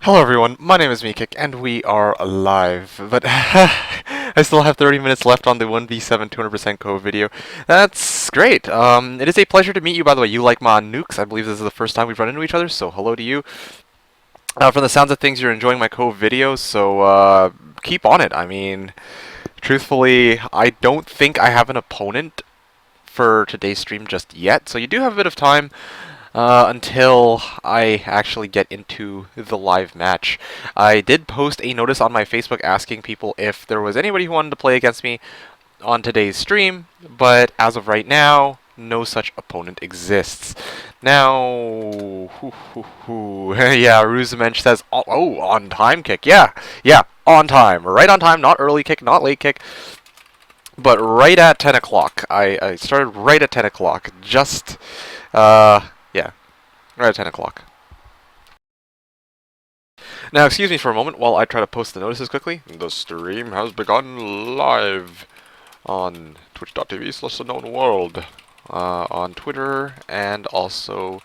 Hello everyone, my name is Mikik, and we are live, but I still have 30 minutes left on the 1v7 200% co video. That's great. It is a pleasure to meet you, by the way. You like my nukes. I believe this is the first time we've run into each other, so hello to you. From the sounds of things, you're enjoying my co video, so keep on it. I mean, truthfully, I don't think I have an opponent for today's stream just yet, so you do have a bit of time until I actually get into the live match. I did post a notice on my Facebook asking people if there was anybody who wanted to play against me on today's stream, but as of right now, no such opponent exists. Now, yeah, Rusemensch says, oh, on time kick, yeah, on time, right on time, not early kick, not late kick. But right at 10 o'clock. I started right at 10 o'clock. Just, yeah, right at 10 o'clock. Now, excuse me for a moment while I try to post the notices quickly. The stream has begun live on twitch.tv/TheKnownWorld, on Twitter, and also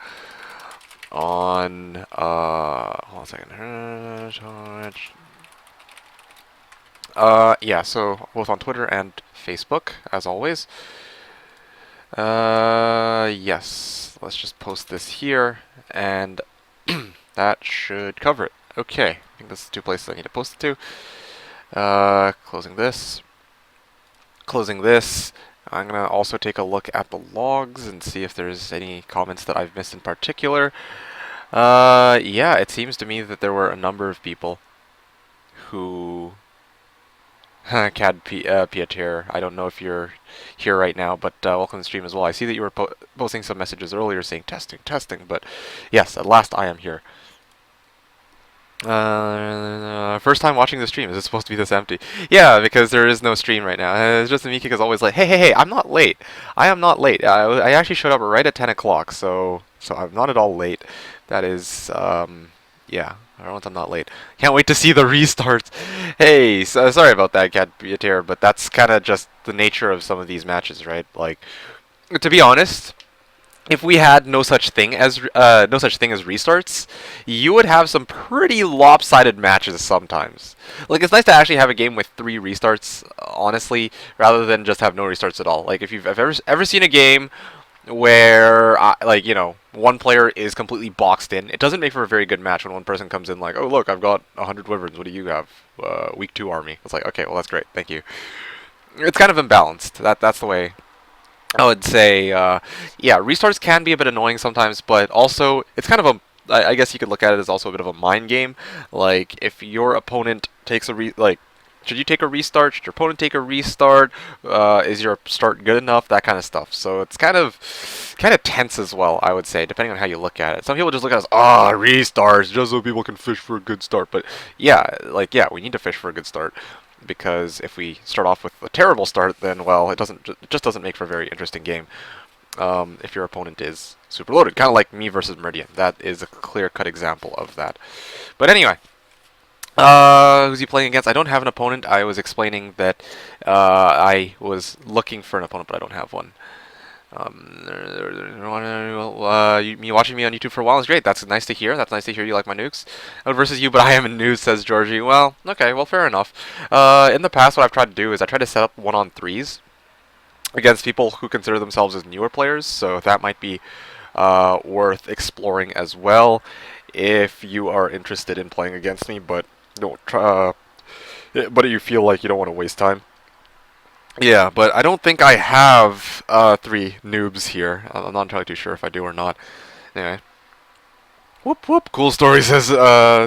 on, hold on a second. Yeah, so both on Twitter and Facebook, as always. Yes, let's just post this here, and that should cover it. Okay, I think that's the two places I need to post it to. Closing this. Closing this. I'm going to also take a look at the logs and see if there's any comments that I've missed in particular. Yeah, it seems to me that there were a number of people who... Cad Pieter, I don't know if you're here right now, but welcome to the stream as well. I see that you were posting some messages earlier saying testing, but yes, at last I am here. First time watching the stream. Is it supposed to be this empty? Yeah, because there is no stream right now. It's just Mikik is always like, hey, I'm not late. I am not late. I actually showed up right at 10 o'clock, so I'm not at all late. That is, yeah. I'm not late. Can't wait to see the restarts. Hey, sorry about that, Cat Pieter, but that's kind of just the nature of some of these matches, right? Like, to be honest, if we had no such thing as restarts, you would have some pretty lopsided matches sometimes. Like, it's nice to actually have a game with 3 restarts, honestly, rather than just have no restarts at all. Like, if you've ever seen a game where, like, you know, one player is completely boxed in, it doesn't make for a very good match when one person comes in like, oh, look, I've got 100 wyverns, what do you have? Week 2 army. It's like, okay, well, that's great, thank you. It's kind of imbalanced. That's the way I would say. Yeah, restarts can be a bit annoying sometimes, but also, it's kind of a, I guess you could look at it as also a bit of a mind game. Like, if your opponent takes a should you take a restart? Should your opponent take a restart? Is your start good enough? That kind of stuff. So it's kind of tense as well, I would say, depending on how you look at it. Some people just look at it as, restarts, just so people can fish for a good start. But yeah, we need to fish for a good start, because if we start off with a terrible start, then, well, it just doesn't make for a very interesting game. If your opponent is super loaded, kind of like me versus Meridian. That is a clear-cut example of that. But anyway. Who's he playing against? I don't have an opponent. I was explaining that I was looking for an opponent, but I don't have one. Me watching me on YouTube for a while is great. That's nice to hear. That's nice to hear you like my nukes. Versus you, but I am a noob, says Georgi. Well, okay, well, fair enough. In the past, what I've tried to do is I try to set up 1-on-3s against people who consider themselves as newer players, so that might be worth exploring as well if you are interested in playing against me, but don't but you feel like you don't want to waste time. Yeah, but I don't think I have 3 noobs here. I'm not entirely too sure if I do or not. Anyway. Whoop whoop. Cool story, says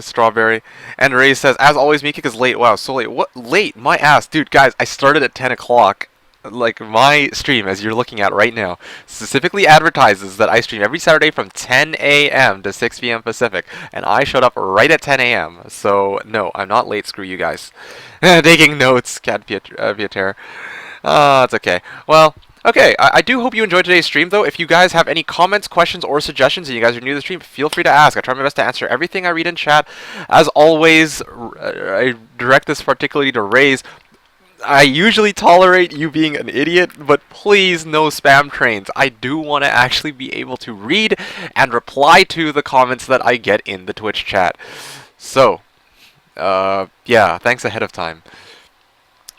Strawberry. And Ray says, as always, Mikik is late. Wow, so late. What? Late? My ass. Dude, guys, I started at 10 o'clock. Like, my stream, as you're looking at right now, specifically advertises that I stream every Saturday from 10 a.m. to 6 p.m. Pacific, and I showed up right at 10 a.m. So, no, I'm not late. Screw you guys. Taking notes, Cat Pieter. It's okay. Well, okay, I do hope you enjoyed today's stream, though. If you guys have any comments, questions, or suggestions, and you guys are new to the stream, feel free to ask. I try my best to answer everything I read in chat. As always, I direct this particularly to Raze. I usually tolerate you being an idiot, but please no spam trains. I do want to actually be able to read and reply to the comments that I get in the Twitch chat. So, yeah, thanks ahead of time.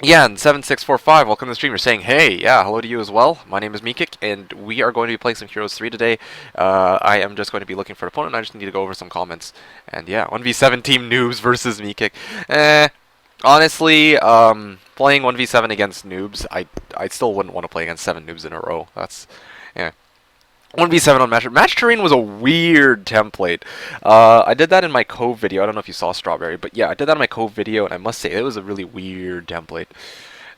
Yeah, and 7645, welcome to the stream. You're saying, hey, yeah, hello to you as well. My name is Meekik, and we are going to be playing some Heroes 3 today. I am just going to be looking for an opponent. I just need to go over some comments. And yeah, 1v7 team noobs versus Meekik. Honestly, playing 1v7 against noobs, I still wouldn't want to play against 7 noobs in a row. That's, yeah. 1v7 on Match. Match Terrain was a weird template. I did that in my Cove video. I don't know if you saw Strawberry, but yeah, I did that in my Cove video, and I must say, it was a really weird template.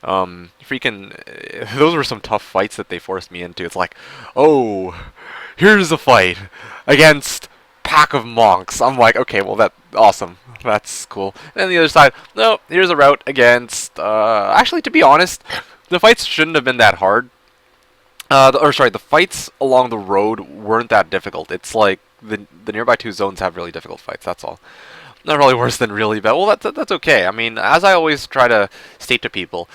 Those were some tough fights that they forced me into. It's like, oh, here's a fight against pack of monks. I'm like, okay, well, awesome. That's cool. And then the other side, no, here's a route against, actually, to be honest, the fights shouldn't have been that hard. The fights along the road weren't that difficult. It's like the nearby 2 zones have really difficult fights. That's all. Not really worse than really bad. Well, that's okay. I mean, as I always try to state to people,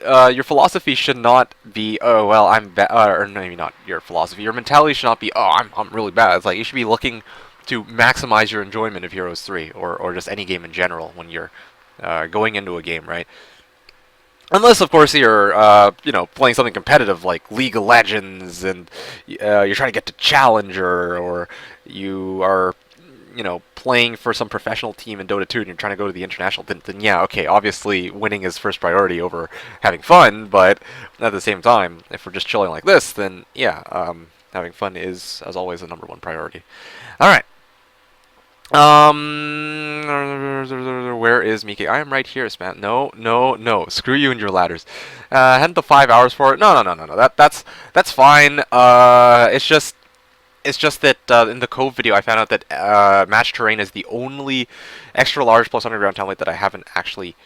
your philosophy should not be, oh well, I'm bad, or no, maybe not your philosophy. Your mentality should not be, oh, I'm really bad. It's like you should be looking to maximize your enjoyment of Heroes 3 or just any game in general when you're going into a game, right? Unless, of course, you're, playing something competitive like League of Legends, and you're trying to get to Challenger, or you are, playing for some professional team in Dota 2, and you're trying to go to the international. Then yeah, okay, obviously winning is first priority over having fun. But at the same time, if we're just chilling like this, then yeah, having fun is, as always, the #1 priority. All right. Where is Miki? I am right here, Span. No. Screw you and your ladders. Hadn't the 5 hours for it? No. That's fine. It's just that in the Cove video, I found out that Match Terrain is the only extra large plus underground template that I haven't actually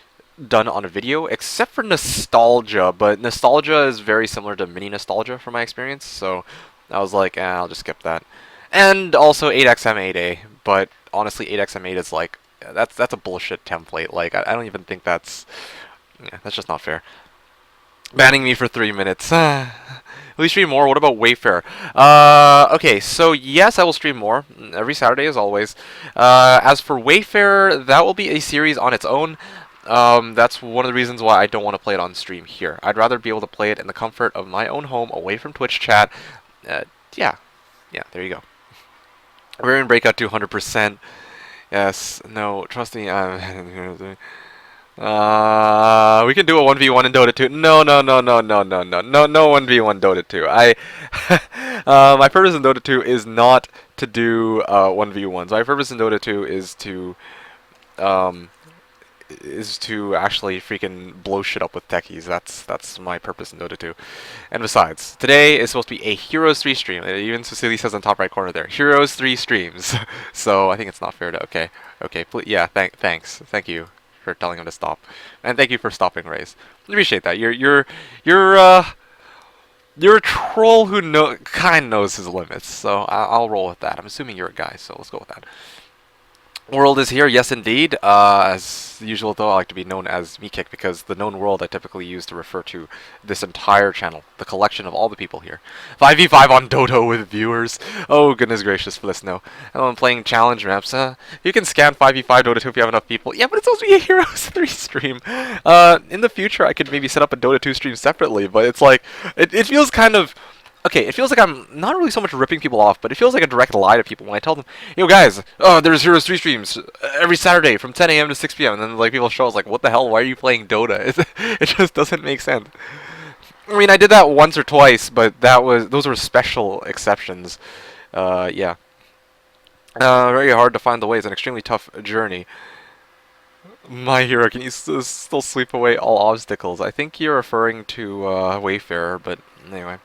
done on a video, except for Nostalgia. But Nostalgia is very similar to Mini Nostalgia from my experience, so I was like, I'll just skip that. And also 8xm8a, but honestly, 8xm8 is like, that's a bullshit template. Like, I don't even think that's just not fair. Banning me for 3 minutes. Will you stream more? What about Wayfair? Okay, so yes, I will stream more every Saturday as always. As for Wayfair, that will be a series on its own. That's one of the reasons why I don't want to play it on stream here. I'd rather be able to play it in the comfort of my own home, away from Twitch chat. Yeah, there you go. We're in breakout 200%. Yes, no, trust me. We can do a 1v1 in Dota 2. No 1v1 Dota 2. My purpose in Dota 2 is not to do 1v1s. My purpose in Dota 2 is to actually freaking blow shit up with techies. That's my purpose in Dota 2. And besides, today is supposed to be a Heroes 3 stream. It even Cecilia says on top right corner there, Heroes 3 streams. So I think it's not fair to, okay, please, yeah, thanks. Thank you for telling him to stop. And thank you for stopping Raze. Appreciate that. You're a troll who kind of knows his limits. So I'll roll with that. I'm assuming you're a guy, so let's go with that. World is here, yes indeed. As usual though, I like to be known as Meekik because the known world I typically use to refer to this entire channel, the collection of all the people here. 5v5 on Dota with viewers. Oh goodness gracious, for this no. And I'm playing challenge maps. You can scan 5v5 Dota 2 if you have enough people. Yeah, but it's supposed to be a Heroes 3 stream. In the future I could maybe set up a Dota 2 stream separately, but it's like, it feels kind of... Okay, it feels like I'm not really so much ripping people off, but it feels like a direct lie to people when I tell them, yo guys, there's Heroes 3 streams every Saturday from 10 a.m. to 6 p.m. And then like people show us like, what the hell, why are you playing Dota? It just doesn't make sense. I mean, I did that once or twice, but those were special exceptions. Yeah. Very hard to find the way. It's an extremely tough journey. My hero, can you still sweep away all obstacles? I think you're referring to Wayfarer, but anyway.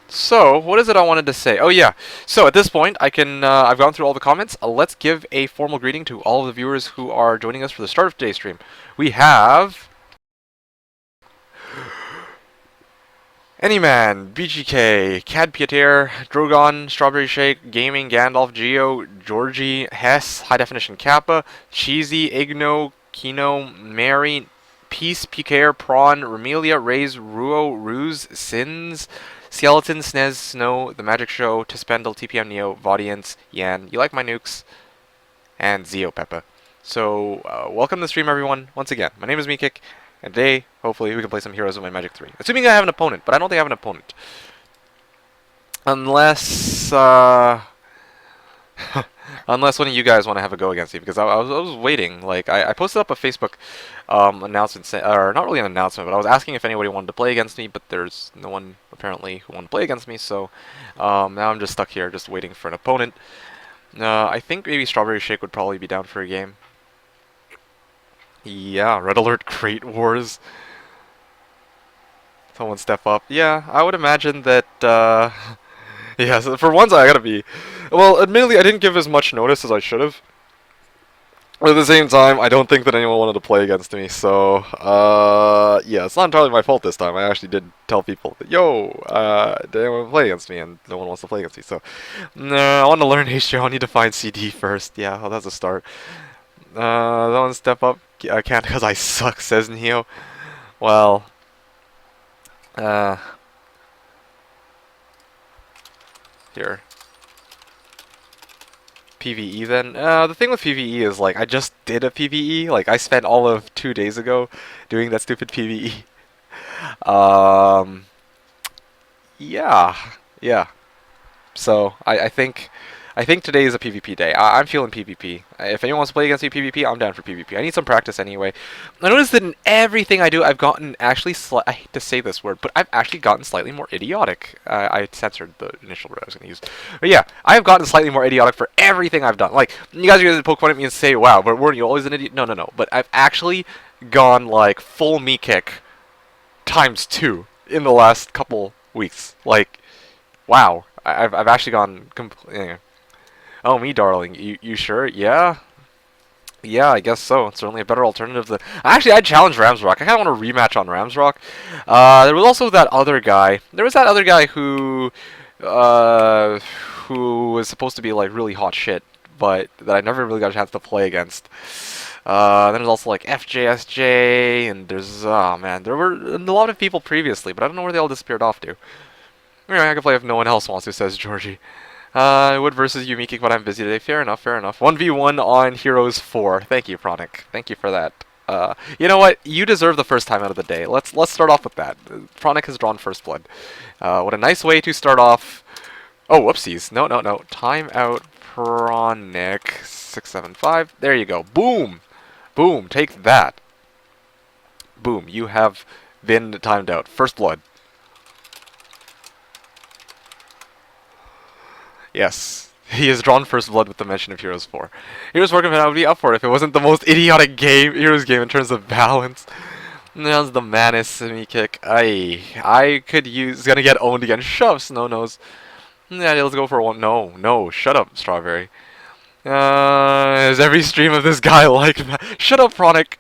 So, what is it I wanted to say? Oh, yeah. So, at this point, I've gone through all the comments. Let's give a formal greeting to all of the viewers who are joining us for the start of today's stream. We have... Anyman, BGK, Cad Pieter, Drogon, Strawberry Shake, Gaming, Gandalf, Geo, Georgi, Hess, High Definition Kappa, Cheesy, Igno, Kino, Mary, Peace, Picaire, Prawn, Remelia, Raze, Ruo, Ruse, Sins, Skeleton, Snez, Snow, The Magic Show, Tispendel, TPM Neo, Vaudience, Yan. You like my nukes? and Zeopeppa. So, welcome to the stream, everyone. Once again, my name is Meekik, and today, hopefully, we can play some Heroes of My Magic 3. Assuming I have an opponent, but I don't think I have an opponent. Unless, unless one of you guys want to have a go against me, because I was waiting. Like, I posted up a Facebook announcement, or not really an announcement, but I was asking if anybody wanted to play against me, but there's no one, apparently, who wanted to play against me, so now I'm just stuck here, just waiting for an opponent. I think maybe Erdbeershake would probably be down for a game. Yeah, Red Alert Crate Wars. Someone step up. Yeah, I would imagine that, yeah, so for once I gotta be... Well, admittedly, I didn't give as much notice as I should have. But at the same time, I don't think that anyone wanted to play against me, so, yeah, it's not entirely my fault this time. I actually did tell people that, yo, they want to play against me, and no one wants to play against me, so... No, I want to learn HO, I need to find CD first. Yeah, well, that's a start. That one step up. I can't because I suck, says Neo. Well, here. PvE then. The thing with PvE is, like, I just did a PvE. Like, I spent all of 2 days ago doing that stupid PvE. Yeah. Yeah. So, I think today is a PvP day. I'm feeling PvP. If anyone wants to play against me PvP, I'm down for PvP. I need some practice anyway. I noticed that in everything I do, I've gotten actually I hate to say this word, but I've actually gotten slightly more idiotic. I censored the initial word I was going to use. But yeah, I've gotten slightly more idiotic for everything I've done. Like, you guys are going to poke fun at me and say, wow, but weren't you always an idiot? No, no, no. But I've actually gone, like, full me kick ×2 in the last couple weeks. Like, wow. I've actually gone completely... Anyway. Oh, me, darling. You sure? Yeah? Yeah, I guess so. It's certainly a better alternative than... Actually, I'd challenge Ramsrock. I kind of want a rematch on Ramsrock. There was also that other guy. There was that other guy who was supposed to be, like, really hot shit, but that I never really got a chance to play against. Then there's also, like, FJSJ, and there's... Oh, man. There were a lot of people previously, but I don't know where they all disappeared off to. Anyway, I can play if no one else wants to, says Georgi. I would versus you, Meekik, but I'm busy today. Fair enough, fair enough. 1v1 on Heroes 4. Thank you, Pronic. Thank you for that. You know what? You deserve the first time out of the day. Let's start off with that. Pronic has drawn first blood. What a nice way to start off. Oh, whoopsies. No, no, no. Time out, Pronic. 675. There you go. Boom! Boom. Take that. Boom. You have been timed out. First blood. Yes, he has drawn first blood with the mention of Heroes 4. Heroes 4 I would be up for it if it wasn't the most idiotic Heroes game in terms of balance. Now's the Manus Meekik. I could use... Gonna get owned again. Shove, Snow Nose. Yeah, let's go for one. No, no, shut up, Strawberry. Is every stream of this guy like that? Shut up, Pronic.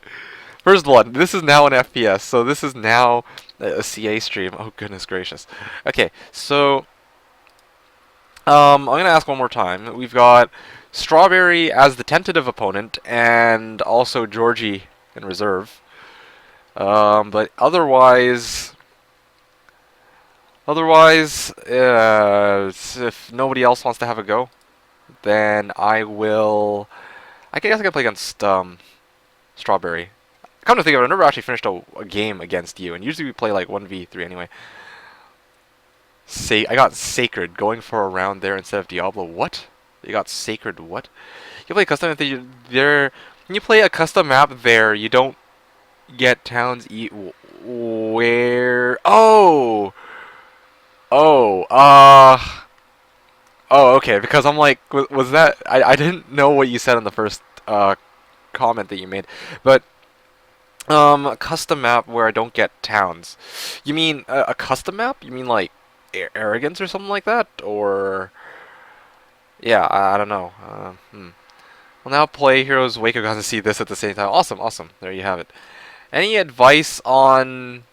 First blood. This is now an FPS, so this is now a CA stream. Oh, goodness gracious. Okay, so... I'm going to ask one more time. We've got Strawberry as the tentative opponent, and also Georgi in reserve. But otherwise, if nobody else wants to have a go, then I will... I guess I can play against Strawberry. Come to think of it, I've never actually finished a game against you, and usually we play like 1v3 anyway. I got Sacred going for a round there instead of Diablo. What? You got Sacred what? You play custom there. When you play a custom map there, you don't get towns where... Oh! Oh, oh, okay, because I'm like, was that... I didn't know what you said in the first comment that you made, but... a custom map where I don't get towns. You mean a custom map? You mean like Arrogance or something like that? Or... Yeah, I don't know. We'll now play Heroes Wake of Gods and see this at the same time. Awesome, awesome. There you have it. Any advice on...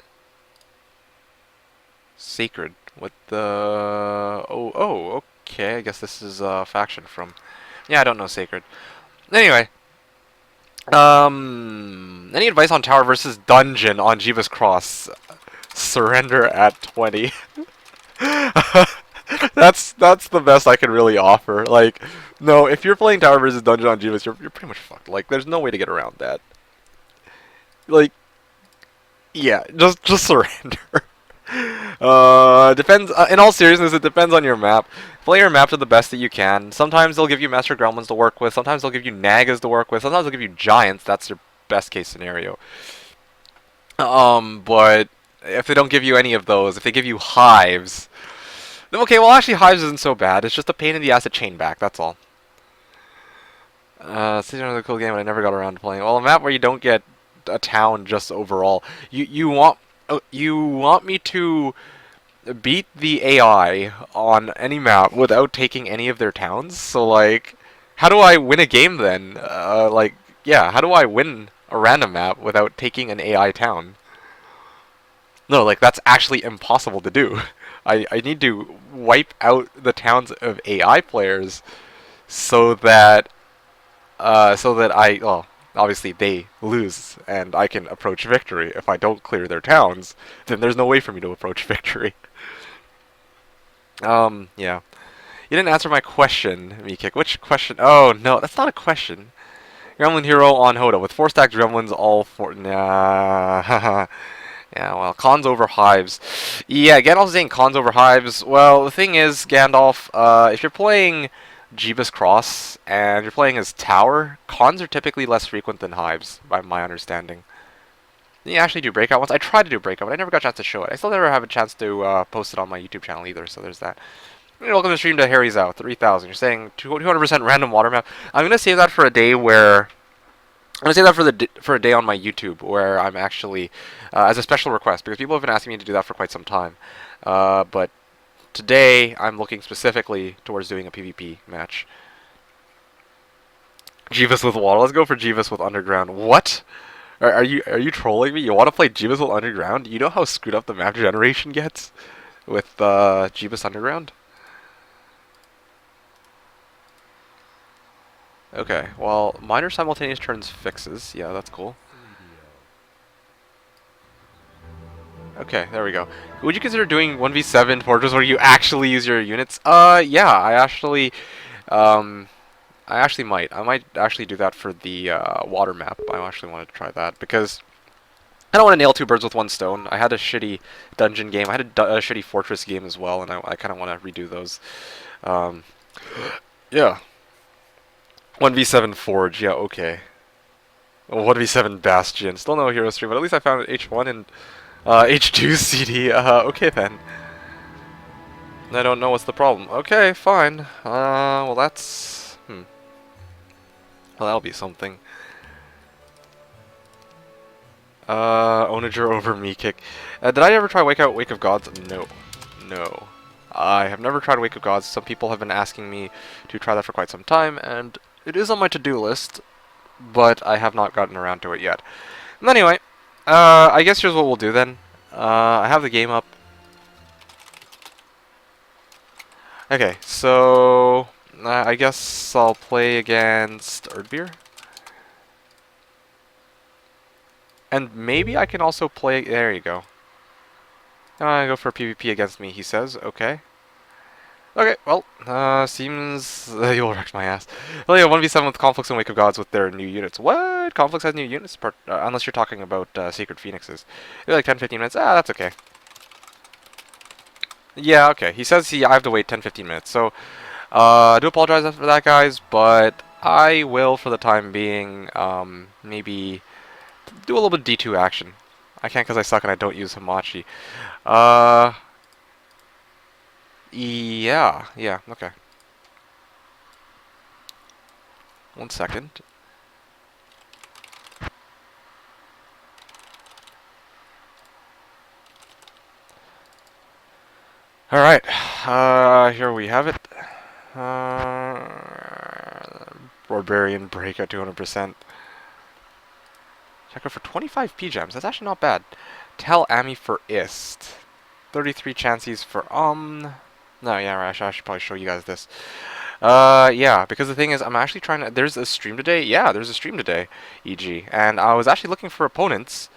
Sacred? With the... Oh, okay. I guess this is a faction from... Yeah, I don't know Sacred. Anyway. Any advice on Tower versus Dungeon on Jeebus Cross? Surrender at 20. That's that's the best I can really offer. Like, no, if you're playing Tower versus Dungeon on Jeebus, you're pretty much fucked. Like, there's no way to get around that. Like, yeah, just surrender. Depends. In all seriousness, it depends on your map. Play your map to the best that you can. Sometimes they'll give you Master Gremlins to work with. Sometimes they'll give you Nagas to work with. Sometimes they'll give you Giants. That's your best case scenario. But if they don't give you any of those, if they give you Hives, then okay. Well, actually, Hives isn't so bad. It's just a pain in the ass to chain back. That's all. It's another cool game, but I never got around to playing. Well, a map where you don't get a town just overall. You want me to beat the AI on any map without taking any of their towns? So like, how do I win a game then? Like, yeah, how do I win a random map without taking an AI town? No, like that's actually impossible to do. I need to wipe out the towns of AI players so that well, obviously they lose and I can approach victory. If I don't clear their towns, then there's no way for me to approach victory. Yeah. You didn't answer my question, Meekick. Which question? Oh, no, that's not a question. Gremlin Hero on Hoda with 4-stacked Gremlins all for... Nah. Yeah, well, cons over Hives. Yeah, Gandalf's saying cons over Hives. Well, the thing is, Gandalf, if you're playing Jeebus Cross and you're playing as Tower, cons are typically less frequent than Hives, by my understanding. You actually do breakout once. I tried to do breakout, but I never got a chance to show it. I still never have a chance to post it on my YouTube channel either, so there's that. Welcome to the stream to Harry's Out, 3000. You're saying 200% random water map. I'm gonna save that for a day where I'm gonna save that for a day on my YouTube where I'm actually as a special request because people have been asking me to do that for quite some time. But today I'm looking specifically towards doing a PvP match. Jeebus with water. Let's go for Jeebus with underground. What? Are you trolling me? You want to play Jeebus with underground? You know how screwed up the map generation gets with Jeebus underground? Okay, well, minor simultaneous turns fixes. Yeah, that's cool. Okay, there we go. Would you consider doing 1v7 fortress where you actually use your units? Yeah, I actually might. I might actually do that for the water map. I actually wanted to try that because I don't want to nail two birds with one stone. I had a shitty dungeon game. I had a shitty fortress game as well, and I kind of want to redo those. Yeah. 1v7 Forge, yeah, okay. 1v7 Bastion. Still no hero stream, but at least I found H1 and H2 CD. Okay then. I don't know what's the problem. Okay, fine. Well that's... Well, that'll be something. Onager over Meekick. Did I ever try Wake of Gods? No. No. I have never tried Wake of Gods. Some people have been asking me to try that for quite some time, and it is on my to-do list, but I have not gotten around to it yet. And anyway, I guess here's what we'll do then. I have the game up. Okay, so I guess I'll play against Erdbeer. And maybe I can also play... There you go. Go for a PvP against me, he says. Okay. Okay, well, seems you'll wreck my ass. Well, yeah, 1v7 with Conflicts and Wake of Gods with their new units. What? Conflicts has new units? Unless you're talking about Sacred Phoenixes. Maybe like 10-15 minutes. Ah, that's okay. Yeah, okay. He says I have to wait 10-15 minutes. So, I do apologize for that, guys, but I will, for the time being, maybe do a little bit of D2 action. I can't because I suck and I don't use Hamachi. Yeah, okay. 1 second. Alright, here we have it. Barbarian break at 200%. Check out for 25 P-gems. That's actually not bad. Tell Ami for Ist. 33 chances for No, yeah, right, I should probably show you guys this. Yeah, because the thing is, I'm actually trying to... There's a stream today? Yeah, there's a stream today, EG. And I was actually looking for opponents.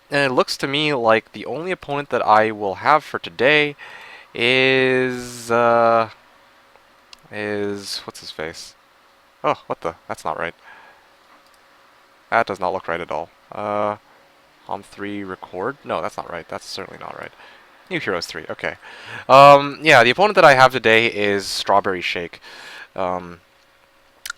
And it looks to me like the only opponent that I will have for today is... is... what's his face? Oh, what the? That's not right. That does not look right at all. Hom 3 record? No, that's not right. That's certainly not right. New Heroes 3, okay. Yeah, the opponent that I have today is Erdbeershake.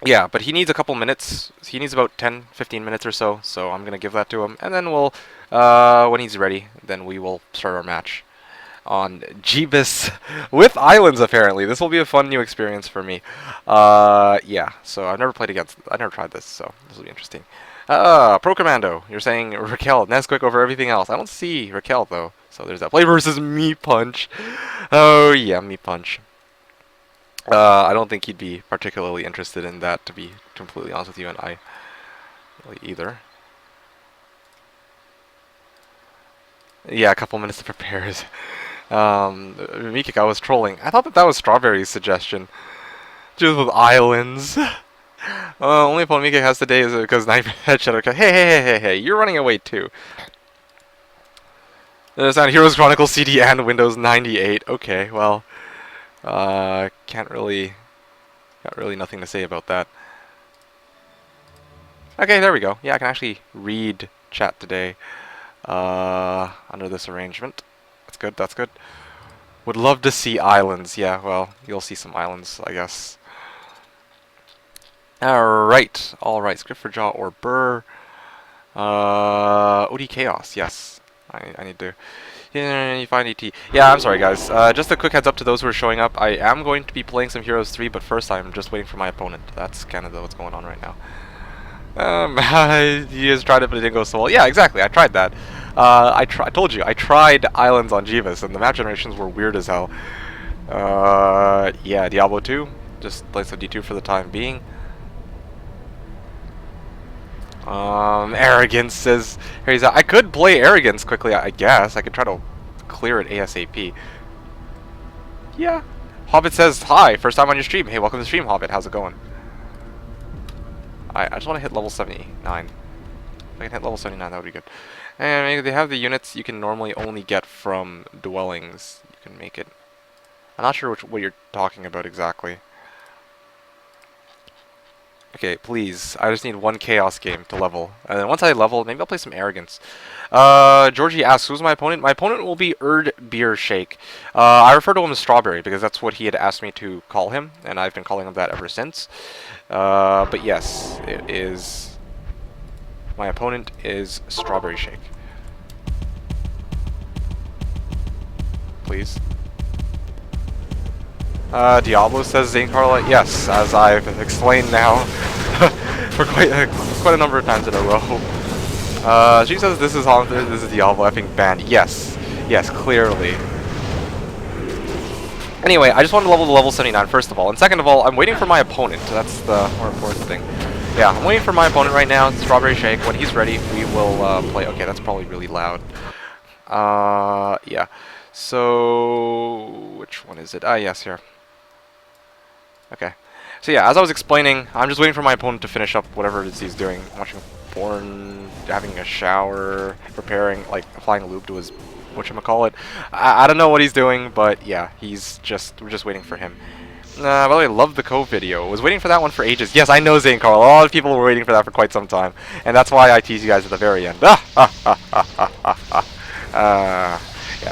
Yeah, but he needs a couple minutes. He needs about 10, 15 minutes or so, so I'm going to give that to him. And then we'll, when he's ready, then we will start our match on Jeebus with Islands, apparently. This will be a fun new experience for me. Yeah, so I've never tried this, so this will be interesting. Pro Commando, you're saying Raquel, Nesquik over everything else. I don't see Raquel, though. So there's that. Play versus Meat Punch. Oh, yeah, Meat Punch. I don't think he'd be particularly interested in that, to be completely honest with you, and I really either. Yeah, a couple minutes to prepare. Mikik, I was trolling. I thought that was Strawberry's suggestion. Just with islands. Only opponent Mikik has today is because Knife Headshot. Hey, you're running away too. There's on Heroes Chronicle CD and Windows 98. Okay, well, got really nothing to say about that. Okay, there we go. Yeah, I can actually read chat today under this arrangement. That's good. Would love to see islands. Yeah, well, you'll see some islands, I guess. Alright. Script for Jaw or Burr. OD Chaos, yes. I need to... Yeah, you find ET. Yeah, I'm sorry, guys. Just a quick heads up to those who are showing up. I am going to be playing some Heroes 3, but first I'm just waiting for my opponent. That's kind of what's going on right now. He has tried it, but it didn't go so well. Yeah, exactly. I tried that. I told you, I tried Islands on Jeebus, and the map generations were weird as hell. Yeah, Diablo 2. Just play some D2 for the time being. Arrogance says, I could play Arrogance quickly, I guess. I could try to clear it ASAP. Yeah. Hobbit says, hi, first time on your stream. Hey, welcome to the stream, Hobbit. How's it going? I just want to hit level 79. If I can hit level 79, that would be good. And maybe they have the units you can normally only get from dwellings. You can make it. I'm not sure what you're talking about exactly. Okay, please. I just need one Chaos game to level. And then once I level, maybe I'll play some Arrogance. Georgi asks, who's my opponent? My opponent will be Erdbeershake. I refer to him as Strawberry because that's what he had asked me to call him, and I've been calling him that ever since. But yes, it is... My opponent is Erdbeershake. Please. Diablo says Zane Carla. Yes, as I've explained now for quite a number of times in a row. She says this is Diablo effing banned. Yes, clearly. Anyway, I just wanted to level 79 first of all, and second of all, I'm waiting for my opponent. That's the more important thing. Yeah, I'm waiting for my opponent right now, Erdbeershake. When he's ready, we will play. Okay, that's probably really loud. Yeah. So which one is it? Yes, here. Okay. So yeah, as I was explaining, I'm just waiting for my opponent to finish up whatever it is he's doing. Watching porn, having a shower, preparing, like, applying lube to his whatchamacallit. I don't know what he's doing, but yeah, we're just waiting for him. By the way, love the Cove video. Was waiting for that one for ages. Yes, I know Zane Carl. A lot of people were waiting for that for quite some time. And that's why I tease you guys at the very end. Yeah,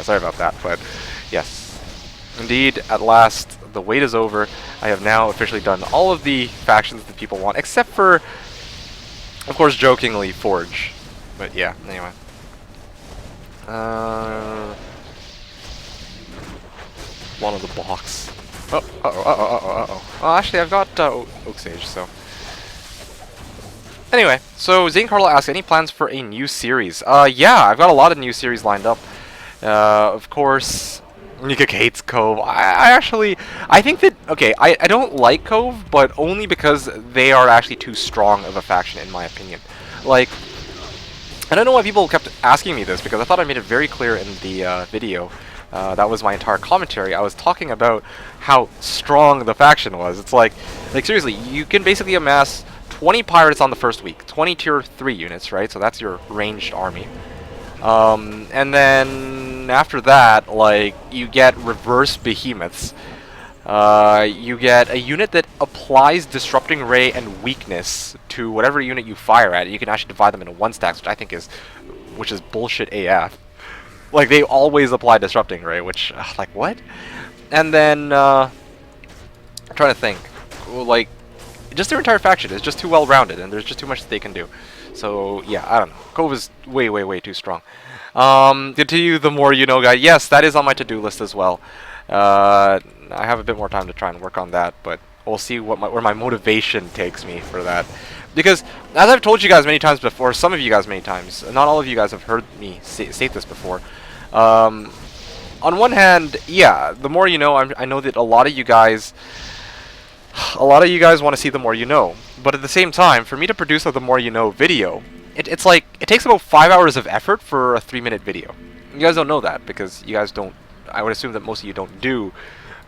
sorry about that, but yes. Indeed, at last, the wait is over. I have now officially done all of the factions that people want, except for, of course, jokingly, Forge. But yeah, anyway. One of the blocks. Oh, actually, I've got Oak Sage, so. Anyway, so Zane Carlo asks, any plans for a new series? Yeah, I've got a lot of new series lined up. Of course, Nikik hates Cove. I think that, okay, I don't like Cove, but only because they are actually too strong of a faction, in my opinion. Like, I don't know why people kept asking me this, because I thought I made it very clear in the video. That was my entire commentary. I was talking about how strong the faction was. It's like seriously, you can basically amass 20 pirates on the first week, 20 tier 3 units, right? So that's your ranged army. And then after that, like, you get reverse behemoths. You get a unit that applies Disrupting Ray and Weakness to whatever unit you fire at. You can actually divide them into 1-stacks, which is bullshit AF. Like, they always apply Disrupting Ray, which, like, what? And then, I'm trying to think. Like, just their entire faction is just too well-rounded, and there's just too much that they can do. So, yeah, I don't know. Cove is way, way, way too strong. Continue the more you know guy. Yes, that is on my to-do list as well. I have a bit more time to try and work on that, but we'll see what where my motivation takes me for that. Because, as I've told you guys many times before, some of you guys many times, not all of you guys have heard me state this before. On one hand, yeah, the more you know, I know that a lot of you guys want to see the more you know. But at the same time, for me to produce a the more you know video, it's like, it takes about 5 hours of effort for a 3-minute video. You guys don't know that, because you guys don't, I would assume that most of you don't do,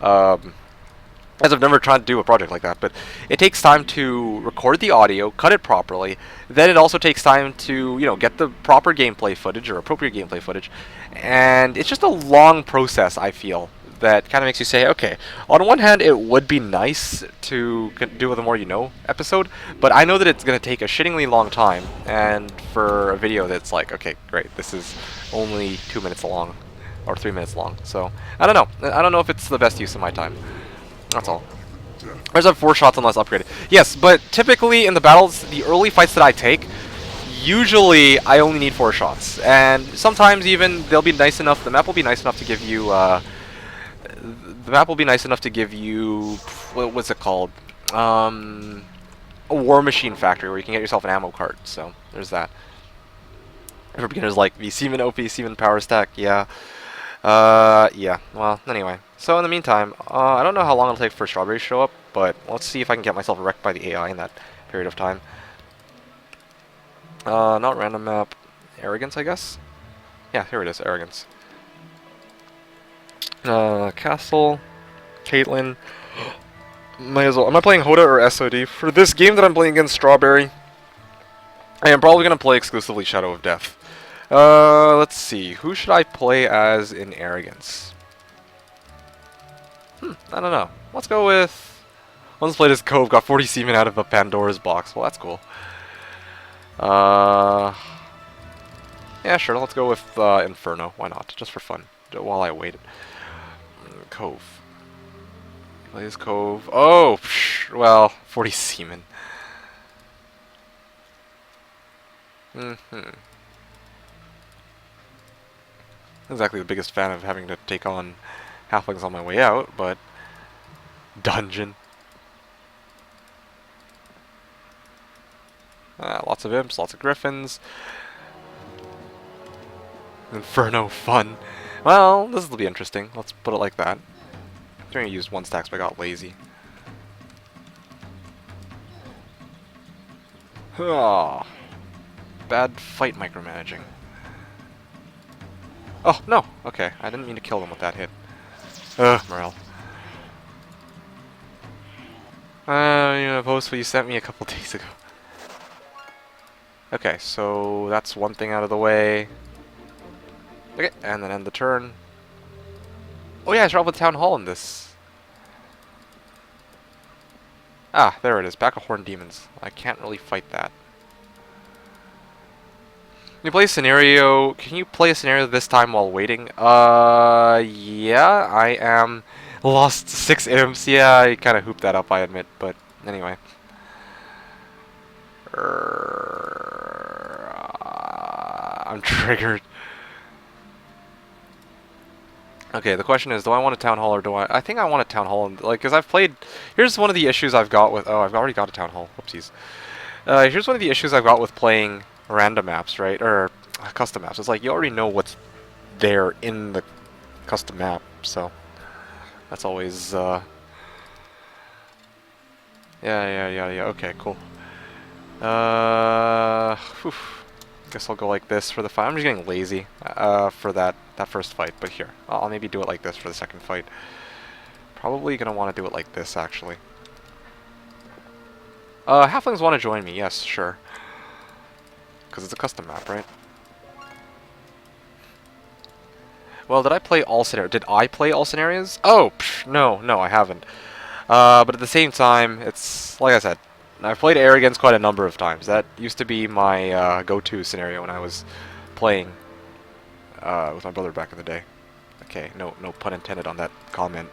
as I've never tried to do a project like that, but it takes time to record the audio, cut it properly, then it also takes time to, you know, get the proper gameplay footage, or appropriate gameplay footage, and it's just a long process, I feel, that kind of makes you say, okay, on one hand, it would be nice to do a The More You Know episode, but I know that it's going to take a shittingly long time, and for a video that's like, okay, great, this is only 2 minutes long, or 3 minutes long, so, I don't know. I don't know if it's the best use of my time. That's all. I just have 4 shots unless upgraded. Yes, but typically in the battles, the early fights that I take, usually I only need 4 shots, and sometimes even they'll be nice enough, the map will be nice enough to give you, what's it called? A War Machine factory where you can get yourself an ammo cart, so there's that. For beginners like the Seaman OP, Seaman Power Stack, yeah. Yeah, well, anyway. So in the meantime, I don't know how long it'll take for Strawberry to show up, but let's see if I can get myself wrecked by the AI in that period of time. Not random map. Arrogance, I guess? Yeah, here it is, Arrogance. Castle, Caitlyn. Might as well. Am I playing Hoda or SOD? For this game that I'm playing against Strawberry, I am probably going to play exclusively Shadow of Death. Let's see. Who should I play as in Arrogance? I don't know. Let's go with... Let's play this Cove. Got 40 semen out of a Pandora's box. Well, that's cool. Yeah, sure. Let's go with Inferno. Why not? Just for fun. While I wait. Cove. Plays Cove. Oh! Psh, well, 40 semen. Exactly the biggest fan of having to take on halflings on my way out, but dungeon. Lots of imps, lots of griffins. Inferno, fun. Well, this will be interesting. Let's put it like that. I'm going to use 1-stacks, but I got lazy. Oh, bad fight micromanaging. Oh, no. Okay, I didn't mean to kill them with that hit. Ugh, morale. You know, a post you sent me a couple days ago. Okay, so that's one thing out of the way. Okay, and then end the turn. Oh yeah, I traveled to Town Hall in this. Ah, there it is. Pack of Horned Demons. I can't really fight that. Can you play a scenario? Can you play a scenario this time while waiting? Yeah, I am. Lost 6 imps. Yeah, I kind of hooped that up, I admit, but anyway. I'm triggered. Okay, the question is, do I want a Town Hall or do I... I think I want a Town Hall, like, because I've played... Here's one of the issues I've got with... Oh, I've already got a Town Hall. Whoopsies. Here's one of the issues I've got with playing random maps, right? Or custom maps. It's like, you already know what's there in the custom map, so... That's always, Yeah. Okay, cool. Whew. Guess I'll go like this for the fight. I'm just getting lazy for that first fight, but here. I'll maybe do it like this for the second fight. Probably gonna want to do it like this, actually. Halflings want to join me. Yes, sure. Because it's a custom map, right? Well, did I play all scenarios? Did I play all scenarios? Oh, psh. No, I haven't. But at the same time, it's like I said, I've played Arrogance quite a number of times. That used to be my go-to scenario when I was playing with my brother back in the day. Okay, no pun intended on that comment.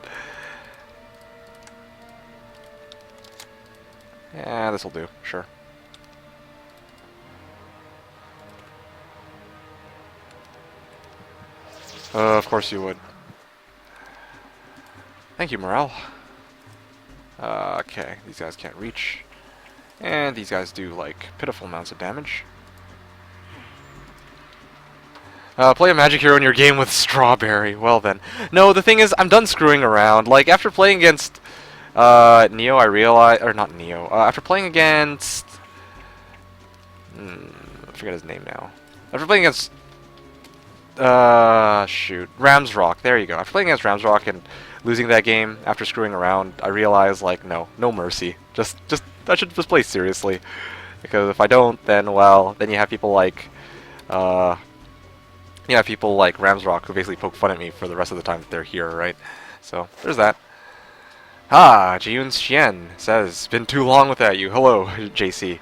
Yeah, this'll do, sure. Of course you would. Thank you, Morale. Okay, these guys can't reach. And these guys do, like, pitiful amounts of damage. Play a magic hero in your game with Strawberry. Well then. No, the thing is, I'm done screwing around. Like, after playing against Neo, I realized... Or not Neo. After playing against... I forget his name now. After playing against... shoot. Ramsrock. There you go. After playing against Ramsrock and losing that game after screwing around, I realized, like, no mercy. I should just play seriously. Because if I don't, then, well, then you have people like... people like Ramsrock who basically poke fun at me for the rest of the time that they're here, right? So, there's that. Jiyun Xian says, been too long without you. Hello, JC.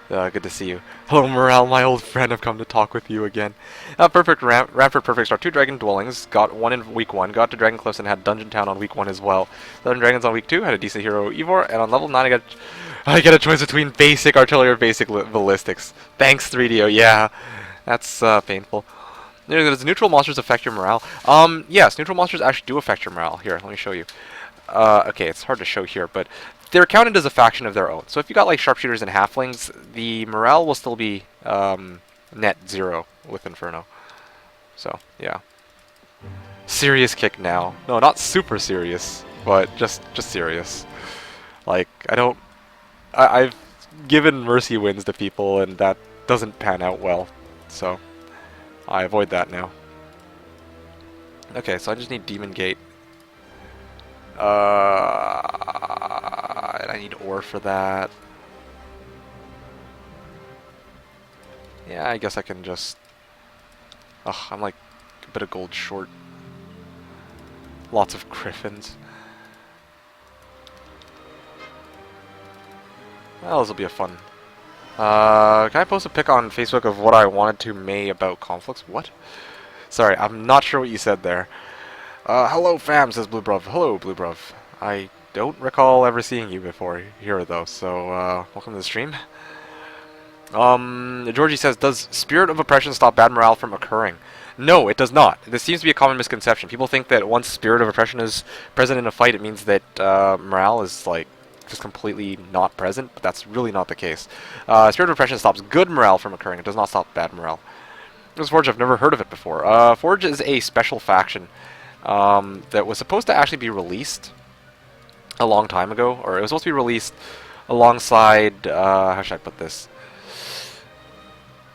Good to see you. Hello, Morale, my old friend. I've come to talk with you again. Perfect Ramford Perfect Star. 2 Dragon Dwellings. Got 1 in week 1. Got to Dragon Cliffs and had Dungeon Town on week 1 as well. 11 Dragons on week 2. Had a decent hero Ivor. And on level 9 I get a choice between basic artillery or basic ballistics. Thanks, 3DO. Yeah, that's painful. Does neutral monsters affect your morale? Yes, neutral monsters actually do affect your morale. Here, let me show you. Okay, it's hard to show here, but they're counted as a faction of their own. So if you got like sharpshooters and halflings, the morale will still be net 0 with Inferno. So, yeah. Serious kick now. No, not super serious, but just serious. Like, I've given mercy wins to people, and that doesn't pan out well. So, I avoid that now. Okay, so I just need Demon Gate. And I need ore for that. Yeah, I guess I can just... Ugh, I'm like a bit of gold short. Lots of griffins. Well, this will be a fun... can I post a pic on Facebook of what I wanted to May about conflicts? What? Sorry, I'm not sure what you said there. Hello fam, says Blue Bruv. Hello, Blue Bruv. I don't recall ever seeing you before here, though, so, welcome to the stream. Georgi says, does Spirit of Oppression stop bad morale from occurring? No, it does not. This seems to be a common misconception. People think that once Spirit of Oppression is present in a fight, it means that, morale is, like, just completely not present, but that's really not the case. Spirit of Oppression stops good morale from occurring. It does not stop bad morale. This Forge, I've never heard of it before. Forge is a special faction that was supposed to actually be released a long time ago, or it was supposed to be released alongside, how should I put this?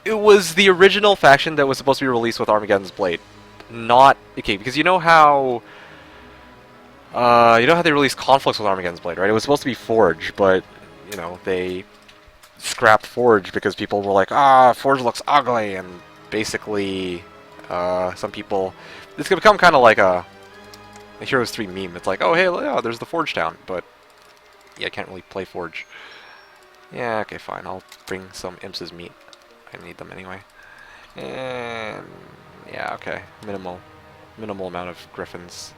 It was the original faction that was supposed to be released with Armageddon's Blade. Not, okay, because you know how they released Conflicts with Armageddon's Blade, right? It was supposed to be Forge, but, you know, they scrapped Forge because people were like, Forge looks ugly, and basically, some people... This could become kind of like a Heroes 3 meme. It's like, oh, hey, yeah, there's the Forge town, but yeah, I can't really play Forge. Yeah, okay, fine. I'll bring some Imps' meat. I need them anyway. And yeah, okay. Minimal amount of griffins.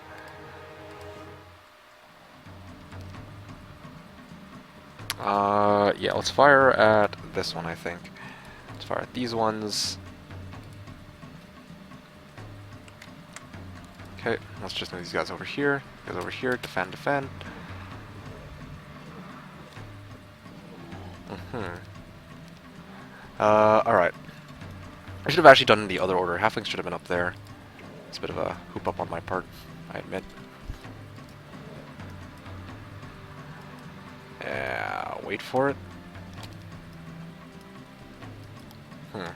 Yeah, let's fire at this one, I think. Let's fire at these ones. Okay, let's just move these guys over here. Guys over here, defend. Alright. I should have actually done the other order. Halflings should have been up there. It's a bit of a hoop up on my part, I admit. Yeah, wait for it. I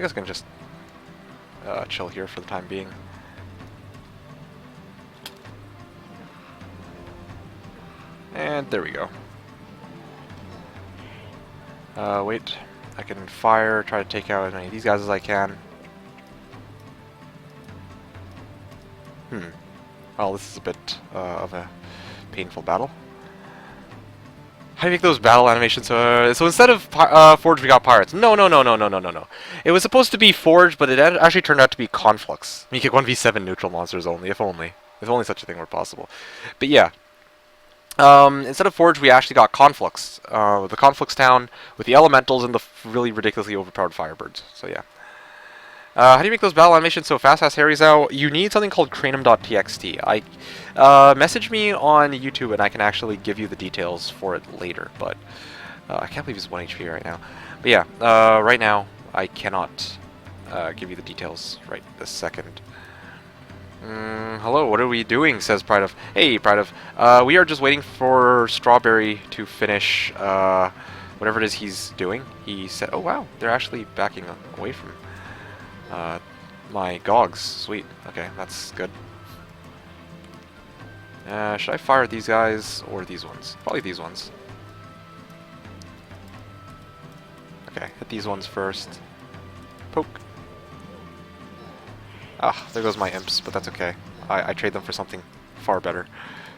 guess I can just chill here for the time being. And there we go. Wait. I can fire, try to take out as many of these guys as I can. Well, this is a bit of a painful battle. How do you make those battle animations? So instead of Forge, we got Pirates. No, no, no, no, no, no, no, no. It was supposed to be Forge, but it actually turned out to be Conflux. You get 1v7 neutral monsters only, if only. If only such a thing were possible. But yeah. Instead of Forge, we actually got Conflux. The Conflux town with the elementals and the really ridiculously overpowered Firebirds. So yeah. How do you make those battle animations so fast? Asks Harry's out. You need something called cranum.txt. Message me on YouTube and I can actually give you the details for it later. But I can't believe he's 1 HP right now. But yeah, right now I cannot give you the details right this second. Hello, what are we doing? Says Pride of. Hey, Pride of. We are just waiting for Strawberry to finish whatever it is he's doing. He said, oh wow, they're actually backing away from my Gogs. Sweet. Okay, that's good. Should I fire these guys or these ones? Probably these ones. Okay, hit these ones first. Poke. Ah, there goes my imps, but that's okay. I trade them for something far better.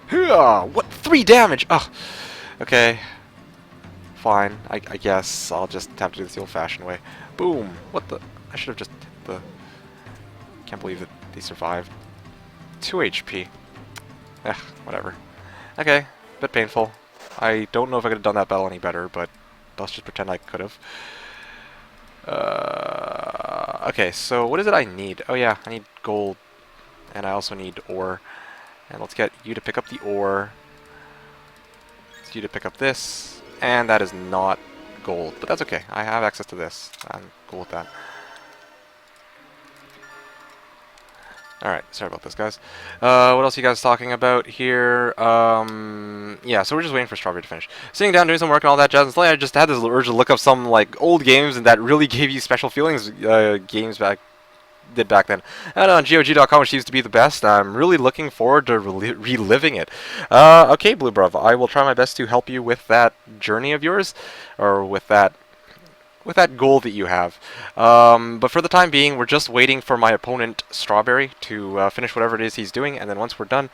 What? 3 damage! Ah, okay. Fine. I guess I'll just have to do this the old-fashioned way. Boom! What the? I should have just hit the... Can't believe that they survived. 2 HP. Eh, whatever. Okay, bit painful. I don't know if I could have done that battle any better, but let's just pretend I could have. Okay, so what is it I need? Oh yeah, I need gold, and I also need ore. And let's get you to pick up the ore. It's you to pick up this, and that is not gold, but that's okay. I have access to this. I'm cool with that. Alright, sorry about this, guys. What else are you guys talking about here? Yeah, so we're just waiting for Strawberry to finish. Sitting down, doing some work and all that jazz. And suddenly I just had this urge to look up some, like, old games and that really gave you special feelings games back then. I don't know, on GOG.com, which used to be the best. I'm really looking forward to reliving it. Okay, Blue Bruv, I will try my best to help you with that journey of yours, or with that goal that you have. But for the time being, we're just waiting for my opponent, Strawberry, to finish whatever it is he's doing, and then once we're done,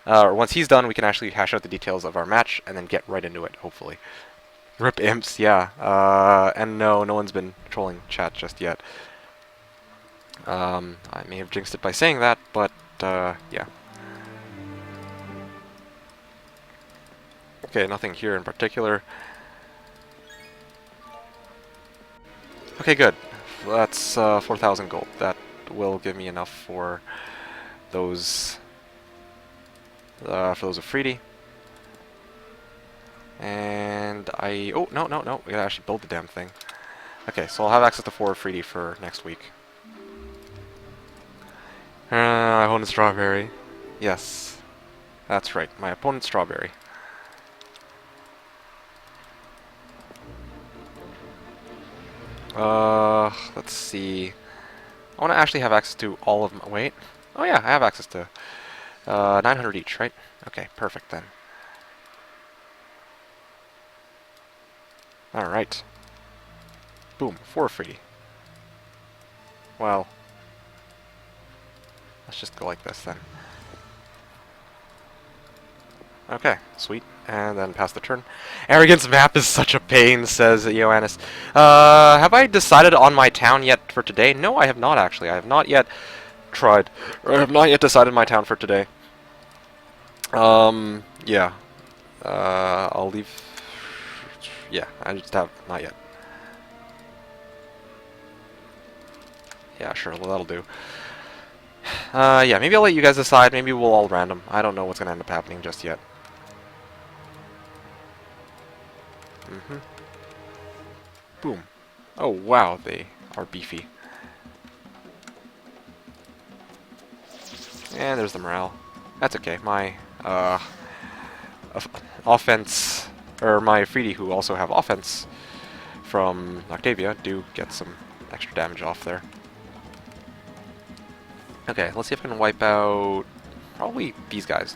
or once he's done, we can actually hash out the details of our match, and then get right into it, hopefully. Rip imps, yeah. And no one's been trolling chat just yet. I may have jinxed it by saying that, but, yeah. Okay, nothing here in particular. Okay, good. That's 4,000 gold. That will give me enough for those Afridi. And oh, no. We gotta actually build the damn thing. Okay, so I'll have access to 4 Afridi for next week. My opponent Strawberry. Yes. That's right, my opponent Strawberry. Let's see. I want to actually have access to all of them. Wait. Oh yeah, I have access to 900 each, right? Okay, perfect then. Alright. Boom, 4 free. Well, let's just go like this then. Okay, sweet. And then pass the turn. Arrogance map is such a pain, says Ioannis. Have I decided on my town yet for today? No, I have not actually. I have not yet tried. Or I have not yet decided my town for today. Yeah. I'll leave. Yeah, I just have not yet. Yeah, sure, well, that'll do. Yeah, maybe I'll let you guys decide. Maybe we'll all random. I don't know what's gonna end up happening just yet. Boom. Oh, wow, they are beefy. And there's the morale. That's okay. My offense, or my Afridi who also have offense from Octavia, do get some extra damage off there. Okay, let's see if I can wipe out probably these guys.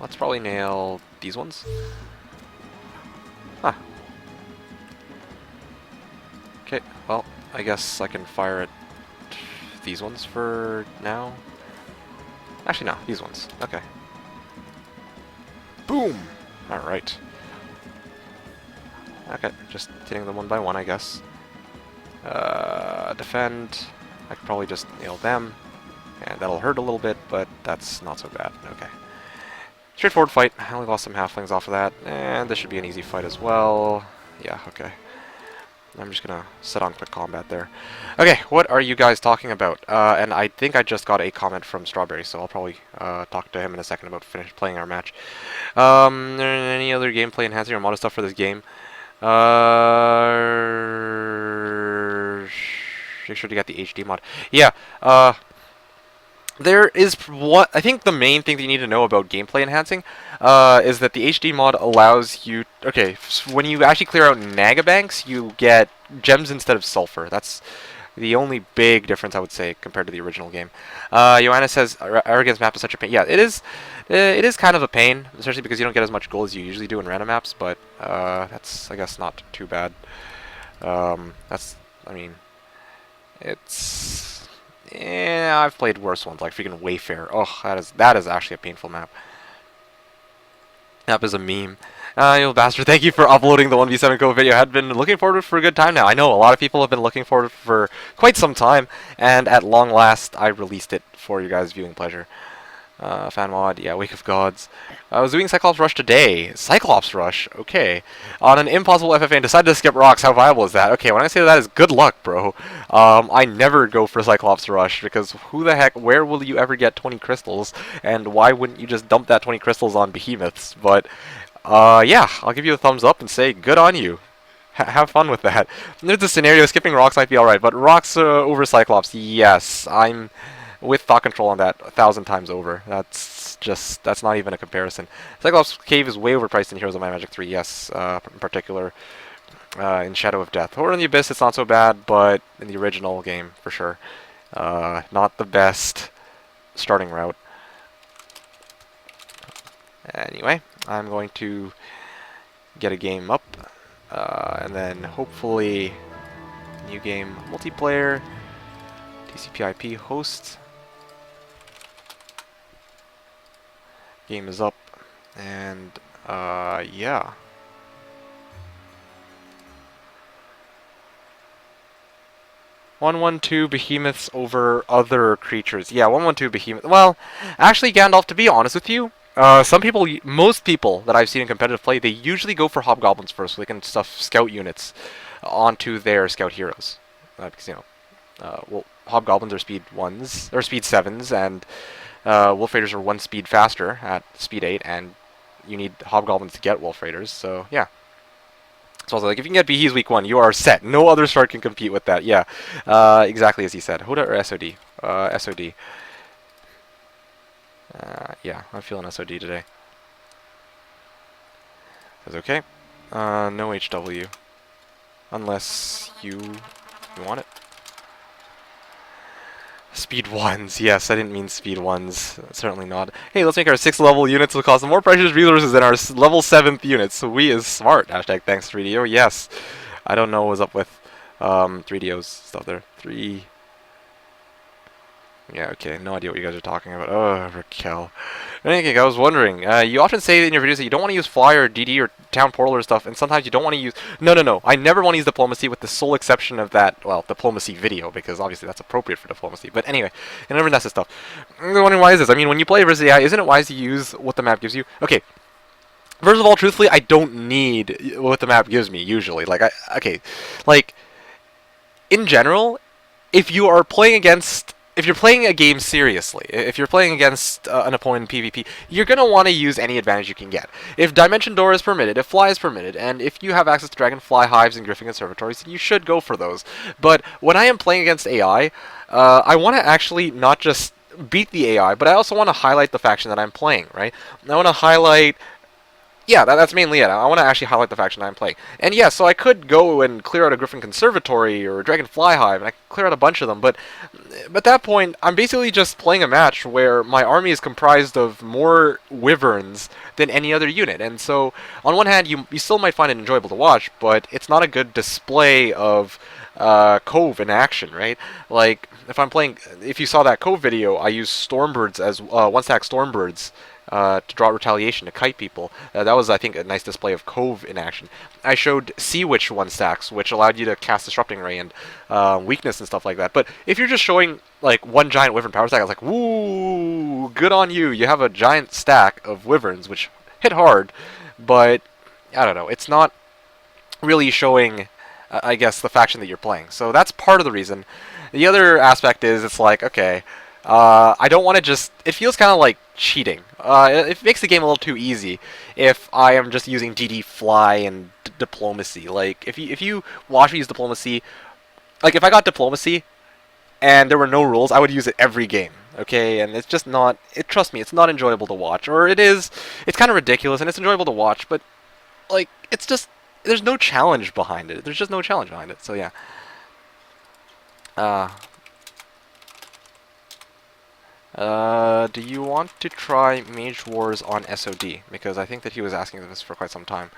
Let's probably nail these ones. Huh. Okay, well, I guess I can fire at these ones for now. Actually, no, these ones. Okay. Boom! Alright. Okay, just hitting them one by one, I guess. Defend. I could probably just nail them. And that'll hurt a little bit, but that's not so bad. Okay. Straightforward fight. I only lost some halflings off of that. And this should be an easy fight as well. Yeah, okay. I'm just gonna set on quick combat there. Okay, what are you guys talking about? And I think I just got a comment from Strawberry, so I'll probably talk to him in a second about playing our match. Any other gameplay enhancing or modded stuff for this game? Make sure to get the HD mod. Yeah, there is what I think the main thing that you need to know about gameplay enhancing is that the HD mod allows you. Okay, so when you actually clear out Naga banks, you get gems instead of sulfur. That's the only big difference I would say compared to the original game. Joanna says Arrogance map is such a pain. Yeah, it is. It is kind of a pain, especially because you don't get as much gold as you usually do in random maps. But that's I guess not too bad. That's I mean, it's. Yeah, I've played worse ones, like freaking Wayfair. Oh, that is actually a painful map. Map is a meme. You bastard, thank you for uploading the 1v7 co video. I had been looking forward to it for a good time now. I know a lot of people have been looking forward to it for quite some time, and at long last, I released it for you guys' viewing pleasure. Fan mod, yeah, Wake of Gods. I was doing Cyclops Rush today. Cyclops Rush, okay. On an impossible FFA and decided to skip rocks. How viable is that? Okay, when I say that is good luck, bro. I never go for Cyclops Rush because who the heck, where will you ever get 20 crystals? And why wouldn't you just dump that 20 crystals on behemoths? But, yeah, I'll give you a thumbs up and say good on you. Have fun with that. There's a scenario, skipping rocks might be alright, but rocks over Cyclops, yes, I'm with thought control on that 1,000 times over. That's not even a comparison. Cyclops Cave is way overpriced in Heroes of Might and Magic 3, yes, in particular in Shadow of Death. Horror in the Abyss, it's not so bad, but in the original game, for sure. Not the best starting route. Anyway, I'm going to get a game up, and then hopefully new game multiplayer, TCP/IP host. Game is up, and yeah. "112 behemoths over other creatures." Yeah, 112 behemoth. Well, actually, Gandalf, to be honest with you, most people that I've seen in competitive play, they usually go for hobgoblins first, so they can stuff scout units onto their scout heroes. Because, you know, well, hobgoblins are speed 1s, or speed 7s, and wolf raiders are 1 speed faster at speed 8, and you need hobgoblins to get wolf raiders, so yeah. So also, like, if you can get Behe's week 1, you are set. No other start can compete with that, yeah. Exactly as he said. Hoda or SOD? SOD. Yeah, I'm feeling SOD today. That's okay. No HW. Unless you want it. Speed 1s, yes, I didn't mean speed 1s. Certainly not. Hey, let's make our 6th level units will cost more precious resources than our level 7th units. So we is smart. Hashtag thanks 3DO. Yes. I don't know what's up with 3DO's stuff there. 3... Yeah, okay, no idea what you guys are talking about. Oh, Raquel. Anyway, I was wondering, you often say in your videos that you don't want to use Fly or DD or Town Portal or stuff, and sometimes you don't want to use... No. I never want to use Diplomacy with the sole exception of that, well, Diplomacy video, because obviously that's appropriate for Diplomacy. But anyway, I never nest this stuff. I'm wondering why is this? I mean, when you play versus AI, isn't it wise to use what the map gives you? Okay. First of all, truthfully, I don't need what the map gives me, usually. Like, in general, if you are playing against... If you're playing a game seriously, if you're playing against an opponent in PvP, you're going to want to use any advantage you can get. If Dimension Door is permitted, if Fly is permitted, and if you have access to Dragonfly Hives and Griffin Conservatories, you should go for those. But when I am playing against AI, I want to actually not just beat the AI, but I also want to highlight the faction that I'm playing, right? I want to highlight Yeah, that's mainly it. I want to actually highlight the faction I'm playing. And yeah, so I could go and clear out a Griffin Conservatory or a Dragonfly Hive, and I could clear out a bunch of them, but at that point, I'm basically just playing a match where my army is comprised of more Wyverns than any other unit. And so, on one hand, you still might find it enjoyable to watch, but it's not a good display of Cove in action, right? Like, if you saw that Cove video, I used Stormbirds as one-stack Stormbirds to draw retaliation to kite people. That was, I think, a nice display of Cove in action. I showed Sea Witch one stacks, which allowed you to cast Disrupting Ray and weakness and stuff like that. But if you're just showing like one giant Wyvern power stack, I was like, woo, good on you. You have a giant stack of Wyverns, which hit hard, but I don't know. It's not really showing, I guess, the faction that you're playing. So that's part of the reason. The other aspect is it's like, okay, I don't want to just... It feels kind of like cheating. It makes the game a little too easy if I am just using DD Fly and Diplomacy. Like, if you watch me use Diplomacy... Like, if I got Diplomacy and there were no rules, I would use it every game. Okay, and it's just not... Trust me, it's not enjoyable to watch. Or it is... It's kind of ridiculous, and it's enjoyable to watch, but, like, it's just... There's no challenge behind it. There's just no challenge behind it, so yeah. Do you want to try Mage Wars on SOD? Because I think that he was asking this for quite some time.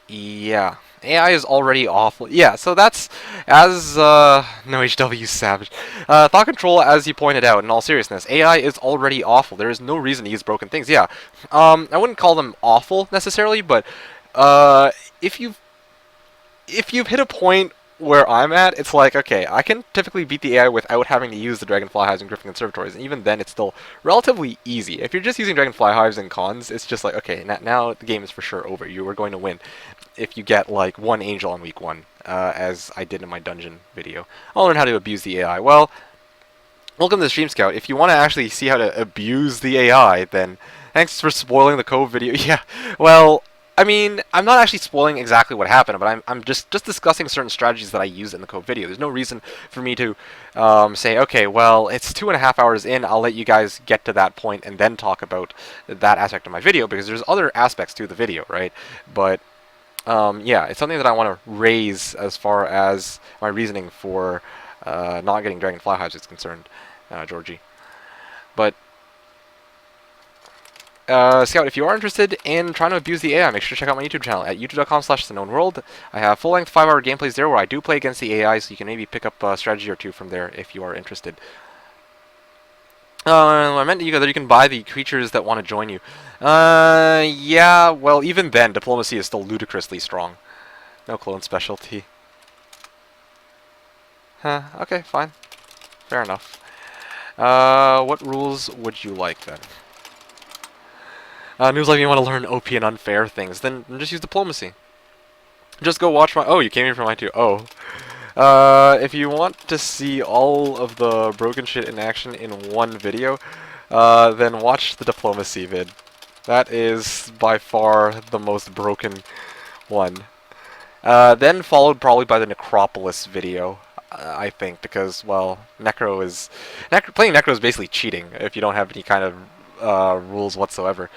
Yeah. AI is already awful. Yeah, so that's, as, no HW Savage. Thought Control, as you pointed out, in all seriousness, AI is already awful. There is no reason to use broken things. Yeah. I wouldn't call them awful, necessarily, but, if you've hit a point where I'm at, it's like, okay, I can typically beat the AI without having to use the Dragonfly Hives and Griffin Conservatories, and even then it's still relatively easy. If you're just using Dragonfly Hives and Cons, it's just like, okay, now the game is for sure over. You are going to win if you get, like, one Angel on week 1, as I did in my dungeon video. I'll learn how to abuse the AI. Well, welcome to the Stream Scout. If you want to actually see how to abuse the AI, then thanks for spoiling the Cove video. Yeah, well... I mean, I'm not actually spoiling exactly what happened, but I'm just discussing certain strategies that I use in the Cove video. There's no reason for me to say, okay, well, it's 2.5 hours in, I'll let you guys get to that point and then talk about that aspect of my video, because there's other aspects to the video, right? But, yeah, it's something that I want to raise as far as my reasoning for not getting Dragonfly Hives is concerned, Georgi. But... Scout, if you are interested in trying to abuse the AI, make sure to check out my YouTube channel at youtube.com/TheKnownWorld. I have full-length 5-hour gameplays there where I do play against the AI, so you can maybe pick up a strategy or two from there if you are interested. I meant that you can buy the creatures that want to join you. Yeah, well, even then, Diplomacy is still ludicrously strong. No clone specialty. Huh, okay, fine. Fair enough. What rules would you like, then? News like you want to learn OP and unfair things, then just use Diplomacy. Just go watch my... Oh, you came here from mine too. Oh. If you want to see all of the broken shit in action in one video, then watch the Diplomacy vid. That is by far the most broken one. Then followed probably by the Necropolis video, I think, because, well, playing Necro is basically cheating if you don't have any kind of rules whatsoever.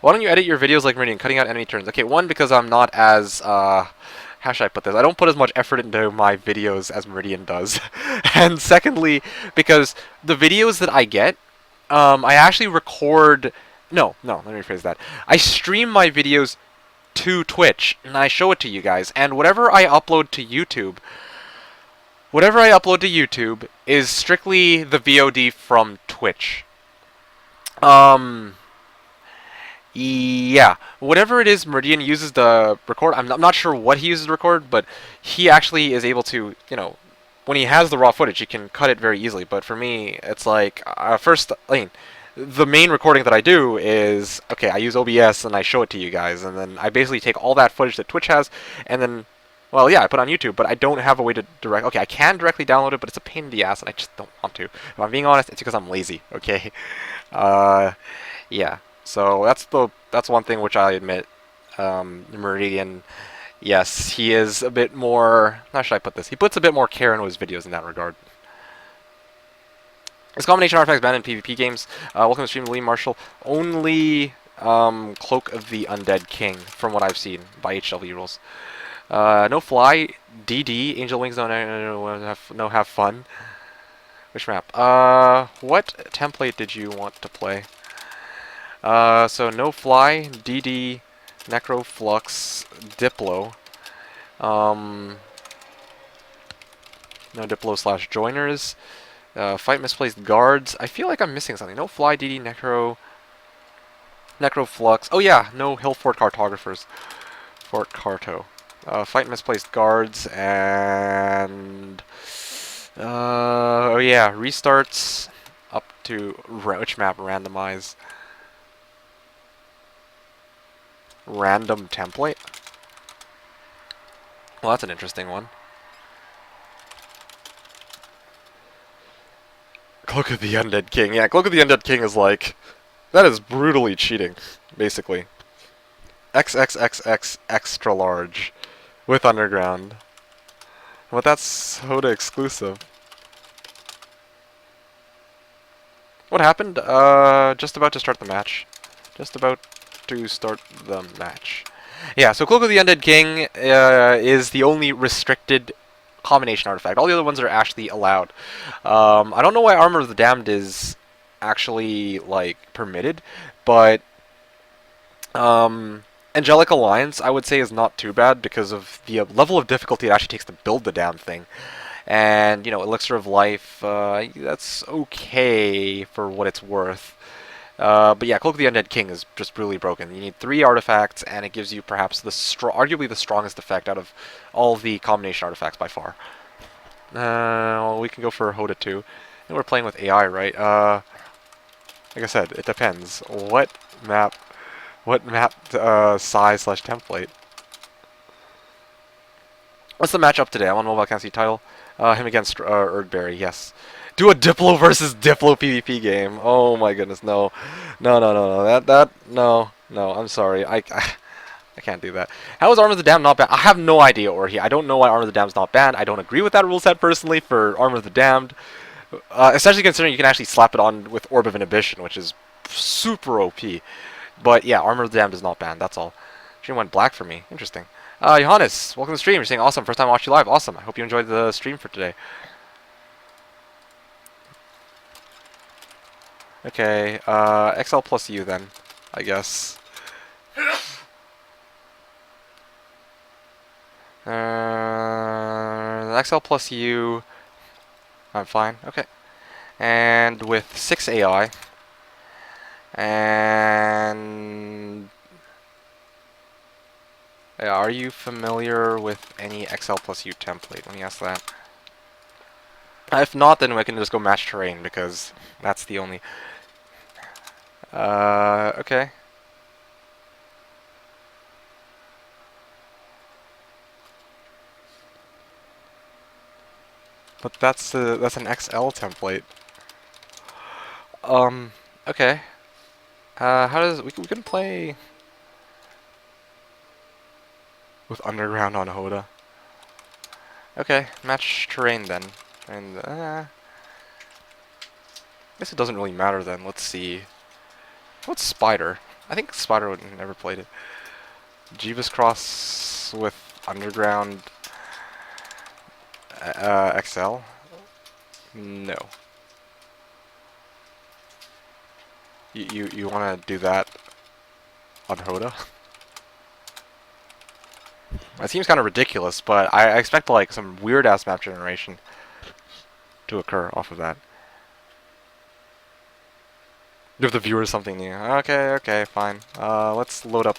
Why don't you edit your videos like Meridian, cutting out enemy turns? Okay, one, because I'm not as, how should I put this? I don't put as much effort into my videos as Meridian does. And secondly, because the videos that I get, I actually record... No, let me rephrase that. I stream my videos to Twitch, and I show it to you guys, and whatever I upload to YouTube is strictly the VOD from Twitch. Yeah, whatever it is Meridian uses to record, I'm not sure what he uses to record, but he actually is able to, you know, when he has the raw footage, he can cut it very easily. But for me, it's like, first, I mean, the main recording that I do is, okay, I use OBS and I show it to you guys, and then I basically take all that footage that Twitch has, and then, well, yeah, I put it on YouTube, but I don't have a way to okay, I can directly download it, but it's a pain in the ass, and I just don't want to. If I'm being honest, it's because I'm lazy, okay? Yeah. So that's one thing which I admit. Meridian, yes, he is a bit more... How should I put this? He puts a bit more care into his videos in that regard. This combination artifact is banned in PvP games. Welcome to the stream, Lee Marshall. Only Cloak of the Undead King, from what I've seen, by HW rules. No fly, DD, Angel Wings, no have fun. Which map? What template did you want to play? So no fly, DD, Necroflux, Diplo. No Diplo slash joiners. Fight misplaced guards. I feel like I'm missing something. No fly, DD, Necroflux. Oh yeah, no hill fort cartographers. Fort Carto. Fight misplaced guards and oh yeah, restarts up to which map? Randomize. Random template. Well, that's an interesting one. Cloak of the Undead King. Yeah, Cloak of the Undead King is like, that is brutally cheating, basically. XXXX extra large with underground. But that's Hoda exclusive. What happened? Just about to start the match. Just about to start the match. Yeah, so Cloak of the Undead King is the only restricted combination artifact. All the other ones are actually allowed. I don't know why Armor of the Damned is actually like permitted, but Angelic Alliance I would say is not too bad because of the level of difficulty it actually takes to build the damn thing. And you know, Elixir of Life, that's okay for what it's worth. But yeah, Cloak of the Undead King is just brutally broken. You need 3 artifacts, and it gives you perhaps arguably the strongest effect out of all the combination artifacts by far. Well, we can go for Hoda too. And we're playing with AI, right? Like I said, it depends. What map size slash template? What's the matchup today? I'm on Mobile Can't See title. Him against Erdbeershake, yes. Do a Diplo versus Diplo PvP game. Oh my goodness, no. No. I'm sorry. I can't do that. How is Armor of the Damned not banned? I have no idea, Orhi. I don't know why Armor of the Damned's not banned. I don't agree with that rule set personally for Armor of the Damned. Especially considering you can actually slap it on with Orb of Inhibition, which is super OP. But yeah, Armor of the Damned is not banned, that's all. Stream went black for me. Interesting. Johannes, welcome to the stream. You're saying awesome. First time I watched you live. Awesome. I hope you enjoyed the stream for today. Okay, XL plus U then, I guess. XL plus U. I'm fine. Okay. And with 6 AI. And yeah, are you familiar with any XL plus U template? Let me ask that. If not, then we can just go match terrain because that's the only. Okay. But that's an XL template. Okay. How does we can play with underground on Hoda? Okay, match terrain then. And I guess it doesn't really matter then. Let's see. What's Spider? I think Spider would never played it. Jeebus Cross with underground XL? No. You want to do that on Hoda? It seems kind of ridiculous, but I expect like some weird ass map generation to occur off of that. Give the viewers something new. Okay, fine. Let's load up.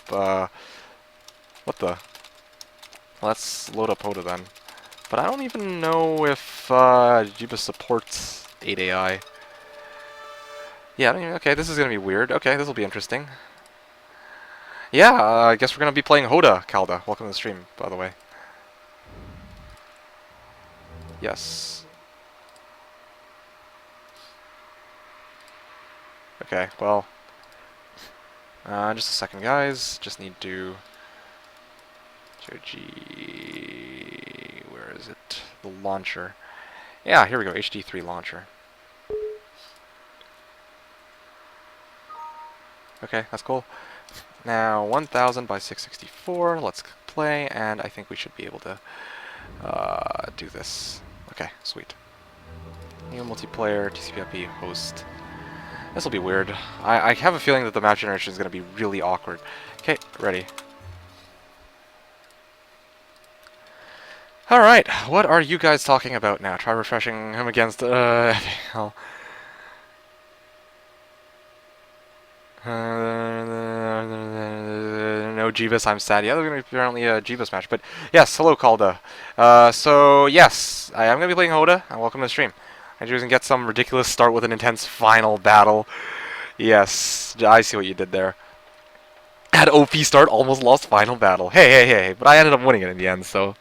What the? Let's load up Hoda then. But I don't even know if Jeebus supports 8 AI. Yeah, I don't even, okay, this is gonna be weird. Okay, this will be interesting. Yeah, I guess we're gonna be playing Hoda, Kalda. Welcome to the stream, by the way. Yes. Okay, well. Just a second, guys. Just need to... Georgi... Where is it? The launcher. Yeah, here we go. HD3 launcher. Okay, that's cool. Now 1000 by 664. Let's play, and I think we should be able to do this. Okay, sweet. New multiplayer, TCP/IP host. This will be weird. I have a feeling that the map generation is going to be really awkward. Okay, ready. Alright, what are you guys talking about now? Try refreshing him against, hell. No Jeebus, I'm sad. Yeah, there's going to be apparently a Jeebus match. But yes, hello Calda. So yes, I am going to be playing Hoda, and welcome to the stream. I just get some ridiculous start with an intense final battle. Yes, I see what you did there. Had OP start, almost lost final battle. Hey, but I ended up winning it in the end, so...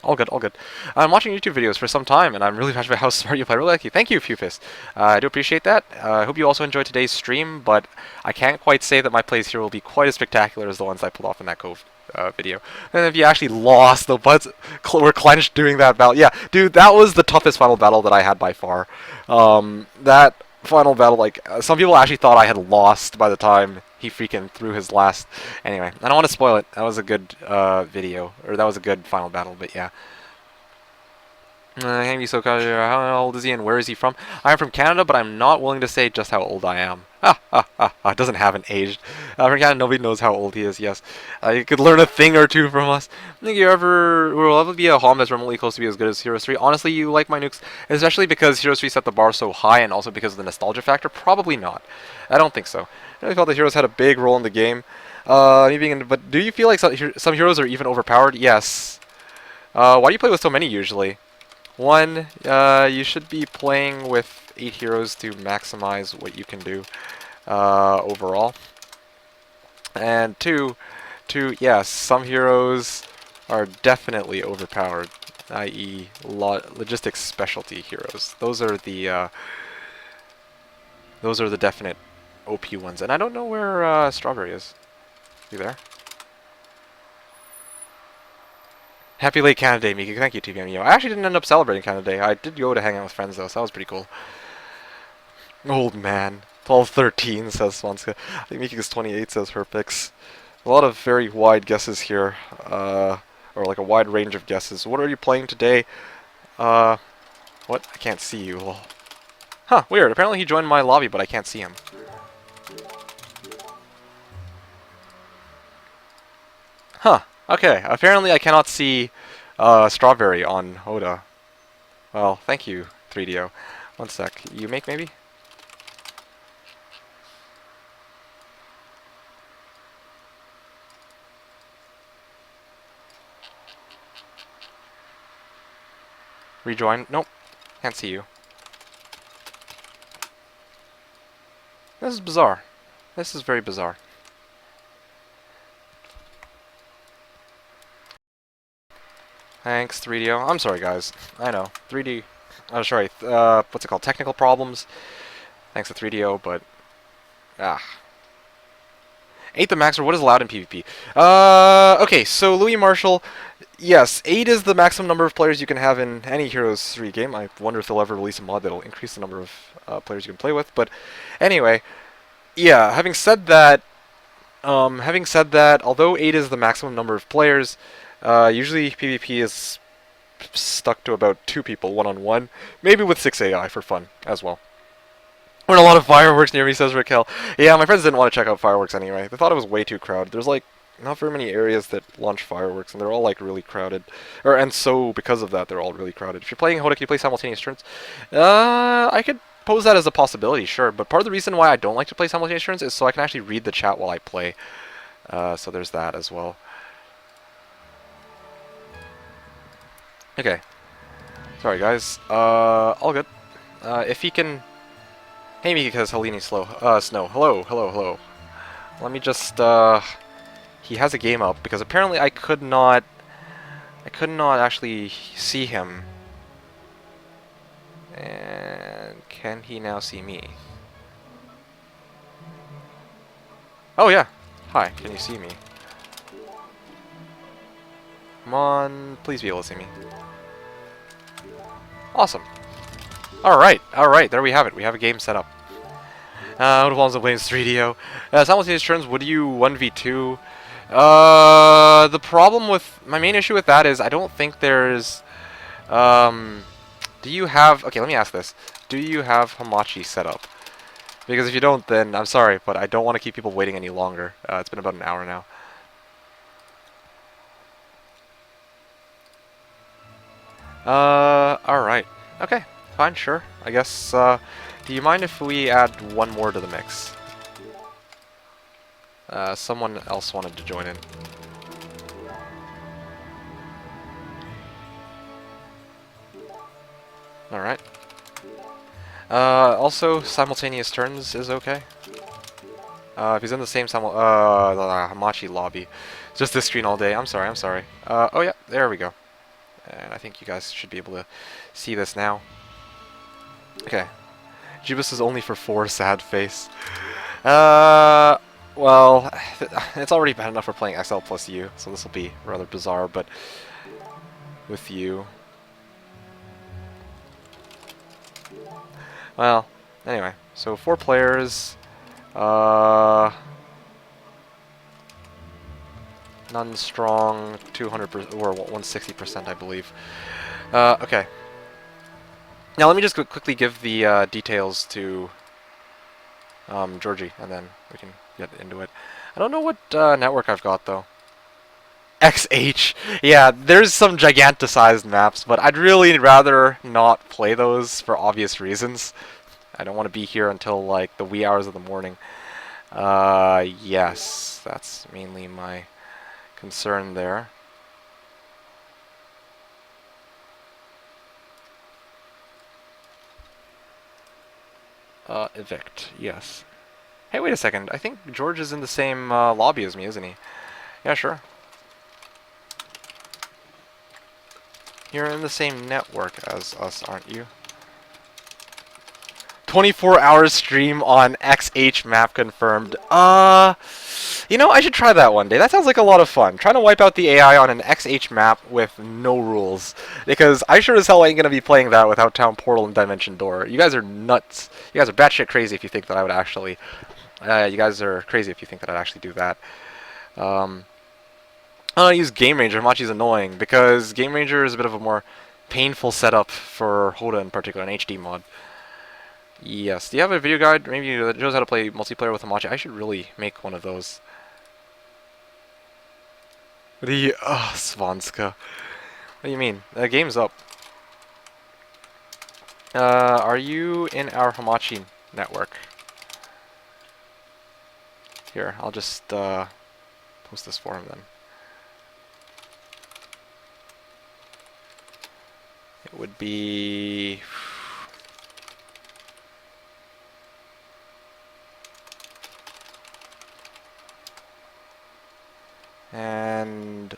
All good, all good. I'm watching YouTube videos for some time, and I'm really passionate about how smart you play. Really like you. Thank you, Fufist. I do appreciate that. I hope you also enjoyed today's stream, but I can't quite say that my plays here will be quite as spectacular as the ones I pulled off in that Cove video. And if you actually lost, the butts were clenched doing that battle. Yeah, dude, that was the toughest final battle that I had by far. That final battle, like, some people actually thought I had lost by the time he freaking threw his last... Anyway, I don't want to spoil it. That was a good video, or that was a good final battle, but yeah. Hey, so how old is he and where is he from? I'm from Canada, but I'm not willing to say just how old I am. It doesn't haven't aged. From Canada, nobody knows how old he is, yes. You could learn a thing or two from us. I think you will ever be a HOM that's remotely close to be as good as Heroes 3. Honestly, you like my nukes, especially because Heroes 3 set the bar so high and also because of the nostalgia factor? Probably not. I don't think so. I really felt that Heroes had a big role in the game. But do you feel like some heroes are even overpowered? Yes. Why do you play with so many usually? One, you should be playing with 8 heroes to maximize what you can do overall. And two, yes, some heroes are definitely overpowered, i.e. logistics specialty heroes. Those are the definite OP ones. And I don't know where Strawberry is. You there? Happy late Canada Day, Miki. Thank you, TVMEO. I actually didn't end up celebrating Canada Day. I did go to hang out with friends, though, so that was pretty cool. Old man. 12-13, says Swanska. I think Miki is 28, says Herpix. A lot of very wide guesses here. Or like a wide range of guesses. What are you playing today? What? I can't see you. Huh, weird. Apparently he joined my lobby, but I can't see him. Huh. Okay, apparently I cannot see Strawberry on Hoda. Well, thank you, 3DO. One sec. You make, maybe? Rejoin? Nope. Can't see you. This is bizarre. This is very bizarre. Thanks, 3DO. I'm sorry, guys. I know. 3D... Oh, sorry. What's it called? Technical problems. Thanks to 3DO, but... 8 the max, or what is allowed in PvP? Okay, so Louis Marshall... Yes, 8 is the maximum number of players you can have in any Heroes 3 game. I wonder if they'll ever release a mod that'll increase the number of players you can play with. But anyway, yeah, having said that, although 8 is the maximum number of players... usually PvP is stuck to about 2 people, one-on-one. Maybe with 6 AI for fun as well. Weren't a lot of fireworks near me, says Raquel. Yeah, my friends didn't want to check out fireworks anyway. They thought it was way too crowded. There's like not very many areas that launch fireworks, and they're all like really crowded. And so because of that, they're all really crowded. If you're playing Hoda, can you play simultaneous turns? I could pose that as a possibility, sure. But part of the reason why I don't like to play simultaneous turns is so I can actually read the chat while I play. So there's that as well. Okay. Sorry, guys. All good. If he can... Hey, Miki, because Helene slow. Snow. Hello. Let me just, He has a game up, because apparently I could not actually see him. And can he now see me? Oh, yeah. Hi, can you see me? Come on, please be able to see me. Awesome. Alright, there we have it. We have a game set up. What problems of playing 3DO? Simultaneous turns, would you 1v2? The problem with... My main issue with that is I don't think there's... Do you have... Okay, let me ask this. Do you have Hamachi set up? Because if you don't, then I'm sorry, but I don't want to keep people waiting any longer. It's been about an hour now. Alright. Okay, fine, sure. I guess, do you mind if we add one more to the mix? Someone else wanted to join in. Alright. Also, simultaneous turns is okay. If he's in the same Hamachi lobby. Just this screen all day. I'm sorry, I'm sorry. Oh yeah, there we go. And I think you guys should be able to see this now. Okay. Jubis is only for 4, sad face. Well, it's already bad enough for playing XL plus U, so this will be rather bizarre, but with you. Well, anyway, so 4 players. None strong, 200% or 160%, I believe. Okay. Now let me just quickly give the details to Georgi, and then we can get into it. I don't know what network I've got though. XH. Yeah, there's some giganticized maps, but I'd really rather not play those for obvious reasons. I don't want to be here until like the wee hours of the morning. Yes, that's mainly my concern there. Evict, yes. Hey, wait a second. I think George is in the same lobby as me, isn't he? Yeah, sure. You're in the same network as us, aren't you? 24-hour stream on XH map confirmed. You know, I should try that one day. That sounds like a lot of fun. Trying to wipe out the AI on an XH map with no rules. Because I sure as hell ain't gonna be playing that without Town Portal and Dimension Door. You guys are nuts. You guys are batshit crazy if you think that I would actually... you guys are crazy if you think that I'd actually do that. I'm gonna use Game Ranger. Hamachi's annoying, because Game Ranger is a bit of a more painful setup for Hoda in particular, an HD mod. Yes. Do you have a video guide maybe that shows how to play multiplayer with Hamachi? I should really make one of those. The Svanska. What do you mean? The game's up. Are you in our Hamachi network? Here, I'll just post this for him then. It would be... And...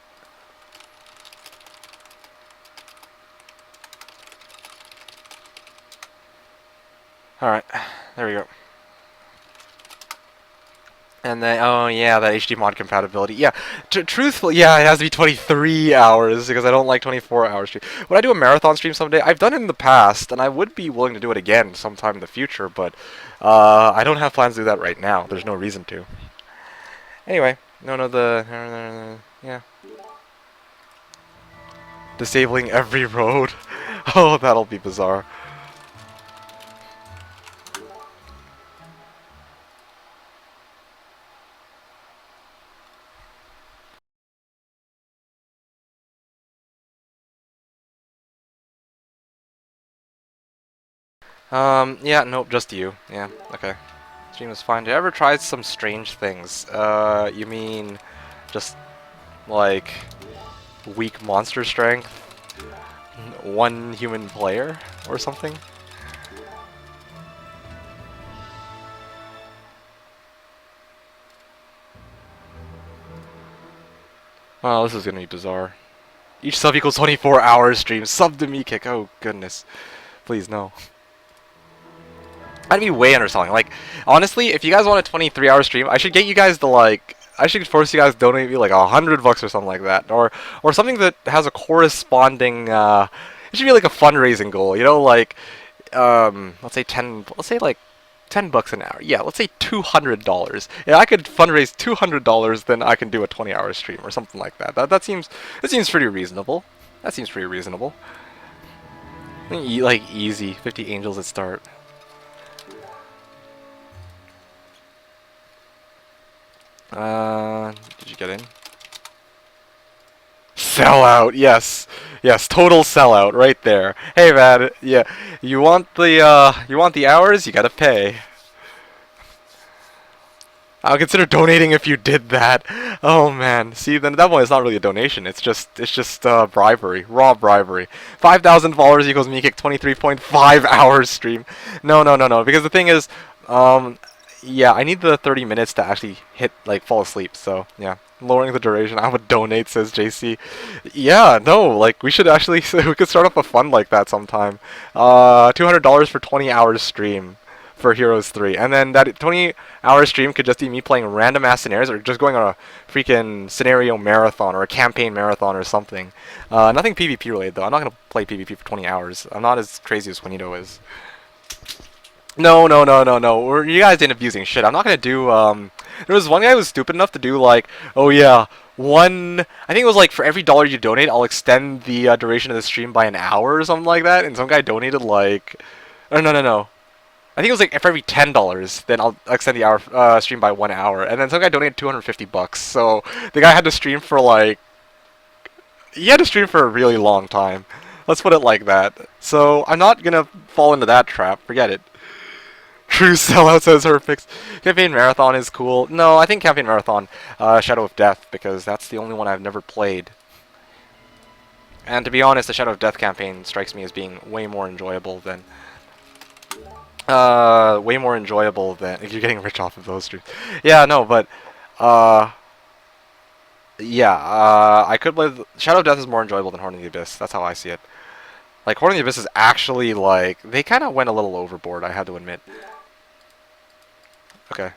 Alright, there we go. And then, oh yeah, that HD mod compatibility. Yeah, truthfully, yeah, it has to be 23 hours because I don't like 24 hours stream. Would I do a marathon stream someday? I've done it in the past, and I would be willing to do it again sometime in the future, but I don't have plans to do that right now. There's no reason to. Anyway, yeah. Disabling every road. Oh, that'll be bizarre. Yeah, nope, just you. Yeah, okay. Stream is fine. Did you ever try some strange things? You mean just, like, weak monster strength? One human player? Or something? Oh, this is gonna be bizarre. Each sub equals 24 hours stream. Sub to me kick. Oh, goodness. Please, no. I'd be way underselling. Like, honestly, if you guys want a 23-hour stream, I should get you guys to, like... I should force you guys to donate me, like, $100 or something like that. Or something that has a corresponding, It should be, like, a fundraising goal, you know? Like, let's say 10... Let's say, like, $10 an hour. Yeah, let's say $200. If I could fundraise $200, then I can do a 20-hour stream or something like that. That seems pretty reasonable. That seems pretty reasonable. Like easy, 50 angels at start. Did you get in? Sellout, yes. Yes, total sellout right there. Hey man, yeah, you want the hours, you gotta pay. I'll consider donating if you did that. Oh man, see, then that one is not really a donation. It's just bribery, raw bribery. 5,000 followers equals me kick 23.5 hours stream. No, no, no, no. Because the thing is, yeah, I need the 30 minutes to actually fall asleep. So yeah, lowering the duration. I would donate, says JC. Yeah, no, like we should actually we could start up a fund like that sometime. $200 for 20 hours stream for Heroes 3. And then that 20-hour stream could just be me playing random ass scenarios or just going on a freaking scenario marathon or a campaign marathon or something. Nothing PvP related though. I'm not going to play PvP for 20 hours. I'm not as crazy as Juanito is. No, no, no, no, no. You guys ain't abusing shit. I'm not going to do... there was one guy who was stupid enough to do like, oh yeah, I think it was like for every dollar you donate, I'll extend the duration of the stream by an hour or something like that. And some guy donated like... Oh, no, no, no. I think it was like for every $10, then I'll extend the hour stream by 1 hour. And then some guy donated $250. So the guy had to stream for like... He had to stream for a really long time. Let's put it like that. So I'm not going to fall into that trap. Forget it. True sellout, says Herfix. Campaign Marathon is cool. No, I think Campaign Marathon, Shadow of Death, because that's the only one I've never played. And to be honest, the Shadow of Death campaign strikes me as being way more enjoyable than... You're getting rich off of those streams. Yeah, no, but... yeah, I could play... Shadow of Death is more enjoyable than Horn of the Abyss. That's how I see it. Like, Horn of the Abyss is actually, like... They kind of went a little overboard, I had to admit. Okay.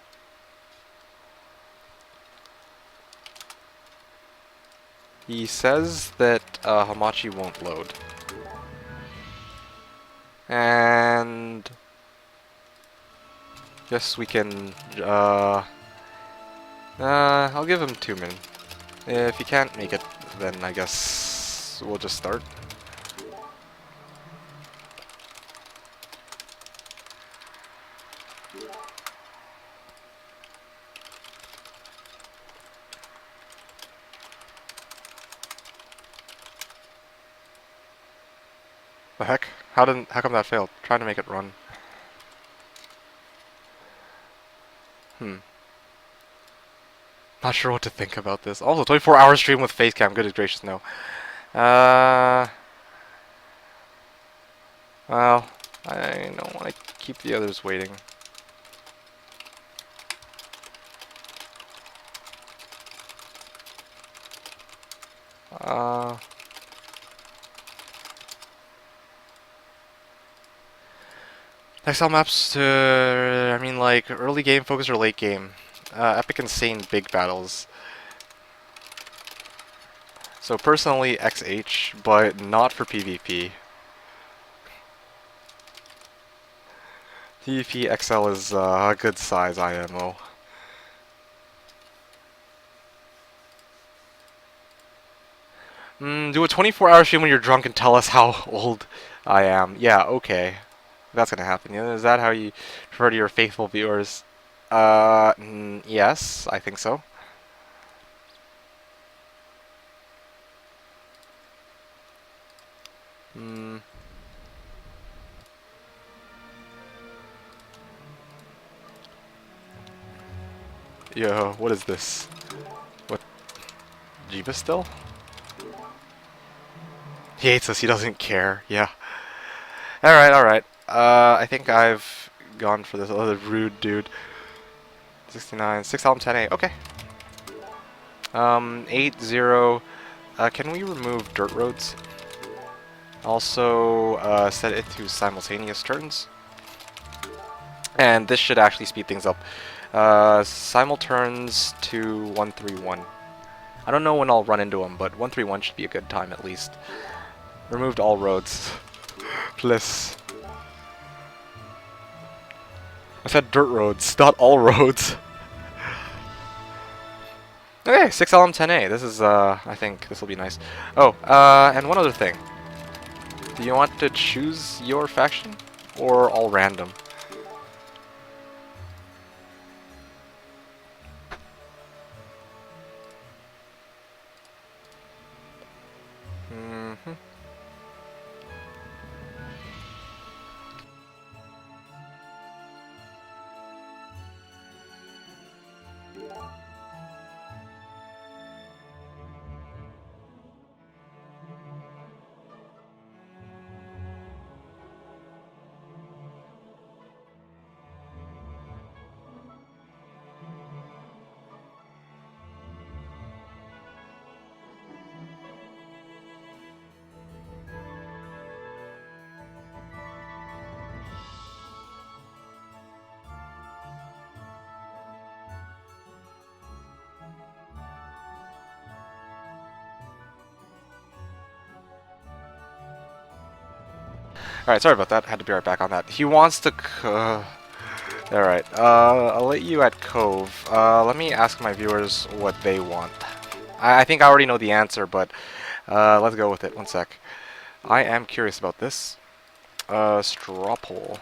He says that Hamachi won't load. And... Guess we can... I'll give him 2 min. If he can't make it, then I guess we'll just start. The heck? How come that failed? Trying to make it run. Not sure what to think about this. Also, 24-hour stream with facecam. Goodness gracious, no. Well, I don't want to keep the others waiting. XL maps to, I mean, like, early game focus or late game. Epic insane big battles. So personally, XH, but not for PvP. PvP XL is a good size IMO. Do a 24-hour stream when you're drunk and tell us how old I am. Yeah, okay. That's gonna happen. Is that how you refer to your faithful viewers? Yes, I think so. Yo, what is this? What? Jeebus still? He hates us, he doesn't care. Yeah. Alright, alright. I think I've gone for this other rude dude. 69, 6lm10a, okay. 80, can we remove dirt roads? Also, set it to simultaneous turns. And this should actually speed things up. Simul turns to 131. I don't know when I'll run into them, but 131 should be a good time at least. Removed all roads. Please. I said dirt roads, not all roads. Okay, 6lm10a. This is, I think this will be nice. Oh, and one other thing. Do you want to choose your faction? Or all random? Mm-hmm. Alright, sorry about that. Had to be right back on that. He wants to... Alright, I'll let you at Cove. Let me ask my viewers what they want. I think I already know the answer, but let's go with it. One sec. I am curious about this. Straw poll.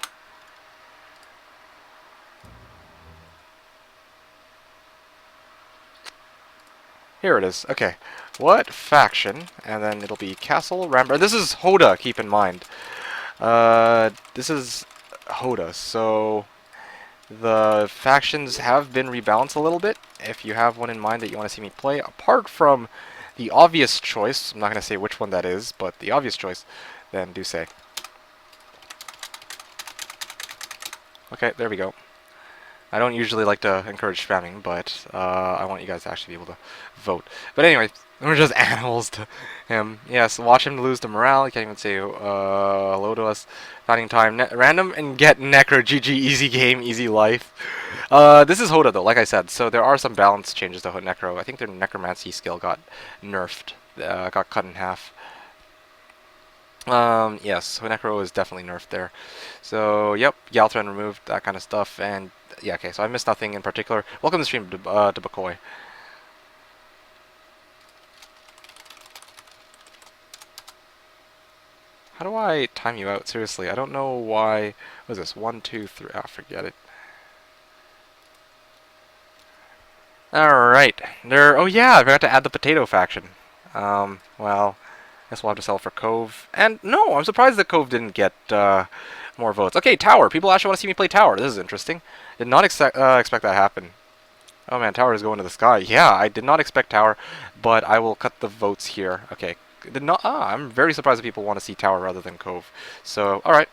Here it is. Okay. What faction? And then it'll be Castle, Rambar. This is Hoda, keep in mind. This is Hoda, so the factions have been rebalanced a little bit. If you have one in mind that you want to see me play, apart from the obvious choice, I'm not going to say which one that is, but the obvious choice, then do say. Okay, there we go. I don't usually like to encourage spamming, but I want you guys to actually be able to vote. But anyway, we're just animals to him. Yes, watch him lose to morale. He can't even say hello to us. Finding time. Random and get Necro. GG. Easy game. Easy life. This is Hoda, though, like I said. So there are some balance changes to Necro. I think their Necromancy skill got nerfed. Got cut in half. Yes, Necro is definitely nerfed there. So, yep, Galtran removed, that kind of stuff, and yeah, okay, so I missed nothing in particular. Welcome to the stream, to Bakoy. How do I time you out? Seriously, I don't know why. What is this? 1, 2, 3. Ah, forget it. Alright. Oh yeah, I forgot to add the potato faction. Well, I guess we'll have to sell for Cove. And no, I'm surprised that Cove didn't get more votes. Okay, Tower. People actually want to see me play Tower. This is interesting. Did not expect that to happen. Oh man, Tower is going to the sky. Yeah, I did not expect Tower, but I will cut the votes here. Okay. I'm very surprised that people want to see Tower rather than Cove. So, alright.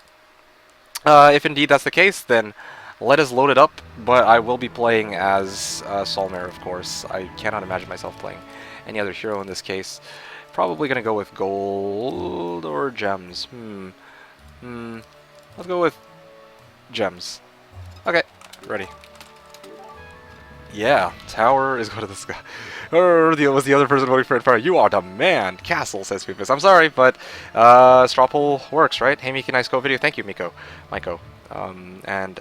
If indeed that's the case, then let us load it up, but I will be playing as Solmare, of course. I cannot imagine myself playing any other hero in this case. Probably gonna go with gold or gems. Let's go with gems. Okay, ready. Yeah, Tower is going to the sky. Was the other person voting for Inferno? You are the man. Castle, says Fufus. I'm sorry, but straw poll works, right? Hey, Miki, nice go video. Thank you, Miko. Maiko. And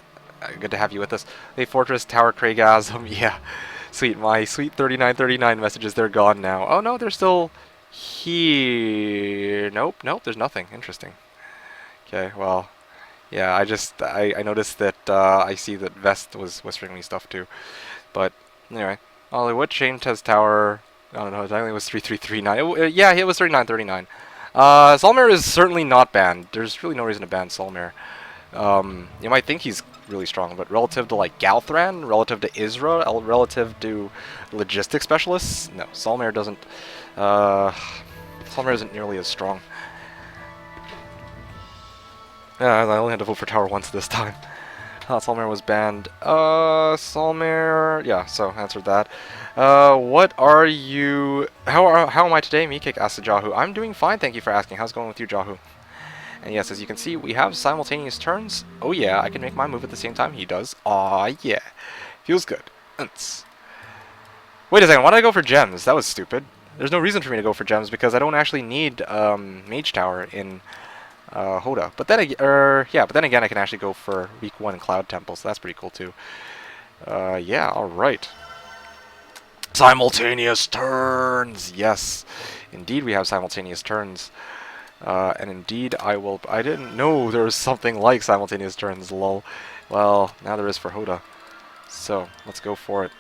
good to have you with us. Hey, Fortress, Tower, Craigasm. Yeah, sweet. My sweet 3939 messages, they're gone now. Oh, no, they're still here. Nope, there's nothing. Interesting. Okay, well, yeah, I noticed that I see that Vest was whispering me stuff too. But anyway, Ollie, what changed has Tower? I don't know. I think it was 3339. Yeah, it was 3939. Solmare is certainly not banned. There's really no reason to ban Solmare. You might think he's really strong, but relative to like Galthran, relative to Isra, relative to logistics specialists, no, Solmare doesn't. Solmare isn't nearly as strong. Yeah, I only had to vote for Tower once this time. Solmare was banned. Solmare... Yeah, so answered that. What are you... How am I today? Meekik asked Jahu. I'm doing fine, thank you for asking. How's it going with you, Jahu? And yes, as you can see, we have simultaneous turns. Oh yeah, I can make my move at the same time he does. Aw, yeah. Feels good. Wait a second, why did I go for gems? That was stupid. There's no reason for me to go for gems because I don't actually need Mage Tower in Hoda. But then, yeah, but then again, I can actually go for week 1 Cloud Temple, so that's pretty cool too. Yeah, all right. Simultaneous turns. Yes, indeed, we have simultaneous turns. And indeed, I didn't know there was something like simultaneous turns. Lol. Well, now there is for Hoda. So let's go for it.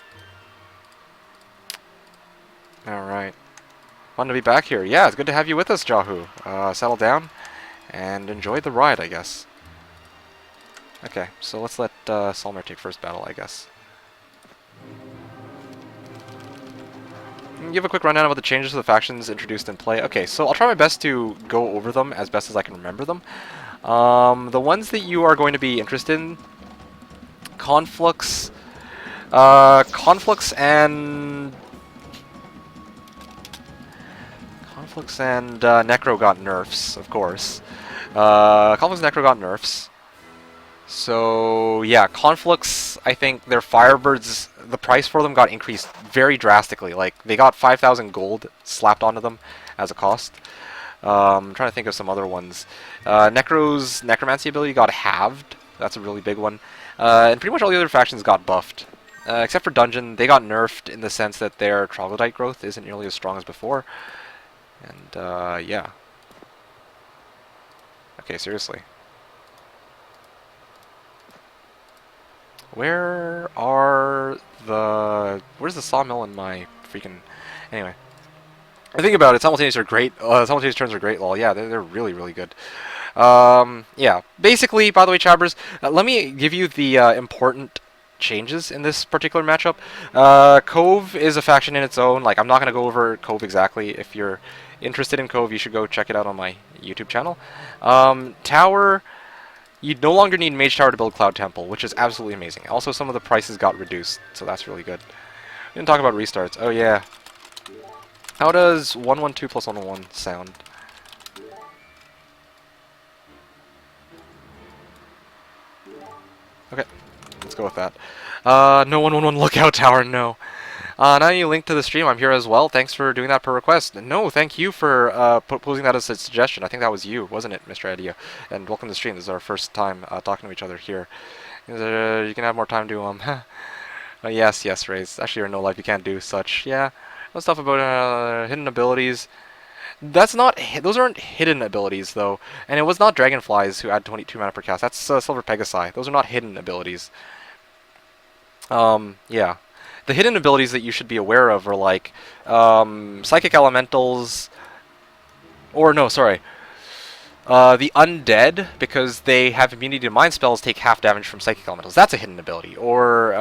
All right. Fun to be back here. Yeah, it's good to have you with us, Jahu. Settle down and enjoy the ride, I guess. Okay, so let's let Salmer take first battle, I guess. Give a quick rundown about the changes to the factions introduced in play. Okay, so I'll try my best to go over them as best as I can remember them. The ones that you are going to be interested in, Conflux and Necro got nerfs, of course. Conflux and Necro got nerfs. So yeah, Conflux, I think their Firebirds, the price for them got increased very drastically. Like, they got 5,000 gold slapped onto them as a cost. I'm trying to think of some other ones. Necro's Necromancy ability got halved. That's a really big one. And pretty much all the other factions got buffed. Except for Dungeon, they got nerfed in the sense that their Troglodyte growth isn't nearly as strong as before. And, yeah. Okay, seriously. Where's the sawmill in my freaking... Anyway. I think about it, simultaneous are great. Simultaneous turns are great, lol. Yeah, they're really, really good. Yeah. Basically, by the way, Chabbers, let me give you the important changes in this particular matchup. Cove is a faction in its own. Like, I'm not going to go over Cove exactly. If you're interested in Cove, you should go check it out on my YouTube channel. Tower, you no longer need Mage Tower to build Cloud Temple, which is absolutely amazing. Also, some of the prices got reduced, so that's really good. We didn't talk about restarts. Oh, yeah. How does 112 plus 111 sound? Okay, let's go with that. No 111 lookout tower, no. Now you link to the stream, I'm here as well. Thanks for doing that per request. No, thank you for posing that as a suggestion. I think that was you, wasn't it, Mr. Idea? And welcome to the stream. This is our first time talking to each other here. You can have more time to, yes, Raze. Actually, you're in no life, you can't do such. Yeah, no stuff about hidden abilities. Those aren't hidden abilities, though. And it was not Dragonflies who add 22 mana per cast. That's Silver Pegasi. Those are not hidden abilities. Yeah. The hidden abilities that you should be aware of are like Psychic Elementals, or no, sorry, the Undead, because they have immunity to Mind Spells, take half damage from Psychic Elementals. That's a hidden ability. Or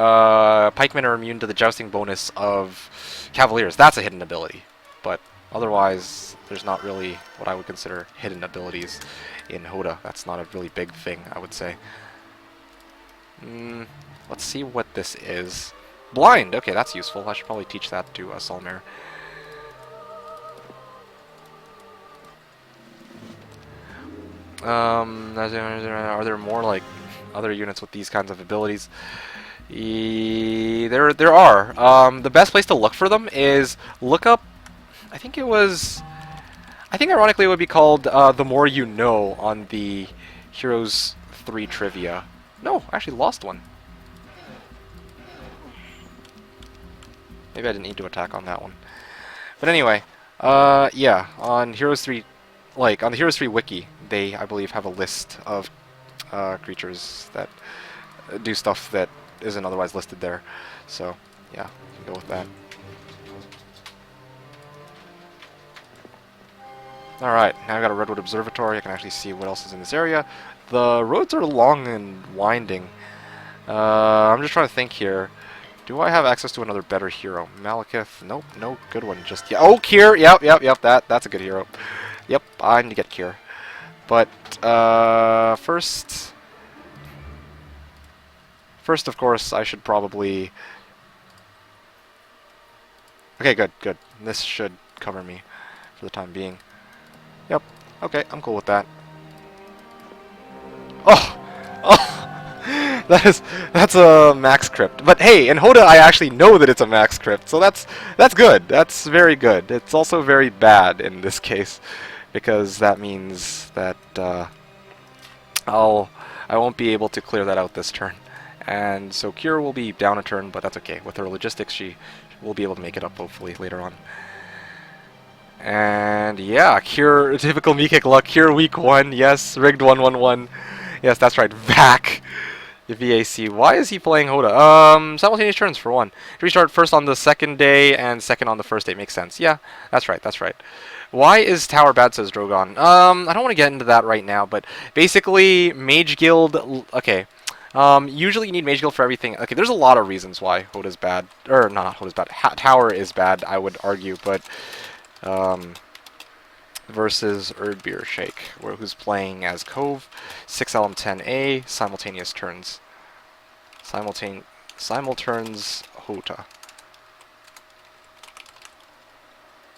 Pikemen are immune to the Jousting bonus of Cavaliers. That's a hidden ability. But otherwise, there's not really what I would consider hidden abilities in Hoda. That's not a really big thing, I would say. Let's see what this is. Blind! Okay, that's useful. I should probably teach that to Salmer. Are there more, like, other units with these kinds of abilities? There are. The best place to look for them is look up... I think ironically it would be called The More You Know on the Heroes 3 trivia. No, I actually lost one. Maybe I didn't need to attack on that one. But anyway, yeah, on Heroes 3, like, on the Heroes 3 wiki, they, I believe, have a list of creatures that do stuff that isn't otherwise listed there. So, yeah, you can go with that. Alright, now I've got a Redwood Observatory. I can actually see what else is in this area. The roads are long and winding. I'm just trying to think here. Do I have access to another better hero? Malekith? Nope, no good one just yet. Oh, Kier! Yep, that's a good hero. Yep, I need to get Kier. But, first, of course, I should probably... Okay, good. This should cover me for the time being. Yep, okay, I'm cool with that. Oh! That's a max crypt. But hey, in Hoda I actually know that it's a max crypt, so that's good. That's very good. It's also very bad in this case, because that means that I won't be able to clear that out this turn. And so Cure will be down a turn, but that's okay. With her logistics, she will be able to make it up, hopefully, later on. And yeah, Cure, typical Meekick luck. Cure week 1, yes, rigged 1-1-1. Yes, that's right, VAC. VAC. Why is he playing Hoda? Simultaneous turns for 1. Restart first on the second day and second on the first day. Makes sense. Yeah, that's right, that's right. Why is Tower bad, says Drogon? I don't want to get into that right now, but basically, Mage Guild, okay. Usually you need Mage Guild for everything. Okay, there's a lot of reasons why Hoda's bad. Or, not Hoda's bad. Tower is bad, I would argue, but, versus Erdbeershake, who's playing as Cove, 6lm10a, simultaneous turns. Simulturns Hota.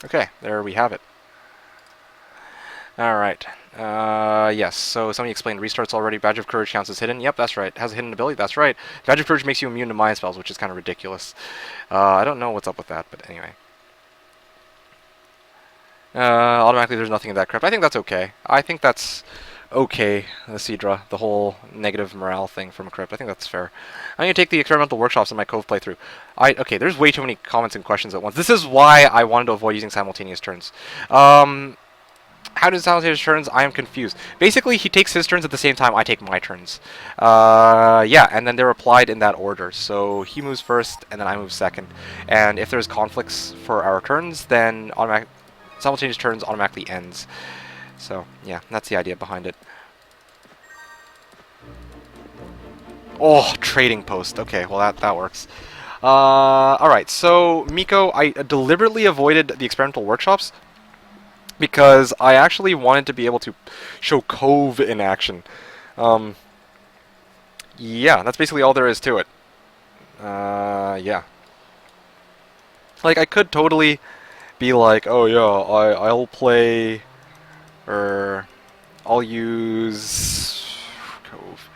Okay, there we have it. Alright. Yes, so somebody explained restarts already. Badge of Courage counts as hidden. Yep, that's right. Has a hidden ability. That's right. Badge of Courage makes you immune to mind spells, which is kind of ridiculous. I don't know what's up with that, but anyway. Automatically there's nothing in that crypt. I think that's okay. I think that's okay, the Sidra, the whole negative morale thing from a crypt. I think that's fair. I'm going to take the experimental workshops in my Cove playthrough. Okay, there's way too many comments and questions at once. This is why I wanted to avoid using simultaneous turns. How does simultaneous turns? I am confused. Basically, he takes his turns at the same time I take my turns. Yeah, and then they're applied in that order. So he moves first, and then I move second. And if there's conflicts for our turns, then simultaneous turns automatically ends. So, yeah, that's the idea behind it. Oh, trading post. Okay, well, that works. Alright, so, Miko, I deliberately avoided the experimental workshops because I actually wanted to be able to show Cove in action. Yeah, that's basically all there is to it. Yeah. Like, I could totally be like, oh yeah, I'll play, or I'll use Cove.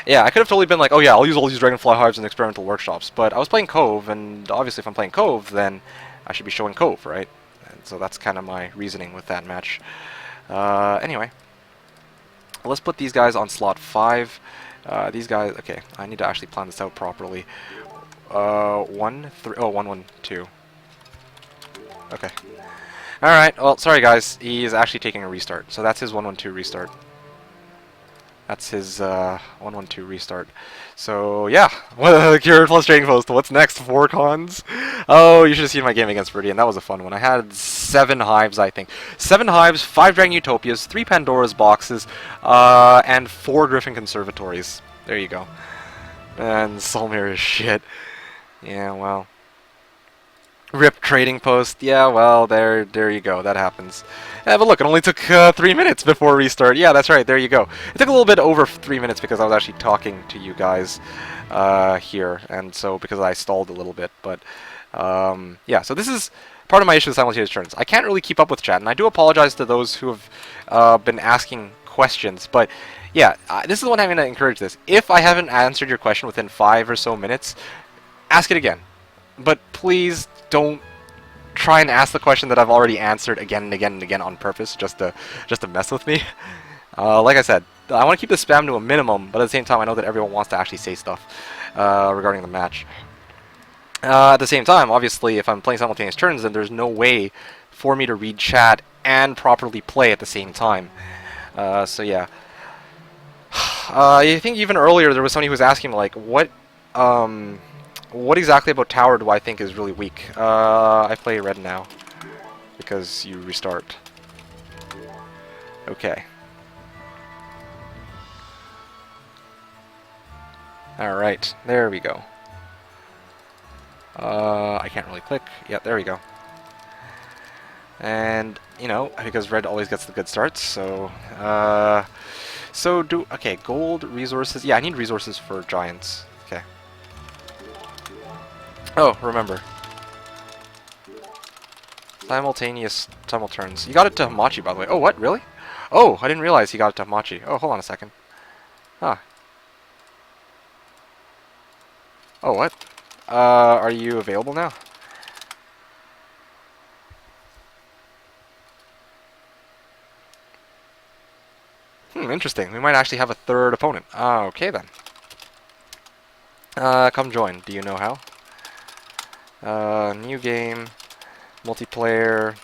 Yeah, I could have totally been like, oh yeah, I'll use all these Dragonfly Hives in experimental workshops, but I was playing Cove, and obviously if I'm playing Cove, then I should be showing Cove, right? And so that's kind of my reasoning with that match. Anyway, let's put these guys on slot 5. These guys, okay, I need to actually plan this out properly. 1, 3, oh, 1, 1, 2. Okay. Alright, well, sorry guys, he is actually taking a restart. So that's his 1-1-2 restart. That's his 1-1-2 restart. So, yeah. Cure plus Trading Post. What's next? 4 cons? Oh, you should have seen my game against Viridian. That was a fun one. I had 7 hives, I think. 7 hives, 5 Dragon Utopias, 3 Pandora's boxes, and 4 Griffin Conservatories. There you go. And Solmir is shit. Yeah, well. RIP Trading Post. Yeah, well, there you go. That happens. Yeah, but look, it only took 3 minutes before restart. Yeah, that's right. There you go. It took a little bit over 3 minutes because I was actually talking to you guys here, and so because I stalled a little bit. But yeah, so this is part of my issue with simultaneous turns. I can't really keep up with chat, and I do apologize to those who have been asking questions. But yeah, this is what I'm going to encourage this. If I haven't answered your question within 5 or so minutes, ask it again. But please don't try and ask the question that I've already answered again and again and again on purpose, just to mess with me. Like I said, I want to keep the spam to a minimum, but at the same time, I know that everyone wants to actually say stuff regarding the match. At the same time, obviously, if I'm playing simultaneous turns, then there's no way for me to read chat and properly play at the same time. So yeah. I think even earlier there was somebody who was asking me, like, what exactly about Tower do I think is really weak? I play red now because you restart. Okay. Alright, there we go. I can't really click. Yeah, there we go. And, you know, because red always gets the good starts, so... okay, gold, resources... Yeah, I need resources for giants. Okay. Oh, remember. Simultaneous turns. You got it to Hamachi, by the way. Oh, what? Really? Oh, I didn't realize he got it to Hamachi. Oh, hold on a second. Huh. Oh, what? Are you available now? Interesting. We might actually have a third opponent. Okay then. Come join. Do you know how? New game, multiplayer,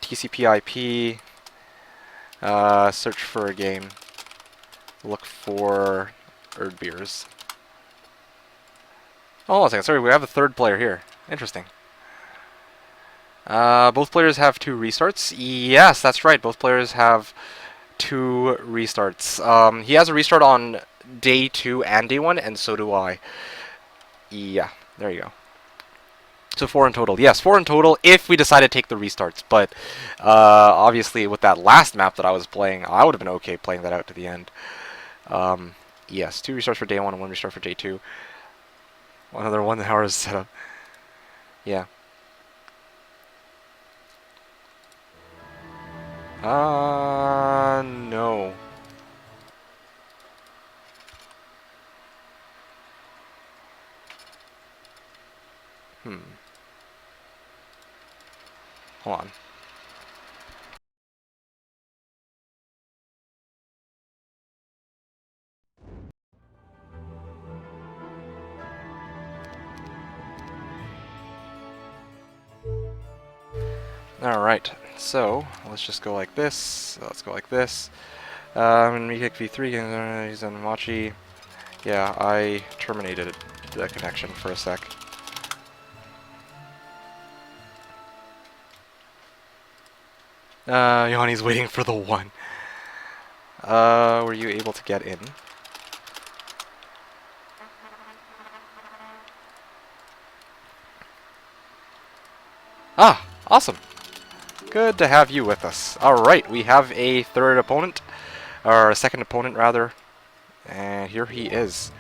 TCP/IP. Search for a game. Look for Erdbeers. Oh, hold on a second. Sorry, we have a third player here. Interesting. Both players have 2 restarts. Yes, that's right. Both players have 2 restarts. He has a restart on day 2 and day 1, and so do I. Yeah, there you go. So 4 in total. Yes, 4 in total if we decide to take the restarts. But obviously, with that last map that I was playing, I would have been okay playing that out to the end. Yes, 2 restarts for day 1 and 1 restart for day 2. Another 1 hour setup. Yeah. No. Hold on. Alright, so let's just go like this. Let's go like this. Mikik V3, he's on Machi. Yeah, I terminated the connection for a sec. Yanni's waiting for the 1. Were you able to get in? Ah, awesome. Good to have you with us. Alright, we have a third opponent, or a second opponent rather, and here he is.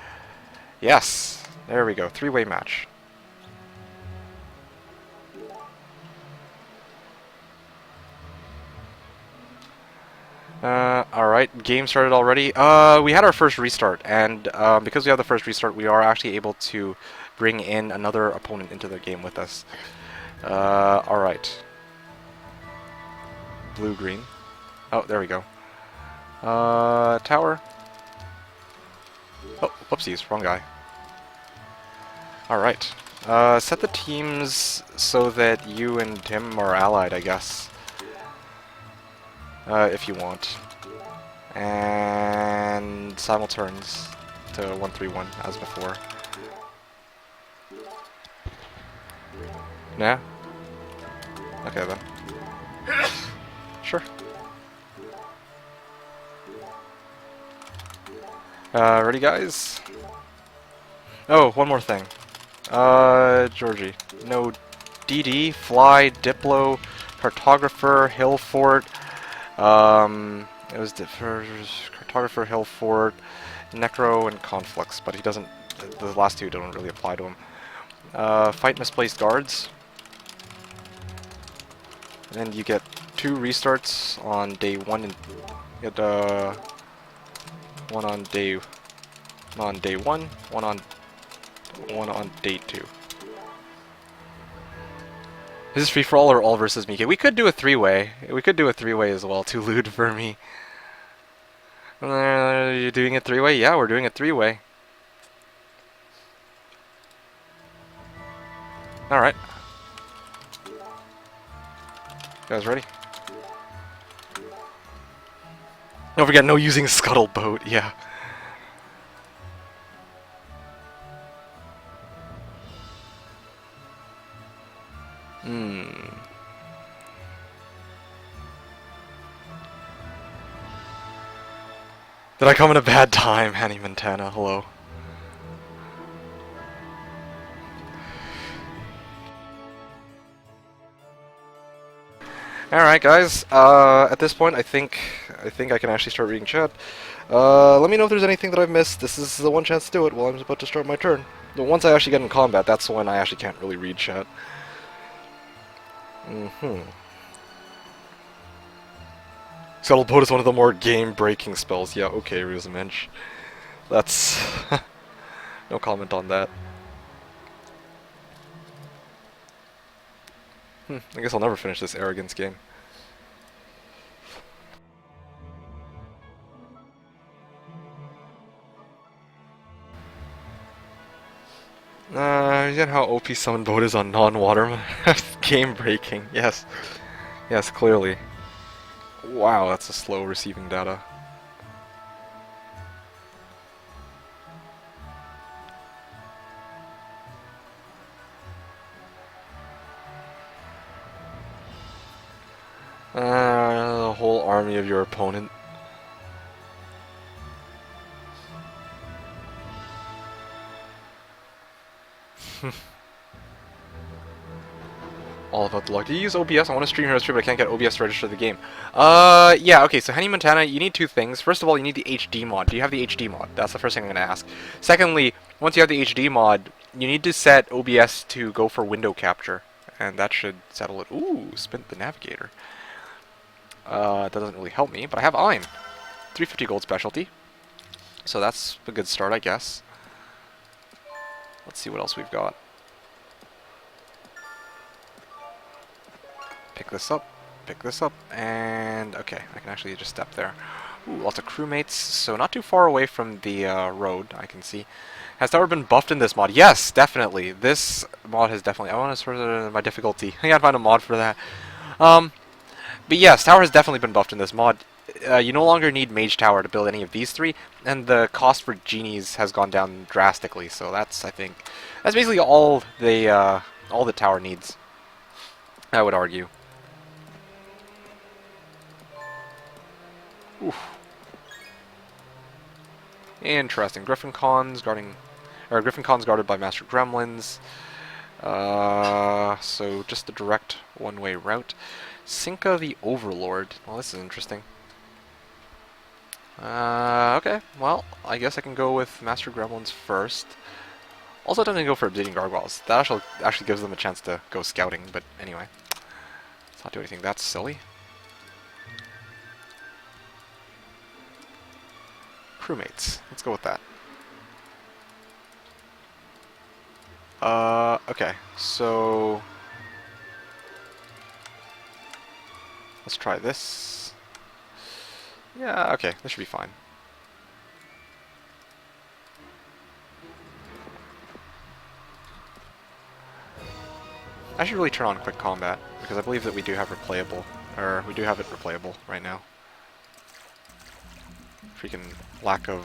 Yes, there we go, 3-way match. Alright, game started already. We had our first restart, and because we have the first restart, we are actually able to bring in another opponent into the game with us. Alright. Blue-green. Oh, there we go. Tower. Oh, whoopsies, wrong guy. Alright. Set the teams so that you and Tim are allied, I guess. If you want. And simulturns to 1-3-1 as before. Nah? Okay then. Sure. Ready guys? Oh, one more thing. Georgi. No DD, Fly, Diplo, Cartographer, Hill Fort. It was Cartographer, Hill Fort, Necro, and Conflicts, but he doesn't. The last 2 don't really apply to him. Fight misplaced guards. And then you get 2 restarts on day 1 and get 1 on day 1, 1 on day 2. Is this free for all or all versus Mika? We could do a 3-way. We could do a 3-way as well. To loot for me. You're doing a 3-way? Yeah, we're doing a 3-way. Alright. You guys ready? Don't forget, no using Scuttleboat, yeah. Did I come in a bad time, Hanny Montana? Hello. Alright guys, at this point I think I can actually start reading chat. Let me know if there's anything that I've missed. This is the one chance to do it while I'm about to start my turn. But once I actually get in combat, that's when I actually can't really read chat. Scuttleboat is one of the more game-breaking spells. Yeah, okay, Ruzamensch. That's... no comment on that. I guess I'll never finish this Arrogance game. You know how OP summon boat is on non-water game breaking. Yes, yes, clearly. Wow, that's a slow receiving data. The whole army of your opponent. All about the luck. Do you use OBS? I want to stream Heroes 3, but I can't get OBS to register the game. Yeah, okay, so Henny Montana, you need two things. First of all, you need the HD mod. Do you have the HD mod? That's the first thing I'm going to ask. Secondly, once you have the HD mod, you need to set OBS to go for window capture. And that should settle it. Ooh, spin the navigator. That doesn't really help me, but I have I'm. 350 gold specialty. So that's a good start, I guess. Let's see what else we've got. Pick this up, and okay, I can actually just step there. Ooh, lots of crewmates, so not too far away from the road, I can see. Has tower been buffed in this mod? Yes, definitely. This mod has definitely... I want to sort of my difficulty. I gotta find a mod for that. But yes, tower has definitely been buffed in this mod. You no longer need Mage Tower to build any of these three, and the cost for genies has gone down drastically. So that's, I think, that's basically all the tower needs, I would argue. Oof. Interesting. Griffin Cons guarded by Master Gremlins. So just a direct one-way route. Sinka the Overlord. Well, this is interesting. Okay. Well, I guess I can go with Master Gremlins first. Also tempting to go for Obsidian Gargoyles. That actually gives them a chance to go scouting, but anyway. Let's not do anything that's silly. Crewmates. Let's go with that. Okay. So... let's try this. Yeah, okay. This should be fine. I should really turn on quick combat, because I believe that we do have replayable, or we do have it replayable right now. Freaking lack of,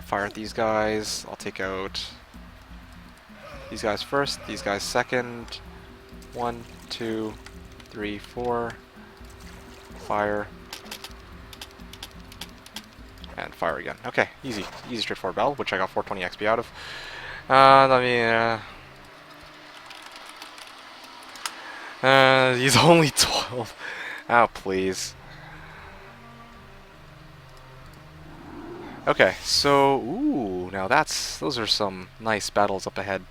fire at these guys. I'll take out these guys first, these guys second. 1, 2, 3, 4. Fire. And fire again. Okay, easy, straightforward battle, which I got 420 XP out of. He's only 12. Oh, please. Okay, so, ooh, now those are some nice battles up ahead.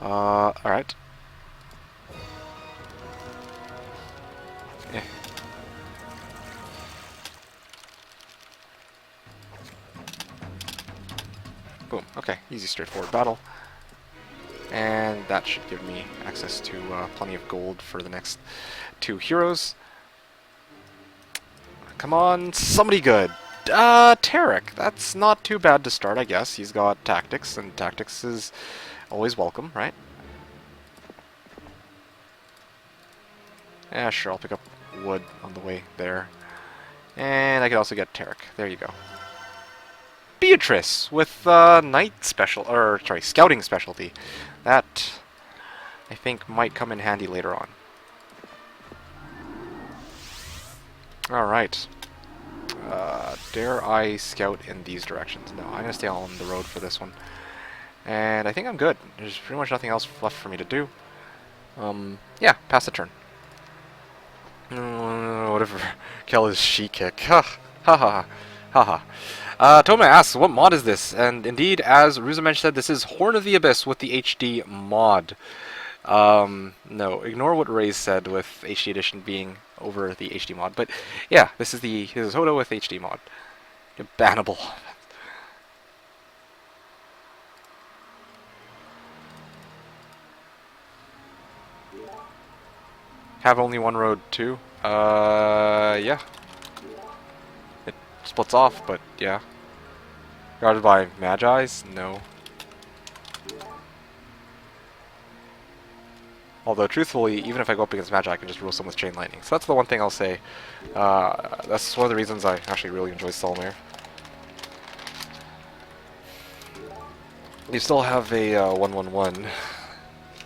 Alright. Eh. Boom, okay, easy, straightforward battle. And that should give me access to plenty of gold for the next 2 heroes. Come on, somebody good. Tarek. That's not too bad to start, I guess. He's got tactics, and tactics is always welcome, right? Yeah, sure, I'll pick up wood on the way there. And I could also get Tarek. There you go. Beatrice with scouting specialty. That, I think, might come in handy later on. Alright. Dare I scout in these directions? No, I'm going to stay on the road for this one. And I think I'm good. There's pretty much nothing else left for me to do. Yeah, pass the turn. Whatever. Kel is she kick. Ha ha ha ha ha. Toma asks, what mod is this? And indeed, as Ruzamensch said, this is Horn of the Abyss with the HD mod. No, ignore what Ray said with HD Edition being over the HD mod. But yeah, this is Hodo with HD mod. Bannable. Have only one road too? Yeah. It splits off, but yeah. Guarded by Magi's? No. Although, truthfully, even if I go up against Magi, I can just rule some with Chain Lightning. So that's the one thing I'll say. That's one of the reasons I actually really enjoy Solmare. You still have a 1/1/1.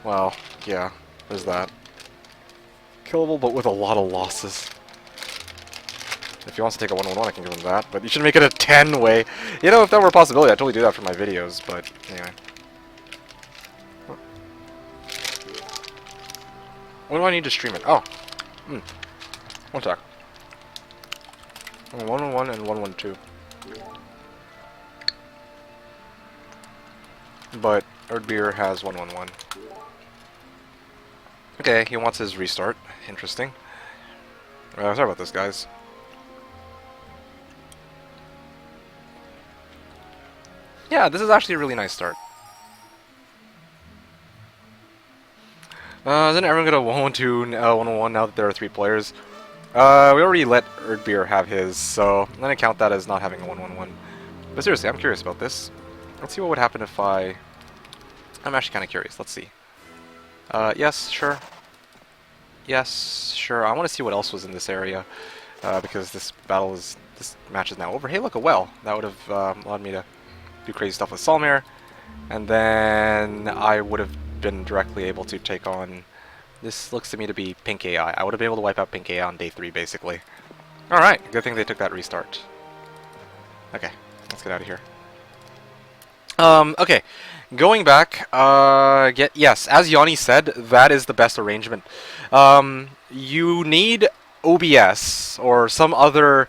Well, yeah, there's that. Killable, but with a lot of losses. If he wants to take a 1/1/1, I can give him that. But you should make it a 10 way. You know, if that were a possibility, I'd totally do that for my videos. But anyway. When do I need to stream it? Oh. One sec. 1/1 and 1/1/2. But Erdbeer has 1/1/1. Okay, he wants his restart. Interesting. Sorry about this, guys. Yeah, this is actually a really nice start. Isn't everyone gonna 1/2 1/1 now that there are 3 players? We already let Erdbeer have his, so I'm gonna count that as not having a 1/1/1. But seriously, I'm curious about this. Let's see what would happen if I'm actually kind of curious. Let's see. Yes, sure. Yes, sure. I want to see what else was in this area, because this match is now over. Hey, look, a well. That would have allowed me to do crazy stuff with Solmare, and then I would have been directly able to take on. This looks to me to be Pink AI. I would have been able to wipe out Pink AI on day 3, basically. Alright, good thing they took that restart. Okay, let's get out of here. Okay, going back, yes, as Yanni said, that is the best arrangement. You need OBS or some other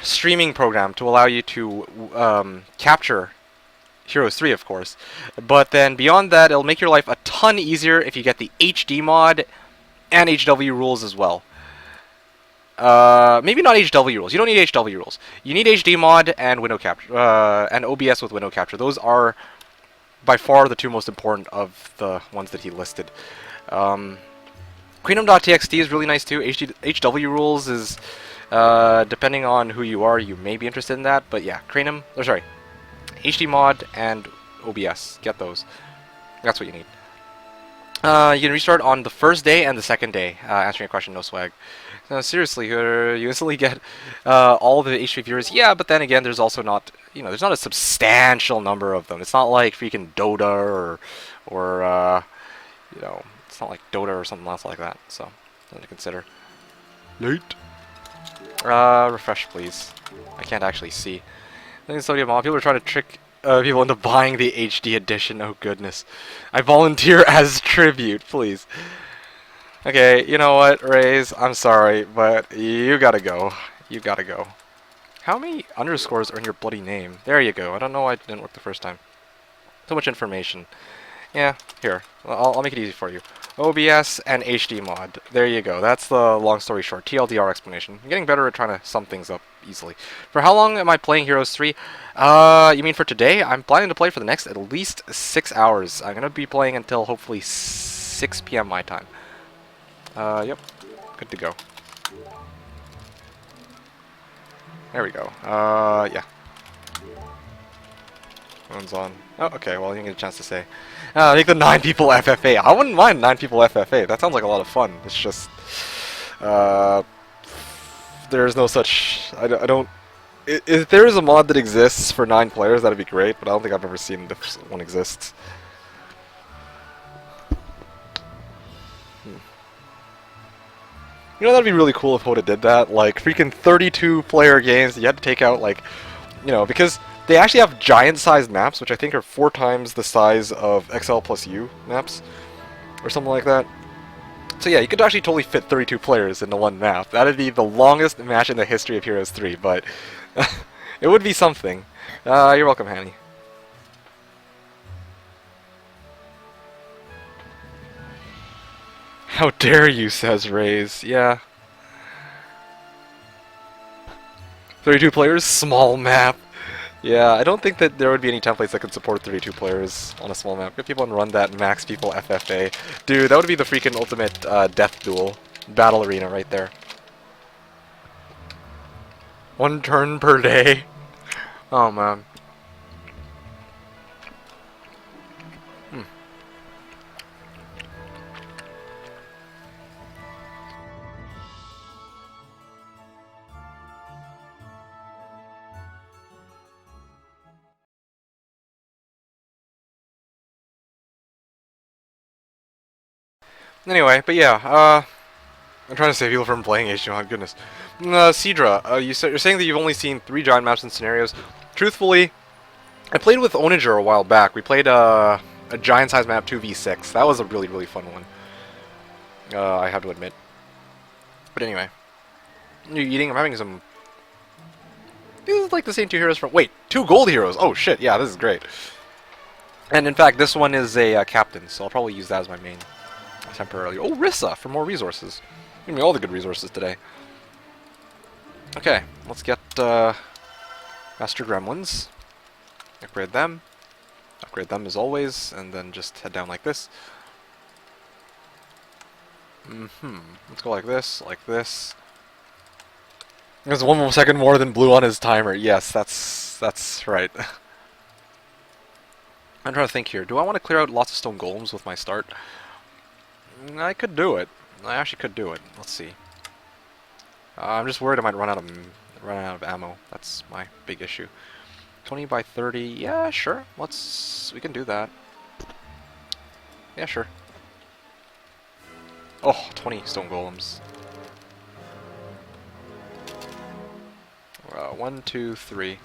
streaming program to allow you to capture Heroes 3, of course. But then beyond that, it'll make your life a ton easier if you get the HD mod and HW rules as well. Maybe not HW rules. You don't need HW rules. You need HD mod and window capture, and OBS with window capture. Those are by far the 2 most important of the ones that he listed. Kingdom.txt is really nice too. HW rules is, depending on who you are, you may be interested in that. But yeah, HD mod and OBS. Get those. That's what you need. You can restart on the first day and the second day. Answering your question, no swag. Seriously, you instantly get all the HP viewers. Yeah, but then again, there's also not, there's not a substantial number of them. It's not like freaking Dota or it's not like Dota or something else like that. So, something to consider. Late. Refresh, please. I can't actually see. I think Sodium Mob. People are trying to trick people into buying the HD edition. Oh goodness. I volunteer as tribute, please. Okay, you know what, Raze? I'm sorry, but you gotta go. You gotta go. How many underscores are in your bloody name? There you go. I don't know why it didn't work the first time. So much information. Yeah, here. I'll make it easy for you. OBS and HD mod. There you go. That's the long story short. TLDR explanation. I'm getting better at trying to sum things up easily. For how long am I playing Heroes 3? You mean for today? I'm planning to play for the next at least 6 hours. I'm going to be playing until hopefully 6 p.m. my time. Yep. Good to go. There we go. Yeah. One's on. Oh, okay, well, you didn't get a chance to say. I think the 9 people FFA. I wouldn't mind 9 people FFA. That sounds like a lot of fun. It's just... there's no such... I don't... If there is a mod that exists for 9 players, that'd be great, but I don't think I've ever seen if one exists. You know, that'd be really cool if Hoda did that. Like, freaking 32-player games, you had to take out, like... because... They actually have giant-sized maps, which I think are 4 times the size of XL plus U maps, or something like that. So yeah, you could actually totally fit 32 players into one map. That'd be the longest match in the history of Heroes 3, but it would be something. You're welcome, Hanny. How dare you, says Raze. Yeah. 32 players, small map. Yeah, I don't think that there would be any templates that could support 32 players on a small map. If people run that max people FFA. Dude, that would be the freaking ultimate death duel. Battle arena right there. 1 turn per day. Oh man. Hmm. Anyway, but yeah, I'm trying to save people from playing H2, goodness. Cedra, you're saying that you've only seen 3 giant maps and scenarios. Truthfully, I played with Onager a while back. We played a giant size map 2v6. That was a really, really fun one. I have to admit. But anyway. You eating? I'm having some... These are like the same 2 heroes from... Wait, 2 gold heroes! Oh shit, yeah, this is great. And in fact, this one is a captain, so I'll probably use that as my main temporarily. Oh, Rissa, for more resources. Give me all the good resources today. Okay, let's get Master Gremlins. Upgrade them. Upgrade them as always, and then just head down like this. Let's go like this, like this. There's 1 more second more than blue on his timer. Yes, that's right. I'm trying to think here. Do I want to clear out lots of stone golems with my start? I could do it. I actually could do it. Let's see. I'm just worried I might run out of ammo. That's my big issue. 20 by 30. Yeah, sure. We can do that. Yeah, sure. Oh, 20 stone golems. 1, 2, 3.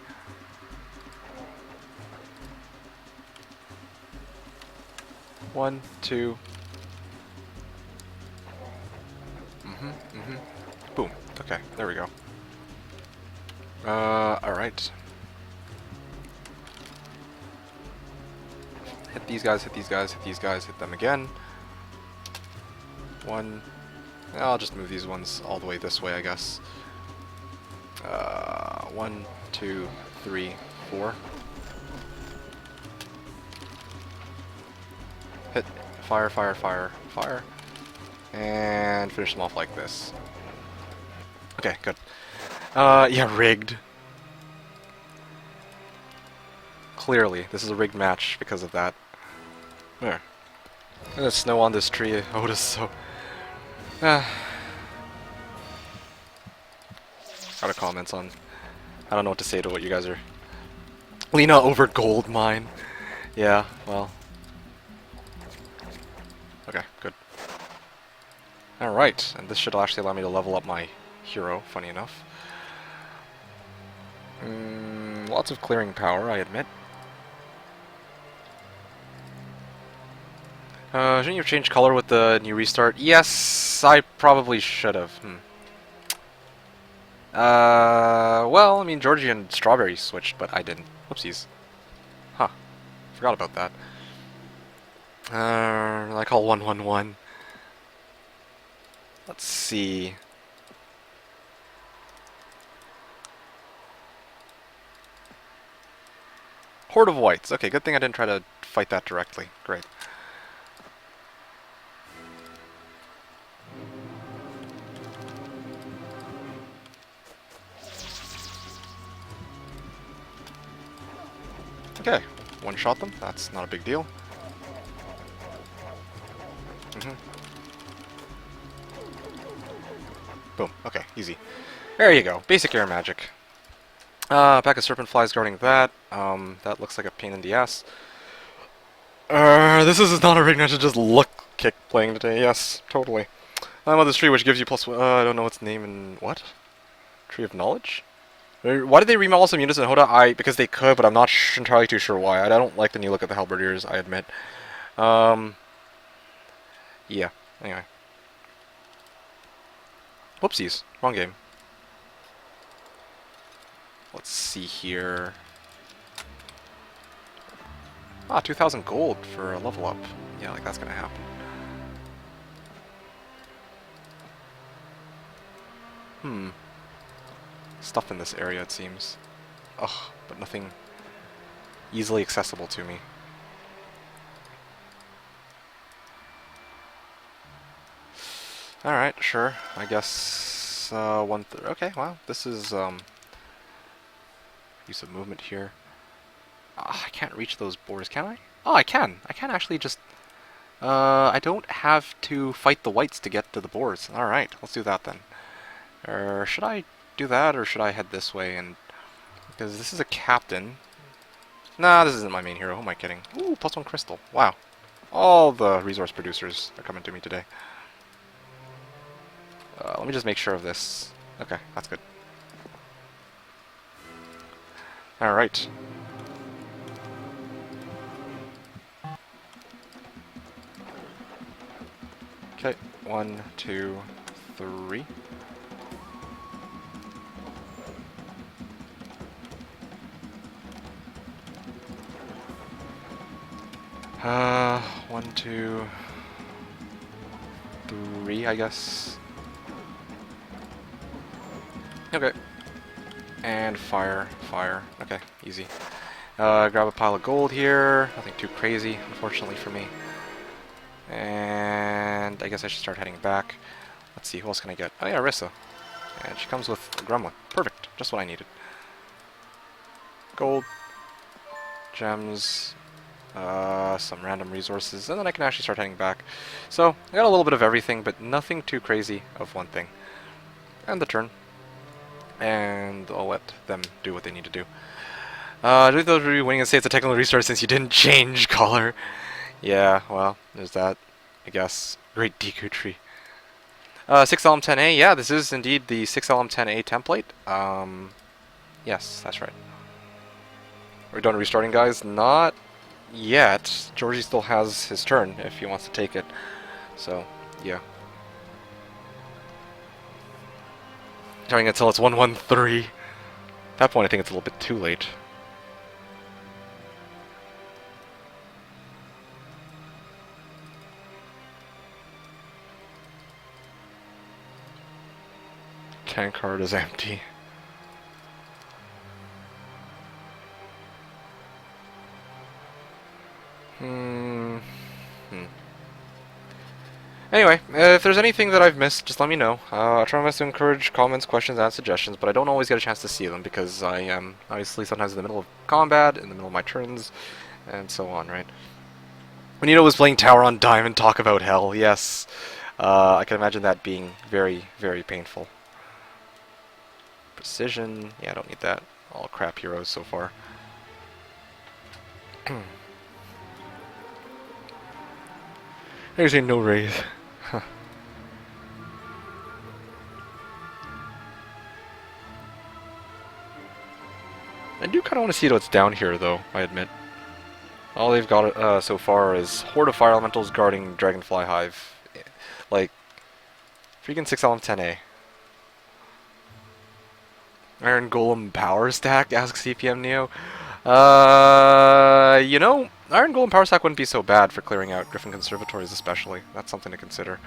One, two. Boom. Okay, there we go. Alright. Hit these guys, hit these guys, hit these guys, hit them again. 1. I'll just move these ones all the way this way, I guess. 1, 2, 3, 4. Hit. Fire, fire, fire, fire. And finish them off like this. Okay, good. Yeah, rigged. Clearly, this is a rigged match because of that. There. There's snow on this tree. Oh, it is so... Out of comments on... I don't know what to say to what you guys are... Lena over gold mine. Yeah, well... Okay, good. Alright, and this should actually allow me to level up my hero, funny enough. Lots of clearing power, I admit. Shouldn't you have changed color with the new restart? Yes, I probably should have. Well, I mean, Georgi and Strawberry switched, but I didn't. Whoopsies. Huh. Forgot about that. I call 111. Let's see. Horde of Whites. Okay, good thing I didn't try to fight that directly. Great. Okay, one-shot them. That's not a big deal. Boom. Okay, easy. There you go. Basic air magic. Pack of serpent flies guarding that. That looks like a pain in the ass. This is not a rig match, just luck kick playing today. Yes, totally. I'm on this tree, which gives you plus... I don't know its name and... What? Tree of Knowledge? Why did they remodel some units in Hoda? Because they could, but I'm not entirely too sure why. I don't like the new look of the Halberdiers, I admit. Yeah, anyway. Whoopsies. Wrong game. Let's see here. 2,000 gold for a level up. Yeah, like that's gonna happen. Stuff in this area, it seems. Ugh, but nothing easily accessible to me. Alright, sure. I guess, okay, wow, this is, use of movement here. I can't reach those boars, can I? Oh, I can. I can actually just, I don't have to fight the whites to get to the boars. Alright, let's do that then. Or should I do that, or should I head this way and... Because this is a captain. Nah, this isn't my main hero. Who am I kidding? Ooh, +1 crystal. Wow. All the resource producers are coming to me today. Let me just make sure of this. Okay, that's good. Alright. Okay, 1, 2, 3. 1, 2, 3, I guess. Okay. And fire, fire. Okay, easy. Grab a pile of gold here. Nothing too crazy, unfortunately for me. And I guess I should start heading back. Let's see, who else can I get? Oh yeah, Rissa. And she comes with a gremlin. Perfect, just what I needed. Gold, gems, some random resources, and then I can actually start heading back. So, I got a little bit of everything, but nothing too crazy of one thing. And the turn. And I'll let them do what they need to do. Do those review winning and say it's a technical restart since you didn't change color. Yeah, well, there's that, I guess. Great Deku tree. 6lm10a, yeah, this is indeed the 6lm10a template. Yes, that's right. We're done restarting, guys? Not yet. Georgi still has his turn if he wants to take it. So, yeah. Trying until it's 113. At that point, I think it's a little bit too late. Tank card is empty. Anyway, if there's anything that I've missed, just let me know. I try my best to encourage comments, questions, and suggestions, but I don't always get a chance to see them because I am obviously sometimes in the middle of combat, in the middle of my turns, and so on, right? When Nino was playing Tower on Diamond, talk about hell, yes. I can imagine that being very, very painful. Precision, yeah, I don't need that. All crap heroes so far. There's a no raise. I do kind of want to see what's down here, though, I admit. All they've got so far is Horde of Fire Elementals guarding Dragonfly Hive. Like, freaking 6lm10a. Iron Golem Power Stack? Asks CPM Neo. You know, Iron Golem Power Stack wouldn't be so bad for clearing out Griffin Conservatories especially. That's something to consider.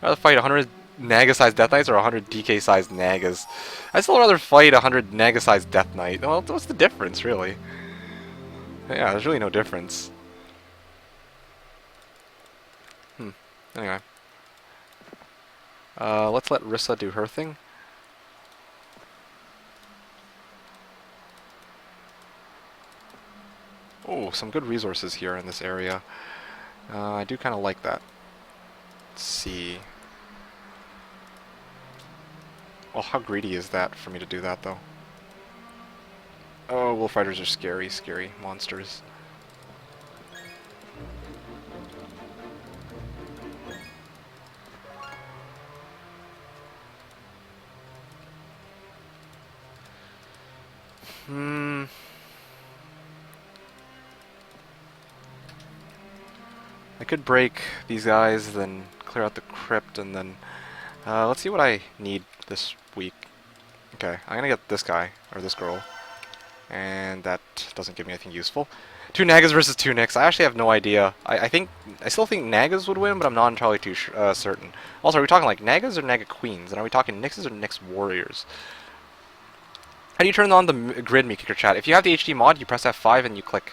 I'd rather fight 100 Naga-sized Death Knights or 100 DK-sized Nagas. I'd still rather fight 100 Naga-sized Death Knight. Well, what's the difference, really? Yeah, there's really no difference. Anyway. Let's let Rissa do her thing. Oh, some good resources here in this area. I do kind of like that. Let's see. Well, how greedy is that for me to do that, though? Oh, wolf riders are scary, scary monsters. I could break these guys, then clear out the crypt, and then... let's see what I need this week. Okay, I'm gonna get this guy, or this girl. And that doesn't give me anything useful. 2 Nagas versus 2 Nyx. I actually have no idea. I still think Nagas would win, but I'm not entirely too certain. Also, are we talking like Nagas or Naga Queens? And are we talking Nyxes or Nyx Warriors? How do you turn on the grid, me kicker chat? If you have the HD mod, you press F5 and you click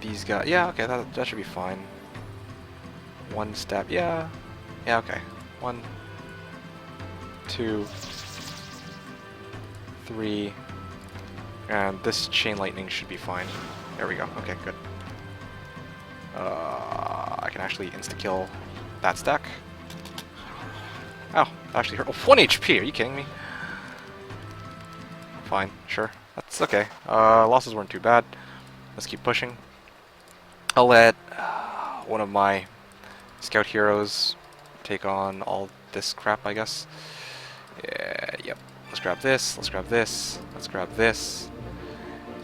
these guys. Yeah, okay, that should be fine. One step. Yeah. Yeah, okay. 1, 2, 3. And this chain lightning should be fine. There we go. Okay, good. I can actually insta-kill that stack. Oh, actually hurt. Oh, 1 HP! Are you kidding me? Fine, sure. That's okay. Losses weren't too bad. Let's keep pushing. I'll let one of my scout heroes take on all this crap, I guess. Yeah, yep. Let's grab this, let's grab this, let's grab this.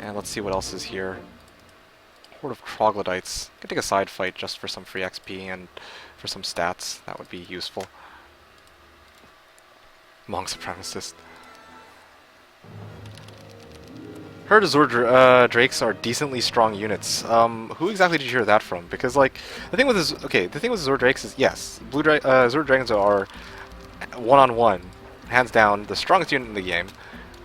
And let's see what else is here. Horde of troglodytes. I could take a side fight just for some free XP and for some stats. That would be useful. Monk Supremacist. Heard Azure Drakes are decently strong units. Who exactly did you hear that from? Because, like, the thing with Azure Drakes is, yes, Azure Dragons are one-on-one, hands down, the strongest unit in the game.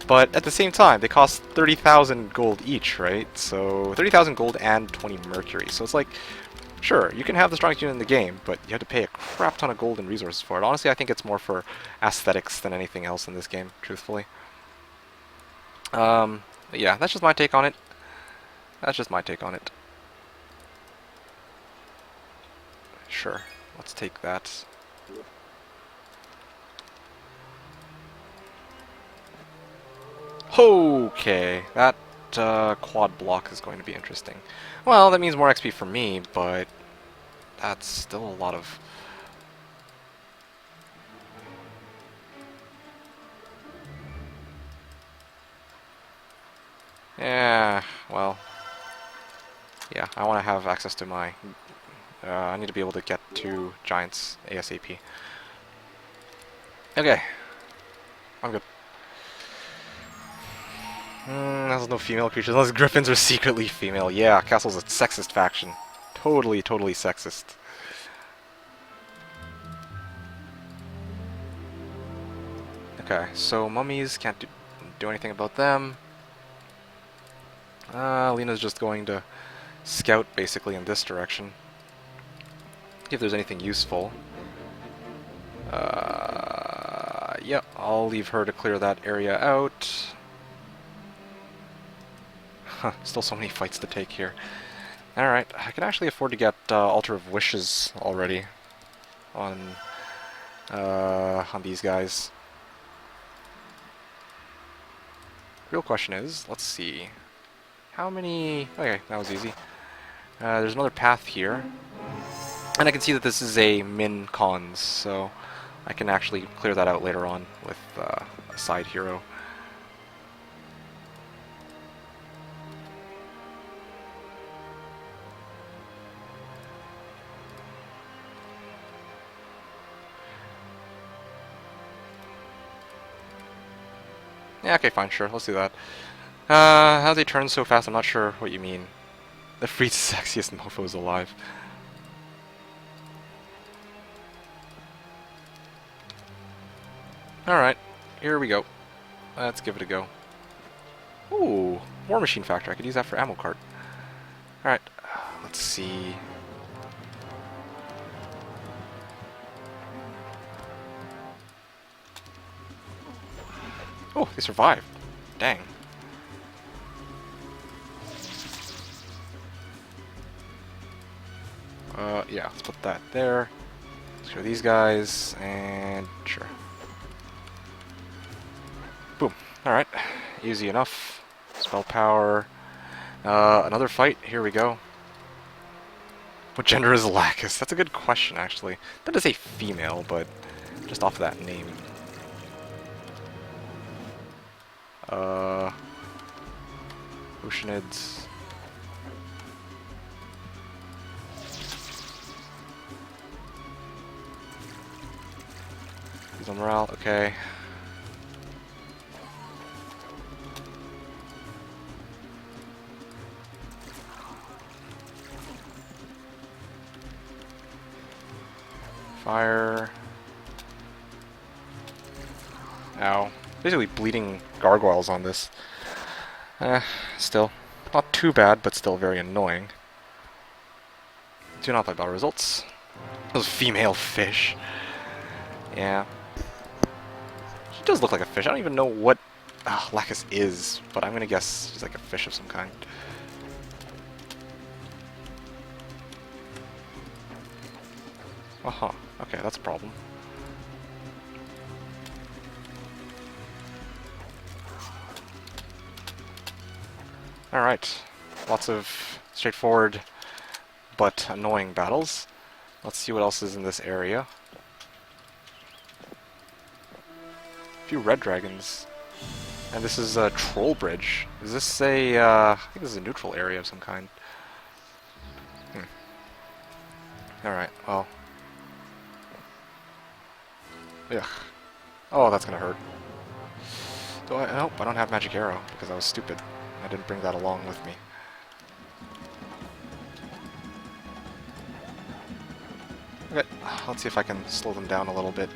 But at the same time, they cost 30,000 gold each, right? So 30,000 gold and 20 mercury. So it's like, sure, you can have the strongest unit in the game, but you have to pay a crap ton of gold and resources for it. Honestly, I think it's more for aesthetics than anything else in this game, truthfully. But yeah, that's just my take on it. That's just my take on it. Sure, let's take that. Okay, that quad block is going to be interesting. Well, that means more XP for me, but that's still a lot of... Yeah, well... Yeah, I want to have access to my... I need to be able to get to giants ASAP. Okay. I'm good. There's no female creatures, unless griffins are secretly female. Yeah, Castle's a sexist faction. Totally, totally sexist. Okay, so mummies, can't do anything about them. Lena's just going to scout, basically, in this direction. See if there's anything useful. Yep, I'll leave her to clear that area out. Huh, still so many fights to take here. Alright, I can actually afford to get Altar of Wishes already on these guys. Real question is, let's see. How many... Okay, that was easy. There's another path here. And I can see that this is a min cons, so I can actually clear that out later on with a side hero. Yeah, okay, fine, sure, let's do that. How they turn so fast, I'm not sure what you mean. The freed sexiest mofos alive. Alright, here we go. Let's give it a go. Ooh, War Machine Factor. I could use that for ammo cart. Alright, let's see. Oh, they survived. Dang. Yeah, let's put that there. Let's show these guys, and sure. Boom. Alright, easy enough. Spell power. Another fight. Here we go. What gender is Lacus? That's a good question, actually. That is a female, but just off of that name. Oceanids. He's on morale, okay. Fire. Ow. Basically bleeding gargoyles on this. Still. Not too bad, but still very annoying. Do not like battle results. Those female fish. Yeah. She does look like a fish. I don't even know what Lacus is, but I'm gonna guess she's like a fish of some kind. Uh-huh. Okay, that's a problem. Alright. Lots of straightforward but annoying battles. Let's see what else is in this area. A few red dragons. And this is a troll bridge. Is this a, I think this is a neutral area of some kind. Alright, well. Ugh. Oh, that's gonna hurt. Nope, I don't have magic arrow, because I was stupid. I didn't bring that along with me. Okay, let's see if I can slow them down a little bit.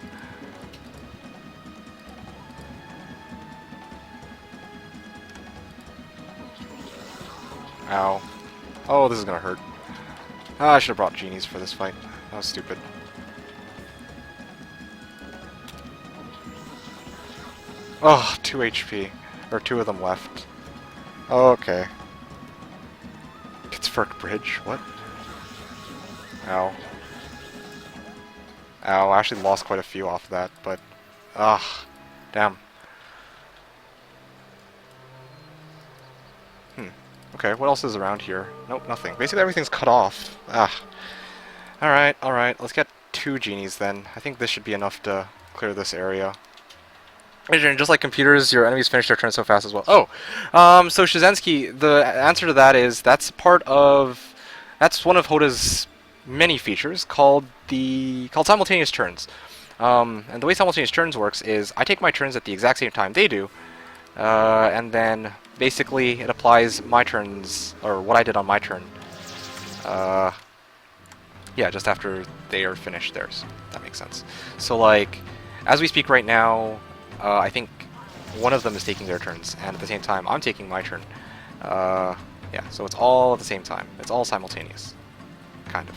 Ow. Oh, this is gonna hurt. I should have brought genies for this fight. That was stupid. Oh, 2 HP. Or 2 of them left. Okay. Pittsburgh Bridge? What? Ow. Ow, I actually lost quite a few off that, but... damn. Okay, what else is around here? Nope, nothing. Basically everything's cut off. Alright, let's get 2 genies then. I think this should be enough to clear this area. Just like computers, your enemies finish their turn so fast as well. Oh! So Shizensky, the answer to that is, that's one of Hoda's many features called simultaneous turns. And the way simultaneous turns works is, I take my turns at the exact same time they do, and then basically it applies my turns, or what I did on my turn, yeah, just after they are finished theirs. That makes sense. So like, as we speak right now, I think one of them is taking their turns, and at the same time I'm taking my turn. Yeah, so it's all at the same time. It's all simultaneous. Kind of.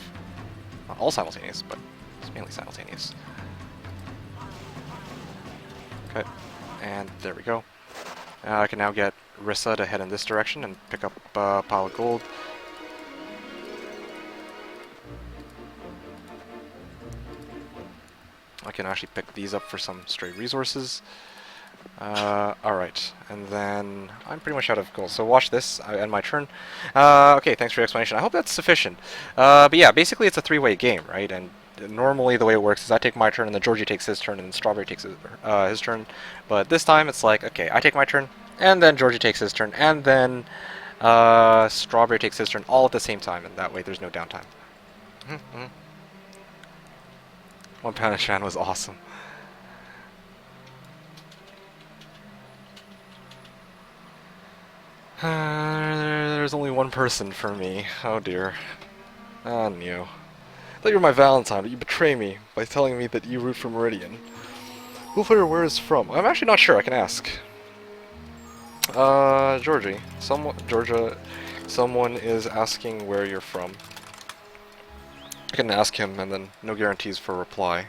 Not all simultaneous, but it's mainly simultaneous. Okay, and there we go. I can now get Rissa to head in this direction and pick up a pile of gold. I can actually pick these up for some stray resources. Alright, and then I'm pretty much out of gold. So watch this, I end my turn. Okay, thanks for your explanation. I hope that's sufficient. But yeah, basically it's a 3-way game, right? And normally the way it works is I take my turn, and then Georgi takes his turn, and then Strawberry takes his turn. But this time it's like, okay, I take my turn, and then Georgi takes his turn, and then Strawberry takes his turn, all at the same time, and that way there's no downtime. One Panishan was awesome. There's only one person for me. Oh dear. Ah, Neo. I thought you were my Valentine, but you betray me by telling me that you root for Meridian. Who player where is from? I'm actually not sure, I can ask. Georgie. Someone is asking where you're from. I can ask him, and then no guarantees for a reply.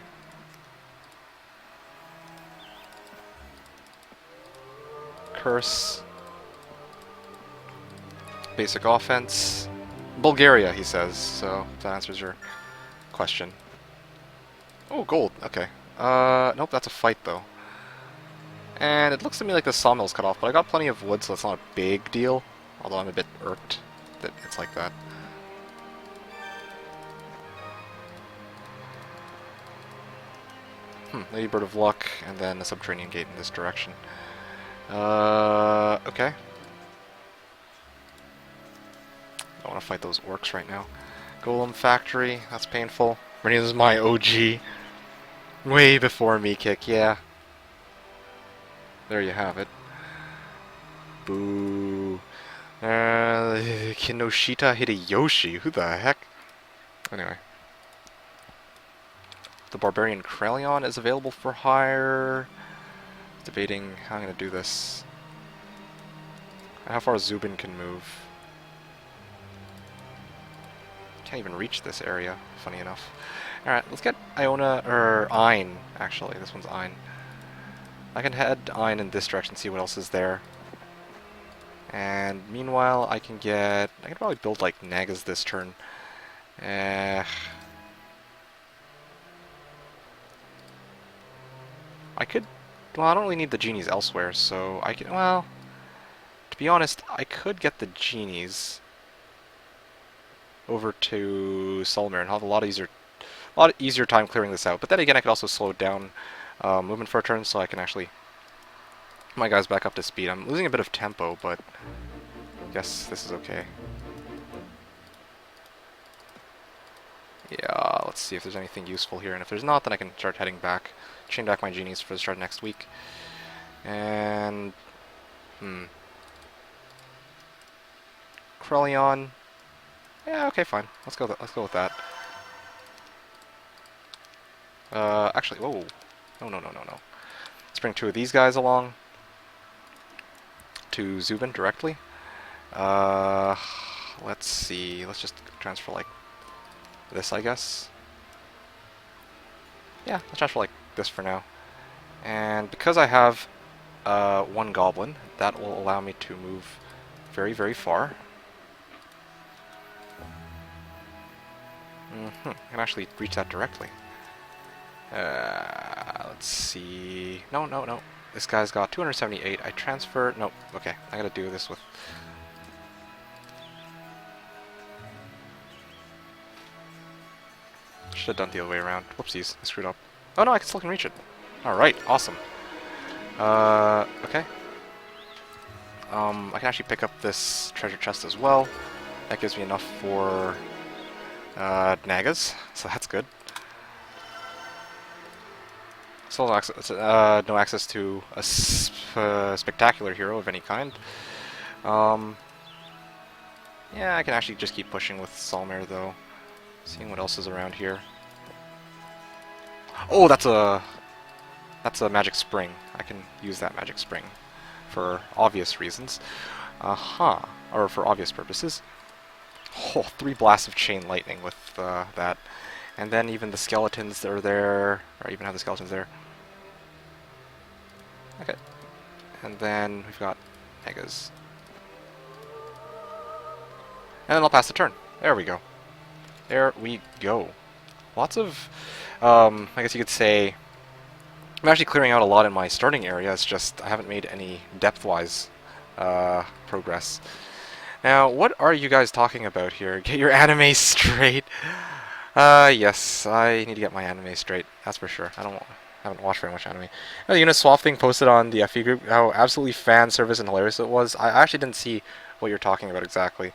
Curse. Basic offense. Bulgaria, he says, so that answers your question. Oh, gold, okay. Nope, that's a fight, though. And it looks to me like the sawmill's cut off, but I got plenty of wood, so it's not a big deal. Although I'm a bit irked that it's like that. Lady Bird of Luck, and then a subterranean gate in this direction. Okay. I want to fight those orcs right now. Golem Factory, that's painful. This is my OG. Way before me kick, yeah. There you have it. Boo. Kinoshita Hideyoshi, who the heck? Anyway. The Barbarian Krelion is available for hire. Debating how I'm going to do this. How far Zubin can move. Can't even reach this area, funny enough. Alright, let's get Iona, or Ein, actually. This one's Ein. I can head Ein in this direction, see what else is there. And meanwhile, I can probably build like Nagas this turn. I could, well, I don't really need the genies elsewhere, so I can, well, to be honest, I could get the genies over to Solmer and have a lot easier time clearing this out. But then again, I could also slow down movement for a turn, so I can actually get my guys back up to speed. I'm losing a bit of tempo, but I guess this is okay. Yeah, let's see if there's anything useful here, and if there's not, then I can start heading back, chain back my genies for the start of next week. And Krellion. Yeah, okay, fine. Let's go with that. Actually, whoa. No. Let's bring 2 of these guys along to Zubin directly. Let's see. Let's just transfer like this, I guess. Yeah, let's transfer like this for now. And because I have 1 goblin, that will allow me to move very, very far. I can actually reach that directly. Let's see. No. This guy's got 278. I transfer. Nope. Okay, I gotta do this with. Should have done the other way around. Whoopsies, I screwed up. Oh no, I still can reach it. Alright, awesome. Okay. I can actually pick up this treasure chest as well. That gives me enough for Nagas, so that's good. Still no access to a spectacular hero of any kind. Yeah, I can actually just keep pushing with Solmer though. Seeing what else is around here. Oh, that's a magic spring. I can use that magic spring for obvious reasons. Or for obvious purposes. Oh, 3 blasts of chain lightning with that. And then even the skeletons that are there, or even have the skeletons there. Okay. And then we've got Megas. And then I'll pass the turn. There we go. There we go. Lots of, I guess you could say, I'm actually clearing out a lot in my starting area. It's just I haven't made any depth-wise progress. Now, what are you guys talking about here? Get your anime straight. Yes, I need to get my anime straight. That's for sure. I haven't watched very much anime. The Uniswap thing posted on the FE group, how absolutely fan service and hilarious it was. I actually didn't see what you're talking about exactly.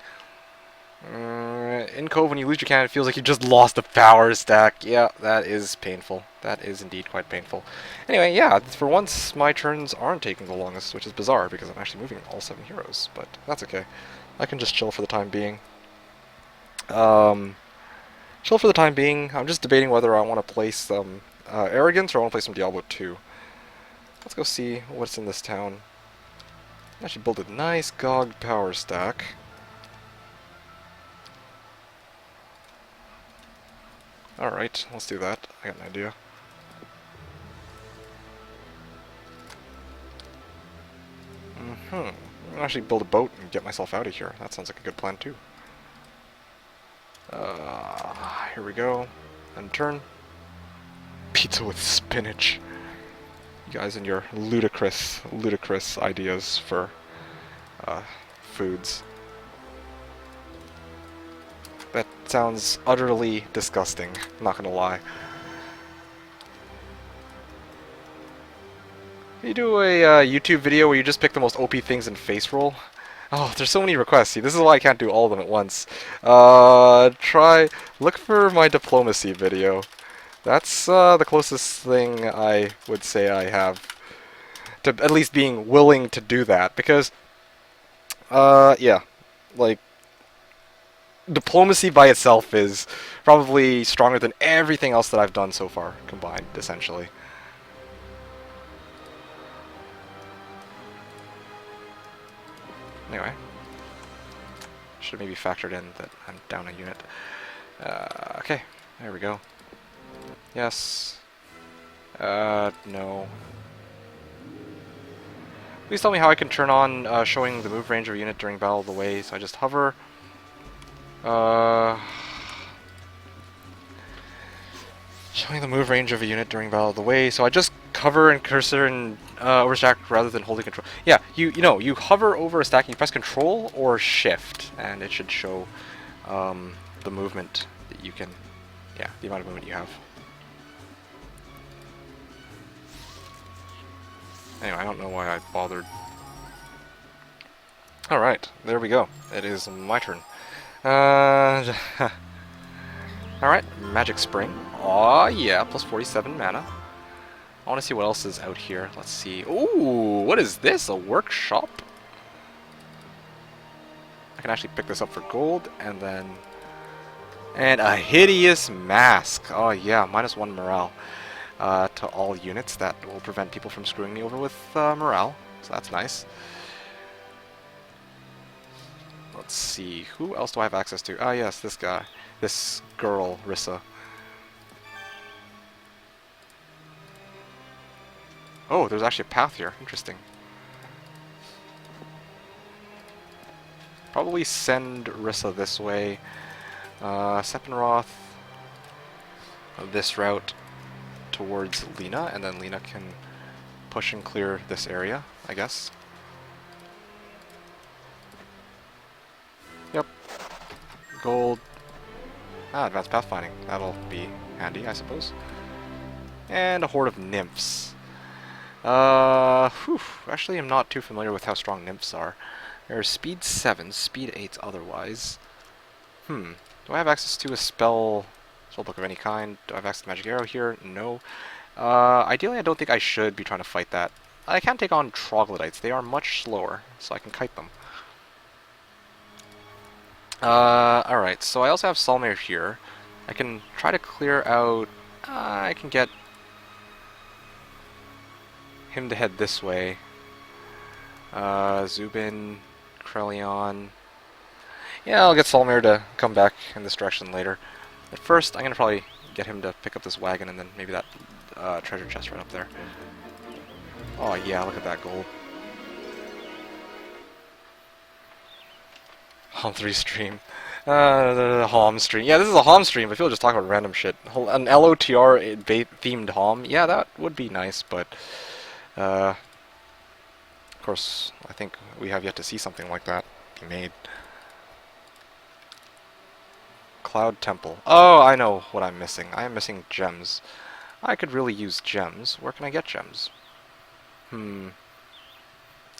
In Cove, when you lose your cannon, it feels like you just lost a power stack. Yeah, that is painful. That is indeed quite painful. Anyway, yeah, for once, my turns aren't taking the longest, which is bizarre, because I'm actually moving all 7 heroes, but that's okay. I can just chill for the time being. I'm just debating whether I want to play some Arrogance or I want to play some Diablo 2. Let's go see what's in this town. Actually build a nice GOG power stack. Alright, let's do that. I got an idea. I'll actually build a boat and get myself out of here. That sounds like a good plan too. Here we go. End turn. Pizza with spinach. You guys and your ludicrous ideas for foods. That sounds utterly disgusting, not gonna lie. You do a YouTube video where you just pick the most OP things in face roll? Oh, there's so many requests. See, this is why I can't do all of them at once. Look for my diplomacy video. That's the closest thing I would say I have to at least being willing to do that, because, yeah, like, diplomacy by itself is probably stronger than everything else that I've done so far combined, essentially. Anyway, should have maybe factored in that I'm down a unit. Okay, there we go. Yes. No. Please tell me how I can turn on showing the move range of a unit during battle of the way. So I just hover. Showing the move range of a unit during battle of the way. So I just hover and cursor and overstack rather than holding control. Yeah, you hover over a stack and you press control or shift, and it should show the movement that you can. Yeah, the amount of movement you have. Anyway, I don't know why I bothered. Alright, there we go. It is my turn. Alright, Magic Spring. Aw, yeah, plus 47 mana. I want to see what else is out here. Let's see. Ooh, what is this? A workshop? I can actually pick this up for gold, and then... And a hideous mask. Oh yeah, -1 morale. To all units. That will prevent people from screwing me over with morale. So that's nice. Let's see. Who else do I have access to? Ah, yes, this guy. This girl, Rissa. Oh, there's actually a path here. Interesting. Probably send Rissa this way. Sephiroth this route towards Lena, and then Lena can push and clear this area, I guess. Yep. Gold. Ah, advanced pathfinding. That'll be handy, I suppose. And a horde of nymphs. Actually, I'm not too familiar with how strong nymphs are. They're speed 7, speed 8 otherwise. Do I have access to a spellbook of any kind? Do I have access to Magic Arrow here? No. Ideally, I don't think I should be trying to fight that. I can take on troglodytes. They are much slower, so I can kite them. Alright, so I also have Solmir here. I can try to clear out... I can get him to head this way. Zubin, Krelion... Yeah, I'll get Solmir to come back in this direction later. At first, I'm going to probably get him to pick up this wagon and then maybe that treasure chest right up there. Oh yeah, look at that gold. Hom 3 stream. Hom stream. Yeah, this is a Hom stream, but people just talk about random shit. An LOTR themed Hom. Yeah, that would be nice, but of course, I think we have yet to see something like that be made. Cloud Temple. Oh, I know what I'm missing. I am missing gems. I could really use gems. Where can I get gems?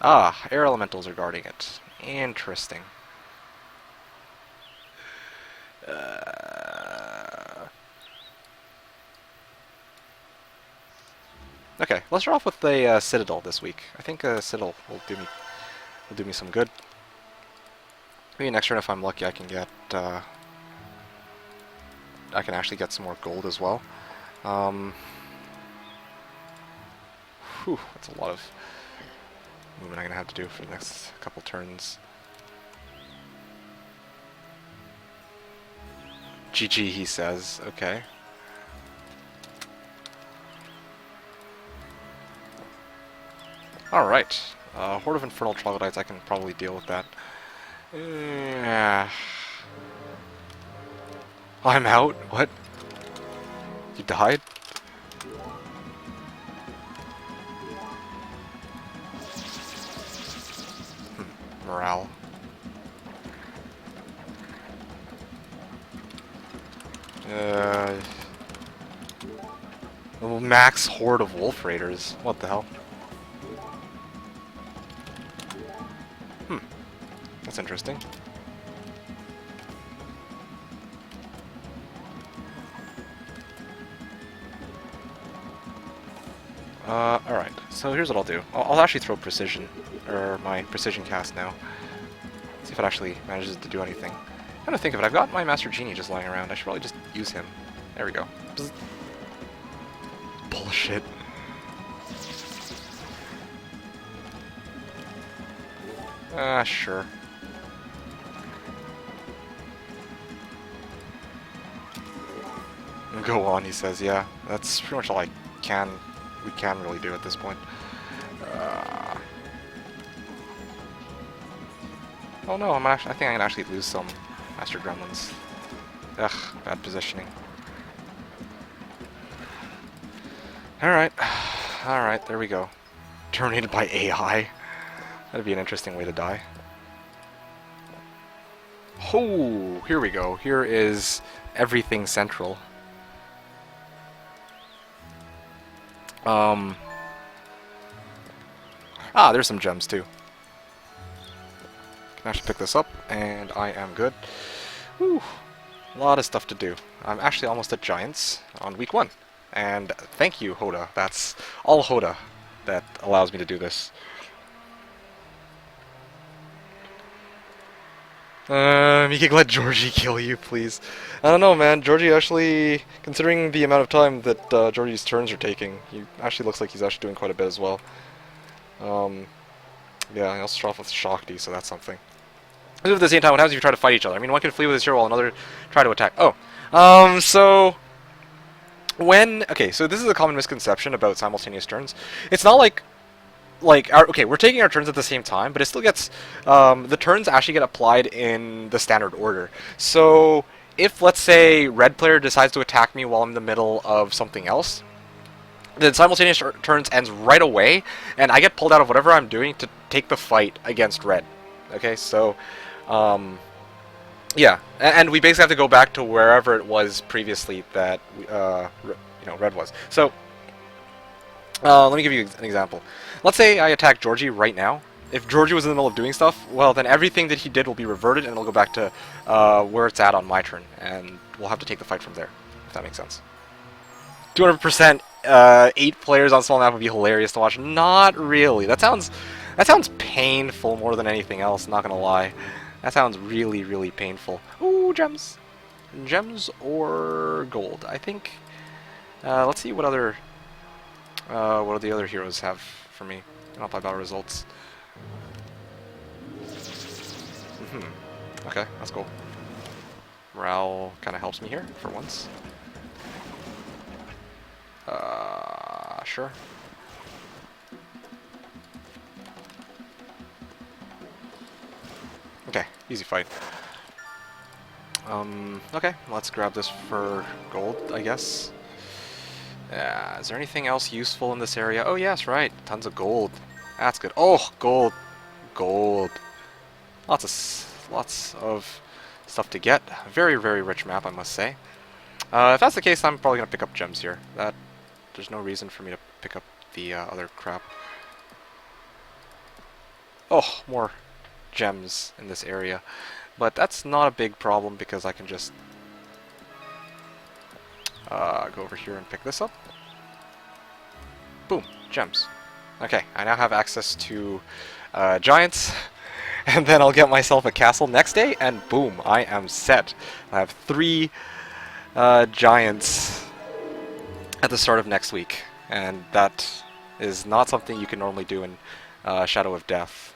Ah, air elementals are guarding it. Interesting. Okay, let's start off with the Citadel this week. I think Citadel will do me some good. Maybe next turn, if I'm lucky, I can get I can actually get some more gold as well. That's a lot of movement I'm gonna have to do for the next couple turns. GG, he says. Okay. Alright. Horde of Infernal Troglodytes, I can probably deal with that. I'm out? What? You died? Morale. Max horde of wolf raiders. What the hell? That's interesting. Alright, so here's what I'll do. I'll actually throw precision, or my precision cast now. See if it actually manages to do anything. I'm trying to think of it. I've got my Master Genie just lying around. I should probably just use him. There we go. Bzz. Bullshit. Sure. Go on, he says. Yeah, that's pretty much all we can really do at this point. Oh no, I think I can actually lose some Master Gremlins. Ugh, bad positioning. Alright, alright, there we go. Terminated by AI. That'd be an interesting way to die. Oh, here we go. Here is everything central. There's some gems too. Can actually pick this up, and I am good. Whew, a lot of stuff to do. I'm actually almost at Giants on week 1. And thank you, Hoda. That's all Hoda that allows me to do this. You can let Georgi kill you, please. I don't know, man. Georgi actually, considering the amount of time that Georgi's turns are taking, he actually looks like he's actually doing quite a bit as well. Yeah, I also start off with Shakti, so that's something. At the same time, what happens if you try to fight each other? I mean, one can flee with his hero while another try to attack. Oh, so okay, so this is a common misconception about simultaneous turns. It's not like okay, we're taking our turns at the same time, but it still gets the turns actually get applied in the standard order. So if, let's say, red player decides to attack me while I'm in the middle of something else, the simultaneous turns ends right away, and I get pulled out of whatever I'm doing to take the fight against red. Okay, so yeah, and we basically have to go back to wherever it was previously that red was. So let me give you an example. Let's say I attack Georgi right now. If Georgi was in the middle of doing stuff, well, then everything that he did will be reverted, and it'll go back to where it's at on my turn, and we'll have to take the fight from there, if that makes sense. 200%, 8 players on small map would be hilarious to watch. Not really. That sounds painful more than anything else, not gonna lie. That sounds really, really painful. Ooh, gems. Gems or gold. I think, let's see what do the other heroes have for me. I'll play battle results. Okay, that's cool. Morale kind of helps me here, for once. Sure. Okay, easy fight. Okay, let's grab this for gold, I guess. Is there anything else useful in this area? Oh yes, right, tons of gold. That's good. Oh, gold. Gold. Lots of stuff to get. Very, very rich map, I must say. If that's the case, I'm probably gonna pick up gems here. There's no reason for me to pick up the other crap. Oh, more gems in this area. But that's not a big problem because I can just go over here and pick this up. Boom, gems. Okay, I now have access to giants, and then I'll get myself a castle next day, and boom, I am set. I have 3 giants at the start of next week, and that is not something you can normally do in Shadow of Death.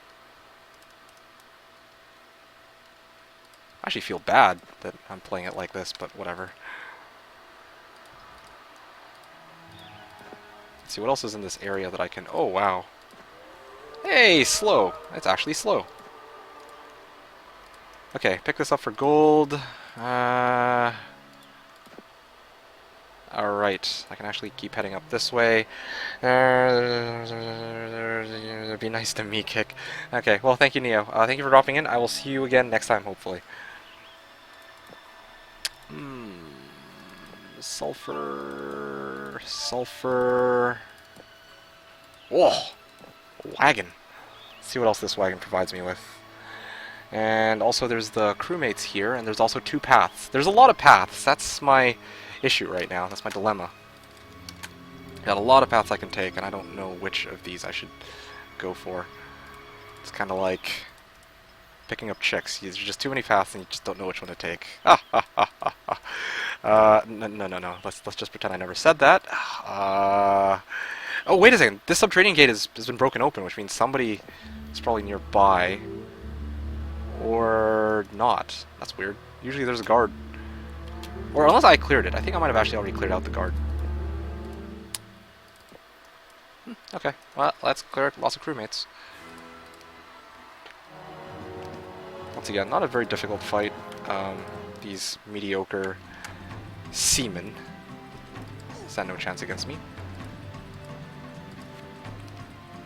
I actually feel bad that I'm playing it like this, but whatever. Let's see, what else is in this area that I can... Oh, wow. Hey, slow. It's actually slow. Okay, pick this up for gold. Alright, I can actually keep heading up this way. It'd be nice to meet Kick. Okay, well, thank you, Neo. Thank you for dropping in. I will see you again next time, hopefully. Sulfur... Sulfur... Oh! Wagon. Let's see what else this wagon provides me with. And also there's the crewmates here, and there's also 2 paths. There's a lot of paths. That's my issue right now. That's my dilemma. Got a lot of paths I can take, and I don't know which of these I should go for. It's kind of like picking up chicks. There's just too many paths, and you just don't know which one to take. No. Let's just pretend I never said that. Oh, wait a second. This subterranean gate has been broken open, which means somebody is probably nearby. Or not. That's weird. Usually there's a guard. Or unless I cleared it. I think I might have actually already cleared out the guard. Okay, well, let's clear lots of crewmates. Once again, not a very difficult fight. These mediocre seamen stand no chance against me.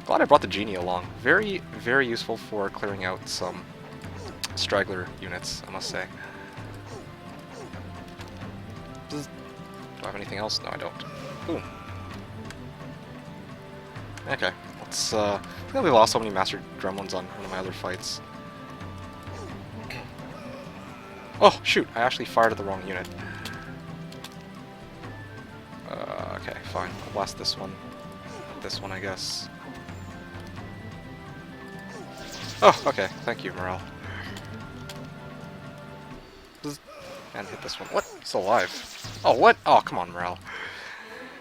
Glad I brought the genie along. Very, very useful for clearing out some straggler units, I must say. Do I have anything else? No, I don't. Boom. Okay, let's, I think we lost so many Master Gremlins on one of my other fights. Oh, shoot, I actually fired at the wrong unit. Okay, fine. I'll blast this one. This one, I guess. Oh, okay. Thank you, morale. And hit this one. What? Still alive. Oh, what? Oh, come on, morale.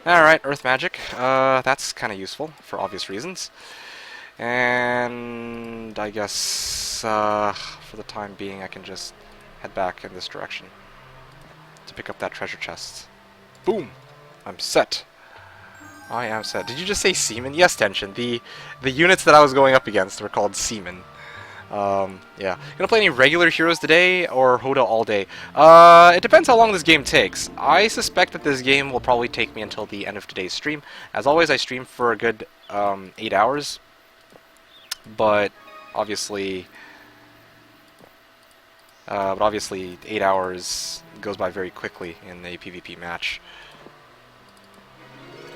Alright, Earth Magic. That's kind of useful, for obvious reasons. And I guess, for the time being, I can just head back in this direction to pick up that treasure chest. Boom! I'm set. I am set. Did you just say seamen? Yes, Tension. The units that I was going up against were called seamen. Yeah. Gonna play any regular heroes today, or Hoda all day? It depends how long this game takes. I suspect that this game will probably take me until the end of today's stream. As always, I stream for a good 8 hours. But obviously 8 hours goes by very quickly in a PvP match.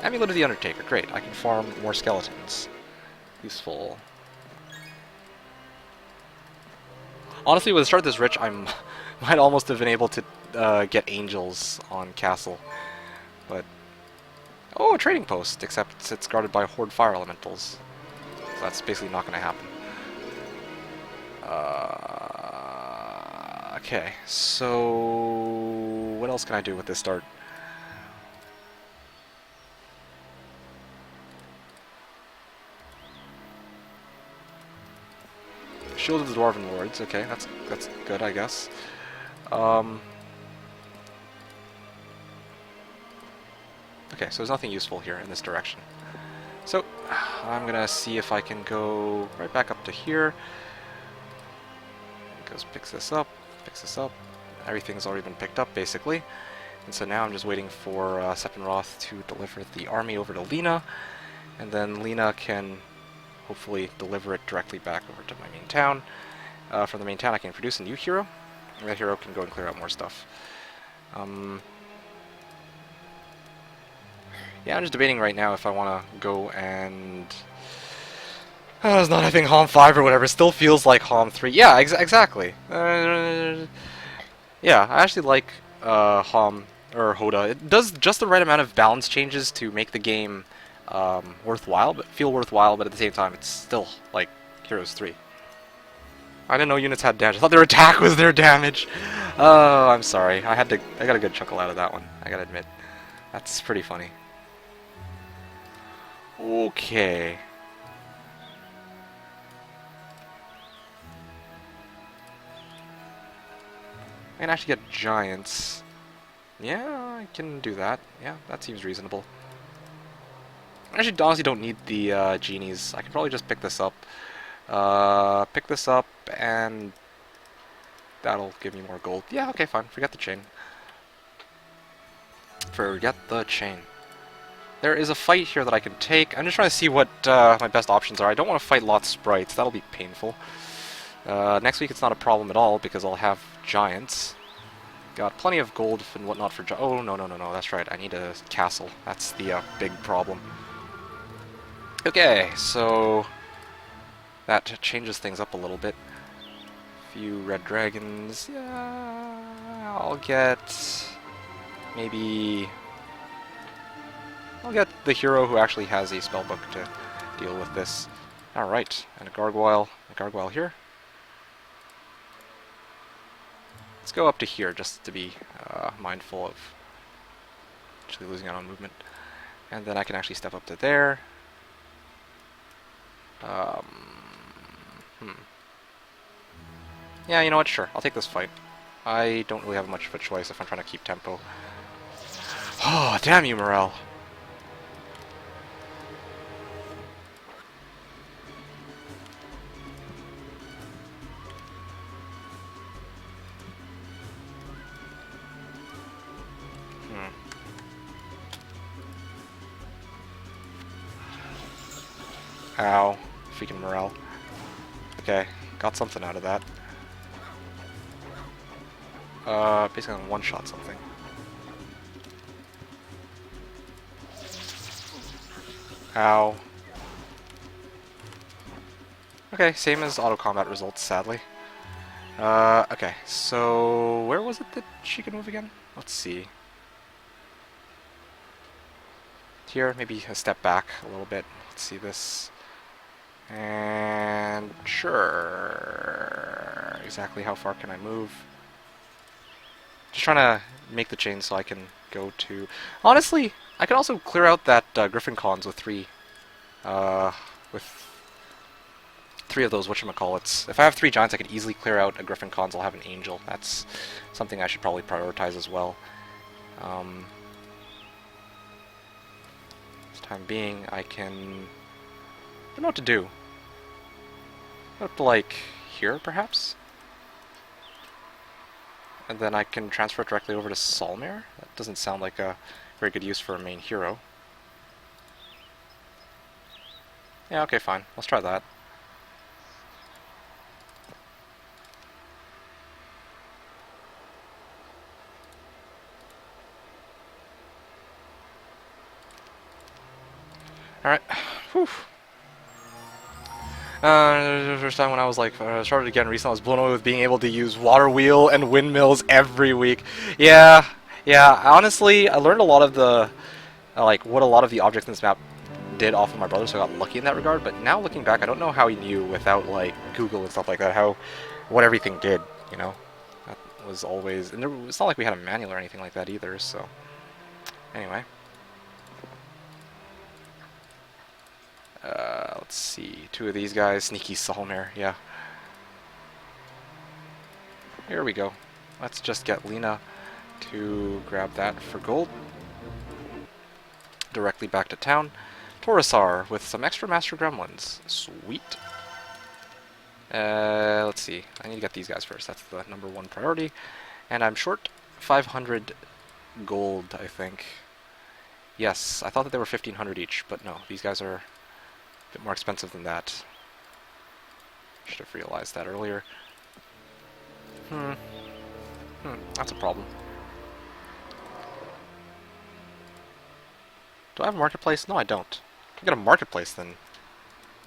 Amulet of the Undertaker, great. I can farm more skeletons. Useful. Honestly, with a start this rich, I might almost have been able to get angels on castle. But... oh, a trading post, except it's guarded by Horde Fire Elementals. So that's basically not going to happen. Okay, so... what else can I do with this start? Shield of the Dwarven Lords, okay, that's good, I guess. Okay, so there's nothing useful here in this direction. So, I'm gonna see if I can go right back up to here. Goes, picks this up. Everything's already been picked up, basically. And so now I'm just waiting for Sephiroth to deliver the army over to Lena, and then Lena can hopefully deliver it directly back over to my main town. From the main town I can introduce a new hero, and that hero can go and clear out more stuff. Yeah, I'm just debating right now if I want to go and... it's not having HOM 5 or whatever, it still feels like HOM 3. Yeah, exactly. Yeah, I actually like HOM, or Hoda. It does just the right amount of balance changes to make the game worthwhile, but at the same time it's still like Heroes 3. I didn't know units had damage. I thought their attack was their damage. Oh, I'm sorry. I got a good chuckle out of that one, I gotta admit. That's pretty funny. Okay. I can actually get giants. Yeah, I can do that. Yeah, that seems reasonable. I actually honestly don't need the genies. I can probably just pick this up. And that'll give me more gold. Yeah, okay, fine. Forget the chain. Forget the chain. There is a fight here that I can take. I'm just trying to see what my best options are. I don't want to fight lots of sprites. That'll be painful. Next week it's not a problem at all because I'll have giants. Got plenty of gold and whatnot for oh, no, that's right. I need a castle. That's the big problem. Okay, so that changes things up a little bit. Few red dragons. Yeah, I'll get maybe... I'll get the hero who actually has a spellbook to deal with this. Alright, and a gargoyle here. Let's go up to here just to be mindful of actually losing out on movement. And then I can actually step up to there. Yeah, you know what? Sure, I'll take this fight. I don't really have much of a choice if I'm trying to keep tempo. Oh, damn you, Morel. Ow. Freaking Morel. Okay, got something out of that. Basically on one-shot something. Ow. Okay, same as auto combat results, sadly. Okay, so where was it that she could move again? Let's see. Here, maybe a step back a little bit. Let's see this. And sure. Exactly how far can I move? Just trying to make the chain so I can go to... Honestly, I could also clear out that Griffin Cons with three of those whatchamacallits. If I have 3 giants, I could easily clear out a Griffin Cons. I'll have an angel. That's something I should probably prioritize as well. This time being, I don't know what to do. Up to, like, here, perhaps? And then I can transfer it directly over to Solmir? That doesn't sound like a very good use for a main hero. Yeah, okay, fine. Let's try that. Alright. Whew. The first time when I was like, started again recently, I was blown away with being able to use water wheel and windmills every week. Yeah, honestly, I learned a lot of the, like, what a lot of the objects in this map did off of my brother, so I got lucky in that regard, but now looking back, I don't know how he knew without, like, Google and stuff like that, what everything did, you know? That was always, and it's not like we had a manual or anything like that either, so, anyway. Let's see, 2 of these guys, sneaky Solmir, yeah. Here we go. Let's just get Lena to grab that for gold. Directly back to town. Torosar with some extra Master Gremlins. Sweet. Let's see. I need to get these guys first. That's the #1 priority. And I'm short 500 gold, I think. Yes, I thought that they were 1,500 each, but no, these guys are a bit more expensive than that. Should have realized that earlier. That's a problem. Do I have a marketplace? No, I don't. If I get a marketplace, then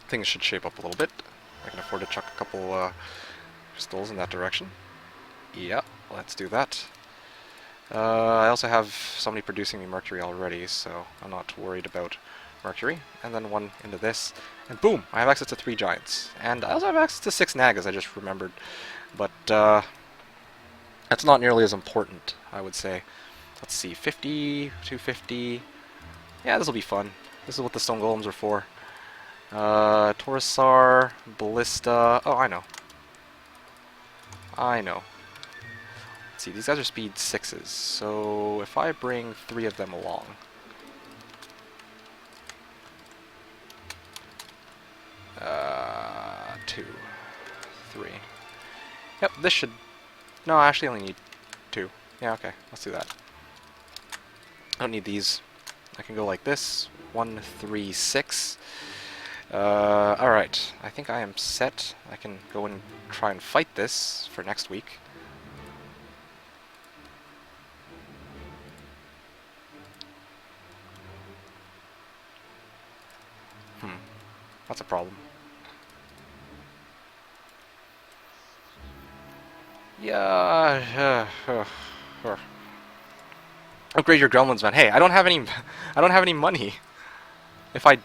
things should shape up a little bit. I can afford to chuck a couple crystals in that direction. Yeah, let's do that. I also have somebody producing me Mercury already, so I'm not worried about Mercury. And then 1 into this, and boom! I have access to 3 giants. And I also have access to 6 Nagas, I just remembered. But that's not nearly as important, I would say. Let's see, 50, 250... Yeah, this will be fun. This is what the stone golems are for. Torosar, Ballista... Oh, I know. Let's see, these guys are speed 6s, so if I bring 3 of them along... 2, 3... Yep, this should... No, I actually only need 2. Yeah, okay, let's do that. I don't need these. I can go like this. 1, 3, 6. Alright, I think I am set. I can go and try and fight this for next week. That's a problem. Yeah. Upgrade your gremlins, man. Hey, I don't have any money. If I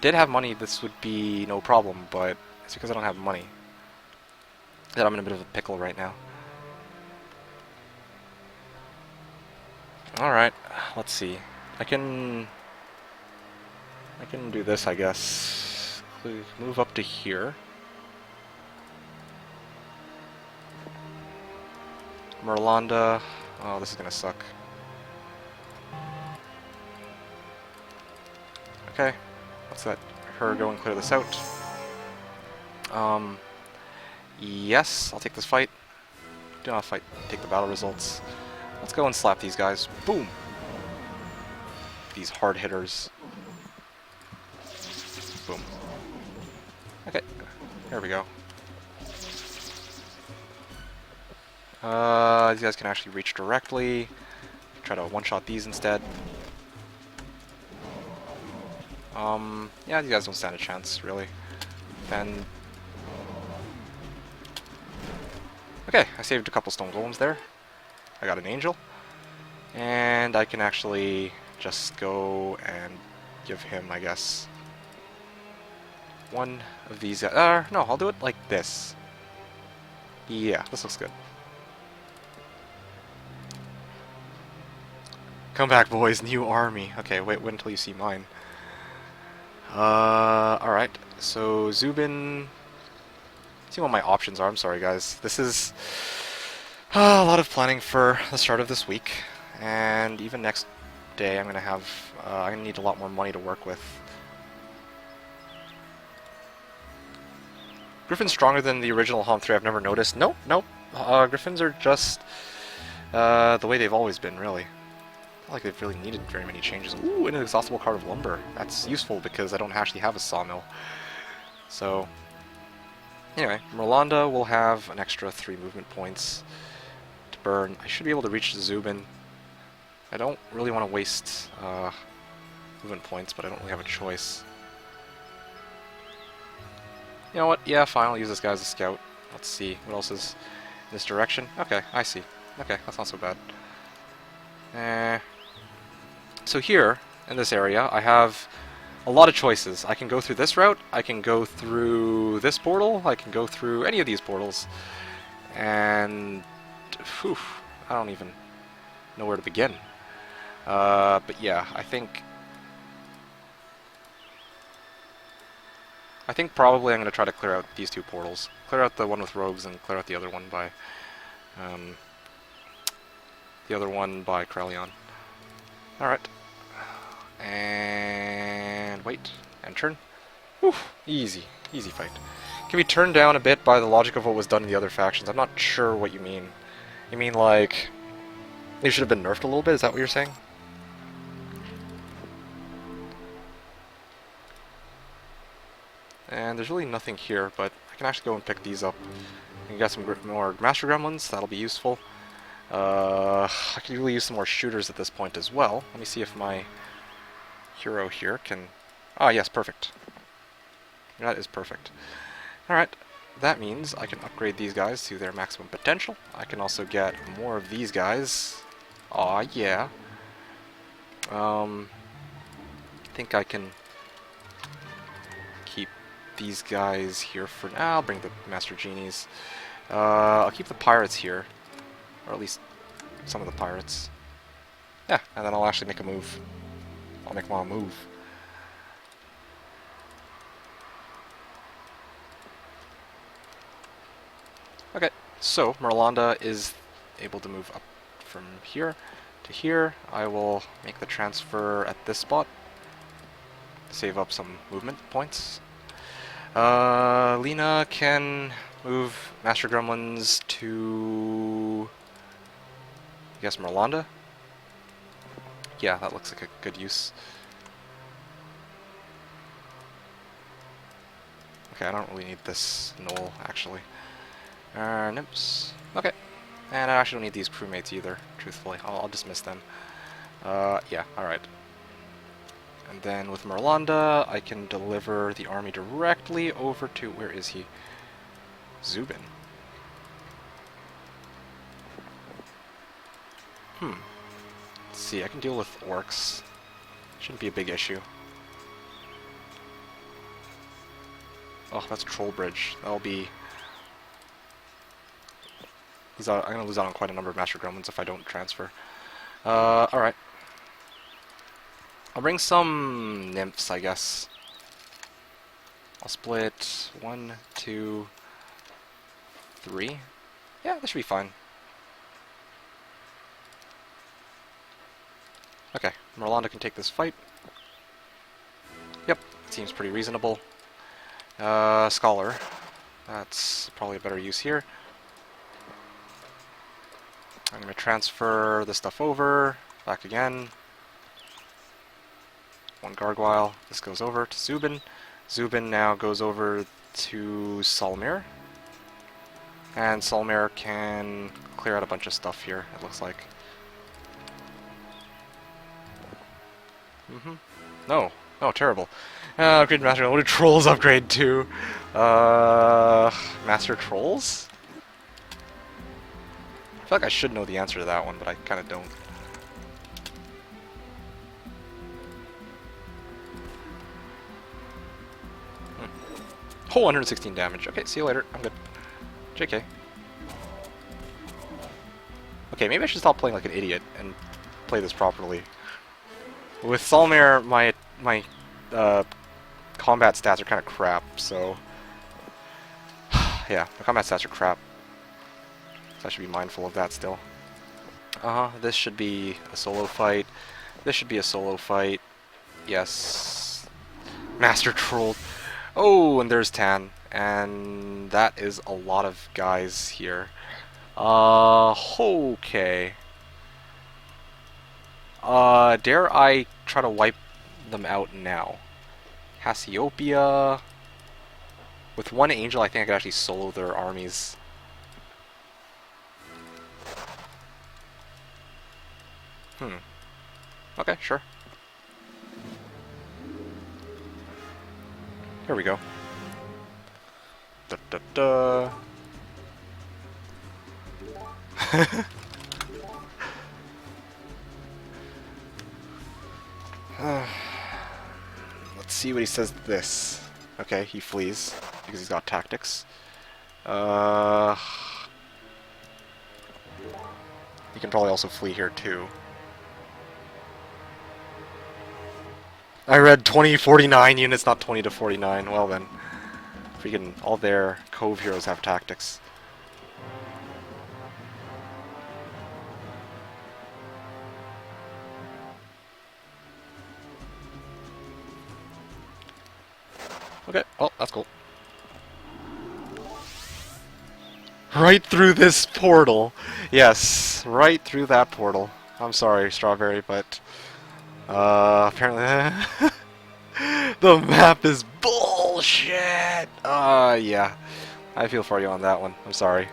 did have money, this would be no problem, but it's because I don't have money that I'm in a bit of a pickle right now. Alright, let's see. I can do this, I guess. Move up to here. Merlanda. Oh, this is gonna suck. Okay, let's let her go and clear this out. Yes, I'll take this fight. Do not fight, take the battle results. Let's go and slap these guys. Boom! These hard hitters. Boom. Okay, there we go. These guys can actually reach directly. Try to one-shot these instead. Yeah, these guys don't stand a chance, really. And okay, I saved a couple stone golems there. I got an angel. And I can actually just go and give him, I guess, one of these. No, I'll do it like this. Yeah, this looks good. Come back, boys, new army. Okay, wait until you see mine. Alright, so Zubin. See what my options are. I'm sorry, guys. This is a lot of planning for the start of this week, and even next day I'm gonna need a lot more money to work with. Griffin's stronger than the original Hom 3. I've never noticed. Nope. Griffins are just the way they've always been, really. Not like they've really needed very many changes. Ooh, an inexhaustible card of lumber. That's useful because I don't actually have a sawmill. So, anyway, Merlanda will have an extra 3 movement points to burn. I should be able to reach Zubin. I don't really want to waste movement points, but I don't really have a choice. You know what? Yeah, fine, I'll use this guy as a scout. Let's see, what else is in this direction? Okay, I see. Okay, that's not so bad. So here, in this area, I have a lot of choices. I can go through this route, I can go through this portal, I can go through any of these portals. And whew, I don't even know where to begin. But yeah, I think probably I'm going to try to clear out these 2 portals. Clear out the one with rogues and clear out the other one by Krelion. Alright. And wait. And turn. Whew, easy fight. Can be turned down a bit by the logic of what was done in the other factions. I'm not sure what you mean. You mean like they should have been nerfed a little bit? Is that what you're saying? And there's really nothing here, but I can actually go and pick these up. And get some more Master Gremlins, that'll be useful. I could really use some more shooters at this point as well. Let me see if my hero here can... Ah, yes, perfect. That is perfect. Alright, that means I can upgrade these guys to their maximum potential. I can also get more of these guys. Aw, yeah. I think I can keep these guys here for now. I'll bring the Master Genies. I'll keep the pirates here. Or at least some of the pirates. Yeah, and then I'll actually make a move. I'll make one move. Okay, so Merlanda is able to move up from here to here. I will make the transfer at this spot. Save up some movement points. Lena can move Master Gremlins to... I guess Merlanda? Yeah, that looks like a good use. Okay, I don't really need this knoll, actually. Nymphs. Okay. And I actually don't need these crewmates either, truthfully. I'll dismiss them. Yeah, alright. And then with Merlanda, I can deliver the army directly over to... Where is he? Zubin. Let's see, I can deal with orcs. Shouldn't be a big issue. Oh, that's Troll Bridge. That'll be... I'm gonna lose out on quite a number of Master Gremlins if I don't transfer. Alright. I'll bring some nymphs, I guess. I'll split 1, 2, 3. Yeah, that should be fine. Okay, Merlanda can take this fight. Yep, seems pretty reasonable. Scholar. That's probably a better use here. I'm going to transfer this stuff over. Back again. One Gargoyle. This goes over to Zubin. Zubin now goes over to Solmir. And Solmir can clear out a bunch of stuff here, it looks like. No. Oh, terrible. Upgrade Master. What do Trolls upgrade to? Master Trolls? I feel like I should know the answer to that one, but I kind of don't. Oh, 116 damage. Okay, see you later. I'm good. JK. Okay, maybe I should stop playing like an idiot and play this properly. With Solmir, my combat stats are kind of crap, so... yeah, my combat stats are crap. So I should be mindful of that still. This should be a solo fight. This should be a solo fight. Yes. Master Troll. Oh, and there's Tan. And that is a lot of guys here. Okay. Dare I try to wipe them out now? Cassiopeia. With one angel, I think I could actually solo their armies. Okay, sure. Here we go. Da da da. Let's see what he says to this. Okay, he flees because he's got tactics. He can probably also flee here too. I read 2049 units, not 20 to 49. Well then, freaking all their Cove heroes have tactics. Okay, well, that's cool. Right through this portal. Yes, right through that portal. I'm sorry, Strawberry, but... apparently... the map is bullshit! Yeah. I feel for you on that one. I'm sorry.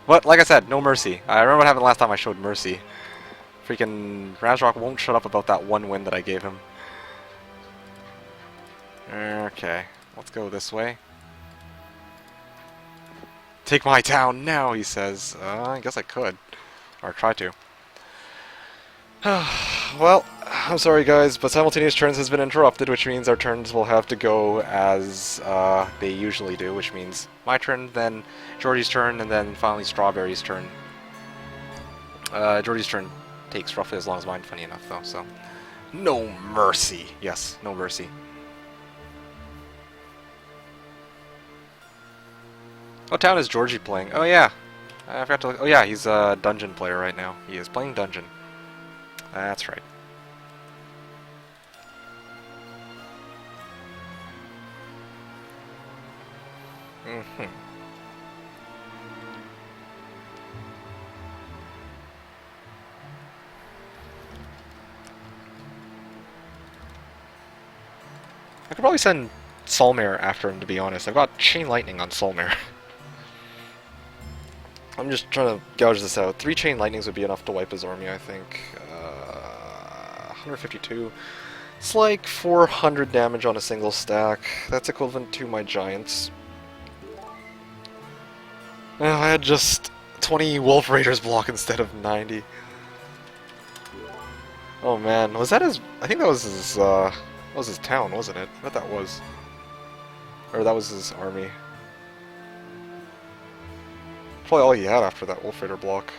But, like I said, no mercy. I remember what happened last time I showed mercy. Freaking Razrock won't shut up about that one win that I gave him. Okay, let's go this way. Take my town now, he says. I guess I could. Or try to. Well, I'm sorry guys, but simultaneous turns has been interrupted, which means our turns will have to go as they usually do, which means my turn, then Georgi's turn, and then finally Strawberry's turn. Georgi's turn takes roughly as long as mine, funny enough, though, so... No mercy! Yes, no mercy. What town is Georgi playing? Oh yeah, I forgot to look. Oh yeah, he's a dungeon player right now. He is playing dungeon. That's right. I could probably send Solmir after him, to be honest. I've got Chain Lightning on Solmir. I'm just trying to gouge this out. 3 Chain Lightnings would be enough to wipe his army, I think. 152. It's like 400 damage on a single stack. That's equivalent to my Giants. I had just 20 Wolf Raiders block instead of 90. Oh man, was that his... I think that was his town, wasn't it? I bet that was. Or that was his army. Probably all he had after that Wolf Raider block.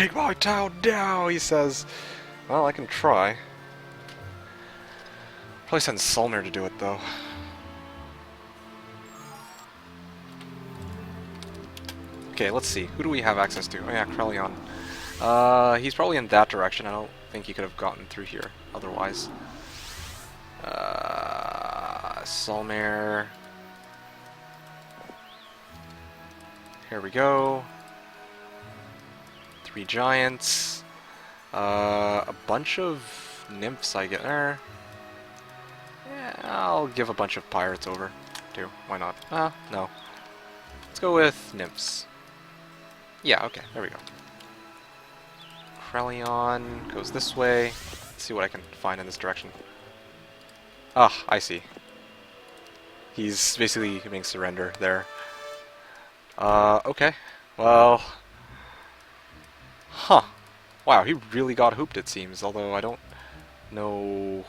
Take my town now, he says. Well, I can try. Probably send Sulmer to do it, though. Okay, let's see. Who do we have access to? Oh yeah, Krellion. He's probably in that direction. I don't think he could have gotten through here otherwise. Sulmer. Here we go. 3 giants. A bunch of nymphs I get there. Yeah, I'll give a bunch of pirates over, too. Why not? No. Let's go with nymphs. Yeah, okay, there we go. Krellion goes this way. Let's see what I can find in this direction. Ah, I see. He's basically being surrender there. Okay. Well... Huh. Wow, he really got hooped, it seems, although I don't know...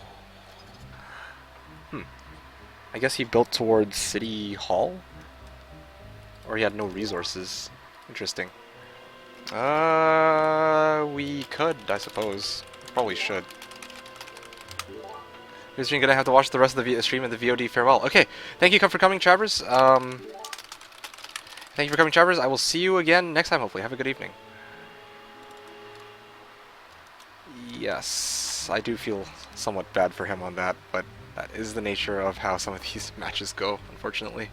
I guess he built towards City Hall? Or he had no resources. Interesting. We could, I suppose. Probably should. Because you're gonna have to watch the rest of the stream and the VOD farewell. Okay, thank you for coming, Chabbers. Thank you for coming, Chabbers. I will see you again next time, hopefully. Have a good evening. Yes, I do feel somewhat bad for him on that, but that is the nature of how some of these matches go, unfortunately.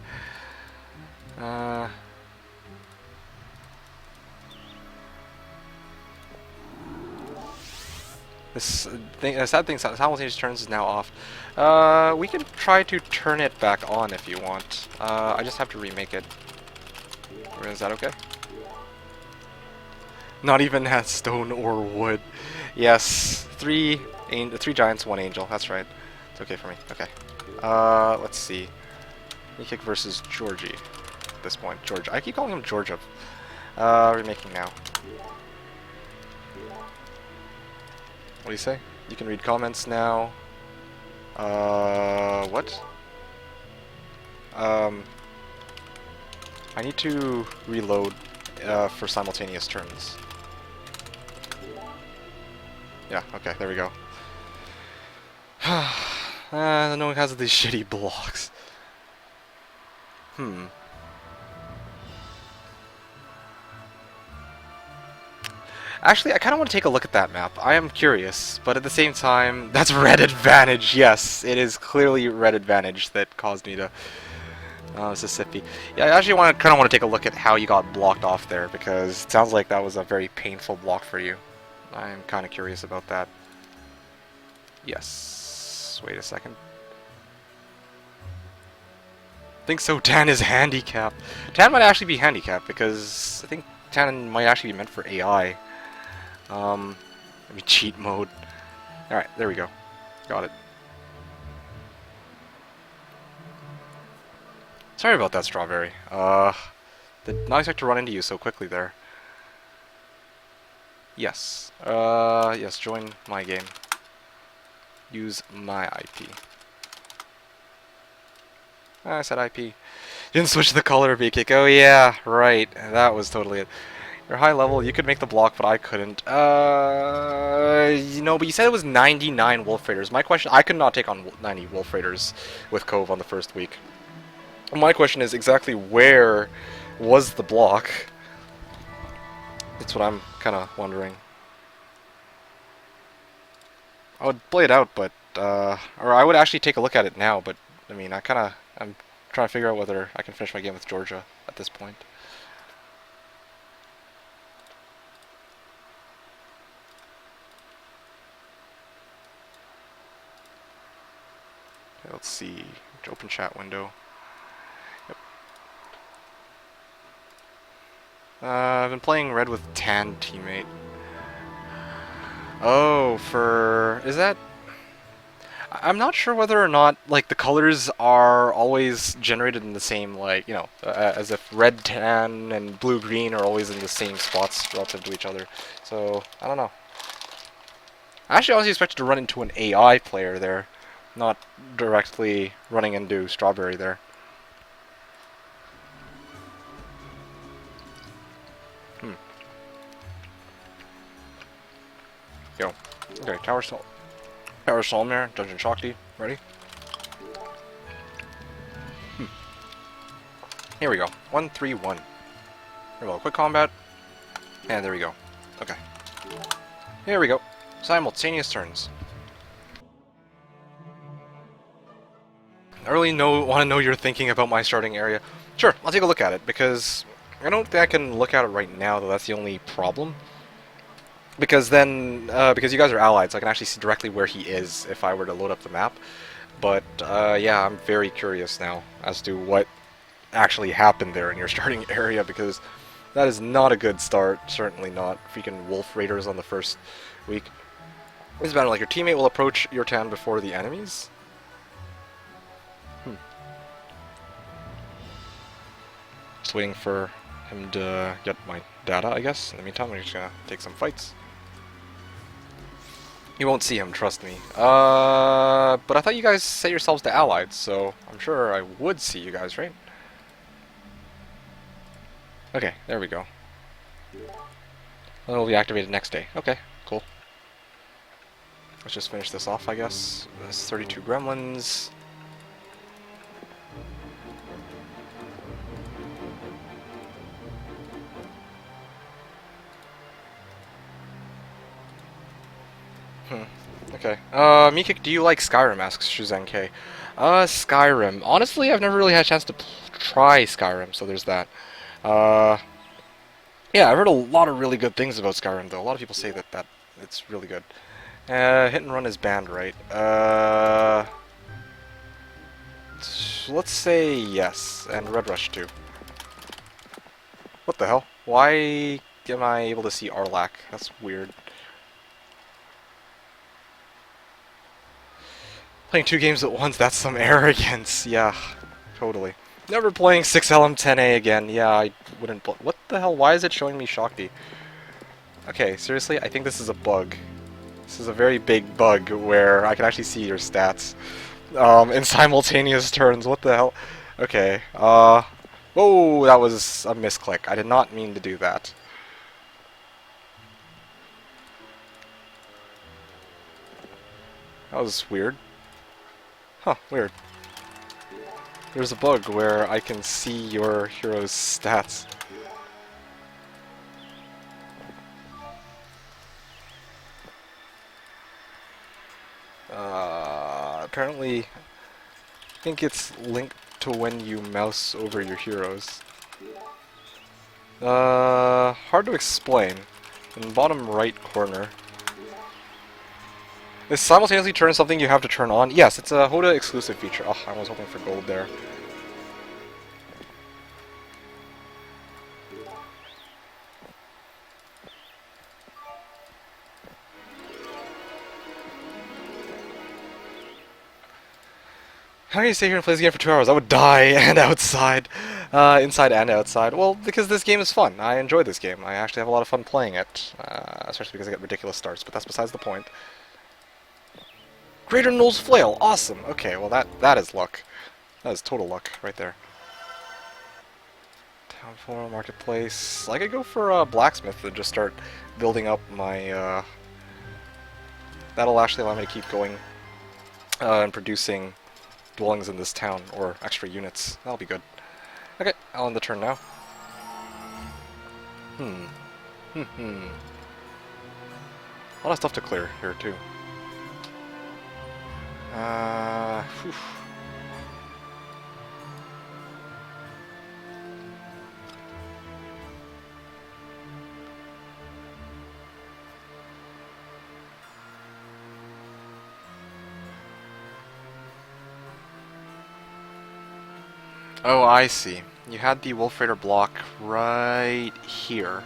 This thing, sad thing, simultaneous turns is now off. We can try to turn it back on if you want. I just have to remake it. Is that okay? Not even has stone or wood. Yes, 3 giants, 1 angel. That's right. It's okay for me. Okay. Let's see. Kick versus Georgi. At this point, George. I keep calling him Georgia. Remaking now. What do you say? You can read comments now. What? I need to reload for simultaneous turns. Yeah, okay, there we go. No one has these shitty blocks. Actually, I kind of want to take a look at that map. I am curious, but at the same time, that's red advantage. Yes, it is clearly red advantage that caused me to... Mississippi. Yeah, I actually kind of want to take a look at how you got blocked off there, because it sounds like that was a very painful block for you. I'm kind of curious about that. Yes. Wait a second. I think so. Tan is handicapped. Tan might actually be handicapped, because I think Tan might actually be meant for AI. Maybe cheat mode. Alright, there we go. Got it. Sorry about that, Strawberry. Did not expect to run into you so quickly there. Yes. Yes, join my game. Use my IP. I said IP. Didn't switch the color, B-Kick. Oh yeah, right. That was totally it. You're high level, you could make the block, but I couldn't. You know, but you said it was 99 Wolf Raiders. My question, I could not take on 90 Wolf Raiders with Cove on the first week. My question is exactly where was the block? That's what I'm kind of wondering. I would play it out, but, or I would actually take a look at it now, but, I mean, I'm trying to figure out whether I can finish my game with Georgia at this point. Okay, let's see. Open chat window. Yep. I've been playing red with tan teammate. Oh, is that... I'm not sure whether or not, like, the colors are always generated in the same, like, you know, as if red, tan, and blue, green are always in the same spots relative to each other. So, I don't know. I actually honestly expected to run into an AI player there, not directly running into Strawberry there. Go. Okay, Tower Solmare, Dungeon Shakti. Ready? Here we go. 1-3-1. Here we go. Quick combat. And there we go. Okay. Here we go. Simultaneous turns. I really want to know your thinking about my starting area. Sure, I'll take a look at it, because I don't think I can look at it right now, though. That's the only problem. Because then, because you guys are allied, so I can actually see directly where he is if I were to load up the map. But, yeah, I'm very curious now as to what actually happened there in your starting area, because that is not a good start. Certainly not. Freaking Wolf Raiders on the first week. This is better, like your teammate will approach your town before the enemies. Just waiting for him to get my data, I guess. In the meantime, I'm just gonna take some fights. You won't see him, trust me. But I thought you guys set yourselves to allied, so I'm sure I would see you guys, right? Okay, there we go. It'll be activated next day. Okay, cool. Let's just finish this off, I guess. There's 32 gremlins. Okay. Mikik, do you like Skyrim? Asks Shuzenke. Skyrim. Honestly, I've never really had a chance to try Skyrim, so there's that. Yeah, I've heard a lot of really good things about Skyrim, though. A lot of people say that it's really good. Hit and run is banned, right? Let's say yes, and Red Rush too. What the hell? Why am I able to see Arlak? That's weird. Playing 2 games at once, that's some arrogance. Yeah, totally. Never playing 6lm10a again. Yeah, I wouldn't. What the hell? Why is it showing me Shakti? Okay, seriously, I think this is a bug. This is a very big bug where I can actually see your stats in simultaneous turns. What the hell? Okay. Whoa, that was a misclick. I did not mean to do that. That was weird. Huh, weird. There's a bug where I can see your hero's stats. Apparently, I think it's linked to when you mouse over your heroes. Hard to explain. In the bottom right corner. Is simultaneously turn something you have to turn on? Yes, it's a Hoda exclusive feature. Oh, I was hoping for gold there. How can you stay here and play this game for 2 hours? I would die, and outside. Inside and outside. Well, because this game is fun. I enjoy this game. I actually have a lot of fun playing it. Especially because I get ridiculous starts, but that's besides the point. Greater Null's Flail! Awesome! Okay, well that is luck. That is total luck, right there. Town Forum, Marketplace... I could go for a Blacksmith and just start building up my... That'll actually allow me to keep going and producing dwellings in this town, or extra units. That'll be good. Okay, I'll end the turn now. A lot of stuff to clear here, too. Whew. Oh, I see. You had the Wolf Raider block right here,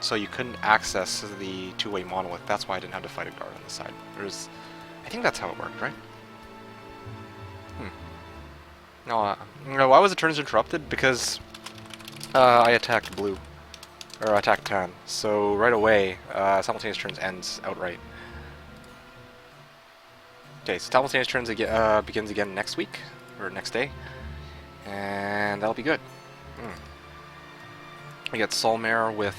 so you couldn't access the two-way monolith. That's why I didn't have to fight a guard on the side. I think that's how it worked, right? No, why was the turns interrupted? Because I attacked blue, or I attacked tan. So right away, simultaneous turns ends outright. Okay, so simultaneous turns begins again next week or next day. And that'll be good. We get Solmare with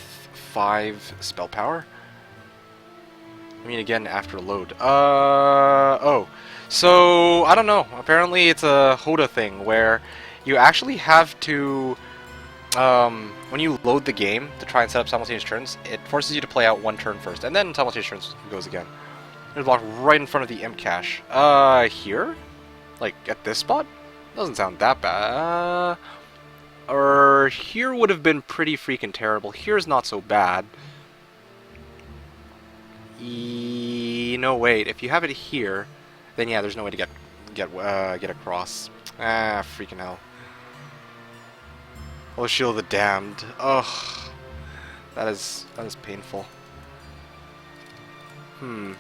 5 spell power. I mean, again, after load. Oh. So, I don't know. Apparently it's a HODA thing where you actually have to, when you load the game to try and set up simultaneous turns, it forces you to play out one turn first, and then simultaneous turns goes again. There's a block right in front of the imp cache. Here? Like, at this spot? Doesn't sound that bad. Or here would have been pretty freaking terrible. Here's not so bad. No, wait. If you have it here, then yeah, there's no way to get across. Ah, freaking hell. Oh, Shield of the Damned. Ugh, that is painful. Kind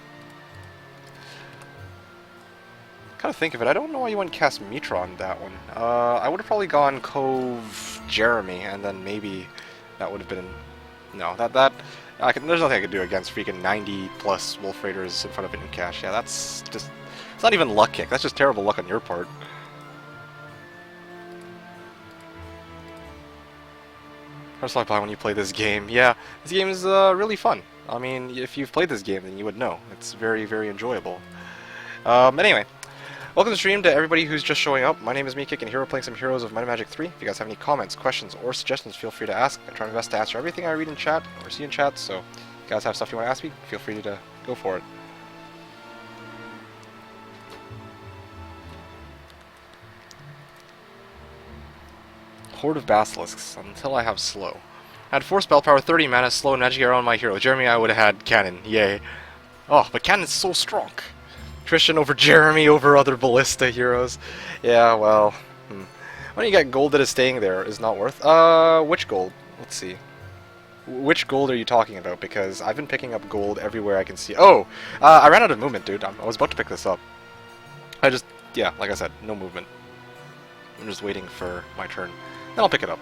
of think of it. I don't know why you wouldn't cast Mitra on that one. I would have probably gone Cove Jeremy, and then maybe that would have been. No, there's nothing I could do against freaking 90 plus Wolf Raiders in front of an cache. Yeah, that's just. It's not even luck kick. That's just terrible luck on your part. How do I play when you play this game? Yeah, this game is really fun. I mean, if you've played this game, then you would know. It's very, very enjoyable. Anyway. Welcome to the stream to everybody who's just showing up. My name is Meekik, and here we're playing some Heroes of Might and Magic 3. If you guys have any comments, questions, or suggestions, feel free to ask. I try my best to answer everything I read in chat or see in chat, so if you guys have stuff you want to ask me, feel free to go for it. Horde of Basilisks, until I have slow. I had 4 spell power, 30 mana, slow, and magic arrow on my hero. Jeremy, I would have had cannon, yay. Oh, but cannon's so strong. Christian over Jeremy over other ballista heroes. Yeah, well, when you get gold that is staying there is not worth. Which gold? Let's see. Which gold are you talking about? Because I've been picking up gold everywhere I can see. Oh, I ran out of movement, dude. I was about to pick this up. Yeah, like I said, no movement. I'm just waiting for my turn. Then I'll pick it up.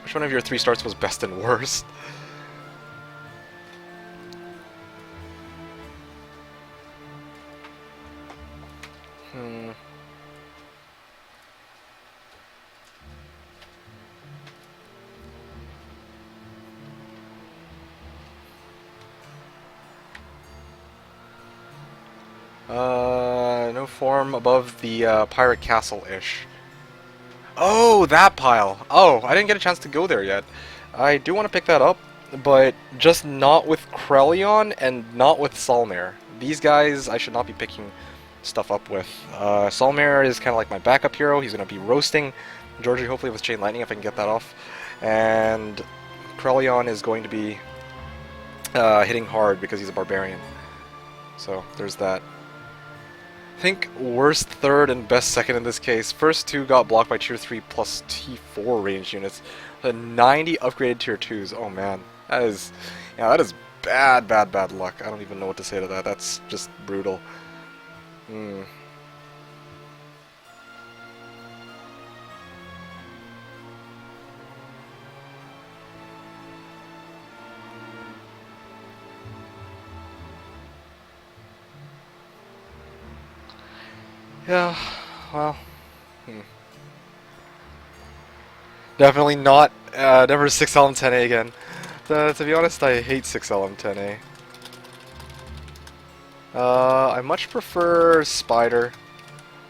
Which one of your 3 starts was best and worst? No form above the pirate castle-ish. Oh, that pile. Oh, I didn't get a chance to go there yet. I do want to pick that up, but just not with Krellion and not with Salmir. These guys I should not be picking stuff up with. Salmir is kind of like my backup hero. He's going to be roasting Georgi, hopefully with Chain Lightning if I can get that off. And Krellion is going to be hitting hard because he's a barbarian. So there's that. I think worst third and best second in this case. First 2 got blocked by tier 3 plus T4 ranged units. The 90 upgraded tier 2s. Oh man, that is bad luck. I don't even know what to say to that. That's just brutal. Yeah, well, definitely not, never 6lm10a again. To be honest, I hate 6lm10a. I much prefer Spider,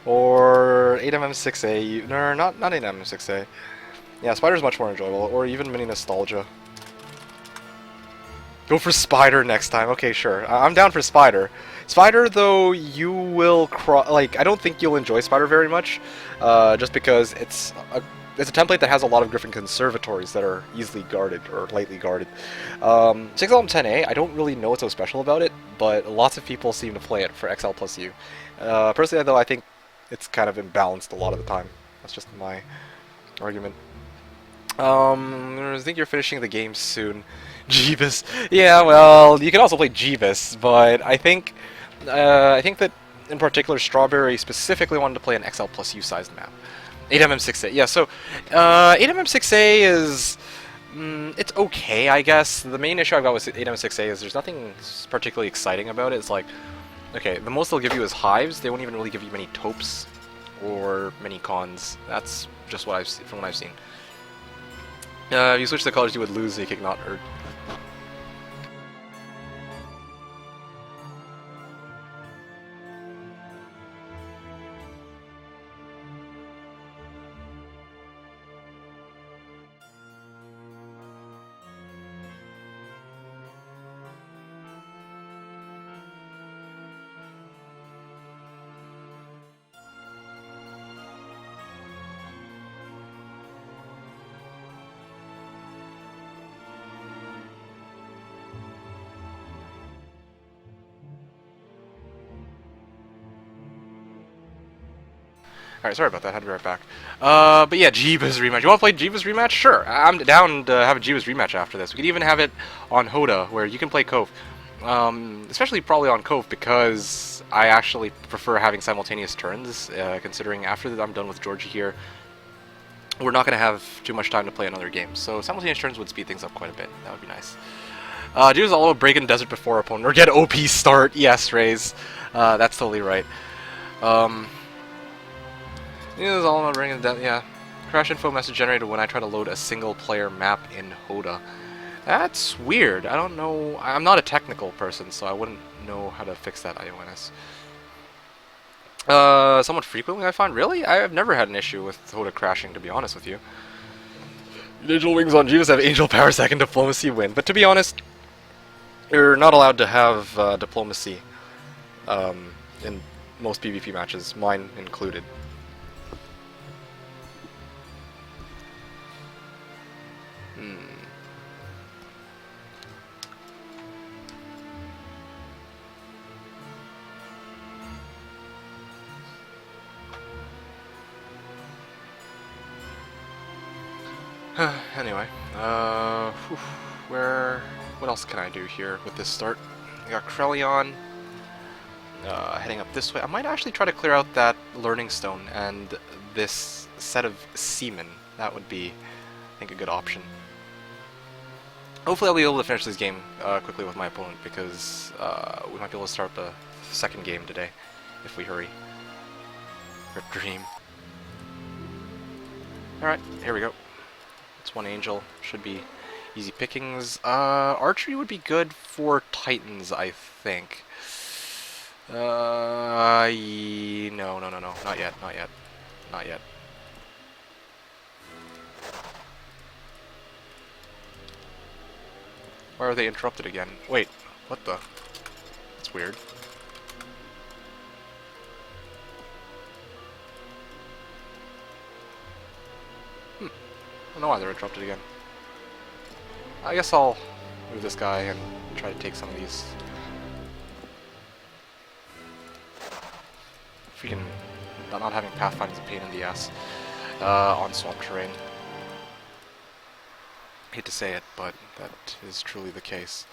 or 8mm6a, no, not 8mm6a. Yeah, Spider's much more enjoyable, or even Mini Nostalgia. Go for Spider next time. Okay, sure. I'm down for Spider. Spider, though, you will I don't think you'll enjoy Spider very much, just because it's a template that has a lot of Griffin conservatories that are easily guarded or lightly guarded. 6lm10a, I don't really know what's so special about it, but lots of people seem to play it for XL plus U. Personally, though, I think it's kind of imbalanced a lot of the time. That's just my argument. I think you're finishing the game soon. Jeebus. Yeah, well, you can also play Jeebus, but I think that in particular Strawberry specifically wanted to play an XL plus U sized map. 8mm6a. Yeah, so 8mm6a is it's okay, I guess. The main issue I've got with 8mm6a is there's nothing particularly exciting about it. It's like, okay, the most they'll give you is hives. They won't even really give you many taupes or many cons. That's just what from what I've seen. If you switch the colors, you would lose the kick not Erd. Alright, sorry about that. Had to be right back. But yeah, Jeebus rematch. You want to play Jeebus rematch? Sure. I'm down to have a Jeebus rematch after this. We could even have it on Hoda, where you can play Cove. Especially probably on Cove, because I actually prefer having simultaneous turns, considering after that I'm done with Georgi here, we're not going to have too much time to play another game. So simultaneous turns would speed things up quite a bit. That would be nice. Jeebus all break in desert before opponent, or get OP start. Yes, Raze. That's totally right. This is all about bringing that, yeah. Crash info message generated when I try to load a single player map in Hoda. That's weird. I don't know. I'm not a technical person, so I wouldn't know how to fix that IONS. Somewhat frequently, I find. Really? I've never had an issue with Hoda crashing, to be honest with you. Digital Wings on Jeebus have Angel Power second Diplomacy win, but to be honest, you're not allowed to have Diplomacy in most PvP matches, mine included. Anyway, what else can I do here with this start? I got Krellion, heading up this way. I might actually try to clear out that Learning Stone and this set of Seamen. That would be, I think, a good option. Hopefully I'll be able to finish this game quickly with my opponent, because we might be able to start the second game today, if we hurry. Rip Dream. Alright, here we go. It's one Angel, should be easy pickings. Archery would be good for Titans, I think. No, not yet, not yet, not yet. Why are they interrupted again? Wait, what the? That's weird. I don't know why they're interrupted again. I guess I'll move this guy and try to take some of these. Freaking not having Pathfinder is a pain in the ass on swamp terrain. Hate to say it, but that is truly the case.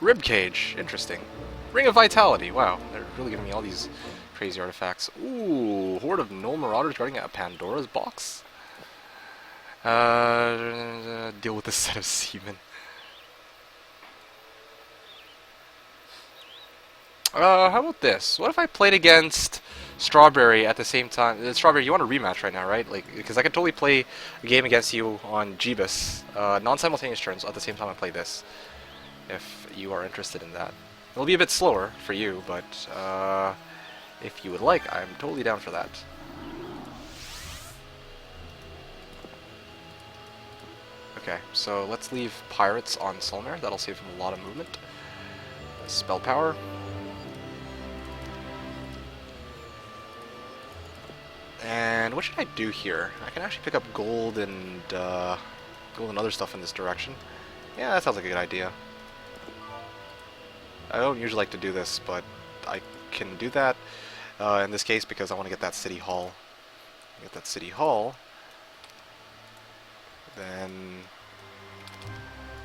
Ribcage, interesting. Ring of Vitality, wow, they're really giving me all these crazy artifacts. Ooh, Horde of Null Marauders guarding a Pandora's box? Deal with this set of seamen. How about this? What if I played against Strawberry at the same time? Strawberry, you want a rematch right now, right? Like, because I could totally play a game against you on Jeebus, non-simultaneous turns at the same time I play this, if you are interested in that. It'll be a bit slower for you, but if you would like, I'm totally down for that. Okay, so let's leave Pirates on Solmare. That'll save him a lot of movement. Spell power. And what should I do here? I can actually pick up gold and other stuff in this direction. Yeah, that sounds like a good idea. I don't usually like to do this, but I can do that in this case because I want to get that City Hall. Get that City Hall. Then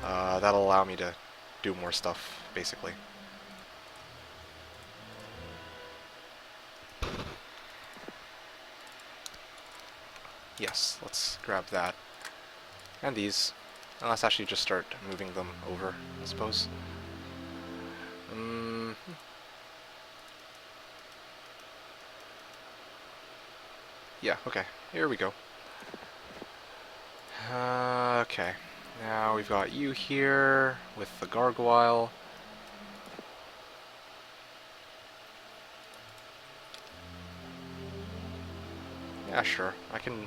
that'll allow me to do more stuff, basically. Yes, let's grab that. And these. And let's actually just start moving them over, I suppose. Yeah, okay. Here we go. Okay. Now we've got you here with the gargoyle. Yeah, sure. I can...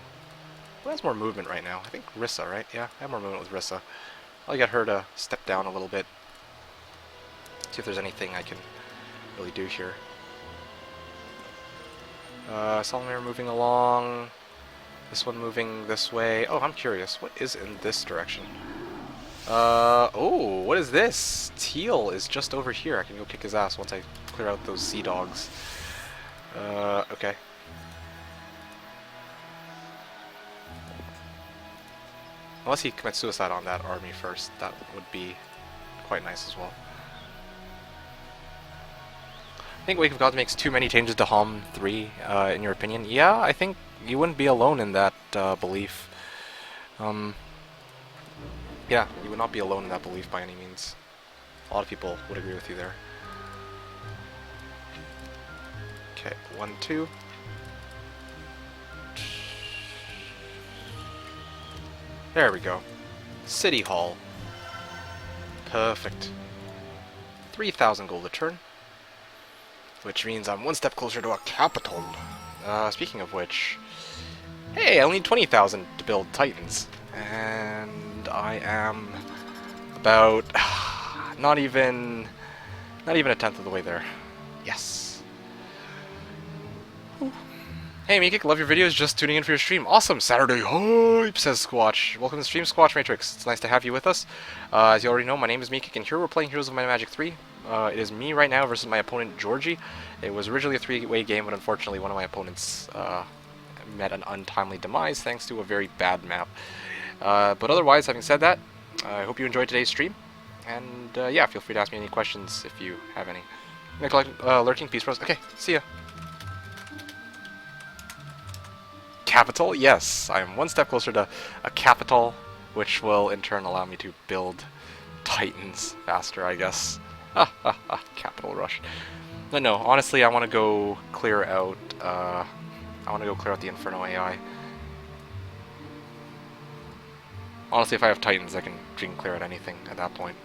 Who has more movement right now? I think Rissa, right? Yeah, I have more movement with Rissa. I'll get her to step down a little bit. See if there's anything I can really do here. Solomir moving along. This one moving this way. Oh, I'm curious. What is in this direction? Oh, what is this? Teal is just over here. I can go kick his ass once I clear out those sea dogs. Okay. Unless he commits suicide on that army first, that would be quite nice as well. I think Wake of Gods makes too many changes to HOM 3, in your opinion. Yeah, I think you wouldn't be alone in that belief. Yeah, you would not be alone in that belief by any means. A lot of people would agree with you there. Okay, 1, 2. There we go. City Hall. Perfect. 3,000 gold a turn. Which means I'm one step closer to a capital. Speaking of which... Hey, I only need 20,000 to build Titans. And I am about... not even a tenth of the way there. Yes. Whew. Hey Meekik, love your videos, just tuning in for your stream. Awesome, Saturday hype, says Squatch. Welcome to the stream, Squatch Matrix. It's nice to have you with us. As you already know, my name is Meekik, and here we're playing Heroes of Might and Magic 3. It is me right now versus my opponent, Georgi. It was originally a three-way game, but unfortunately one of my opponents met an untimely demise thanks to a very bad map. But otherwise, having said that, I hope you enjoyed today's stream. And yeah, feel free to ask me any questions if you have any. Lurking, peace bros. Okay, see ya. Capital? Yes, I am one step closer to a capital, which will in turn allow me to build Titans faster, I guess. Capital rush. But no, honestly, I want to go clear out. I want to go clear out the Inferno AI. Honestly, if I have Titans, I can clear out anything at that point.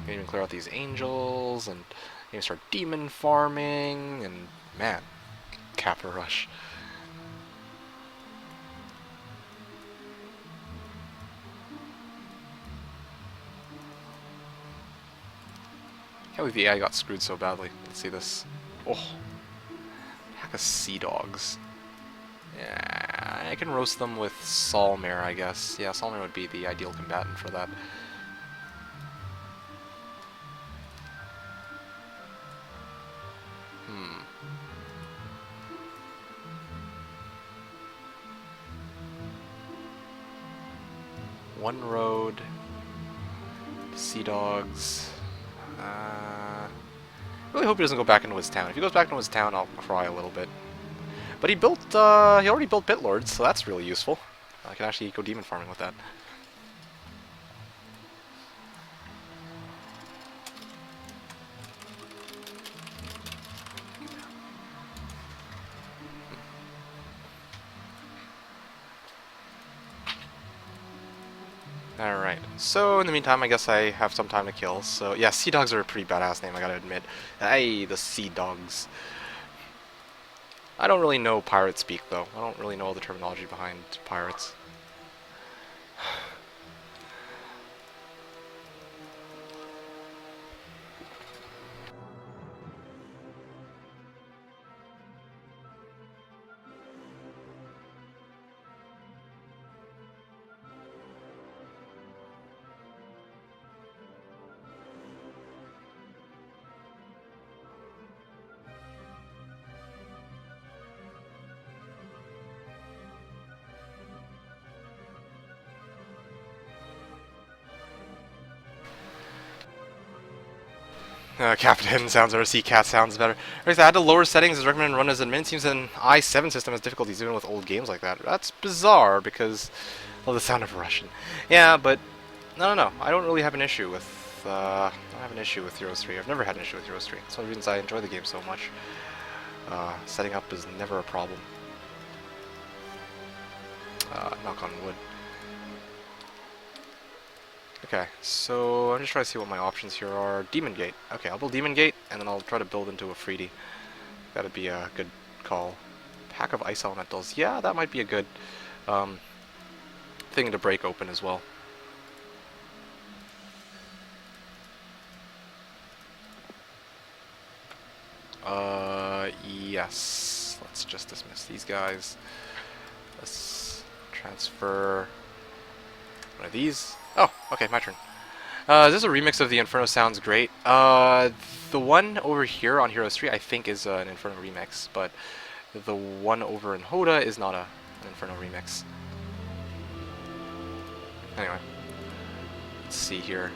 I can even clear out these angels and maybe start demon farming and man, capital rush. I can't believe the AI got screwed so badly. Let's see this. Oh, pack of sea dogs. Yeah, I can roast them with Solmare, I guess. Yeah, Solmare would be the ideal combatant for that. One road. Sea dogs. I really hope he doesn't go back into his town. If he goes back into his town, I'll cry a little bit. But he built, he already built Bitlords, so that's really useful. I can actually go demon farming with that. Alright, so in the meantime, I guess I have some time to kill. So yeah, Sea Dogs are a pretty badass name, I gotta admit. Hey, the Sea Dogs. I don't really know pirate speak, though. I don't really know all the terminology behind pirates. Captain sounds or Sea Cat sounds better. I had to lower settings as recommended run as admin. Seems an i7 system has difficulties even with old games like that. That's bizarre because of the sound of Russian. Yeah, but no. I don't really have an issue with. I don't have an issue with Heroes 3. I've never had an issue with Heroes 3. That's one of the reasons I enjoy the game so much. Setting up is never a problem. Knock on wood. Okay, so I'm just trying to see what my options here are. Demon Gate. Okay, I'll build Demon Gate, and then I'll try to build into a Freedy. That'd be a good call. Pack of Ice Elementals. Yeah, that might be a good thing to break open as well. Yes. Let's just dismiss these guys. Let's transfer one of these. Oh, okay, my turn. This is a remix of the Inferno sounds great. The one over here on Heroes 3 I think is an Inferno remix, but the one over in Hoda is not an Inferno remix. Anyway, let's see here.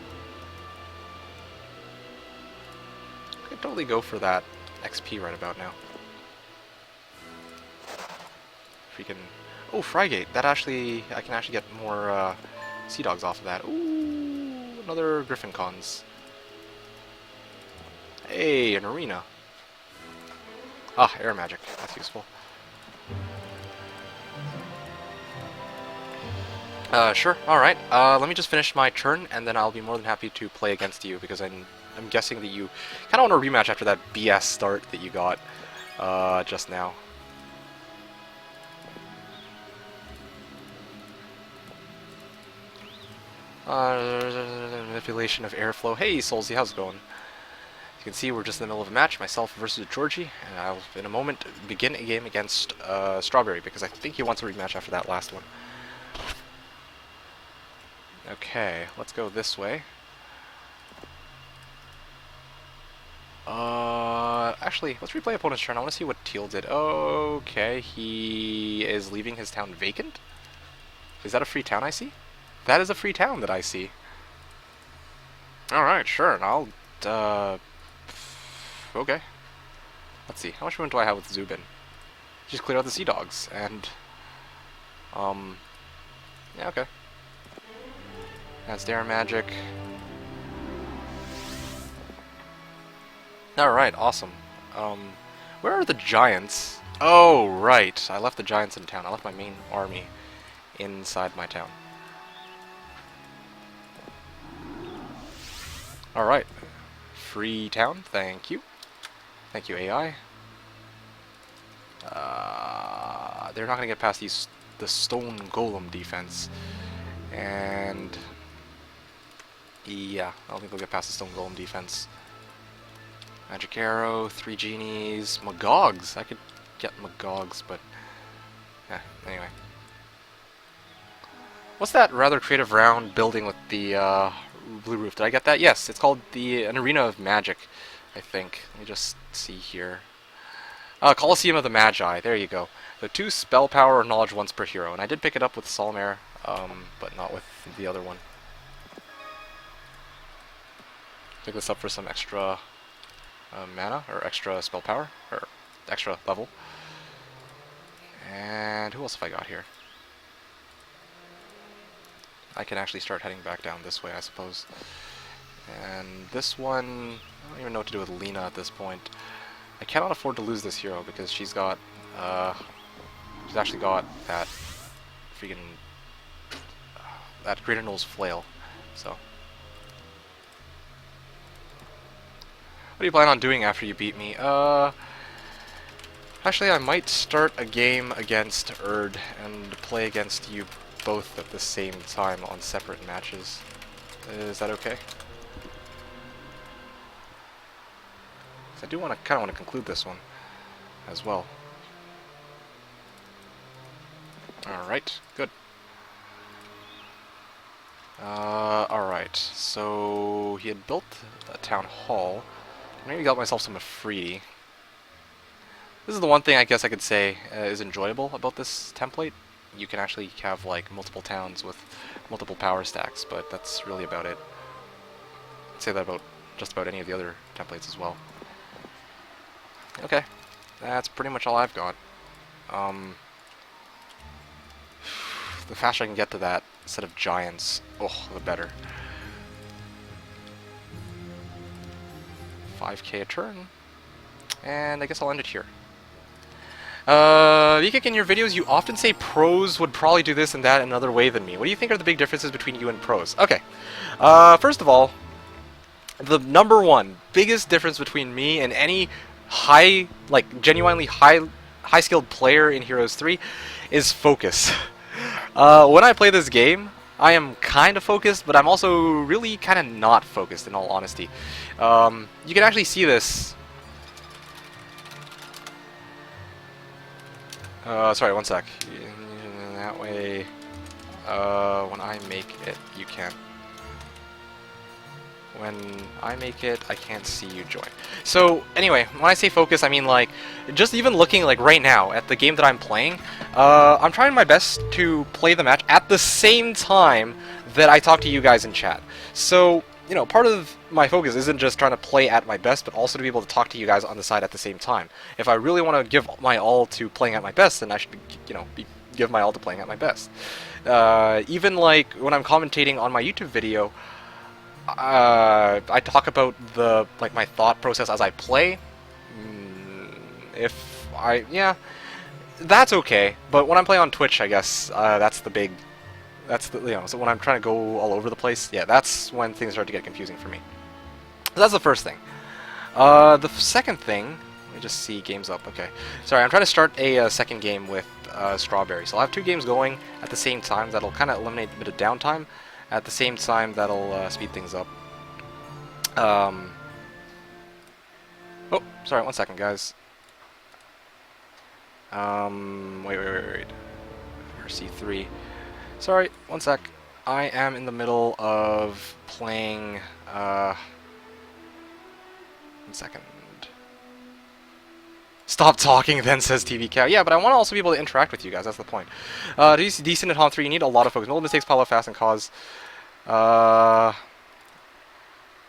I could totally go for that XP right about now. Freaking... Oh, Frygate! That actually... I can actually get more Sea Dogs off of that. Ooh, another Griffin Cons. Hey, an arena. Ah, air magic. That's useful. Sure. Alright. Let me just finish my turn, and then I'll be more than happy to play against you, because I'm guessing that you kind of want a rematch after that BS start that you got just now. Manipulation of airflow. Hey, Soulsy, how's it going? You can see we're just in the middle of a match, myself versus Georgi, and I'll, in a moment, begin a game against Strawberry, because I think he wants a rematch after that last one. Okay, let's go this way. Actually, let's replay opponent's turn. I want to see what Teal did. Okay, he is leaving his town vacant? Is that a free town I see? That is a free town that I see. Alright, sure, I'll, okay. Let's see, how much room do I have with Zubin? Just clear out the Sea Dogs, and, yeah, okay. That's Dare Magic. Alright, awesome. Where are the Giants? Oh, right. I left the Giants in town. I left my main army inside my town. Alright. Free town, thank you. Thank you, AI. They're not going to get past the Stone Golem defense. And... yeah, I don't think they'll get past the Stone Golem defense. Magic Arrow, 3 Genies, Magogs. I could get Magogs, but... yeah, anyway. What's that rather creative round building with the blue roof? Did I get that? Yes, it's called an Arena of Magic, I think. Let me just see here. Colosseum of the Magi, there you go. So 2 spell power or knowledge once per hero, and I did pick it up with Solmare, but not with the other one. Pick this up for some extra mana, or extra spell power, or extra level. And who else have I got here? I can actually start heading back down this way, I suppose. And this one, I don't even know what to do with Lena at this point. I cannot afford to lose this hero because she's got, she's actually got that freaking, that Greater Knoll's Flail, so. What do you plan on doing after you beat me? Actually, I might start a game against Erd and play against you both at the same time on separate matches. Is that okay? 'Cause I do kind of want to conclude this one as well. Alright, good. Alright, so he had built a town hall. Maybe got myself some Afridi. This is the one thing I guess I could say is enjoyable about this template. You can actually have like multiple towns with multiple power stacks, but that's really about it. I'd say that about just about any of the other templates as well. Okay, that's pretty much all I've got. The faster I can get to that set of giants, oh, the better. 5k a turn, and I guess I'll end it here. Vikik, in your videos, you often say pros would probably do this and that another way than me. What do you think are the big differences between you and pros? Okay, first of all, the number one biggest difference between me and any high, like genuinely high-skilled player in Heroes 3 is focus. When I play this game, I am kind of focused, but I'm also really kind of not focused, in all honesty. You can actually see this. Sorry, one sec. That way, when I make it, you can. When I make it, I can't see you join. So anyway, when I say focus, I mean like just even looking like right now at the game that I'm playing. I'm trying my best to play the match at the same time that I talk to you guys in chat. So you know, part of my focus isn't just trying to play at my best, but also to be able to talk to you guys on the side at the same time. If I really want to give my all to playing at my best, then I should, you know, give my all to playing at my best. Even like when I'm commentating on my YouTube video, I talk about the my thought process as I play. If I that's okay. But when I'm playing on Twitch, I guess that's the big. That's the So when I'm trying to go all over the place, yeah, that's when things start to get confusing for me. So that's the first thing. The second thing, let me just see games up. Okay, sorry, I'm trying to start a second game with Strawberry. So I'll have 2 games going at the same time. That'll kind of eliminate a bit of downtime. At the same time, that'll speed things up. Oh, sorry, 1 second, guys. Wait. C3. Sorry, 1 sec. I am in the middle of playing, 1 second. Stop talking then, says TV Cow. Yeah, but I want to also be able to interact with you guys, that's the point. Decent at Haunt 3, you need a lot of focus. Little mistakes pile up fast and cause...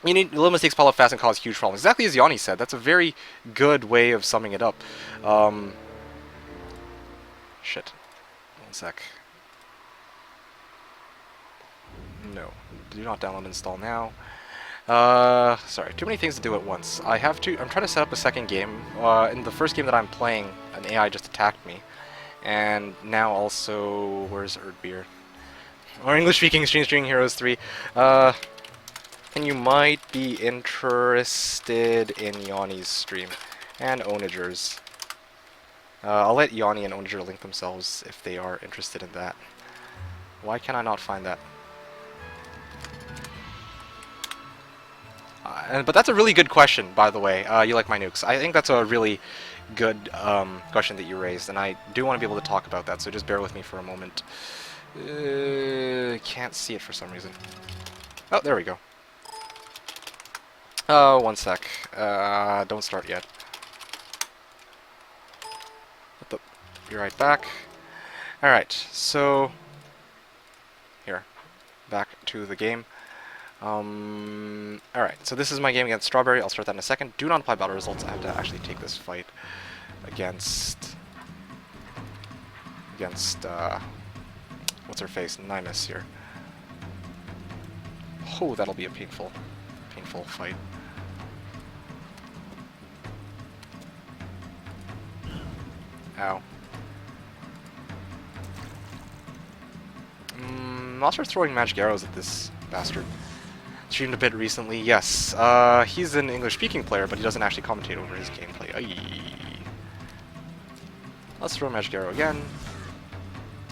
you need little mistakes pile up fast and cause huge problems. Exactly as Yanni said, that's a very good way of summing it up. Shit. 1 sec. No. Do not download and install now. Sorry, too many things to do at once. I'm trying to set up a second game. In the first game that I'm playing, an AI just attacked me. And now also, where's Erdbeer? Or English-speaking String Heroes 3. And you might be interested in Yanni's stream. And Onager's. I'll let Yanni and Onager link themselves if they are interested in that. Why can I not find that? But that's a really good question, by the way. You like my nukes. I think that's a really good question that you raised, and I do want to be able to talk about that, so just bear with me for a moment. Can't see it for some reason. Oh, there we go. 1 sec. Don't start yet. Be right back. Alright, so... Here. Back to the game. Alright, so this is my game against Strawberry. I'll start that in a second. Do not apply battle results. I have to actually take this fight against... what's her face? Nymus here. Oh, that'll be a painful fight. Ow. I'll start throwing magic arrows at this bastard. Streamed a bit recently, yes. He's an English-speaking player, but he doesn't actually commentate over his gameplay. Aye. Let's throw magic arrow again.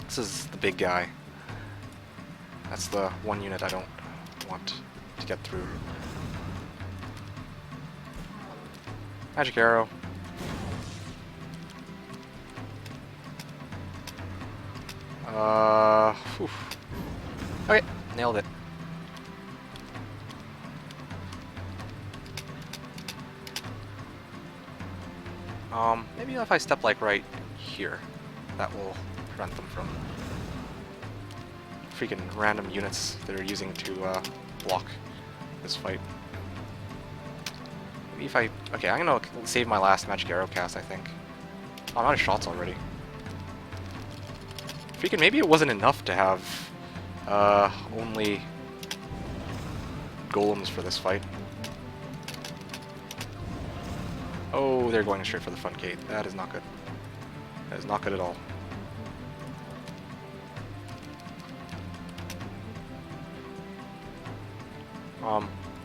This is the big guy. That's the one unit I don't want to get through. Magic arrow. Whew. Okay, nailed it. Maybe if I step like right here, that will prevent them from freaking random units that are using to block this fight. Maybe if okay, I'm gonna save my last magic arrow cast, I think. Oh, I'm out of shots already. Freaking, maybe it wasn't enough to have only golems for this fight. Oh, they're going straight for the front gate. That is not good. That is not good at all.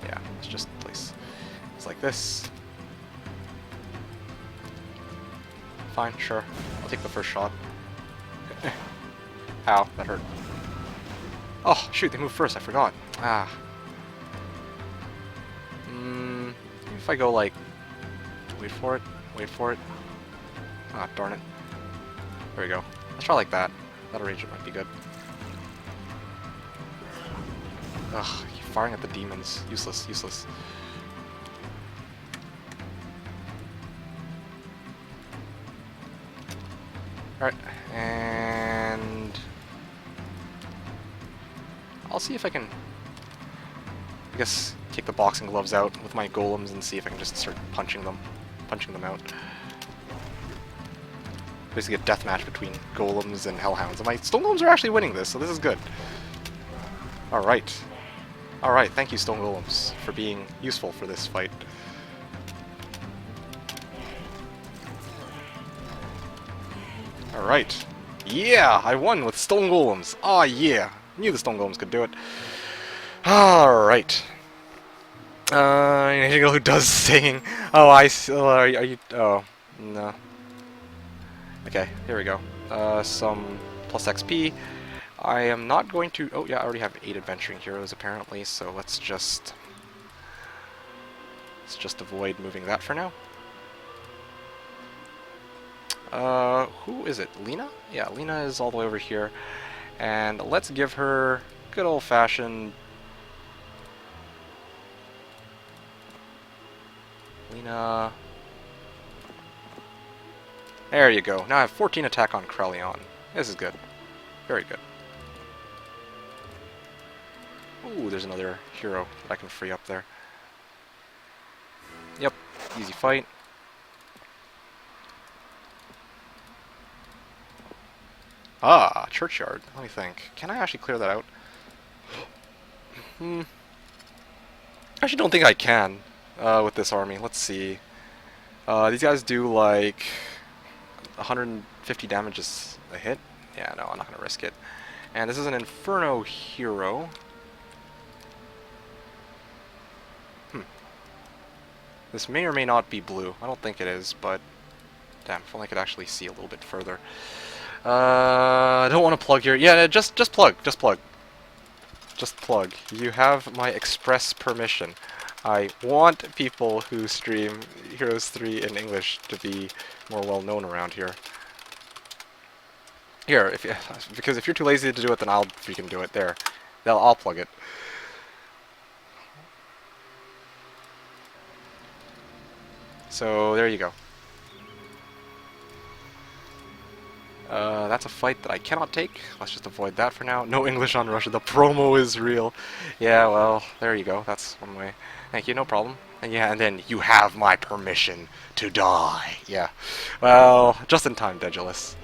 Yeah, let's just place it's like this. Fine, sure. I'll take the first shot. Ow, that hurt. Oh, shoot, they moved first, I forgot. Ah. If I go like... Wait for it. Ah, darn it. There we go. Let's try like that. That arrangement might be good. Ugh, you firing at the demons. Useless, useless. Alright, and I'll see if I can, I guess, take the boxing gloves out with my golems and see if I can just start punching them out. Basically a deathmatch between golems and hellhounds. And my stone golems are actually winning this, so this is good. Alright. Alright, thank you stone golems for being useful for this fight. Alright. Yeah, I won with stone golems. Aw, yeah. Knew the stone golems could do it. Alright. Who does sing? Oh, are you? Oh, no. Okay, here we go. Some plus XP. I am not going to. Oh yeah, I already have 8 adventuring heroes apparently. So let's just avoid moving that for now. Who is it? Lena? Yeah, Lena is all the way over here, and let's give her good old-fashioned. Lena. There you go. Now I have 14 attack on Krelion. This is good. Very good. Ooh, there's another hero that I can free up there. Yep, easy fight. Ah, churchyard. Let me think. Can I actually clear that out? I actually don't think I can with this army. Let's see. These guys do like 150 damage a hit. Yeah, no, I'm not gonna risk it. And this is an Inferno hero. This may or may not be blue. I don't think it is, but damn, if only I could actually see a little bit further. I don't want to plug here. Yeah, just plug. Just plug. Just plug. You have my express permission. I want people who stream Heroes 3 in English to be more well known around here. Here, because if you're too lazy to do it, then I'll freaking do it. There, I'll plug it. So there you go. That's a fight that I cannot take. Let's just avoid that for now. No English on Russia. The promo is real. Yeah, well, there you go. That's one way. Thank you, no problem. And yeah, and then you have my permission to die. Yeah. Well, just in time, Dedulus.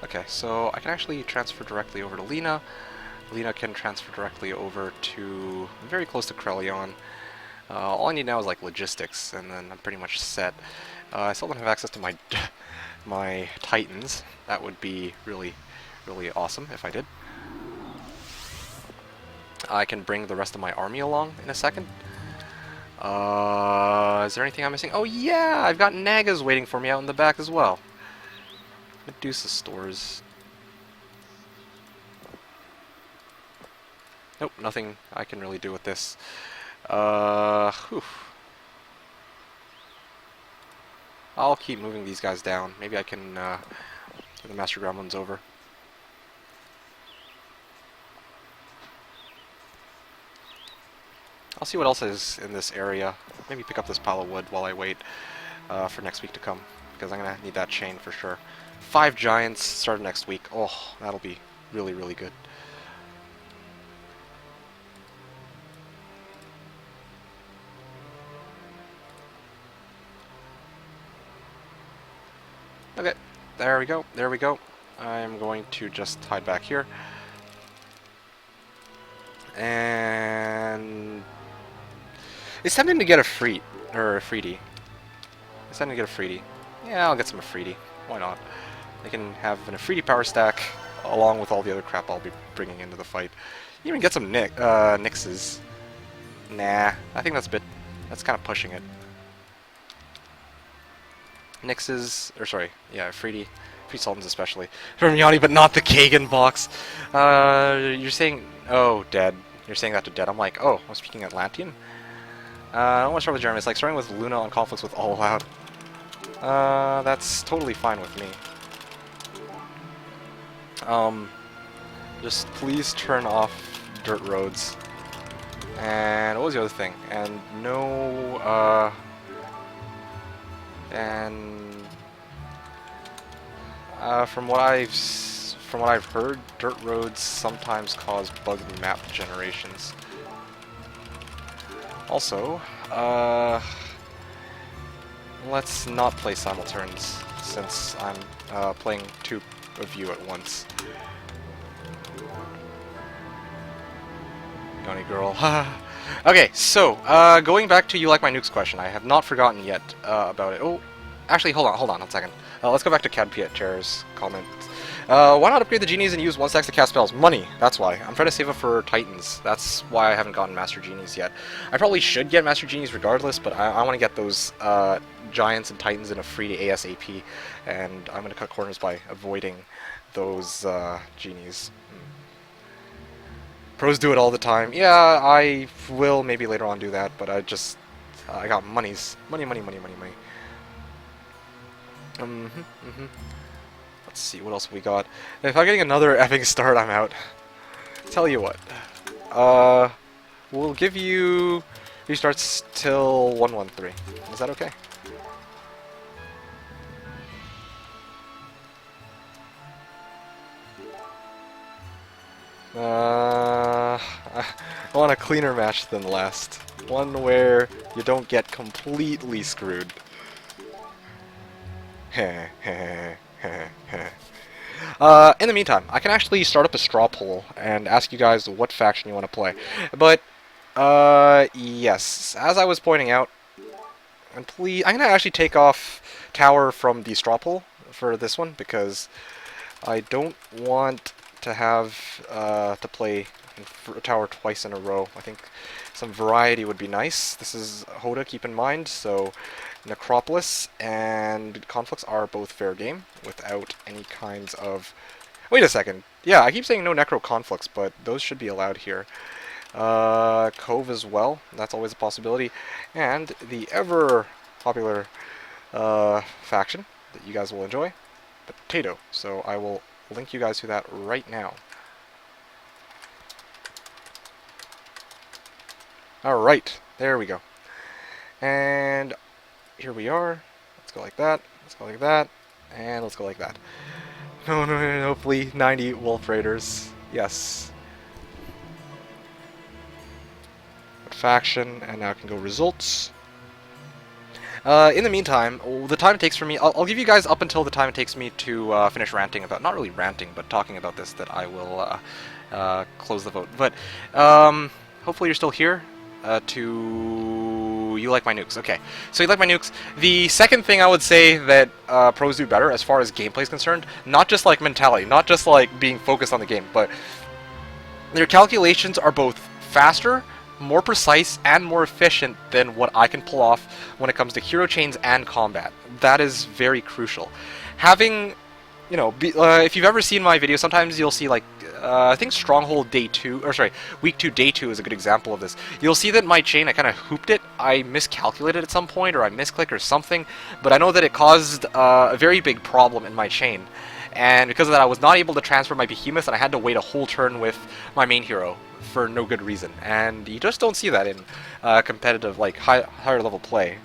Okay, so I can actually transfer directly over to Lena. Lena can transfer directly over to very close to Krelion. All I need now is like logistics, and then I'm pretty much set. I still don't have access to my my Titans. That would be really, really awesome if I did. I can bring the rest of my army along in a second. Is there anything I'm missing? Oh yeah, I've got Nagas waiting for me out in the back as well. Medusa stores. Nope, nothing I can really do with this. Whew. I'll keep moving these guys down. Maybe I can get the Master Gremlins over. I'll see what else is in this area. Maybe pick up this pile of wood while I wait for next week to come, because I'm gonna need that chain for sure. 5 giants starting next week. Oh, that'll be really, really good. Okay, there we go, there we go. I'm going to just hide back here. And it's tempting to get a Freet, or a Freety. It's tempting to get a Freety. Yeah, I'll get some Afridi. Why not? I can have an Afridi power stack along with all the other crap I'll be bringing into the fight. Even get some Nixes. Nah, I think that's kind of pushing it. Nixes, or sorry, yeah, Afridi Sultans especially. From Yanni, but not the Kagan box. You're saying, oh, dead. You're saying that to dead. I'm like, oh, I'm speaking Atlantean? I don't want to start with German. It's like starting with Luna on conflicts with all out. That's totally fine with me. Just please turn off dirt roads. And what was the other thing? And no, from what I've heard, dirt roads sometimes cause buggy map generations. Also, let's not play simulturns since I'm playing two of you at once. Yoni girl. Okay, so going back to you like my nukes question, I have not forgotten yet about it. Oh, actually, hold on a second. Let's go back to Cadpietchair's comment. Why not upgrade the genies and use 1 stack to cast spells? Money, that's why. I'm trying to save up for Titans. That's why I haven't gotten Master Genies yet. I probably should get Master Genies regardless, but I want to get those Giants and Titans in a free to ASAP, and I'm going to cut corners by avoiding those Genies. Pros do it all the time. Yeah, I will maybe later on do that, but I got monies. Money. Let's see, what else have we got? If I'm getting another effing start, I'm out. Tell you what. We'll give you restarts till 113. Is that okay? I want a cleaner match than last. One where you don't get completely screwed. In the meantime, I can actually start up a straw poll and ask you guys what faction you want to play. But, yes, as I was pointing out, and please, I'm going to actually take off Tower from the straw poll for this one, because I don't want to have to play Tower twice in a row. I think some variety would be nice. This is Hoda, keep in mind, so Necropolis and Conflicts are both fair game without any kinds of... Wait a second. Yeah, I keep saying no Necro Conflicts, but those should be allowed here. Cove as well, that's always a possibility. And the ever popular faction that you guys will enjoy, Potato. So I will link you guys to that right now. Alright, there we go. And here we are. Let's go like that, let's go like that, and let's go like that. No, hopefully 90 Wolf Raiders. Yes. Faction, and now I can go results. In the meantime, the time it takes for me, I'll give you guys up until the time it takes me to finish ranting about, not really ranting, but talking about this, that I will close the vote. But hopefully you're still here to... You like my nukes. Okay, so you like my nukes. The second thing I would say that pros do better as far as gameplay is concerned, not just like mentality, not just like being focused on the game, but their calculations are both faster, more precise, and more efficient than what I can pull off when it comes to hero chains and combat. That is very crucial. Having, you know, if you've ever seen my video, sometimes you'll see like, I think Stronghold Day 2, or sorry, Week 2 Day 2 is a good example of this. You'll see that my chain, I kind of hooped it. I miscalculated at some point, or I misclicked or something, but I know that it caused a very big problem in my chain. And because of that, I was not able to transfer my behemoths, and I had to wait a whole turn with my main hero for no good reason. And you just don't see that in competitive, like higher level play.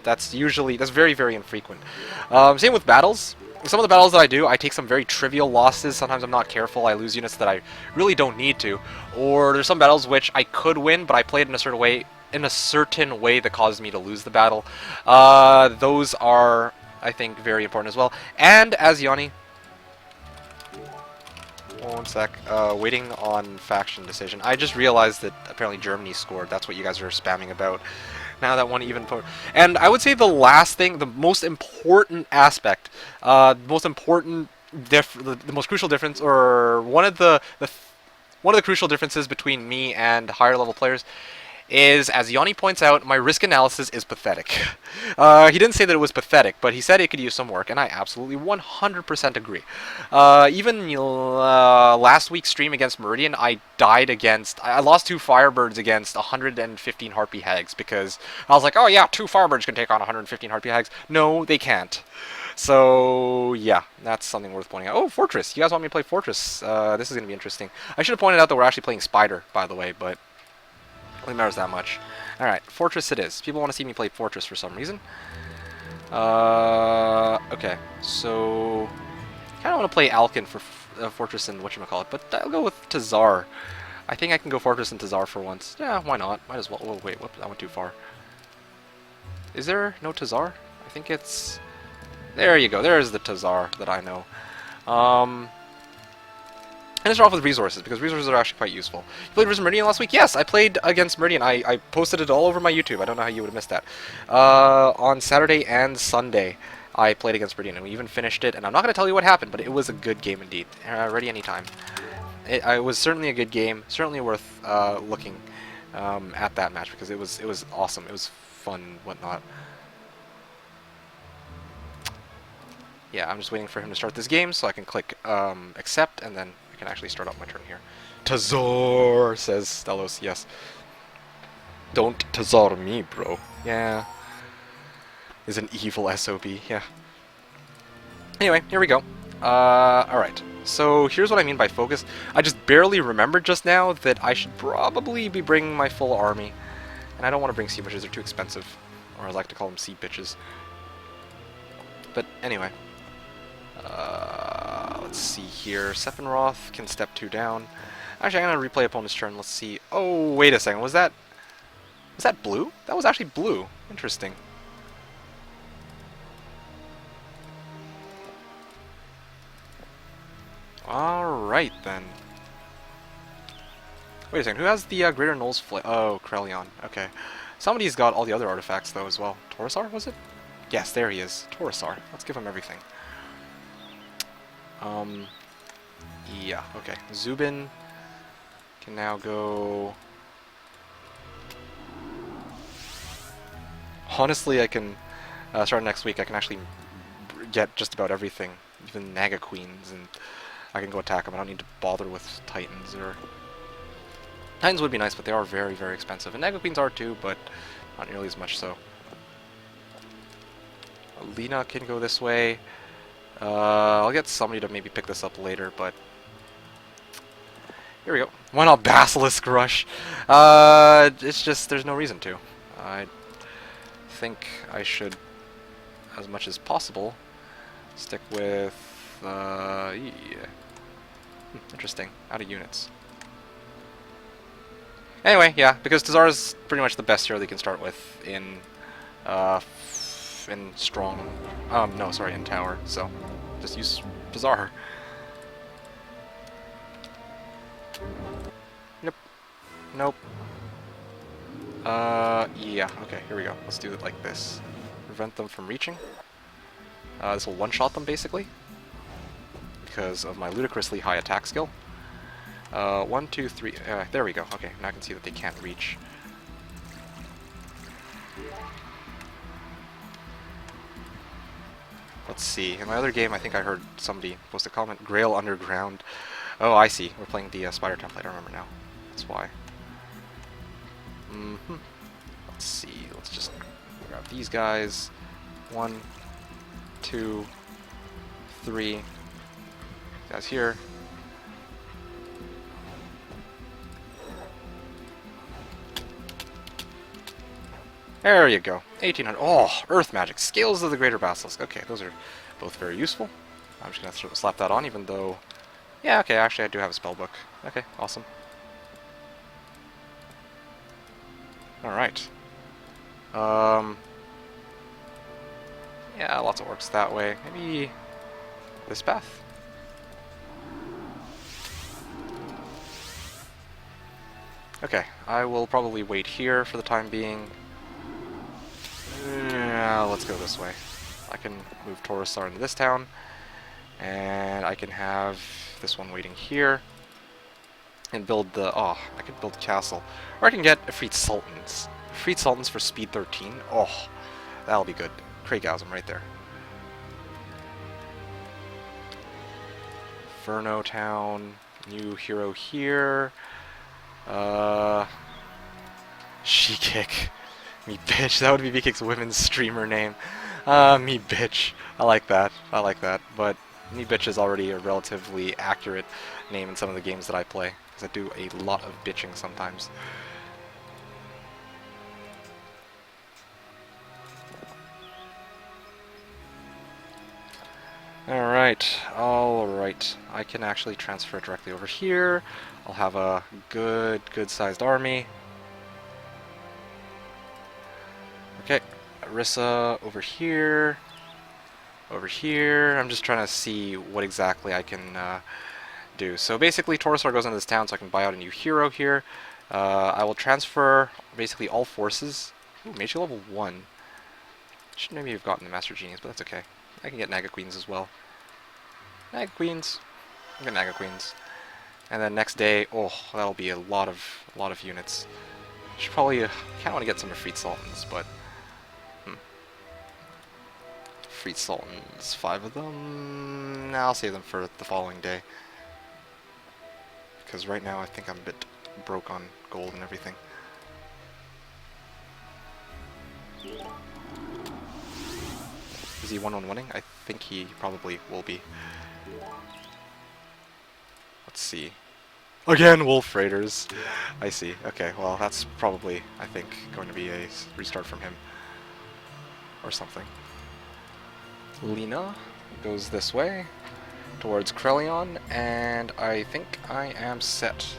That's very, very infrequent. Same with battles. Some of the battles that I do, I take some very trivial losses. Sometimes I'm not careful. I lose units that I really don't need to. Or there's some battles which I could win, but I played in a certain way that caused me to lose the battle. Those are, I think, very important as well. And as Yanni, one sec, waiting on faction decision. I just realized that apparently Germany scored. That's what you guys are spamming about. Now that one even put, and I would say the last thing, the most important aspect, the most crucial difference, or one of the crucial differences between me and higher level players, is, as Yanni points out, my risk analysis is pathetic. He didn't say that it was pathetic, but he said it could use some work, and I absolutely 100% agree. Even last week's stream against Meridian, I lost 2 Firebirds against 115 Harpy Hags, because I was like, oh yeah, 2 Firebirds can take on 115 Harpy Hags. No, they can't. So, yeah, that's something worth pointing out. Oh, Fortress. You guys want me to play Fortress? This is going to be interesting. I should have pointed out that we're actually playing Spider, by the way, but it really matters that much. Alright, Fortress it is. People want to see me play Fortress for some reason. Okay, so I kind of want to play Alkin for Fortress and whatchamacallit, but I'll go with Tazar. I think I can go Fortress and Tazar for once. Yeah, why not? Might as well. Oh, wait, whoops, I went too far. Is there no Tazar? I think it's... There you go. There's the Tazar that I know. And let's start off with resources, because resources are actually quite useful. You played versus Meridian last week? Yes, I played against Meridian. I posted it all over my YouTube. I don't know how you would have missed that. On Saturday and Sunday, I played against Meridian, and we even finished it. And I'm not going to tell you what happened, but it was a good game indeed. Ready anytime. It was certainly a good game. Certainly worth looking at that match, because it was awesome. It was fun and whatnot. Yeah, I'm just waiting for him to start this game so I can click accept, and then I can actually start up my turn here. Tazor, says Stelos, yes. Don't Tazor me, bro. Yeah. Is an evil SOB, yeah. Anyway, here we go. Alright. So here's what I mean by focus. I just barely remembered just now that I should probably be bringing my full army. And I don't want to bring sea bitches, they're too expensive. Or I like to call them sea bitches. But anyway. Let's see here. Sephiroth can step 2 down. Actually, I'm going to replay opponent's turn. Let's see. Oh, wait a second. Was that blue? That was actually blue. Interesting. Alright, then. Wait a second. Who has the Greater Null's Flame? Oh, Krelion. Okay. Somebody's got all the other artifacts, though, as well. Torosar, was it? Yes, there he is. Torosar. Let's give him everything. Yeah, okay. Zubin can now go... Honestly, I can, starting next week, I can actually get just about everything. Even Naga Queens, and I can go attack them. I don't need to bother with Titans, or... Titans would be nice, but they are very, very expensive. And Naga Queens are too, but not nearly as much so. Lena can go this way. I'll get somebody to maybe pick this up later, but... Here we go. Why not Basilisk Rush? It's just, there's no reason to. I think I should, as much as possible, stick with, yeah. Interesting. Out of units. Anyway, yeah, because Tazar is pretty much the best hero they can start with in strong, no, sorry, in tower, so just use Tazar. Nope. Nope. Yeah, okay, here we go. Let's do it like this. Prevent them from reaching. This will one-shot them, basically, because of my ludicrously high attack skill. 1, 2, 3, there we go. Okay, now I can see that they can't reach. Let's see. In my other game, I think I heard somebody post a comment. Grail Underground. Oh, I see. We're playing the Spider template. I remember now. That's why. Let's see. Let's just grab these guys. 1, 2, 3. Guys here. There you go. 1800. Oh, Earth Magic. Scales of the Greater Basilisk. Okay, those are both very useful. I'm just going to slap that on, even though... Yeah, okay, actually I do have a spellbook. Okay, awesome. Alright. Yeah, lots of orcs that way. Maybe this path? Okay, I will probably wait here for the time being. Yeah, let's go this way. I can move Torosar into this town, and I can have this one waiting here. and build the... Oh, I could build a castle. Or I can get a Freed Sultans. Freed Sultans for speed 13. Oh, that'll be good. Craigasm right there. Inferno Town. New hero here. She-Kick. Me bitch. That would be V-Kick's women's streamer name. Me bitch. I like that. I like that. But me bitch is already a relatively accurate name in some of the games that I play. Because I do a lot of bitching sometimes. Alright. I can actually transfer it directly over here. I'll have a good-sized army. Okay, Arissa over here. Over here. I'm just trying to see what exactly I can do. So basically, Taurusaur goes into this town so I can buy out a new hero here. I will transfer basically all forces. Ooh, Mage level 1. Should maybe have gotten the Master Genius, but that's okay. I can get Naga Queens as well. Naga Queens. I get Naga Queens. And then next day, oh, that'll be a lot of units. Should probably kind of want to get some Freed Sultans, but Freed Sultans, 5 of them. Nah, I'll save them for the following day. Because right now I think I'm a bit broke on gold and everything. Is he 1-on-1-ing? I think he probably will be. Let's see. Again, Wolf Raiders. I see. Okay, well, that's probably, I think, going to be a restart from him. Or something. Lena goes this way, towards Krelion, and I think I am set.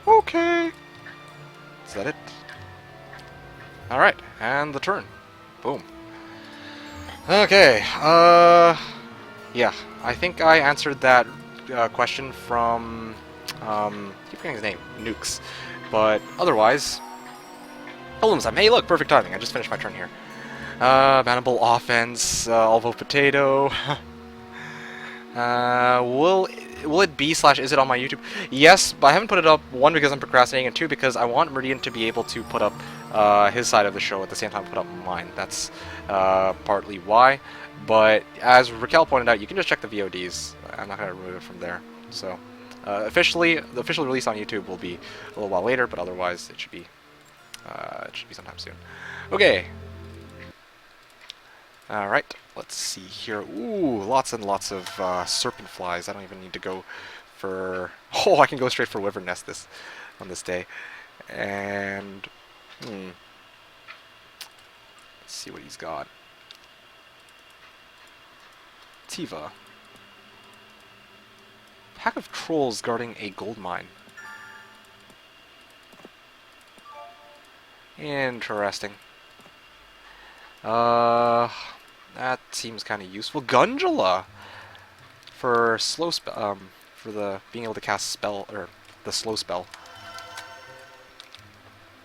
Okay. Is that it? Alright, and the turn. Boom. Okay, yeah, I think I answered that question from, keep forgetting his name, Nukes. But otherwise, hey look, perfect timing, I just finished my turn here. Bannable offense, I'll vote potato. Will it be / is it on my YouTube? Yes, but I haven't put it up, 1, because I'm procrastinating, and 2, because I want Meridian to be able to put up his side of the show at the same time put up mine. That's partly why. But as Raquel pointed out, you can just check the VODs. I'm not going to remove it from there. So the official release on YouTube will be a little while later, but otherwise it should be sometime soon. Okay. Alright, let's see here. Ooh, lots and lots of serpent flies. I don't even need to go for... Oh, I can go straight for Wyvern Nest on this day. And... let's see what he's got. Tiva. Pack of trolls guarding a gold mine. Interesting. That seems kind of useful. Gundula for slow spell. For the being able to cast spell or the slow spell.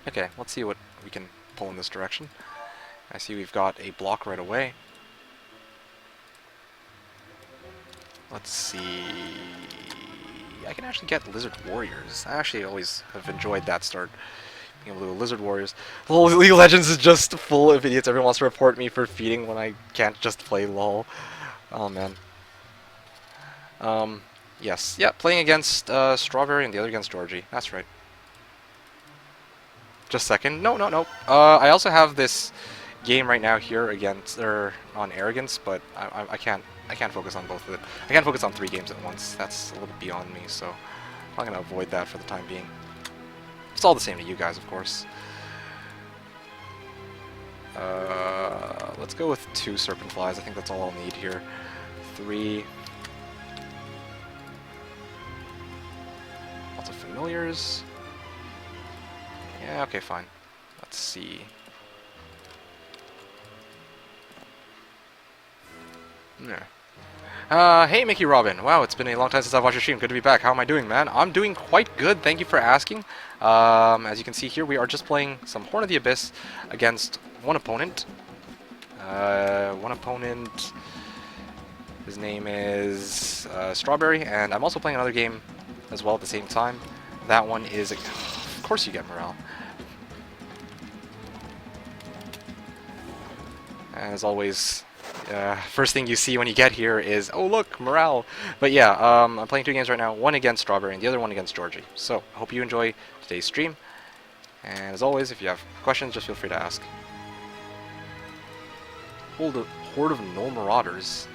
Okay, let's see what we can pull in this direction. I see we've got a block right away. Let's see. I can actually get Lizard Warriors. I actually always have enjoyed that start. Being able to do Lizard Warriors. LoL League of Legends is just full of idiots. Everyone wants to report me for feeding when I can't just play LoL. Oh man. Yes. Yeah, playing against Strawberry and the other against Georgi. That's right. Just a second. No. I also have this game right now here against on Arrogance, but I can't focus on both of it. I can't focus on 3 games at once. That's a little bit beyond me, so I'm gonna avoid that for the time being. It's all the same to you guys, of course. Let's go with 2 Serpent Flies. I think that's all I'll need here. 3. Lots of familiars. Yeah, okay, fine. Let's see. Yeah. Hey, Mickey Robin. Wow, it's been a long time since I've watched your stream. Good to be back. How am I doing, man? I'm doing quite good. Thank you for asking. As you can see here, we are just playing some Horn of the Abyss against one opponent. His name is Strawberry, and I'm also playing another game as well at the same time. That one is, of course you get morale. As always, first thing you see when you get here is, oh look, morale. But yeah, I'm playing 2 games right now, one against Strawberry and the other one against Georgi. So, I hope you enjoy today's stream. And as always, if you have questions, just feel free to ask. Horde of Null Marauders.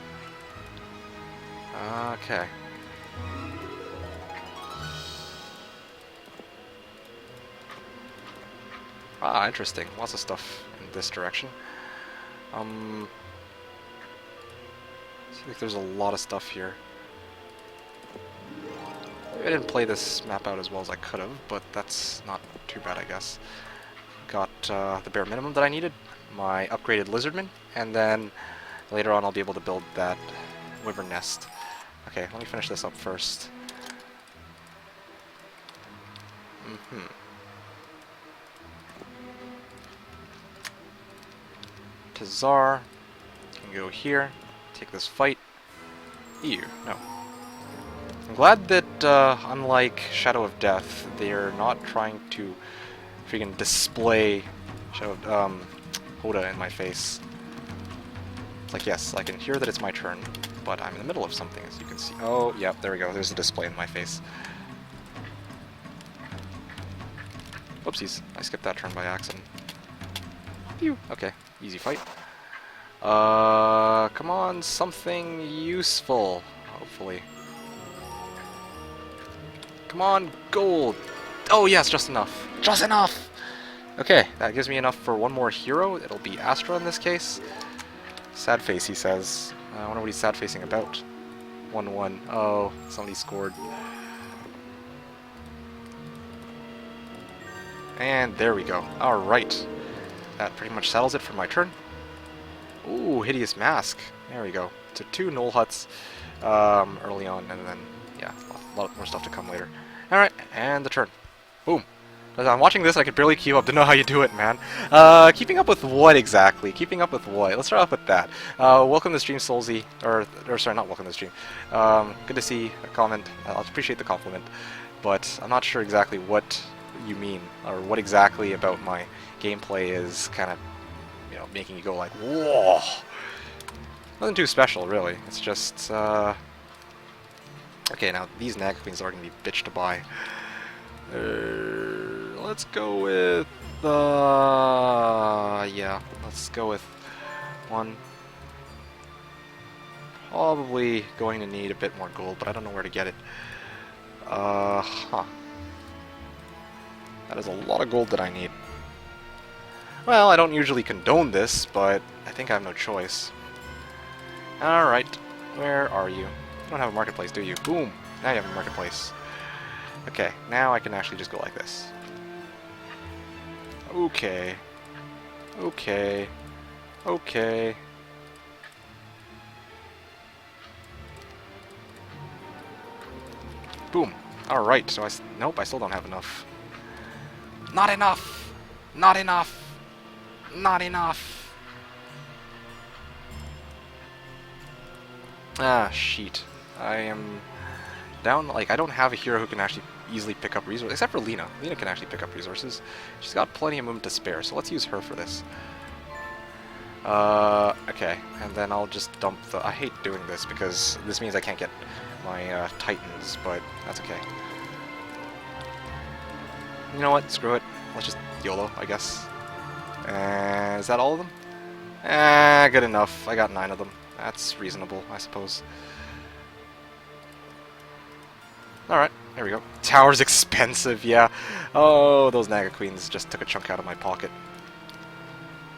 Okay. Ah, interesting. Lots of stuff in this direction. Seems like there's a lot of stuff here. Maybe I didn't play this map out as well as I could have, but that's not too bad, I guess. Got the bare minimum that I needed, my upgraded lizardman, and then later on I'll be able to build that wyvern nest. Okay, let me finish this up first. Tazar can go here, take this fight. Ew, no. I'm glad that, unlike Shadow of Death, they're not trying to freaking display Hoda in my face. It's like, yes, I can hear that it's my turn, but I'm in the middle of something, as you can see. Oh, yep, there we go. There's a display in my face. Whoopsies, I skipped that turn by accident. Phew. Okay, easy fight. Come on, something useful, hopefully. Come on, gold! Oh yes, just enough. Just enough! Okay, that gives me enough for one more hero. It'll be Astra in this case. Sad face, he says. I wonder what he's sad facing about. 1-1. Oh, somebody scored. And there we go. Alright. That pretty much settles it for my turn. Ooh, Hideous Mask. There we go. So 2 Knoll Huts early on, and then, yeah, a lot more stuff to come later. Alright, and the turn. Boom. As I'm watching this, I could barely keep up. Don't know how you do it, man. Keeping up with what exactly? Keeping up with what? Let's start off with that. Welcome to the stream, Soulsy. Or sorry, not welcome to the stream. Good to see a comment. I'll appreciate the compliment. But I'm not sure exactly what you mean, or what exactly about my gameplay is kind of, you know, making you go like, whoa. Nothing too special, really. It's just, okay, now these Naga Queens are going to be bitch to buy. Let's go with, yeah, let's go with one. Probably going to need a bit more gold, but I don't know where to get it. That is a lot of gold that I need. Well, I don't usually condone this, but I think I have no choice. Alright, where are you? You don't have a marketplace, do you? Boom! Now you have a marketplace. Okay, now I can actually just go like this. Okay. Okay. Okay. Boom. Alright, so nope, I still don't have enough. Not enough! Not enough! Not enough! Ah, sheet. I am down, like, I don't have a hero who can actually easily pick up resources, except for Lena. Lena can actually pick up resources. She's got plenty of movement to spare, so let's use her for this. Okay, and then I'll just dump the... I hate doing this, because this means I can't get my, Titans, but that's okay. You know what? Screw it. Let's just YOLO, I guess. Is that all of them? Good enough. I got 9 of them. That's reasonable, I suppose. Alright, there we go. Tower's expensive, yeah. Oh, those Naga Queens just took a chunk out of my pocket.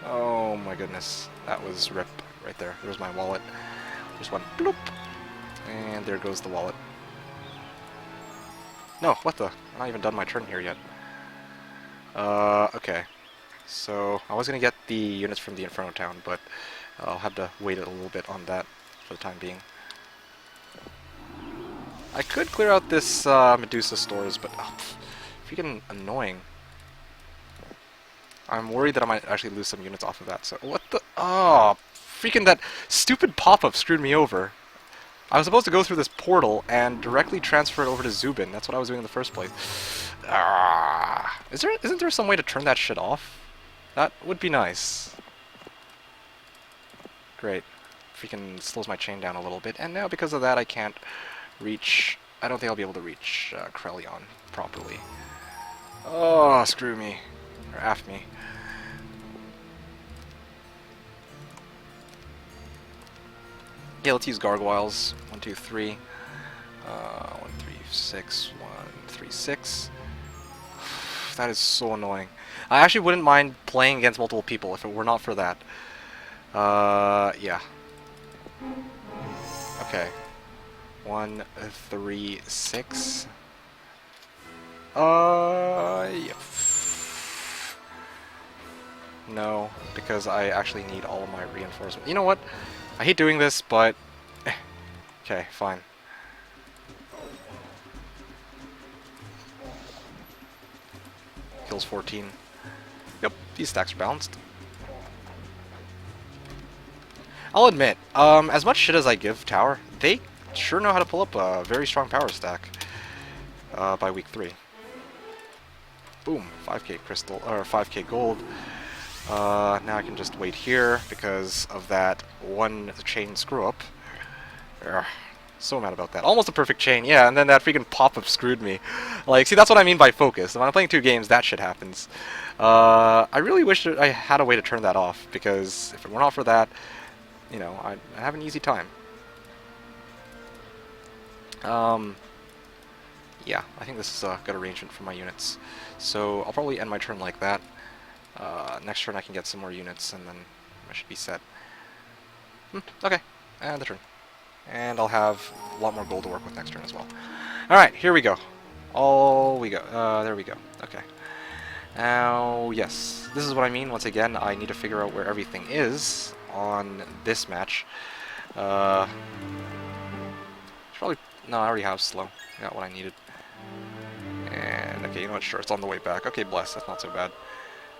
Oh my goodness. That was rip right there. There's my wallet. Just went bloop. And there goes the wallet. No, what the? I'm not even done my turn here yet. Okay. So, I was gonna get the units from the Inferno town, but I'll have to wait a little bit on that for the time being. I could clear out this Medusa stores, but freaking annoying. I'm worried that I might actually lose some units off of that. So what the? Oh, freaking that stupid pop-up screwed me over. I was supposed to go through this portal and directly transfer it over to Zubin. That's what I was doing in the first place. Isn't there some way to turn that shit off? That would be nice. Great. Freaking slows my chain down a little bit, and now because of that I can't reach... I don't think I'll be able to reach Krelion properly. Oh, screw me. Or F me. Yeah, let's use gargoyles. 1, 2, 3. 1, 3, 6. 1, 3, 6. That is so annoying. I actually wouldn't mind playing against multiple people if it were not for that. Yeah. Okay. 1, 3, 6. Yeah. No, because I actually need all of my reinforcement. You know what? I hate doing this, but... Okay, fine. Kills 14. Yep, these stacks are balanced. I'll admit, as much shit as I give Tower, they sure know how to pull up a very strong power stack by week 3. Boom, 5k crystal, or 5k gold. Now I can just wait here because of that one chain screw up. Urgh, so mad about that. Almost a perfect chain, yeah, and then that freaking pop-up screwed me. Like, see, that's what I mean by focus. When I'm playing 2 games, that shit happens. I really wish that I had a way to turn that off, because if it were not for that, you know, I'd have an easy time. Yeah, I think this is a good arrangement for my units. So I'll probably end my turn like that. Next turn I can get some more units, and then I should be set. Okay, and the turn. And I'll have a lot more gold to work with next turn as well. Alright, here we go. There we go. Okay. Now, yes, this is what I mean. Once again, I need to figure out where everything is on this match. Probably... No, I already have slow. I got what I needed. And, okay, you know what? Sure, it's on the way back. Okay, bless. That's not so bad.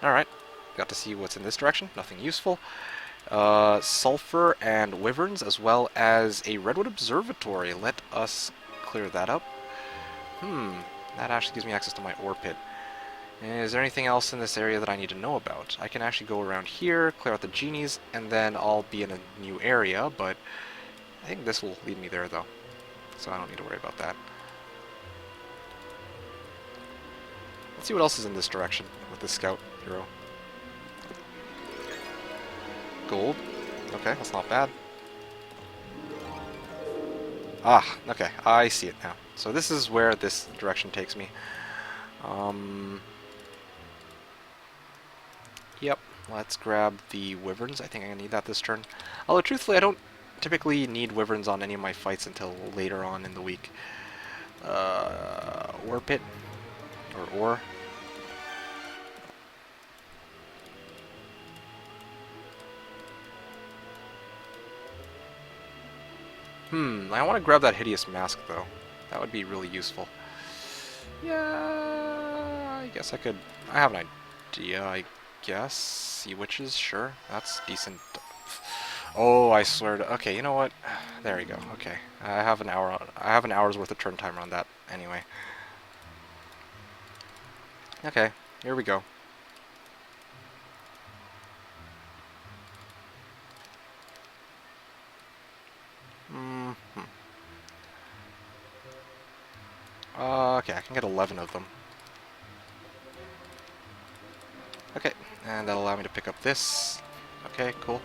Alright. Got to see what's in this direction. Nothing useful. Sulfur and wyverns, as well as a redwood observatory. Let us clear that up. That actually gives me access to my ore pit. Is there anything else in this area that I need to know about? I can actually go around here, clear out the genies, and then I'll be in a new area, but I think this will lead me there, though. So I don't need to worry about that. Let's see what else is in this direction with this scout hero. Gold. Okay, that's not bad. Ah, okay, I see it now. So this is where this direction takes me. Yep, let's grab the wyverns. I think I'm gonna need that this turn. Although, truthfully, I don't typically need wyverns on any of my fights until later on in the week. Ore pit? Or ore? I want to grab that hideous mask, though. That would be really useful. Yeah, I guess I could... I have an idea, I guess. Sea witches, sure. That's decent. Oh, I swear to... Okay, you know what? There we go. Okay. I have an hour... I have an hour's worth of turn time on that, anyway. Okay, here we go. Okay, I can get 11 of them. Okay, and that'll allow me to pick up this. Okay, cool.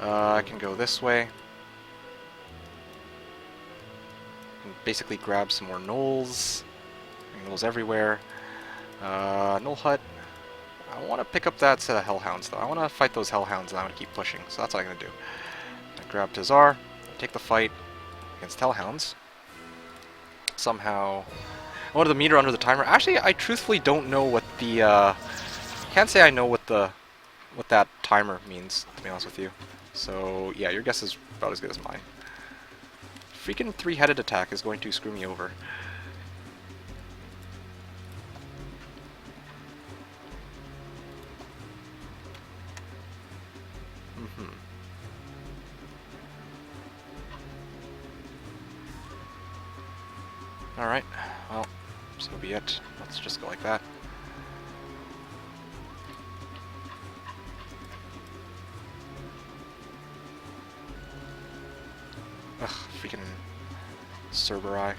I can go this way. And basically grab some more gnolls. Gnolls everywhere. Gnoll hut. I want to pick up that set of hellhounds, though. I want to fight those hellhounds, and I want to keep pushing. So that's what I'm going to do. I grab Tazar, take the fight against hellhounds. Somehow... I wanted the meter under the timer. Actually, I truthfully don't know what the... can't say I know what that timer means, to be honest with you. So, yeah, your guess is about as good as mine. Freaking three-headed attack is going to screw me over. Alright, well, so be it. Let's just go like that. Ugh, freaking Cerberus.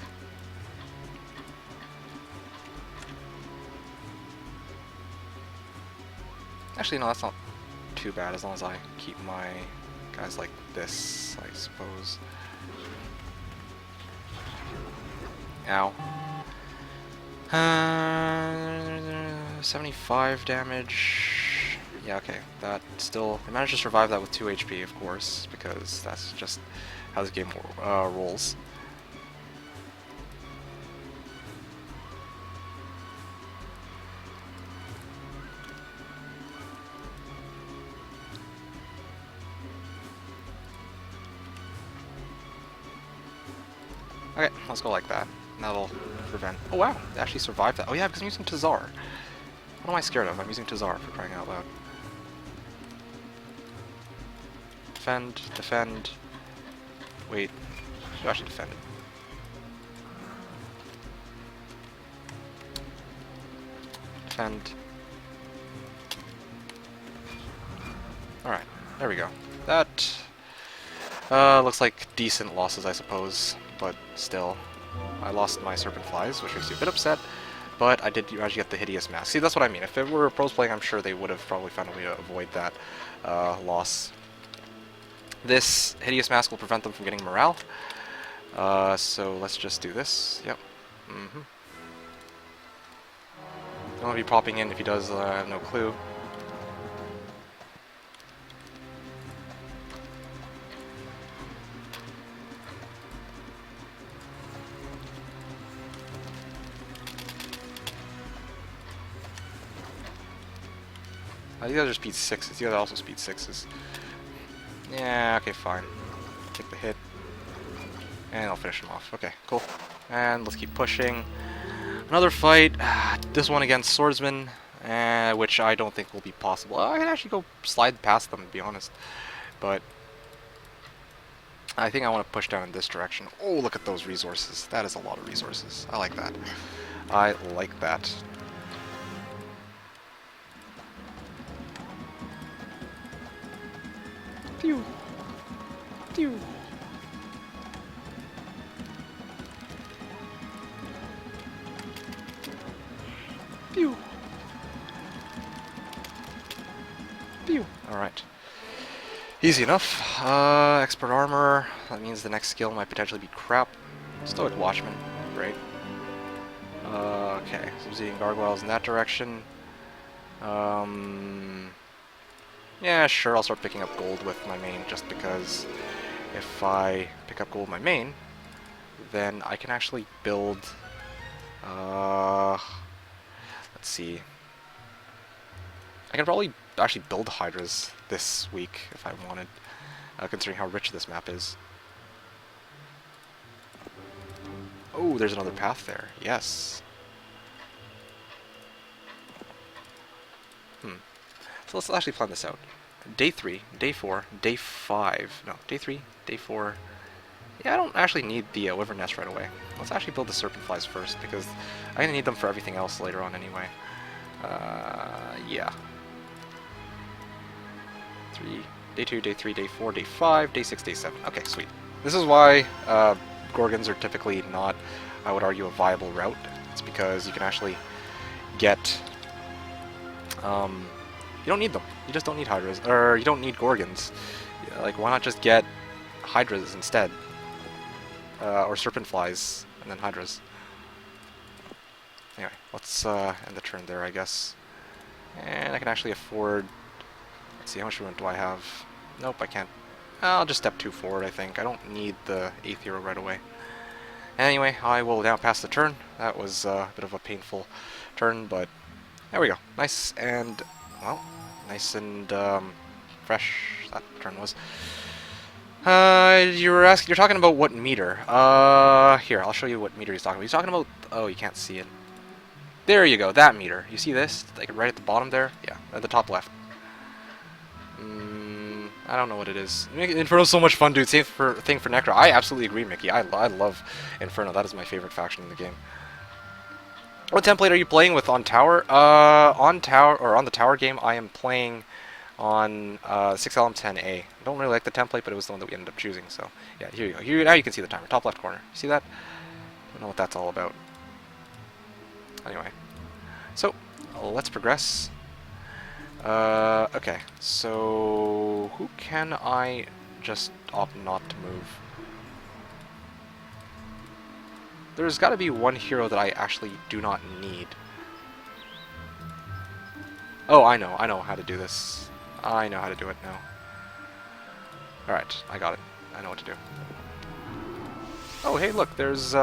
Actually, no, that's not too bad as long as I keep my guys like this, I suppose. Ow. 75 damage. Yeah, okay. That still... I managed to survive that with 2 HP, of course, because that's just how this game rolls. Okay, let's go like that. That'll prevent... Oh wow, they actually survived that. Oh yeah, because I'm using Tazar. What am I scared of? I'm using Tazar, for crying out loud. Defend, defend... Wait, I should actually defend it. Defend. Alright, there we go. That looks like decent losses, I suppose, but still. I lost my Serpent Flies, which makes you a bit upset, but I did actually get the Hideous Mask. See, that's what I mean. If it were pros playing, I'm sure they would have probably found a way to avoid that loss. This Hideous Mask will prevent them from getting morale, so let's just do this. Yep. Don't want to be popping in if he does, I have no clue. These guys are speed 6s. These guys are also speed 6s. Yeah, okay, fine. Take the hit. And I'll finish him off. Okay, cool. And let's keep pushing. Another fight. This one against Swordsman, which I don't think will be possible. I can actually go slide past them, to be honest. But I think I want to push down in this direction. Oh, look at those resources. That is a lot of resources. I like that. I like that. Pew. Pew. Pew. Pew. Alright. Easy enough. Expert armor. That means the next skill might potentially be crap. Stoic Watchman. Great. Okay. So I'm seeing gargoyles in that direction. Yeah, sure, I'll start picking up gold with my main, just because if I pick up gold with my main, then I can actually build, let's see, I can probably actually build Hydras this week if I wanted, considering how rich this map is. Oh, there's another path there, yes. So let's actually plan this out. Day 3, Day 4, Day 5. No, Day 3, Day 4. Yeah, I don't actually need the Wyvern Nest right away. Let's actually build the Serpent Flies first, because I'm going to need them for everything else later on anyway. Yeah. 3, Day 2, Day 3, Day 4, Day 5, Day 6, Day 7. Okay, sweet. This is why Gorgons are typically not, I would argue, a viable route. It's because you can actually get... you don't need them. You just don't need Hydras. Or you don't need Gorgons. Like, why not just get Hydras instead? Or Serpent Flies, and then Hydras. Anyway, let's end the turn there, I guess. And I can actually afford... Let's see, how much movement do I have? Nope, I can't. I'll just step 2 forward, I think. I don't need the 8th hero right away. Anyway, I will now pass the turn. That was a bit of a painful turn, but there we go. Nice and... well, nice and fresh that turn was. You're talking about what meter? Here, I'll show you what meter he's talking about. He's talking about, oh, you can't see it. There you go, that meter. You see this? Like right at the bottom there? Yeah, at the top left. I don't know what it is. Inferno's so much fun, dude. Same thing for Necro. I absolutely agree, Mickey. I love Inferno. That is my favorite faction in the game. What template are you playing with on tower? On tower or on the tower game, I am playing on 6lm10a. I don't really like the template, but it was the one that we ended up choosing. So yeah, here you go. Here now you can see the timer. Top left corner. See that? I don't know what that's all about. Anyway, so let's progress. Okay, so who can I just opt not to move? There's got to be one hero that I actually do not need. Oh, I know how to do this. I know how to do it now. Alright, I got it. I know what to do. Oh, hey, look, there's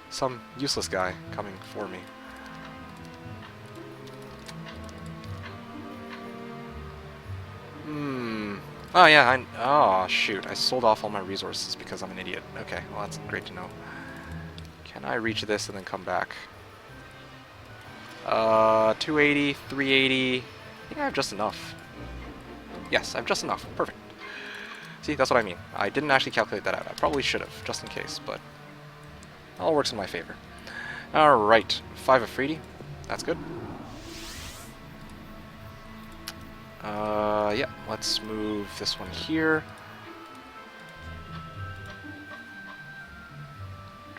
some useless guy coming for me. Oh, yeah, oh, shoot. I sold off all my resources because I'm an idiot. Okay, well, that's great to know. Can I reach this and then come back? 280, 380. I think I have just enough. Yes, I have just enough. Perfect. See, that's what I mean. I didn't actually calculate that out. I probably should have, just in case, but it all works in my favor. Alright, 5 Afridi. That's good. Yeah, let's move this one here.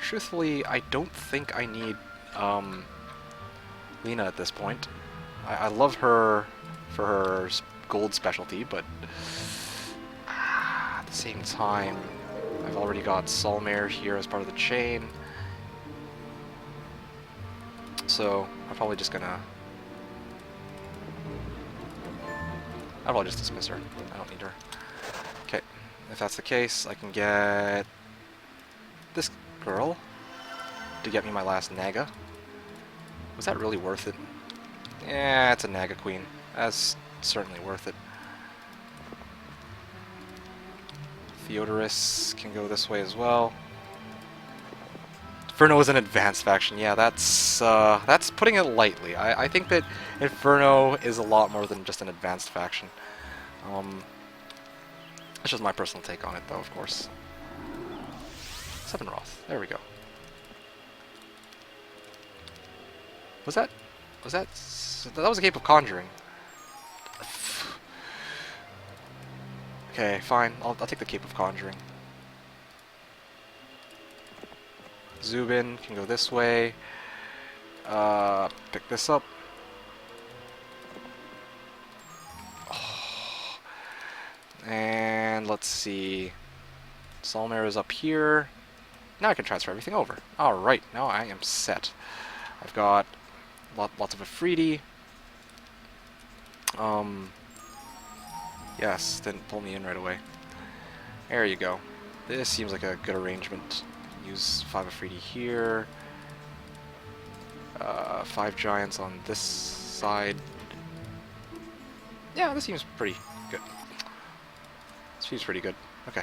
Truthfully, I don't think I need Lena at this point. I love her for her gold specialty, but at the same time, I've already got Solmare here as part of the chain. So I'm probably just gonna... I'll probably just dismiss her. I don't need her. Okay, if that's the case, I can get this girl to get me my last Naga. Was that really worth it? Yeah, it's a Naga Queen. That's certainly worth it. Theodorus can go this way as well. Inferno is an advanced faction. Yeah, that's putting it lightly. I think that Inferno is a lot more than just an advanced faction. That's just my personal take on it, though, of course. Sephiroth. There we go. That was a Cape of Conjuring. Okay, fine. I'll take the Cape of Conjuring. Zubin can go this way. Pick this up. Oh. And let's see. Solmare is up here. Now I can transfer everything over. Alright, now I am set. I've got lots of Afridi. Yes, didn't pull me in right away. There you go. This seems like a good arrangement. Use 5 Afridi here. 5 giants on this side. Yeah, this seems pretty good. This seems pretty good. Okay.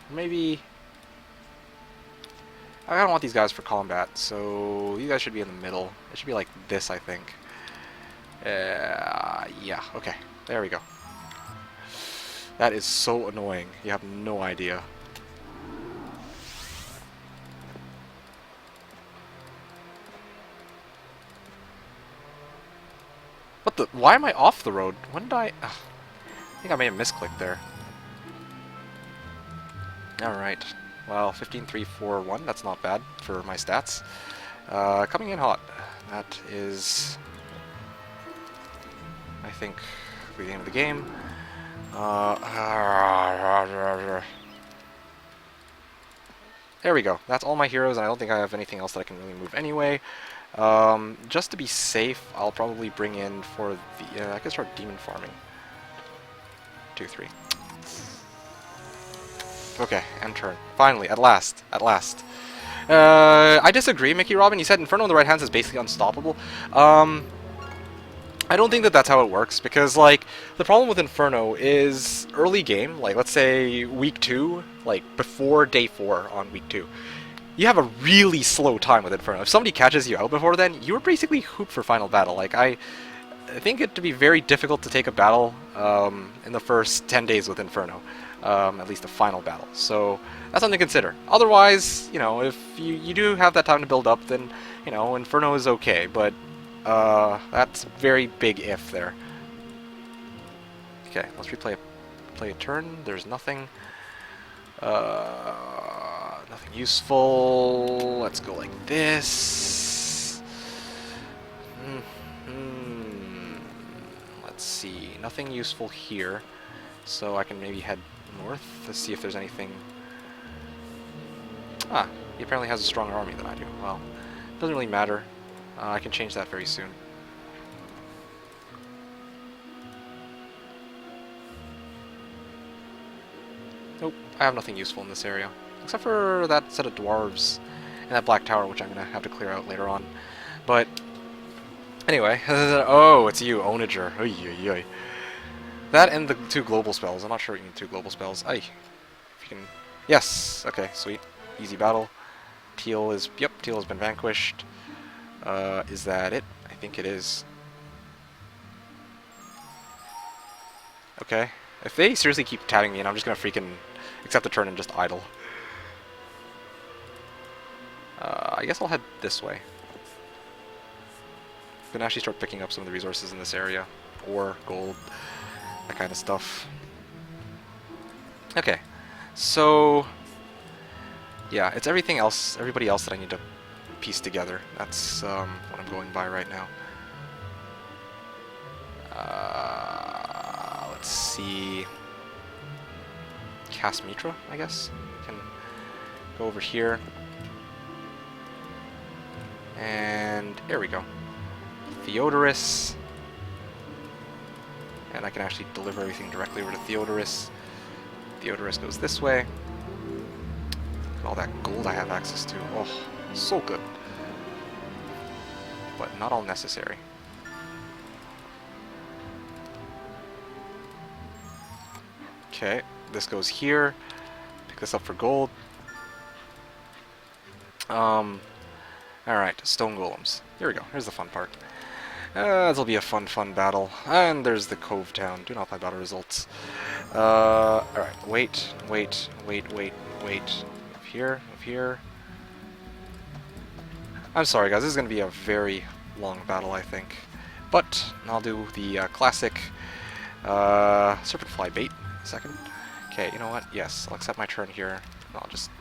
Maybe... I don't want these guys for combat, so you guys should be in the middle. It should be like this, I think. Yeah, okay. There we go. That is so annoying. You have no idea. What the? Why am I off the road? When did I... Ugh, I think I may have misclicked there. Alright. Well, 15-3-4-1, that's not bad for my stats. Coming in hot. That is, I think, the end of the game. There we go. That's all my heroes, and I don't think I have anything else that I can really move anyway. Just to be safe, I'll probably bring in for the... I can start demon farming. 2-3. Okay, end turn. Finally, at last. At last. I disagree, Mickey Robin. You said Inferno in the right hands is basically unstoppable. I don't think that that's how it works, because, like, the problem with Inferno is early game, like, let's say week 2, like, before day 4 on week 2. You have a really slow time with Inferno. If somebody catches you out before then, you're basically hooped for final battle. Like, think it to be very difficult to take a battle in the first 10 days with Inferno, at least the final battle. So that's something to consider. Otherwise, you know, if you do have that time to build up, then, you know, Inferno is okay, but that's a very big if there. Okay, let's play a turn. There's nothing. Nothing useful. Let's go like this. Let's see. Nothing useful here. So I can maybe head north to see if there's anything. Ah, he apparently has a stronger army than I do. Well, doesn't really matter. I can change that very soon. Nope, I have nothing useful in this area. Except for that set of dwarves and that black tower, which I'm going to have to clear out later on. But, anyway. Oh, it's you, Onager. Oy, oy, oy. That and the 2 global spells. I'm not sure what you need 2 global spells. Aye. If you can... Yes! Okay, sweet. Easy battle. Teal is... Yep, Teal has been vanquished. Is that it? I think it is. Okay. If they seriously keep tabbing me, and I'm just gonna freaking accept the turn and just idle. I guess I'll head this way. I can actually start picking up some of the resources in this area. Ore, gold, that kind of stuff. Okay. So... yeah, it's everything else, everybody else that I need to piece together. That's what I'm going by right now. Let's see... Mitra, I guess. Can go over here. And there we go. Theodorus. And I can actually deliver everything directly over to Theodorus. Theodorus goes this way. Look at all that gold I have access to. Oh, so good. But not all necessary. Okay. This goes here. Pick this up for gold. Alright, stone golems. Here we go. Here's the fun part. This'll be a fun battle. And there's the Cove Town. Do not apply battle results. Alright, wait. Move here. I'm sorry, guys. This is going to be a very long battle, I think. But I'll do the classic Serpent Fly bait. Second. Okay, you know what? Yes, I'll accept my turn here. I'll just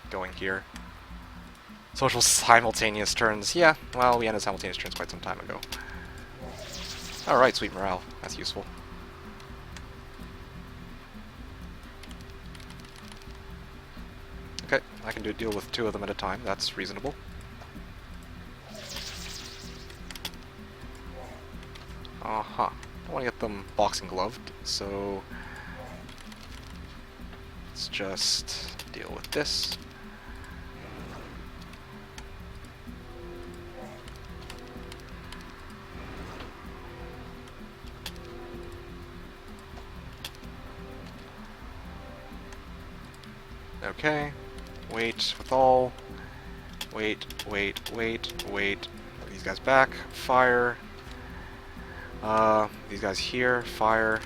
going here. Social simultaneous turns. Yeah, well, we ended simultaneous turns quite some time ago. Alright, sweet morale. That's useful. Okay, I can deal with 2 of them at a time. That's reasonable. Uh-huh. I want to get them boxing gloved, so... let's just deal with this. Okay. Wait with all. Wait. These guys back. Fire. These guys here. Fire.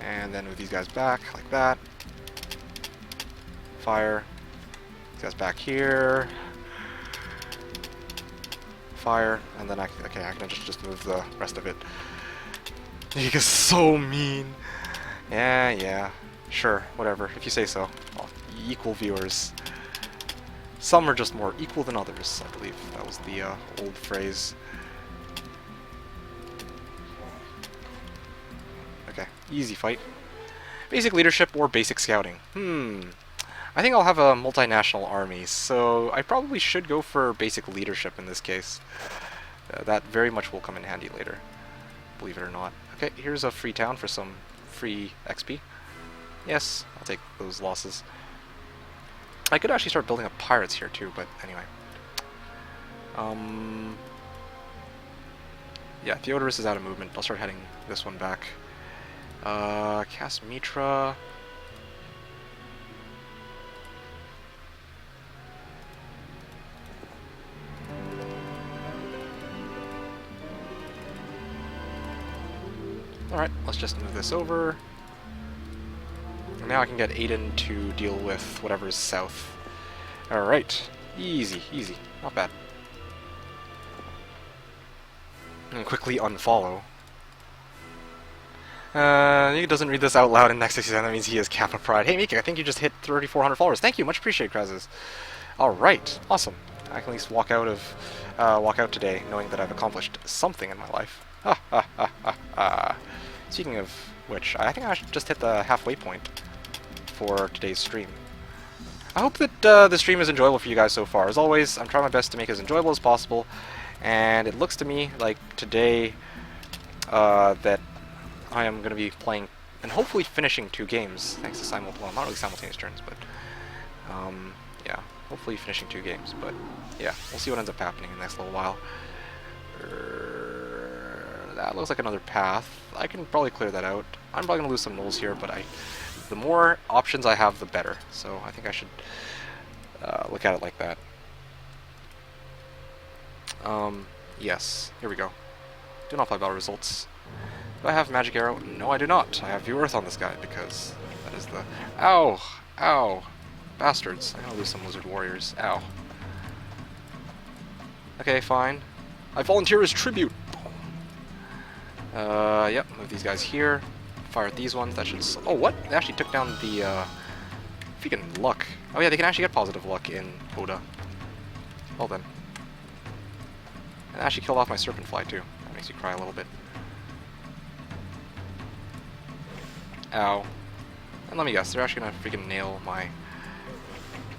And then with these guys back, like that. Fire. These guys back here. Fire. And then I can just move the rest of it. You guys are so mean. Yeah. Sure, whatever, if you say so. Well, equal viewers. Some are just more equal than others, I believe. That was the old phrase. Okay, easy fight. Basic leadership or basic scouting? I think I'll have a multinational army, so I probably should go for basic leadership in this case. That very much will come in handy later, believe it or not. Okay, here's a free town for some free XP. Yes, I'll take those losses. I could actually start building up pirates here too, but anyway. Yeah, Theodorus is out of movement. I'll start heading this one back. Mitra. Alright, let's just move this over. And now I can get Aiden to deal with whatever's south. Alright. Easy, easy. Not bad. And quickly unfollow. He doesn't read this out loud in next 67, that means he is Kappa Pride. Hey Mika, I think you just hit 3,400 followers. Thank you, much appreciated, Krazes. Alright, awesome. I can at least walk out today knowing that I've accomplished something in my life. Ha ha ha ha ha. Speaking of which, I think I should just hit the halfway point for today's stream. I hope that the stream is enjoyable for you guys so far. As always, I'm trying my best to make it as enjoyable as possible, and it looks to me like today that I am going to be playing and hopefully finishing 2 games, thanks to well, not really simultaneous turns, but yeah, hopefully finishing 2 games, but yeah, we'll see what ends up happening in the next little while. That looks like another path. I can probably clear that out. I'm probably going to lose some knolls here, but the more options I have, the better, so I think I should look at it like that. Yes, here we go. Do not play battle results. Do I have magic arrow? No, I do not. I have view earth on this guy because that is the... Ow! Ow! Bastards. I'm gonna lose some lizard warriors. Ow. Okay, fine. I volunteer as tribute! Yep, move these guys here. Fire at these ones. That should... Oh, what? They actually took down the, freaking luck. Oh yeah, they can actually get positive luck in Oda. Well then. And I actually killed off my serpent fly too. That makes you cry a little bit. Ow. And let me guess, they're actually gonna freaking nail my...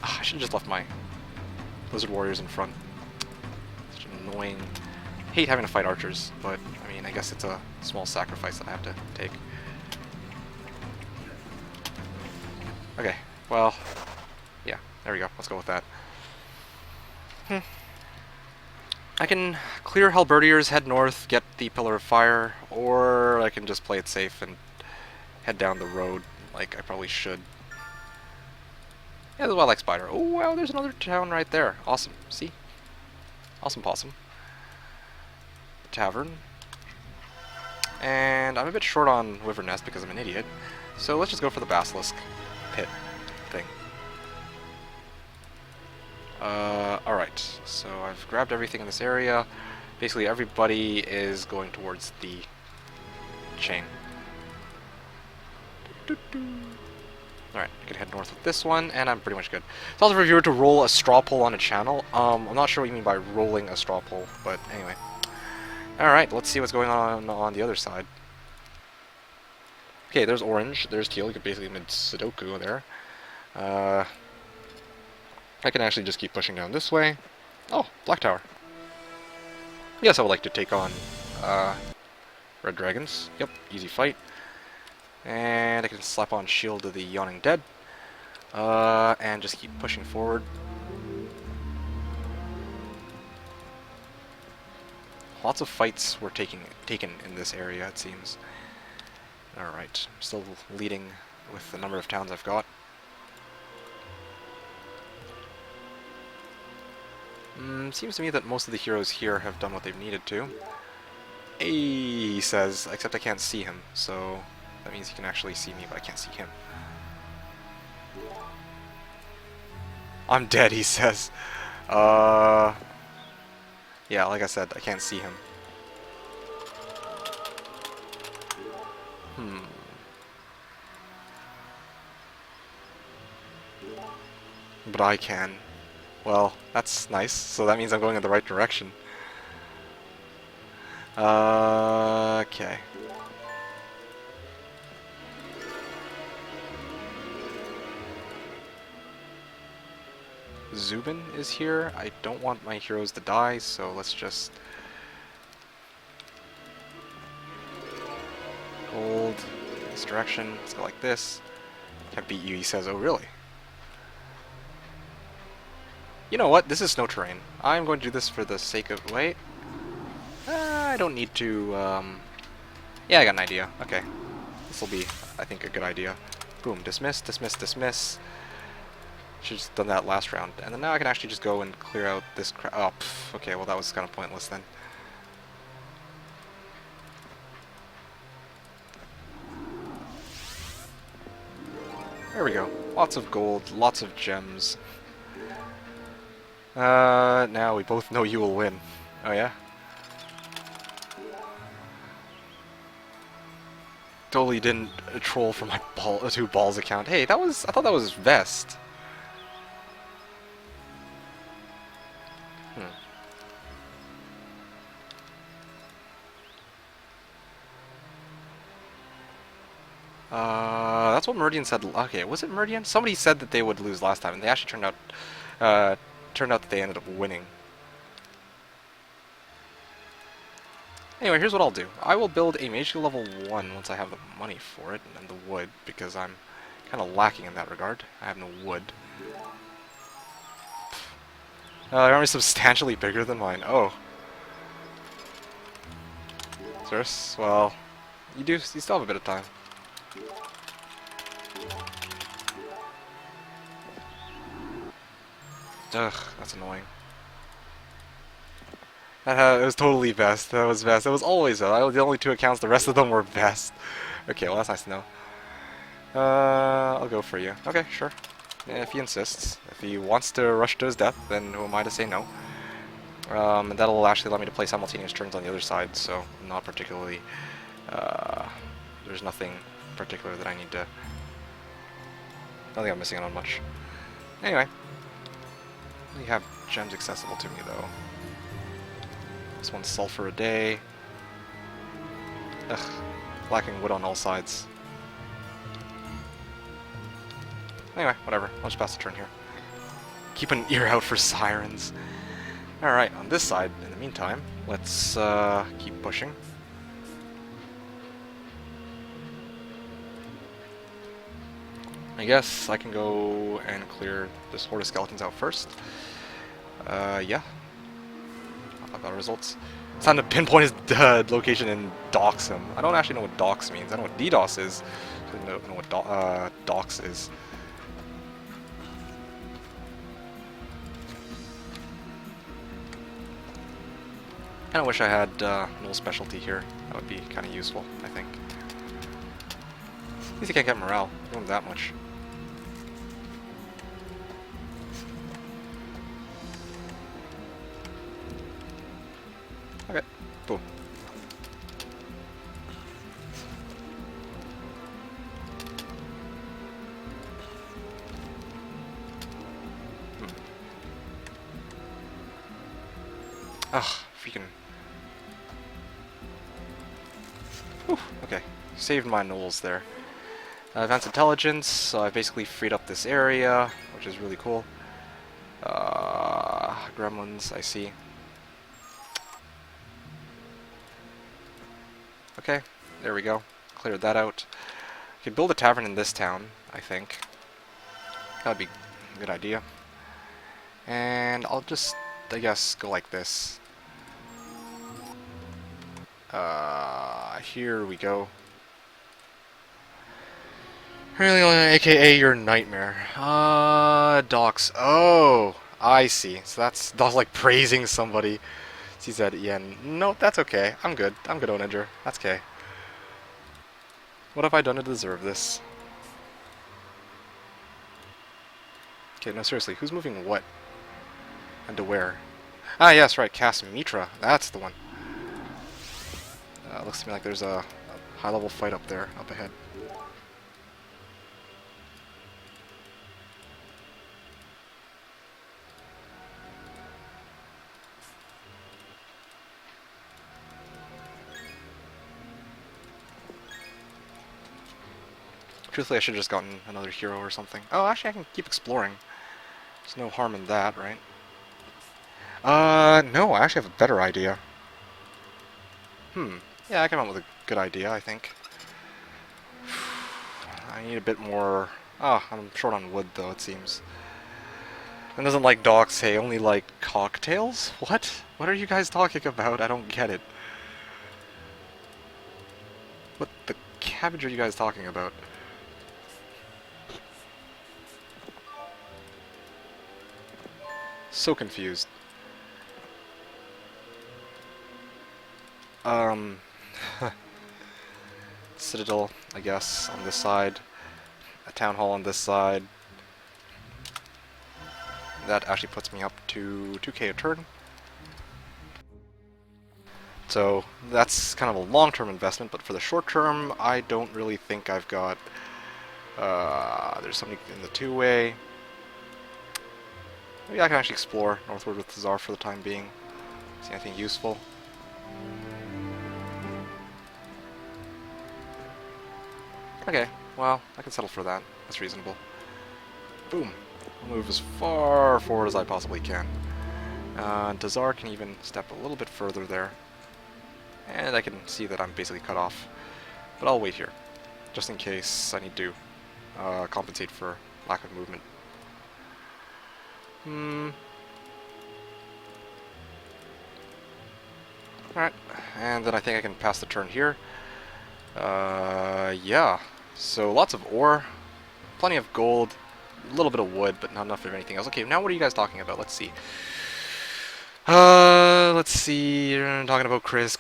I should have just left my lizard warriors in front. Such an annoying... hate having to fight archers, but I mean, I guess it's a small sacrifice that I have to take. Okay, well, yeah, there we go. Let's go with that. I can clear Halberdiers, head north, get the Pillar of Fire, or I can just play it safe and head down the road like I probably should. Yeah, there's a Wildlife Spider. Oh, wow, there's another town right there. Awesome. See? Awesome possum. Tavern. And I'm a bit short on Wyvern Nest because I'm an idiot. So let's just go for the Basilisk pit thing. Alright. So I've grabbed everything in this area. Basically everybody is going towards the chain. Alright, I can head north with this one, and I'm pretty much good. It's also for a viewer to roll a straw poll on a channel. I'm not sure what you mean by rolling a straw poll, but anyway. Alright, let's see what's going on the other side. Okay, there's orange, there's teal. You could basically mid Sudoku there. I can actually just keep pushing down this way. Oh, Black Tower. Yes, I would like to take on Red Dragons. Yep, easy fight. And I can slap on Shield of the Yawning Dead. And just keep pushing forward. Lots of fights were taken in this area, it seems. Alright, I'm still leading with the number of towns I've got. Seems to me that most of the heroes here have done what they've needed to. Hey, he says, except I can't see him, so that means he can actually see me, but I can't see him. I'm dead, he says. Yeah, like I said, I can't see him. But I can. Well, that's nice, so that means I'm going in the right direction. Okay. Zubin is here. I don't want my heroes to die, so let's just hold this direction. Let's go like this. Can't beat you, he says. Oh, really? You know what? This is snow terrain. I'm going to do this for the sake of... Wait. I don't need to... Yeah, I got an idea. Okay. This will be, I think, a good idea. Boom. Dismiss, dismiss, dismiss. Should have done that last round. And then now I can actually just go and clear out this oh, okay, well that was kind of pointless then. There we go. Lots of gold, lots of gems. Now we both know you will win. Oh yeah? Totally didn't troll for my two balls account. Hey, that was, I thought that was Vest. Hmm. That's what Meridian said. Okay, was it Meridian? Somebody said that they would lose last time, and they actually uh, turned out that they ended up winning. Anyway, here's what I'll do. I will build a mage skill level 1 once I have the money for it, and the wood, because I'm kind of lacking in that regard. I have no wood. Their army's substantially bigger than mine. Oh. Zerus, well, you still have a bit of time. Ugh, that's annoying. It was totally Vest. That was Vest. It was always though. The only two accounts, the rest of them were Vest. Okay, well that's nice to know. I'll go for you. Okay, sure. Yeah, if he insists. If he wants to rush to his death, then who am I to say no? And that'll actually allow me to play simultaneous turns on the other side, so not particularly... there's nothing particular that I need to... I don't think I'm missing out on much. Anyway. We have gems accessible to me, though. This one's sulfur a day. Ugh. Lacking wood on all sides. Anyway, whatever. I'll just pass the turn here. Keep an ear out for sirens. Alright, on this side, in the meantime, let's keep pushing. I guess I can go and clear this horde of skeletons out first. Yeah. I've got results. It's time to pinpoint his location and dox him. I don't actually know what dox means. I know what DDoS is. I don't know what dox is. I kinda wish I had null specialty here. That would be kinda useful, I think. At least you can't get morale. Give him that much. Okay, boom. Ugh, freaking... Whew, okay. Saved my gnolls there. Advanced intelligence, so I basically freed up this area, which is really cool. Gremlins, I see. Okay, there we go. Cleared that out. I could build a tavern in this town, I think. That'd be a good idea. And I'll just, I guess, go like this. Here we go. Really, aka your nightmare. Docs. Oh, I see. So that's like praising somebody. He said, yeah, no, that's okay. I'm good. I'm good, Onager. That's okay. What have I done to deserve this? Okay, no, seriously, who's moving what? And to where? Ah, yes, right, Cast Mitra. That's the one. Looks to me like there's a high-level fight up there, up ahead. Truthfully, I should have just gotten another hero or something. Oh, actually, I can keep exploring. There's no harm in that, right? No, I actually have a better idea. Yeah, I came up with a good idea, I think. I need a bit more... Ah, I'm short on wood, though, it seems. And doesn't like docs, hey, only like cocktails? What? What are you guys talking about? I don't get it. What the cabbage are you guys talking about? So confused. Citadel, I guess, on this side. a town hall on this side. That actually puts me up to 2k a turn. So that's kind of a long-term investment, but for the short term, I don't really think I've got... there's something in the two-way. Maybe I can actually explore northward with the Tsar for the time being. See anything useful. Okay, well, I can settle for that. That's reasonable. Boom. I'll move as far forward as I possibly can. Tsar can even step a little bit further there. And I can see that I'm basically cut off. But I'll wait here, just in case I need to compensate for lack of movement. Alright, and then I think I can pass the turn here. Yeah. So lots of ore, plenty of gold, a little bit of wood, but not enough of anything else. Okay, now what are you guys talking about? Let's see. Let's see. You're talking about Chris.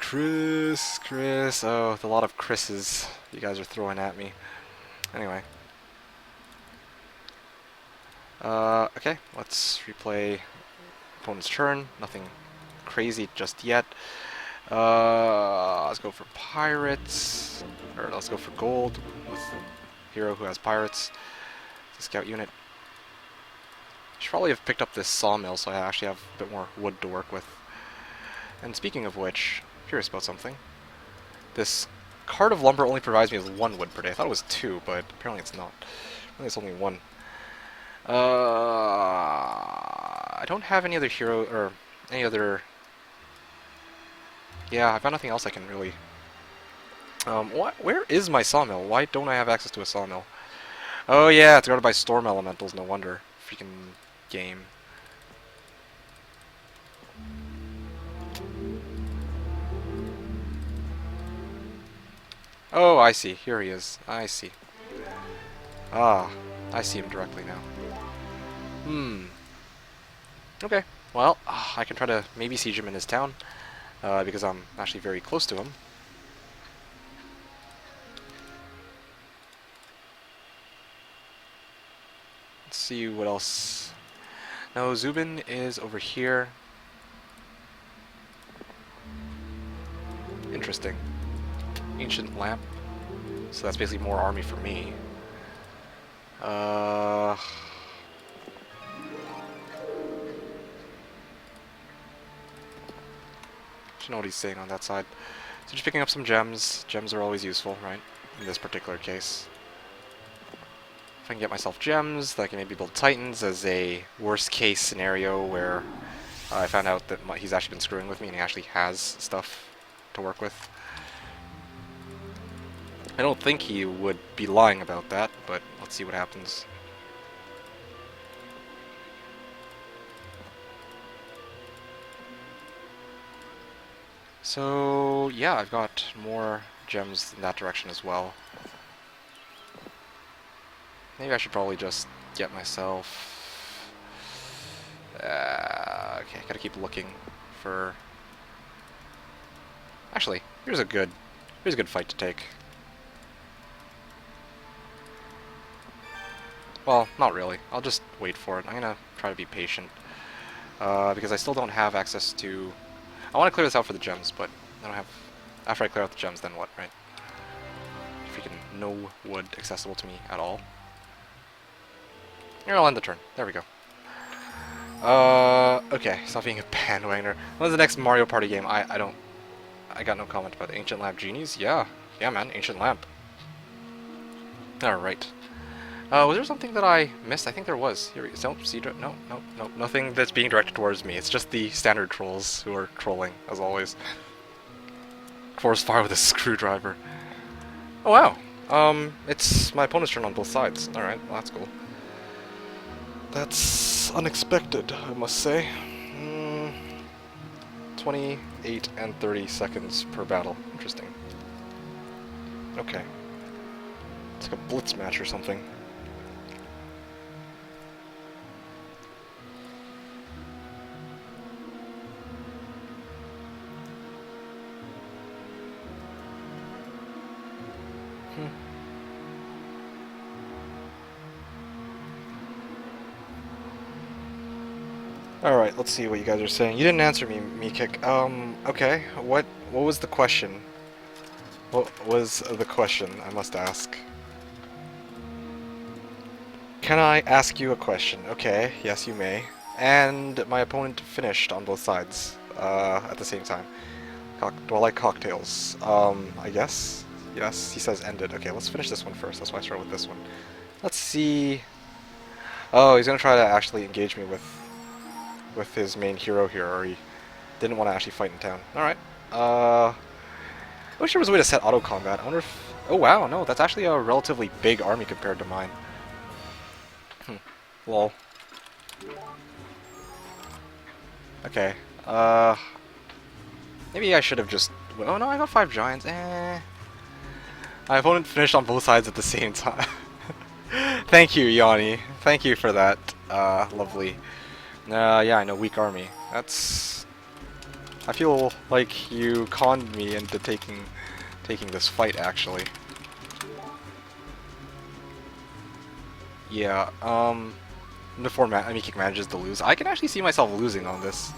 Oh, a lot of Chris's you guys are throwing at me. Anyway. Okay, let's replay opponent's turn. Nothing crazy just yet. Let's go for pirates, or let's go for gold with hero who has pirates. The scout unit. Should probably have picked up this sawmill so I actually have a bit more wood to work with. And speaking of which, I'm curious about something. This cart of lumber only provides me with 1 wood per day. I thought it was 2, but apparently it's not. Apparently it's only 1. I don't have any other hero, or any other... Yeah, I've got nothing else I can really... Where is my sawmill? Why don't I have access to a sawmill? Oh yeah, it's guarded by storm elementals, no wonder. Freaking game. Oh, I see. Here he is. I see. Ah, I see him directly now. Okay, well, I can try to maybe siege him in his town, because I'm actually very close to him. Let's see what else. No, Zubin is over here. Interesting. Ancient lamp. So that's basically more army for me. Do you know what he's saying on that side? So just picking up some gems. Gems are always useful, right? In this particular case. If I can get myself gems, then I can maybe build titans as a worst case scenario where I found out that he's actually been screwing with me and he actually has stuff to work with. I don't think he would be lying about that, but let's see what happens. So, yeah, I've got more gems in that direction as well. Maybe I should probably just get myself... okay, gotta keep looking for... Actually, here's a good fight to take. Well, not really. I'll just wait for it. I'm gonna try to be patient. Because I still don't have access to... I want to clear this out for the gems, but I don't have... After I clear out the gems, then what, right? Freaking no wood accessible to me at all. Here, I'll end the turn. There we go. Okay, stop being a bandwagoner. When's the next Mario Party game? I got no comment about the Ancient Lamp Genies. Yeah, man, Ancient Lamp. Alright. Was there something that I missed? I think there was. Here, nope, no, nothing that's being directed towards me. It's just the standard trolls who are trolling, as always. Forest fire with a screwdriver. Oh wow. It's my opponent's turn on both sides. Alright, well, that's cool. That's unexpected, I must say. 28 and 30 seconds per battle. Interesting. Okay. It's like a blitz match or something. Alright, let's see what you guys are saying. You didn't answer me, Meekick. Okay. What was the question? What was the question, I must ask? Can I ask you a question? Okay, yes you may. And my opponent finished on both sides, at the same time. Do I like cocktails? I guess? Yes, he says ended. Okay, let's finish this one first. That's why I started with this one. Let's see... Oh, he's gonna try to actually engage me with his main hero here, or he didn't want to actually fight in town. Alright. I wish there was a way to set auto combat. I wonder if... Oh wow, no, that's actually a relatively big army compared to mine. Lol. Okay. Maybe I should have just... Oh no, I got 5 giants. My opponent finished on both sides at the same time. Thank you, Yanni. Thank you for that. Lovely. Yeah, I know, weak army. That's... I feel like you conned me into taking this fight, actually. Yeah, before Meekick manages to lose. I can actually see myself losing on this.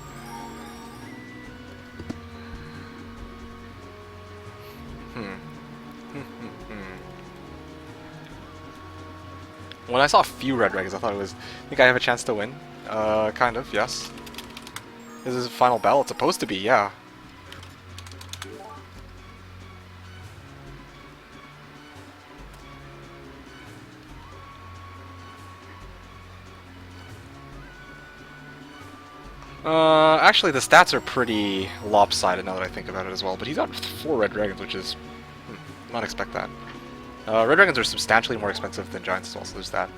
When I saw a few red dragons, I thought it was... think I have a chance to win? Kind of, yes. This is a final battle. It's supposed to be, yeah. Actually, the stats are pretty lopsided now that I think about it as well. But he's got 4 red dragons, which is... not expect that. Red dragons are substantially more expensive than giants as well, so there's that.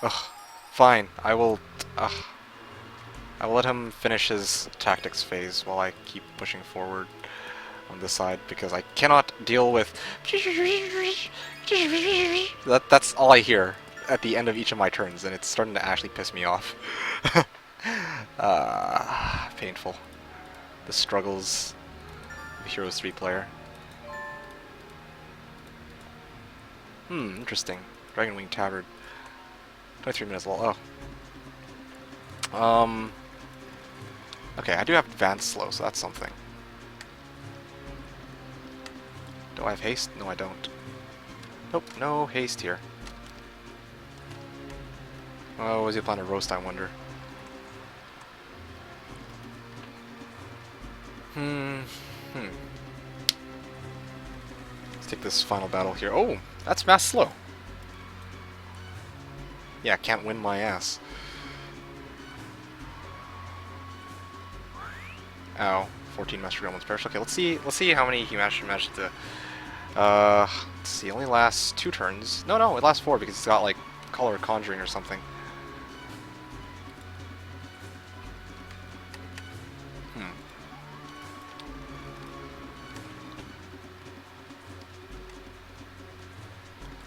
Ugh. Fine. I will let him finish his tactics phase while I keep pushing forward on this side, because I cannot deal with... That's all I hear at the end of each of my turns, and it's starting to actually piss me off. Painful. The struggles of a Heroes 3 player. Interesting. Dragon Wing Tabard. 23 minutes long. Oh. Okay, I do have advanced slow, so that's something. Do I have haste? No, I don't. Nope, no haste here. Oh, was he planning to roast, I wonder? Let's take this final battle here. Oh, that's mass slow. Yeah, can't win my ass. Ow, 14 Master Gremlins perish. Okay, let's see how many he managed to... let's see, it only lasts 2 turns. No, it lasts 4 because it's got like Color Conjuring or something.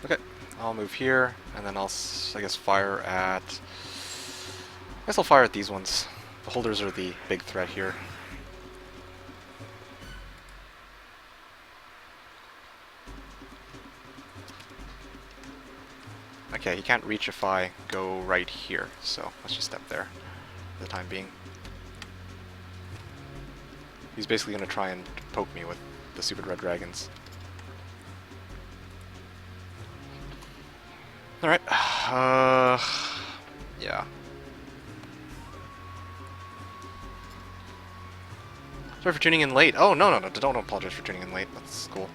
Okay, I'll move here, and then I'll, I guess, fire at... I guess I'll fire at these ones. The holders are the big threat here. Okay, he can't reach if I go right here, so let's just step there for the time being. He's basically going to try and poke me with the stupid red dragons. Alright, yeah. Sorry for tuning in late. Oh, no, don't apologize for tuning in late. That's cool.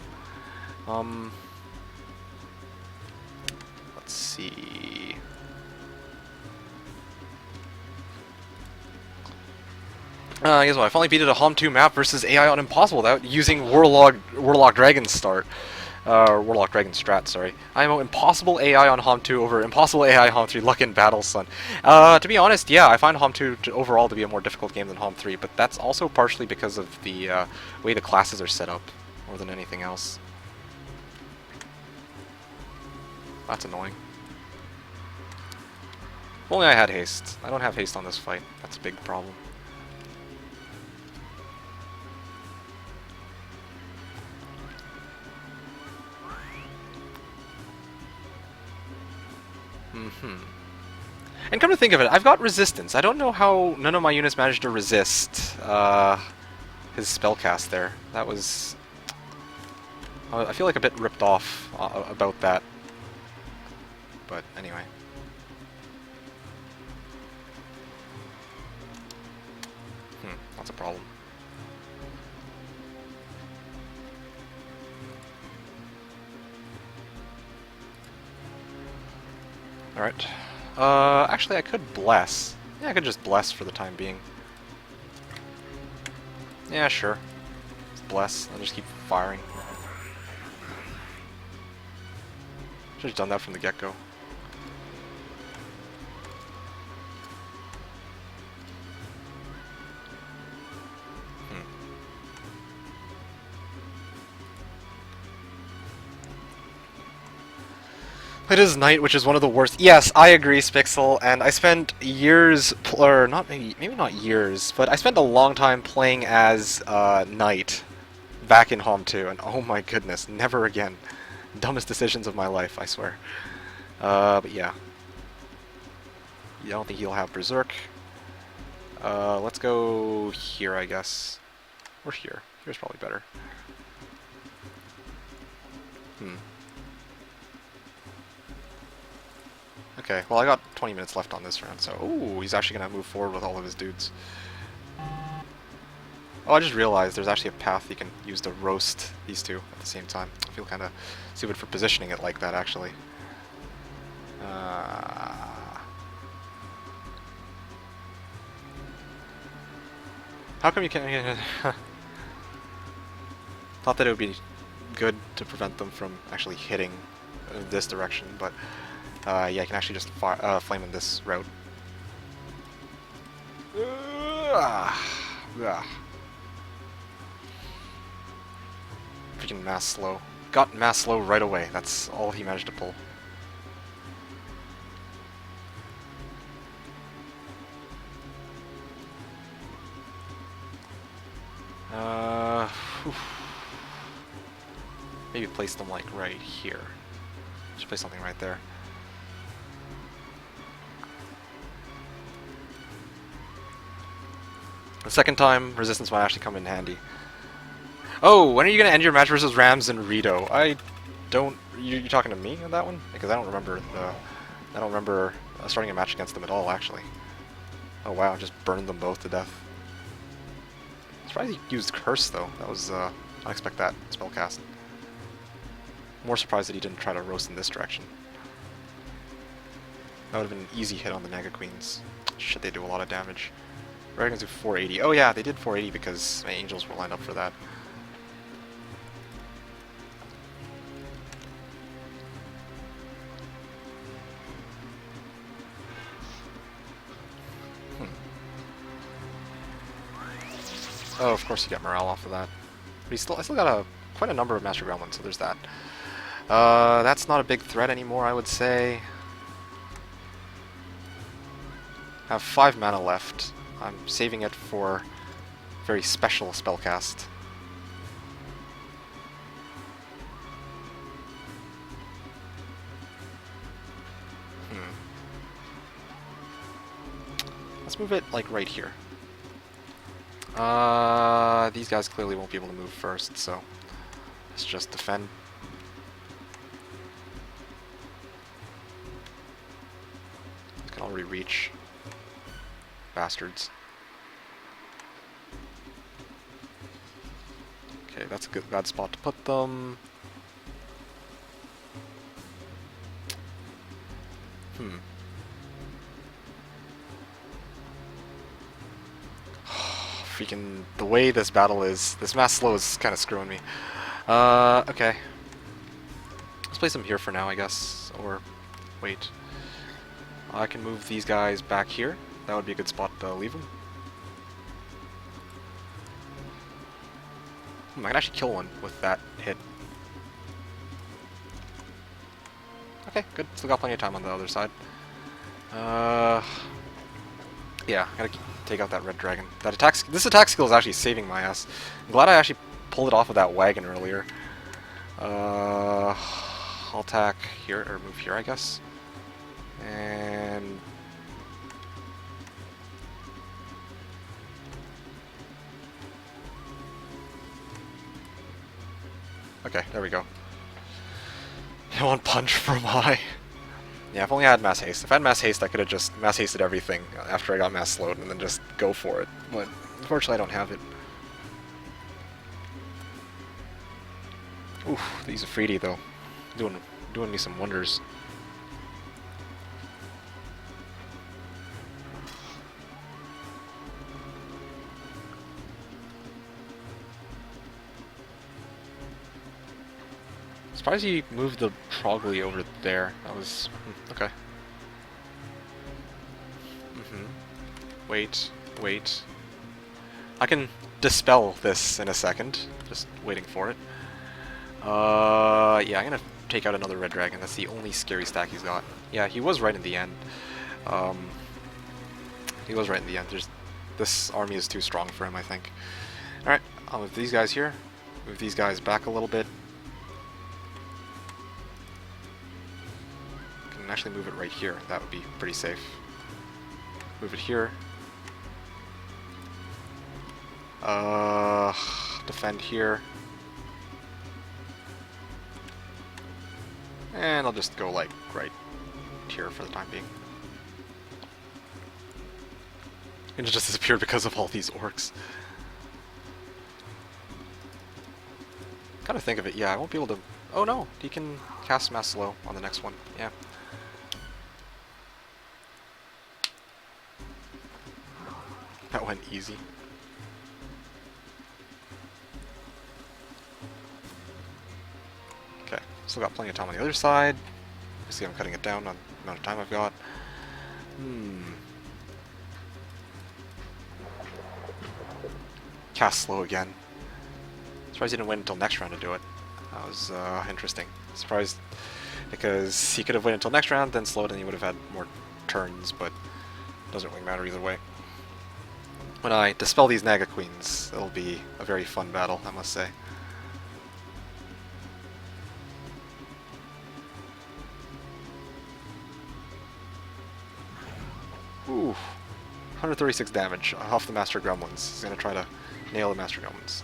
Let's see. I guess what? I finally beat it a Hom 2 map versus AI on Impossible without using Warlock Dragon start. Warlock Dragon strat, sorry. I'm Impossible AI on Hom 2 over Impossible AI Hom 3 Luck in Battle Sun. To be honest, yeah, I find Hom 2 overall to be a more difficult game than Hom 3, but that's also partially because of the way the classes are set up, more than anything else. That's annoying. If only I had haste. I don't have haste on this fight. That's a big problem. Mm-hmm. And come to think of it, I've got resistance. I don't know how none of my units managed to resist his spellcast there. That was... I feel like a bit ripped off about that. But anyway. That's a problem. Alright. Actually I could bless. Yeah, I could just bless for the time being. Yeah, sure. Just bless. I'll just keep firing. Should have done that from the get-go. It is night, which is one of the worst. Yes, I agree, Spixel, and I spent years, or not maybe not years, but I spent a long time playing as Knight back in Home 2, and oh my goodness, never again. Dumbest decisions of my life, I swear. But yeah. I don't think he'll have Berserk. Let's go here, I guess. Or here. Here's probably better. Okay, well I got 20 minutes left on this round, so... Ooh, he's actually going to move forward with all of his dudes. Oh, I just realized there's actually a path you can use to roast these two at the same time. I feel kind of stupid for positioning it like that, actually. How come you can't... Thought that it would be good to prevent them from actually hitting in this direction, but... yeah, you can actually just flame in this route. Freaking mass slow. Got mass slow right away. That's all he managed to pull. Maybe place them like right here. Just place something right there. The second time, resistance might actually come in handy. Oh, when are you gonna end your match versus Rams and Rito? I don't. You're talking to me on that one? Because I don't remember starting a match against them at all. Actually. Oh wow, just burned them both to death. Surprised he used Curse though. That was I expect that spellcast. More surprised that he didn't try to roast in this direction. That would have been an easy hit on the Naga Queens. Shit, they do a lot of damage. Arrogance do 480. Oh yeah, they did 480 because my angels were lined up for that. Oh, of course you get morale off of that. But I still got quite a number of Master Gremlins, so there's that. That's not a big threat anymore, I would say. I have 5 mana left. I'm saving it for very special spellcast. Let's move it like right here. These guys clearly won't be able to move first, so let's just defend. I can already reach. Bastards. Okay, that's a bad spot to put them. Freaking the way this battle is, this mass slow is kind of screwing me. Okay. Let's place them here for now, I guess. Or wait. I can move these guys back here. That would be a good spot to leave them. I can actually kill one with that hit. Okay, good. Still got plenty of time on the other side. Yeah, gotta take out that red dragon. This attack skill is actually saving my ass. I'm glad I actually pulled it off of that wagon earlier. I'll attack here, or move here, I guess. And okay, there we go. One punch from high. Yeah, if only I had mass haste. If I had mass haste, I could have just mass hasted everything after I got mass slowed and then just go for it. But unfortunately, I don't have it. Oof, these are Freedy though, doing me some wonders. Surprised he moved the Trogly over there. That was okay. Wait. I can dispel this in a second. Just waiting for it. Yeah, I'm gonna take out another red dragon. That's the only scary stack he's got. Yeah, he was right in the end. He was right in the end. This army is too strong for him, I think. Alright, I'll move these guys here. Move these guys back a little bit. Can actually move it right here. That would be pretty safe. Move it here. Defend here. And I'll just go like right here for the time being. And it just disappeared because of all these orcs. Gotta think of it, yeah, I won't be able to... Oh no, he can cast Mass Slow on the next one, yeah. That went easy. Okay, still got plenty of time on the other side. You see I'm cutting it down on the amount of time I've got. Cast slow again. Surprised he didn't wait until next round to do it. That was interesting. Surprised because he could have waited until next round, then slowed, and he would have had more turns, but it doesn't really matter either way. When I dispel these Naga Queens, it'll be a very fun battle, I must say. Ooh, 136 damage off the Master Gremlins. He's gonna try to nail the Master Gremlins.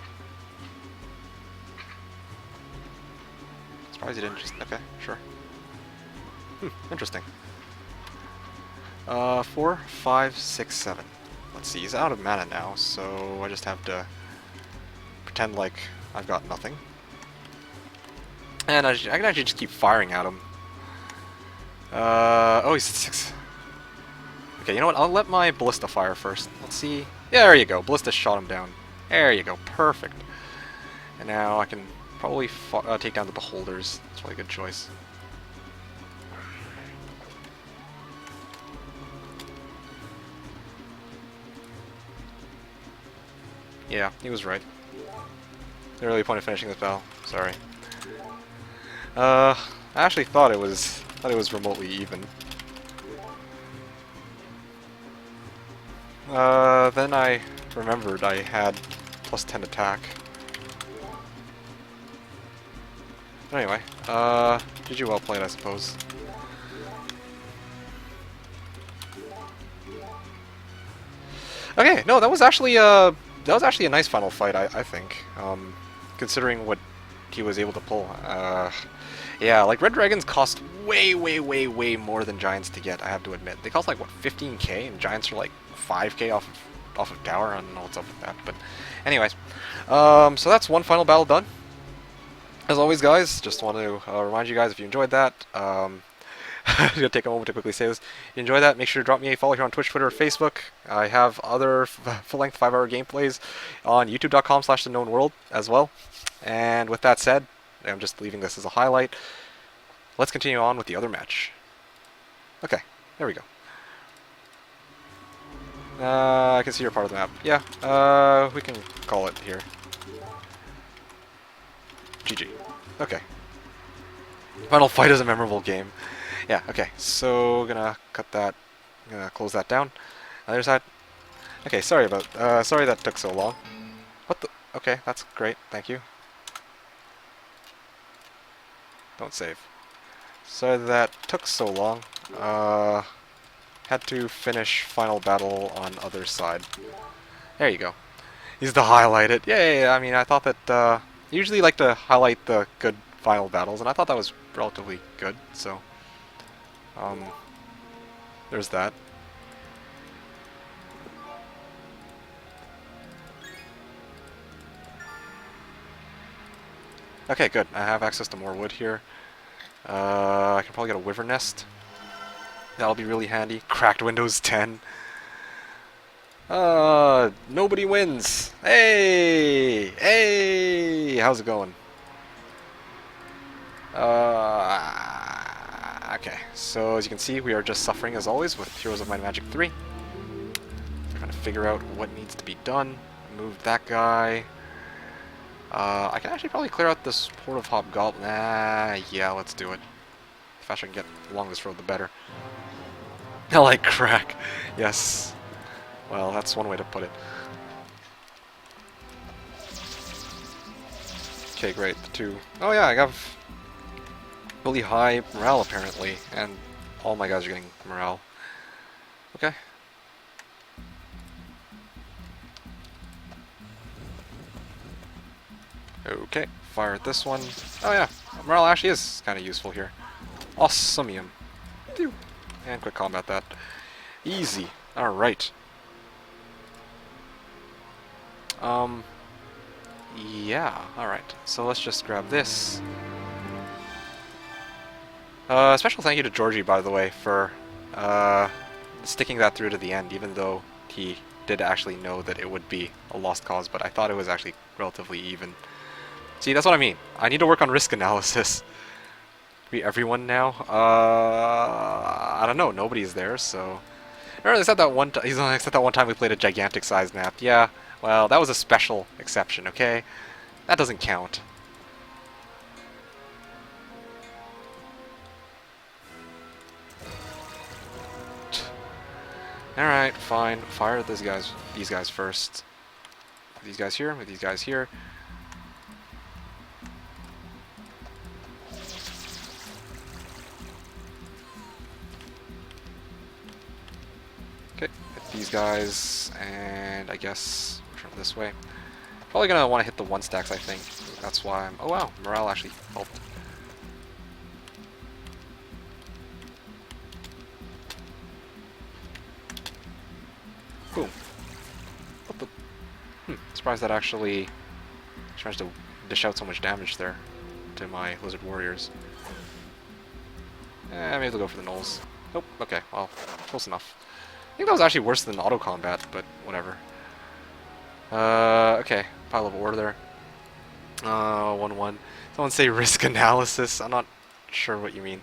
Surprised he didn't just... Okay, sure. Interesting. 4, 5, 6, 7. Let's see, he's out of mana now, so I just have to pretend like I've got nothing. And I can actually just keep firing at him. Oh, he's at 6. Okay, you know what? I'll let my Ballista fire first. Let's see. Yeah, there you go. Ballista shot him down. There you go. Perfect. And now I can probably take down the Beholders. That's probably a good choice. Yeah, he was right. Didn't really point of finishing this battle. Sorry. I actually thought it was remotely even. Then I remembered I had plus 10 attack. Anyway, GG well played, I suppose. Okay, no, that was actually a nice final fight, I think. Considering what he was able to pull. Yeah, like Red Dragons cost way more than Giants to get, I have to admit. They cost like what, 15k, and Giants are like 5k off of Tower. I don't know what's up with that, but anyways. So that's one final battle done. As always, guys, just want to remind you guys, if you enjoyed that, I'm going to take a moment to quickly say this. If you enjoyed that, make sure to drop me a follow here on Twitch, Twitter, or Facebook. I have other full-length 5-hour gameplays on youtube.com/TheKnownWorld as well. And with that said, I'm just leaving this as a highlight. Let's continue on with the other match. Okay, there we go. I can see your part of the map. Yeah, we can call it here. GG. Okay. Final fight is a memorable game. Yeah, okay, so gonna cut that, gonna close that down. Other side. Okay, sorry that took so long. What the? Okay, that's great, thank you. Don't save. Sorry that took so long. Had to finish final battle on other side. There you go. He's to highlight it. Yay! I mean, I thought that, usually like to highlight the good final battles, and I thought that was relatively good, so, um, there's that. Okay, good. I have access to more wood here. I can probably get a wyvern nest. That'll be really handy. Cracked Windows 10. Nobody wins. Hey! Hey! How's it going? Okay. So, as you can see, we are just suffering as always with Heroes of Might and Magic 3. Trying to figure out what needs to be done. Move that guy. I can actually probably clear out this Port of Hobgoblin. Yeah, let's do it. The faster I can get along this road, the better. I like crack. Yes. Well, that's one way to put it. Okay, great. The two. Oh yeah, I have really high morale apparently, and all my guys are getting morale. Okay. Okay, fire at this one. Oh yeah, morale actually is kind of useful here. Awesomium. Phew. And quick combat that. Easy. Alright. Yeah, alright. So let's just grab this. Special thank you to Georgi, by the way, for sticking that through to the end, even though he did actually know that it would be a lost cause, but I thought it was actually relatively even. See, that's what I mean. I need to work on risk analysis. Be everyone now? I don't know. Nobody's there, so... Remember, except that one time we played a gigantic sized map. Yeah, well, that was a special exception, okay? That doesn't count. Alright, fine. Fire these guys first. With these guys here, with these guys here. Okay, hit these guys, and I guess turn this way. Probably gonna want to hit the one stacks, I think. That's why I'm... Oh wow, morale actually helped. Boom. What the... Surprised that actually tries to dish out so much damage there to my lizard warriors. Maybe they'll go for the gnolls. Nope, okay, well, close enough. I think that was actually worse than auto combat, but whatever. Okay, pile of ore there. 1-1. Someone say risk analysis. I'm not sure what you mean.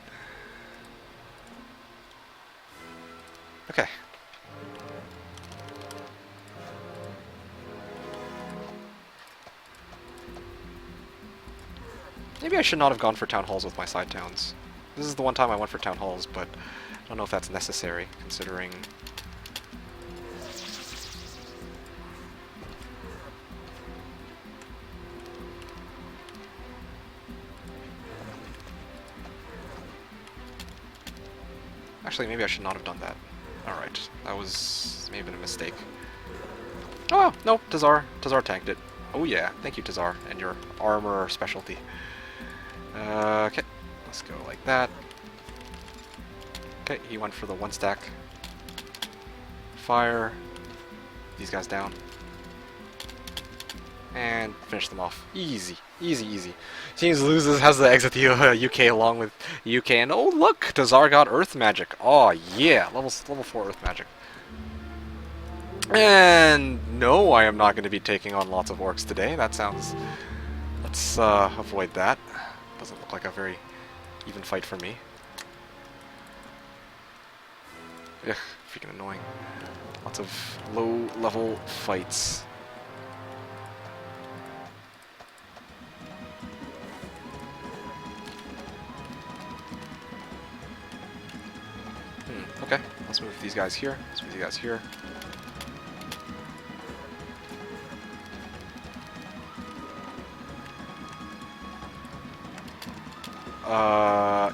Okay. Maybe I should not have gone for town halls with my side towns. This is the one time I went for town halls, but I don't know if that's necessary, considering... Actually, maybe I should not have done that. Alright, that was... may have been a mistake. Oh, no, Tazar. Tazar tanked it. Oh yeah, thank you, Tazar, and your armor specialty. Okay, let's go like that. Okay, he went for the one stack. Fire. These guys down. And finish them off. Easy. Easy, easy. Teams loses, has to exit the UK along with UK. And oh look, Tazar got Earth Magic. Oh yeah, level 4 Earth Magic. And no, I am not going to be taking on lots of orcs today. That sounds... Let's avoid that. Doesn't look like a very even fight for me. Ugh, freaking annoying. Lots of low-level fights. Okay, let's move these guys here. Let's move these guys here.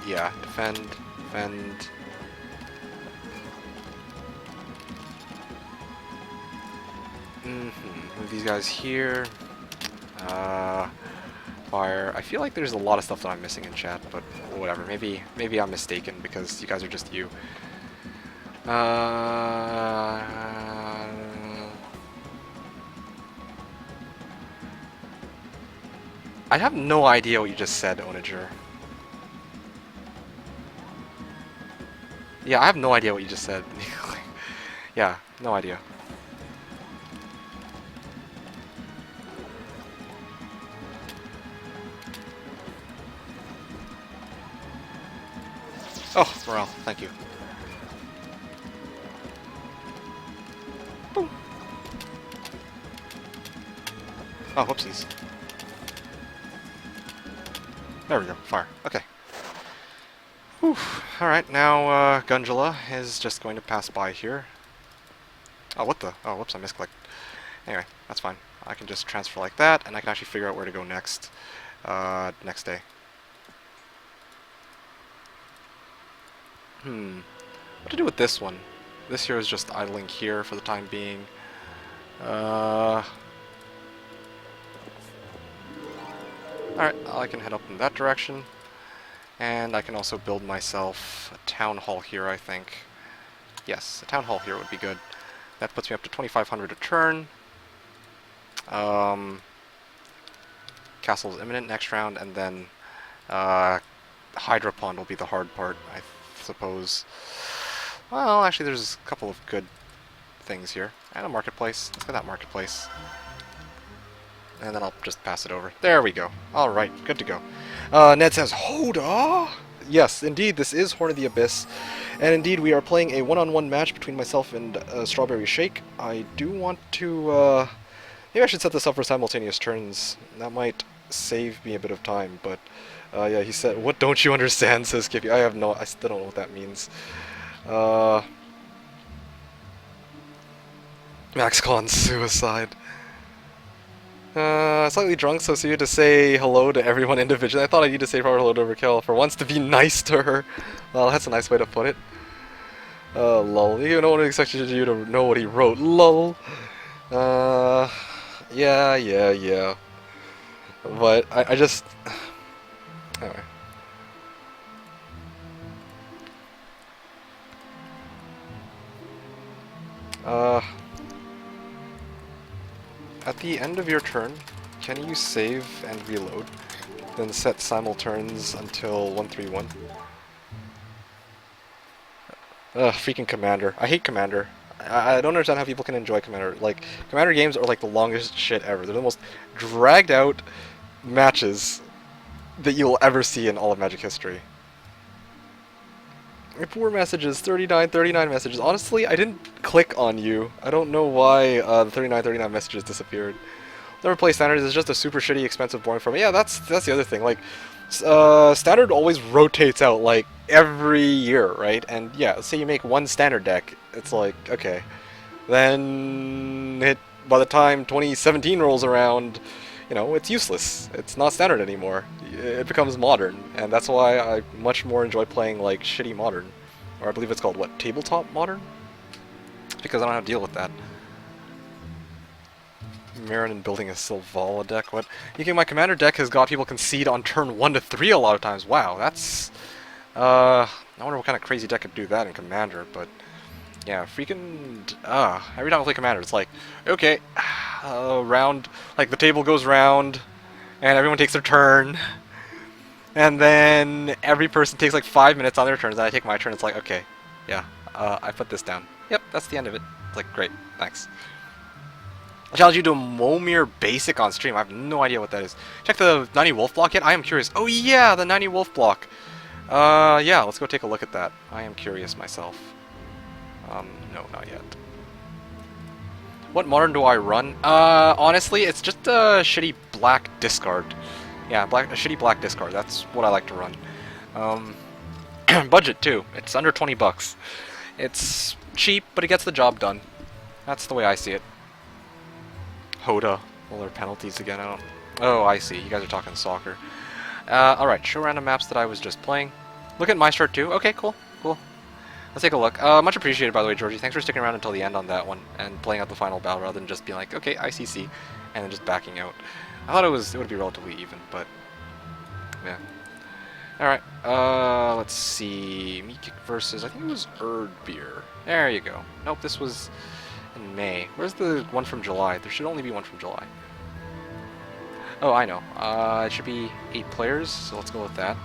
Yeah, defend. Move these guys here. Fire. I feel like there's a lot of stuff that I'm missing in chat, but whatever. Maybe I'm mistaken because you guys are just you. I have no idea what you just said, Onager. Yeah, I have no idea what you just said. Yeah, no idea. Oh, morale, thank you. Boom. Oh, whoopsies. There we go, fire. Okay. Whew. Alright, now Gundula is just going to pass by here. Oh, what the? Oh, whoops, I misclicked. Anyway, that's fine. I can just transfer like that, and I can actually figure out where to go next. Next day. What to do with this one? This here is just idling here for the time being. Alright, I can head up in that direction. And I can also build myself a town hall here, I think. Yes, a town hall here would be good. That puts me up to 2,500 a turn. Castle is imminent next round, and then Hydra Pond will be the hard part, I suppose. Well, actually, there's a couple of good things here. And a marketplace. Let's get that marketplace. And then I'll just pass it over. There we go. Alright, good to go. Ned says, Hoda! Yes, indeed, this is Horn of the Abyss. And indeed, we are playing a one-on-one match between myself and Erdbeershake. I do want to, maybe I should set this up for simultaneous turns. That might save me a bit of time, but, yeah, he said, what don't you understand, says Kippy. I still don't know what that means. MaxCon suicide. Slightly drunk, so you had to say hello to everyone individually. I thought I needed to say hello to Raquel for once to be nice to her. Well, that's a nice way to put it. Lol. You don't expect you to know what he wrote. Lol. Yeah. But I just... Anyway. At the end of your turn, can you save and reload? Then set simulturns until 131. Ugh, freaking Commander. I hate Commander. I don't understand how people can enjoy Commander. Like, Commander games are like the longest shit ever. They're the most dragged out matches that you will ever see in all of Magic history. Poor messages, 39 messages. Honestly, I didn't click on you. I don't know why the 39 messages disappeared. Never play Standard. It's just a super shitty, expensive, boring format. Yeah, that's the other thing. Like, Standard always rotates out, like, every year, right? And yeah, say you make one Standard deck, it's like, okay. Then, by the time 2017 rolls around, you know, it's useless. It's not Standard anymore. It becomes Modern, and that's why I much more enjoy playing, like, shitty Modern. Or I believe it's called, what, Tabletop Modern? Because I don't have to deal with that. Marin and building a Sylvala deck, what? You think my Commander deck has got people concede on turn 1 to 3 a lot of times. Wow, that's... I wonder what kind of crazy deck could do that in Commander, but... Yeah, freaking... every time I play Commander, it's like, okay, round... Like, the table goes round, and everyone takes their turn, and then every person takes like 5 minutes on their turns, and I take my turn, it's like, okay, yeah, I put this down. Yep, that's the end of it. It's like, great, thanks. I challenge you to a Momir Basic on stream. I have no idea what that is. Check the 90 Wolf block yet? I am curious. Oh yeah, the 90 Wolf block. Yeah, let's go take a look at that. I am curious myself. No, not yet. What modern do I run? Honestly, it's just a shitty black discard. Yeah, a shitty black discard. That's what I like to run. Budget too. It's under 20 bucks. It's cheap, but it gets the job done. That's the way I see it. Hoda. Well, there are penalties again. I don't... Oh, I see. You guys are talking soccer. Alright, show random maps that I was just playing. Look at my start too. Okay, cool. Let's take a look. Much appreciated, by the way, Georgie. Thanks for sticking around until the end on that one and playing out the final battle rather than just being like, okay, ICC, and then just backing out. I thought it would be relatively even, but yeah. All right. Let's see. Meat Kick versus I think it was Erdbeer. There you go. Nope, this was in May. Where's the one from July? There should only be one from July. Oh, I know. It should be 8 players, so let's go with that.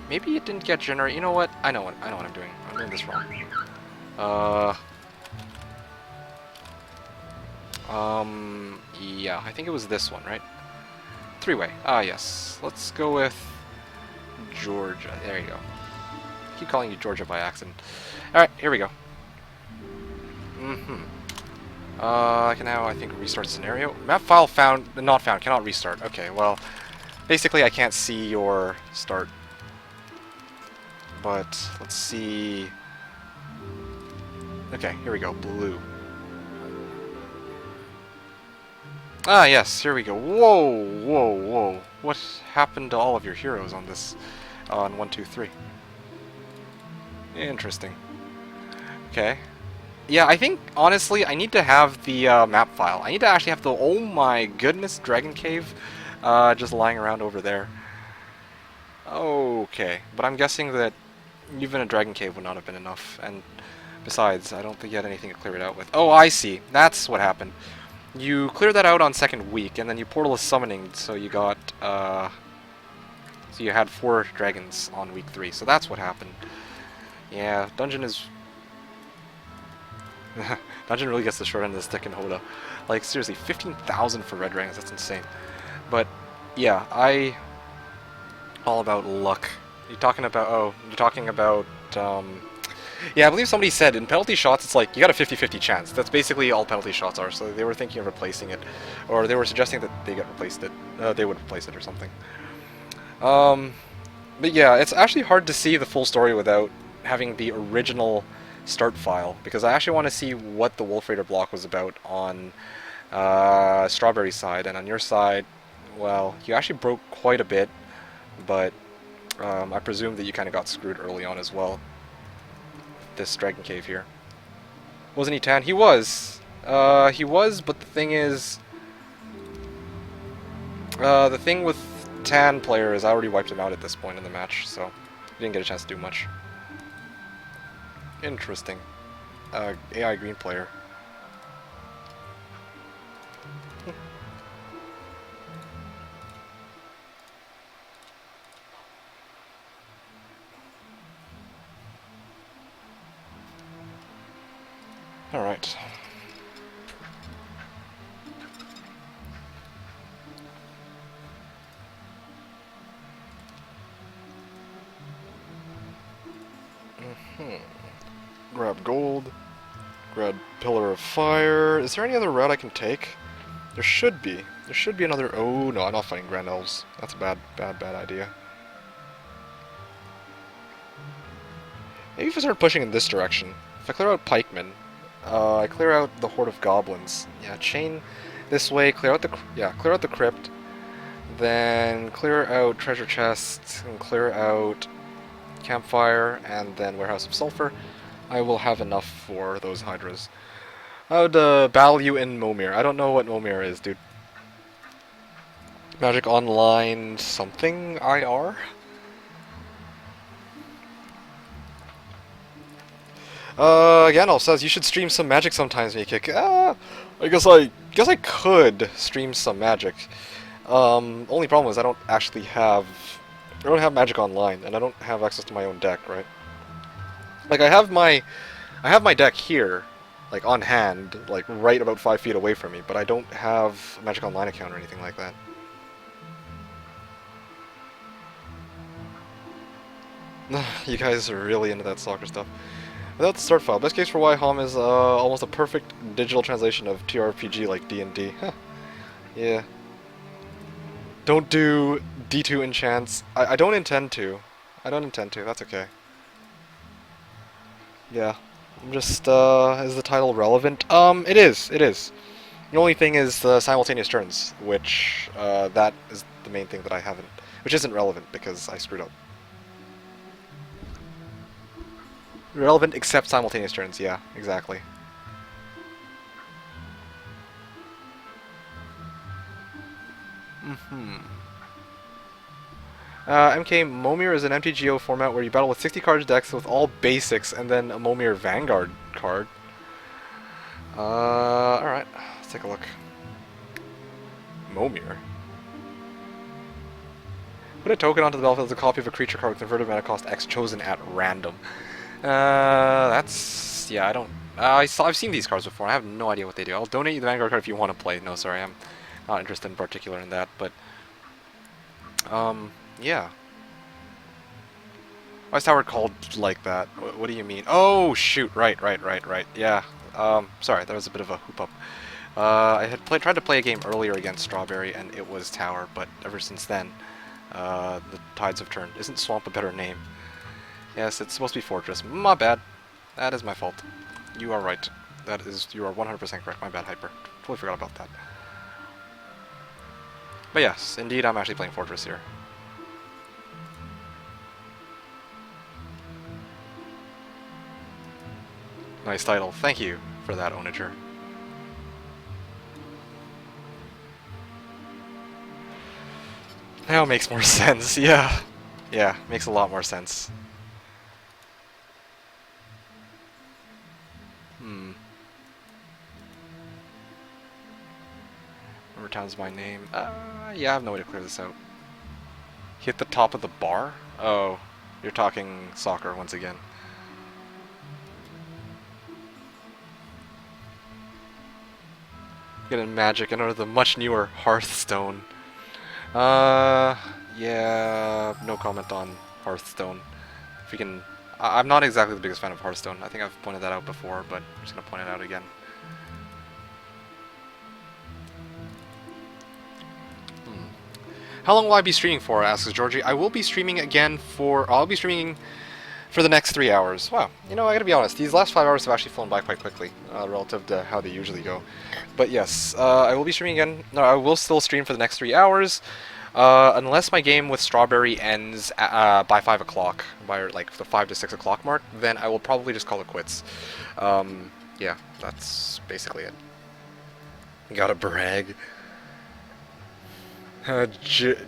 Maybe it didn't get generated. You know what? I know what I'm doing. I'm doing this wrong. Yeah, I think it was this one, right? 3-way. Ah, yes. Let's go with Georgia. There you go. I keep calling you Georgia by accident. Alright, here we go. I can now, I think, restart scenario. Map file found, not found, cannot restart. Okay, well, basically I can't see your start. But, let's see. Okay, here we go, blue. Ah, yes, here we go. Whoa, whoa, whoa. What happened to all of your heroes on this, on 1, 2, 3? Interesting. Okay. Yeah, I think, honestly, I need to have the map file. I need to actually have the, oh my goodness, Dragon Cave just lying around over there. Okay, but I'm guessing that even a Dragon Cave would not have been enough, and besides, I don't think you had anything to clear it out with. Oh, I see. That's what happened. You cleared that out on second week, and then you portal a summoning, so you got, so you had 4 dragons on week 3, so that's what happened. Yeah, Dungeon is... Dungeon really gets the short end of the stick in Hoda. Like, seriously, 15,000 for red dragons, that's insane. But, yeah, all about luck. You're talking about, yeah, I believe somebody said in penalty shots it's like you got a 50-50 chance. That's basically all penalty shots are. So they were thinking of replacing it, or they were suggesting that they would replace it or something. But yeah, it's actually hard to see the full story without having the original start file, because I actually want to see what the Wolf Raider block was about on Strawberry's side, and on your side, well, you actually broke quite a bit, but I presume that you kind of got screwed early on as well. This Dragon Cave here. Wasn't he tan? He was. He was, but the thing is... the thing with tan player is I already wiped him out at this point in the match, so he didn't get a chance to do much. Interesting. AI green player. Alright. Grab gold. Grab Pillar of Fire. Is there any other route I can take? There should be. There should be another... Oh, no, I'm not fighting Grand Elves. That's a bad idea. Maybe if I start pushing in this direction. If I clear out Pikemen, I clear out the Horde of Goblins. Yeah, chain this way, clear out the crypt, then clear out treasure chests, and clear out campfire, and then Warehouse of Sulfur. I will have enough for those Hydras. I would battle you in Momir. I don't know what Momir is, dude. Magic Online something IR? Gandalf says you should stream some Magic sometimes, Mekick. I guess I could stream some Magic. Only problem is I don't have Magic Online, and I don't have access to my own deck, right? Like I have my deck here, like on hand, like right about 5 feet away from me, but I don't have a Magic Online account or anything like that. You guys are really into that soccer stuff. Without the start file, best case for why HOM is almost a perfect digital translation of TRPG like D&D. Huh. Yeah. Don't do D2 enchants. I don't intend to. That's okay. Yeah. I'm just, is the title relevant? It is. The only thing is the simultaneous turns, which, that is the main thing that I haven't which isn't relevant because I screwed up. Relevant except simultaneous turns, yeah, exactly. MK Momir is an MTGO format where you battle with 60 card decks with all basics and then a Momir Vanguard card. Alright, let's take a look. Momir. Put a token onto the battlefield as a copy of a creature card with converted mana cost X chosen at random. That's... yeah, I don't... I've seen these cards before, I have no idea what they do. I'll donate you the Vanguard card if you want to play. No, sorry, I'm not interested in particular in that, but... yeah. Why is Tower called like that? What do you mean? Oh, shoot, right, yeah. Sorry, that was a bit of a hoop up. I had tried to play a game earlier against Strawberry, and it was Tower, but ever since then, the tides have turned. Isn't Swamp a better name? Yes, it's supposed to be Fortress. My bad. That is my fault. You are right. You are 100% correct. My bad, Hyper. Totally forgot about that. But yes, indeed, I'm actually playing Fortress here. Nice title. Thank you for that, Onager. Now it makes more sense, yeah. Yeah, makes a lot more sense. Remember town's my name. Yeah, I have no way to clear this out. Hit the top of the bar? Oh, you're talking soccer once again. Get in Magic and under the much newer Hearthstone. Yeah, no comment on Hearthstone. If we can... I'm not exactly the biggest fan of Hearthstone. I think I've pointed that out before, but I'm just gonna point it out again. How long will I be streaming for? Asks Georgi. I will be streaming again I'll be streaming for the next 3 hours. Wow, you know, I gotta be honest, these last 5 hours have actually flown by quite quickly, relative to how they usually go. But yes, I will be streaming again. No, I will still stream for the next 3 hours, unless my game with Strawberry ends by 5 o'clock, by like the 5 to 6 o'clock mark, then I will probably just call it quits. Yeah, that's basically it. Gotta brag.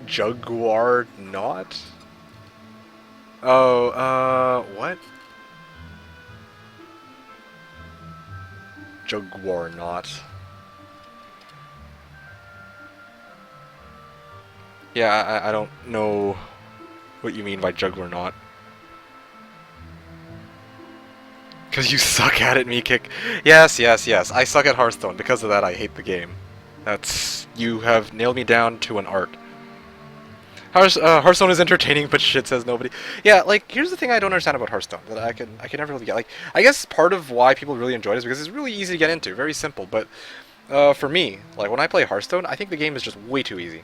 Jaguar not? Oh, what? Jaguar not. Yeah, I don't know what you mean by Jaguar not. Because you suck at it, Meekick. Yes, I suck at Hearthstone. Because of that, I hate the game. You have nailed me down to an art. Hearthstone is entertaining, but shit says nobody. Yeah, like, here's the thing I don't understand about Hearthstone that I can never really get. Like, I guess part of why people really enjoy it is because it's really easy to get into, very simple. But for me, like, when I play Hearthstone, I think the game is just way too easy.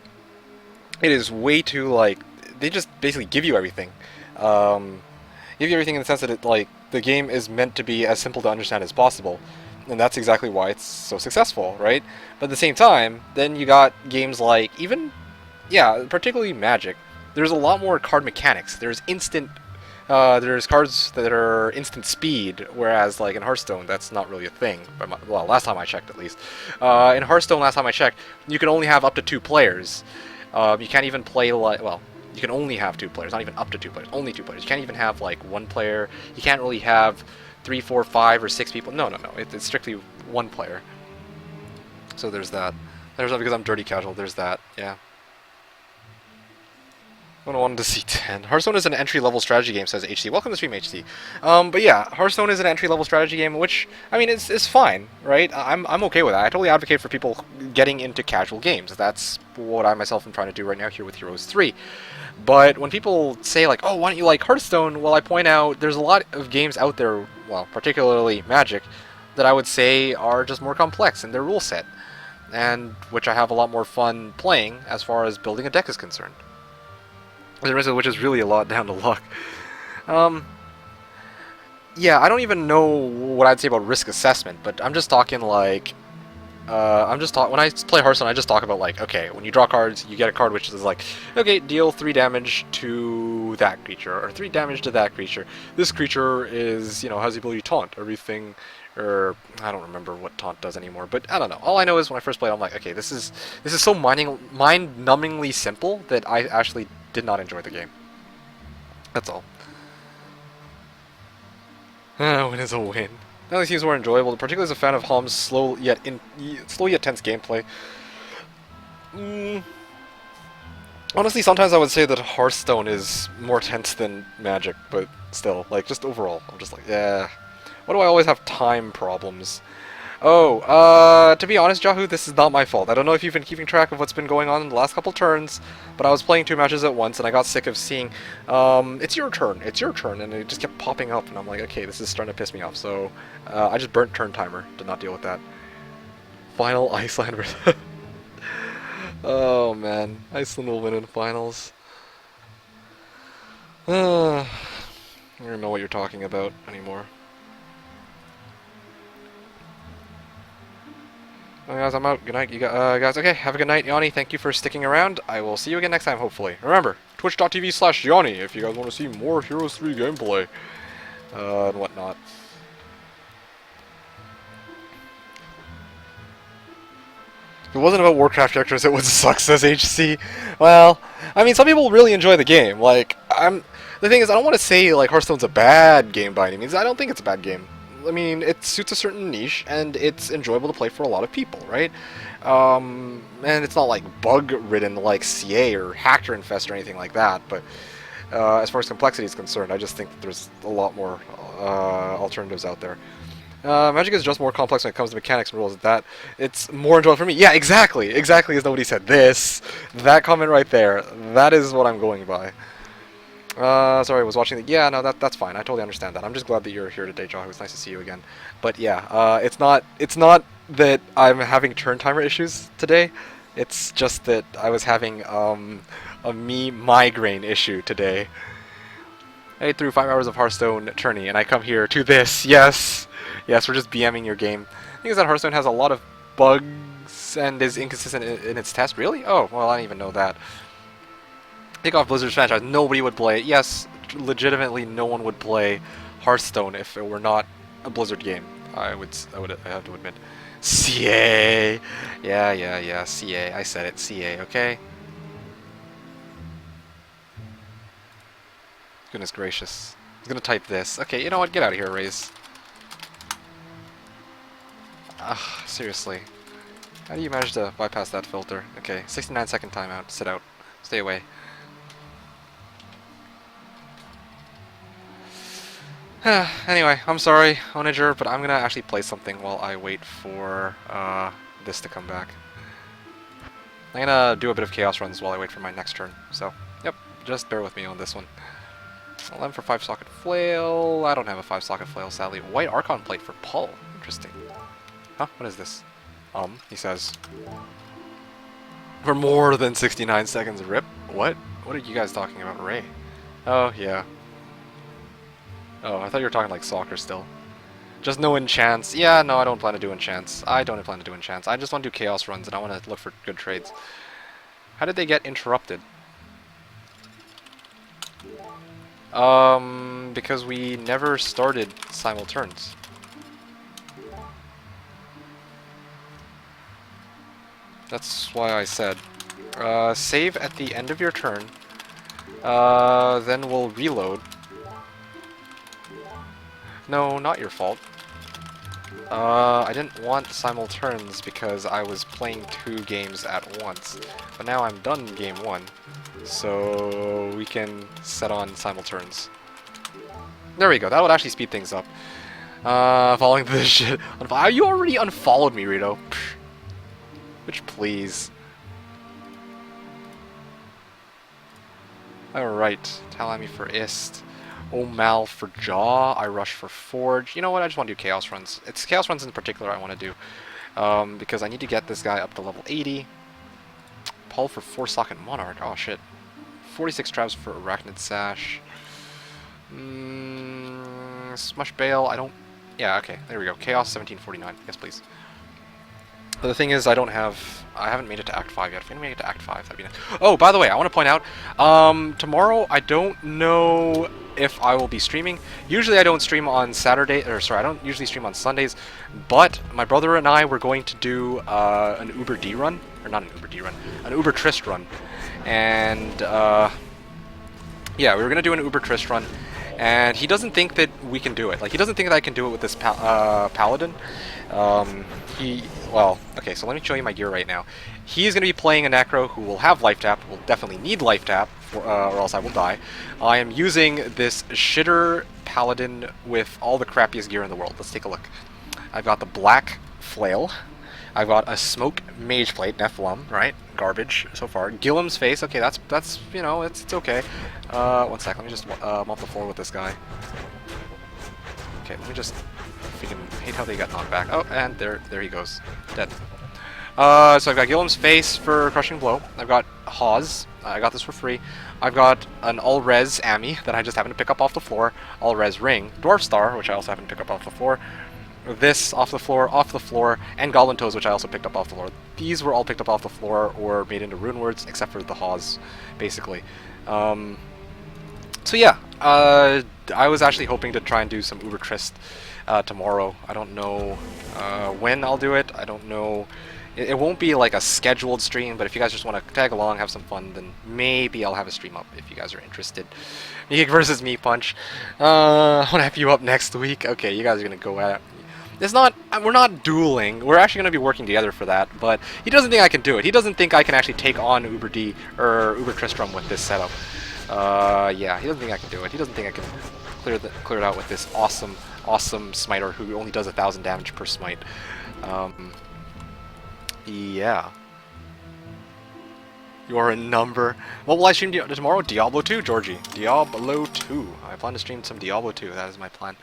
It is way too, like, they just basically give you everything. Give you everything in the sense that it, like, the game is meant to be as simple to understand as possible. And that's exactly why it's so successful, right? But at the same time, then you got games like, yeah, particularly Magic. There's a lot more card mechanics. There's there's cards that are instant speed, whereas like in Hearthstone, that's not really a thing. Well, last time I checked at least. In Hearthstone, last time I checked, you can only have up to 2 players. You can't even play like, well, you can only have 2 players, not even up to 2 players, only 2 players. You can't even have like 1 player. You can't really have 3, 4, 5, or 6 people. No. It's strictly 1 player. So there's that. There's that because I'm dirty casual. There's that. Yeah. I wanted to see 10. Hearthstone is an entry-level strategy game, says HC. Welcome to the stream, HC. But yeah, Hearthstone is an entry-level strategy game, which, I mean, it's fine, right? I'm okay with that. I totally advocate for people getting into casual games. That's what I myself am trying to do right now here with Heroes 3. But when people say, like, oh, why don't you like Hearthstone? Well, I point out there's a lot of games out there, well, particularly Magic, that I would say are just more complex in their rule set, and which I have a lot more fun playing as far as building a deck is concerned. The rest of which is really a lot down to luck. Yeah, I don't even know what I'd say about risk assessment, but I'm just talking like, I'm just talk when I play Hearthstone. I just talk about like, okay, when you draw cards, you get a card which is like, okay, deal 3 damage to that creature or 3 damage to that creature. This creature is, you know, has the ability to taunt everything, or I don't remember what taunt does anymore. But I don't know. All I know is when I first played, I'm like, okay, this is so mind-numbingly simple that I actually did not enjoy the game. That's all. Win is a win. Now these seems more enjoyable, particularly as a fan of Hom's slow yet tense gameplay. Mm, honestly, sometimes I would say that Hearthstone is more tense than Magic, but still, like, just overall, I'm just like, yeah. Why do I always have time problems? Oh, to be honest, Yahoo, this is not my fault. I don't know if you've been keeping track of what's been going on in the last couple turns, but I was playing 2 matches at once, and I got sick of seeing, it's your turn, and it just kept popping up, and I'm like, okay, this is starting to piss me off, so I just burnt turn timer to not deal with that. Final Iceland versus... Oh, man. Iceland will win in finals. I don't know what you're talking about anymore. Guys, I'm out. Good night, you guys. Okay, have a good night, Yanni. Thank you for sticking around. I will see you again next time, hopefully. Remember, twitch.tv/Yanni if you guys want to see more Heroes 3 gameplay and whatnot. If it wasn't about Warcraft characters, it would suck, says HC. Well, I mean, some people really enjoy the game. Like, the thing is, I don't want to say, like, Hearthstone's a bad game by any means. I don't think it's a bad game. I mean, it suits a certain niche, and it's enjoyable to play for a lot of people, right? And it's not, like, bug-ridden like CA or Hacker Infest or anything like that, but as far as complexity is concerned, I just think that there's a lot more alternatives out there. Magic is just more complex when it comes to mechanics and rules. That it's more enjoyable for me. Yeah, exactly. Exactly as nobody said. That comment right there, that is what I'm going by. Sorry, I was watching the... Yeah, no, that's fine. I totally understand that. I'm just glad that you're here today, Joe. It was nice to see you again. But yeah, it's not that I'm having turn timer issues today. It's just that I was having a migraine issue today. I ate through 5 hours of Hearthstone tourney, and I come here to this. Yes. Yes, we're just BMing your game. The thing is that Hearthstone has a lot of bugs and is inconsistent in its test. Really? Oh, well, I didn't even know that. Take off Blizzard's franchise. Nobody would play it. Yes, legitimately, no one would play Hearthstone if it were not a Blizzard game. I have to admit. CA. Yeah. CA. I said it. CA. Okay. Goodness gracious. I was gonna type this. Okay, you know what? Get out of here, Raze. Ugh, seriously. How do you manage to bypass that filter? Okay, 69-second timeout. Sit out. Stay away. Anyway, I'm sorry, Onager, but I'm gonna actually play something while I wait for this to come back. I'm gonna do a bit of chaos runs while I wait for my next turn. So, yep, just bear with me on this one. 11 for 5-socket flail. I don't have a 5-socket flail, sadly. White Archon plate for Paul. Interesting. Huh? What is this? He says. For more than 69 seconds, rip? What? What are you guys talking about, Ray? Oh, yeah. Oh, I thought you were talking like soccer still. Just no enchants. Yeah, no, I don't plan to do enchants. I don't plan to do enchants. I just want to do chaos runs, and I want to look for good trades. How did they get interrupted? Because we never started simulturns. That's why I said, save at the end of your turn, then we'll reload. No, not your fault. I didn't want simulturns because I was playing 2 games at once. But now I'm done game 1, so we can set on simulturns. There we go, that would actually speed things up. Following this shit. You already unfollowed me, Rito. Bitch, please. Alright, Talami for Ist. Omal for Jaw. I rush for Forge. You know what? I just want to do Chaos Runs. It's Chaos Runs in particular I want to do. Because I need to get this guy up to level 80. Paul for 4-socket Monarch. Oh, shit. 46 traps for Arachnid Sash. Smush Bale. I don't... Yeah, okay. There we go. Chaos 1749. Yes, please. The thing is, I haven't made it to Act 5 yet. If I can make it to Act 5, that'd be nice. Oh, by the way, I want to point out, tomorrow, I don't know if I will be streaming. Usually I don't stream on Saturday, or sorry, I don't usually stream on Sundays, but my brother and I were going to do an Uber D run, or not an Uber D run, an Uber Trist run. And, yeah, we were going to do an Uber Trist run, and he doesn't think that we can do it. Like, he doesn't think that I can do it with this Paladin. Well, okay, so let me show you my gear right now. He's going to be playing a Necro who will have Life Tap, will definitely need Life Tap, or else I will die. I am using this shitter Paladin with all the crappiest gear in the world. Let's take a look. I've got the Black Flail. I've got a Smoke Mage Plate, Nephilim, right? Garbage so far. Gilliam's Face, okay, that's you know, it's okay. One sec, let me just mop the floor with this guy. Okay, let me just freaking hate how they got knocked back. Oh, and there he goes. Dead. So I've got Gilliam's Face for Crushing Blow. I've got Hawes. I got this for free. I've got an All-Res Ami that I just happened to pick up off the floor. All-Res Ring. Dwarf Star, which I also happened to pick up off the floor. This off the floor, and Goblin Toes, which I also picked up off the floor. These were all picked up off the floor or made into rune words, except for the Hawes, basically. So yeah, I was actually hoping to try and do some Uber Trist tomorrow. I don't know when I'll do it. I don't know. It won't be like a scheduled stream, but if you guys just want to tag along, have some fun, then maybe I'll have a stream up if you guys are interested. Meek versus Me Punch. I want to have you up next week. Okay, you guys are gonna go at it. It's not. We're not dueling. We're actually going to be working together for that. But he doesn't think I can do it. He doesn't think I can actually take on Uber D or Uber Tristram with this setup. Yeah, he doesn't think I can do it. He doesn't think I can clear it out with this awesome smiter who only does 1,000 damage per smite. Yeah. You're a number. What will I stream tomorrow? Diablo 2, Georgi. Diablo 2. I plan to stream some Diablo 2. That is my plan.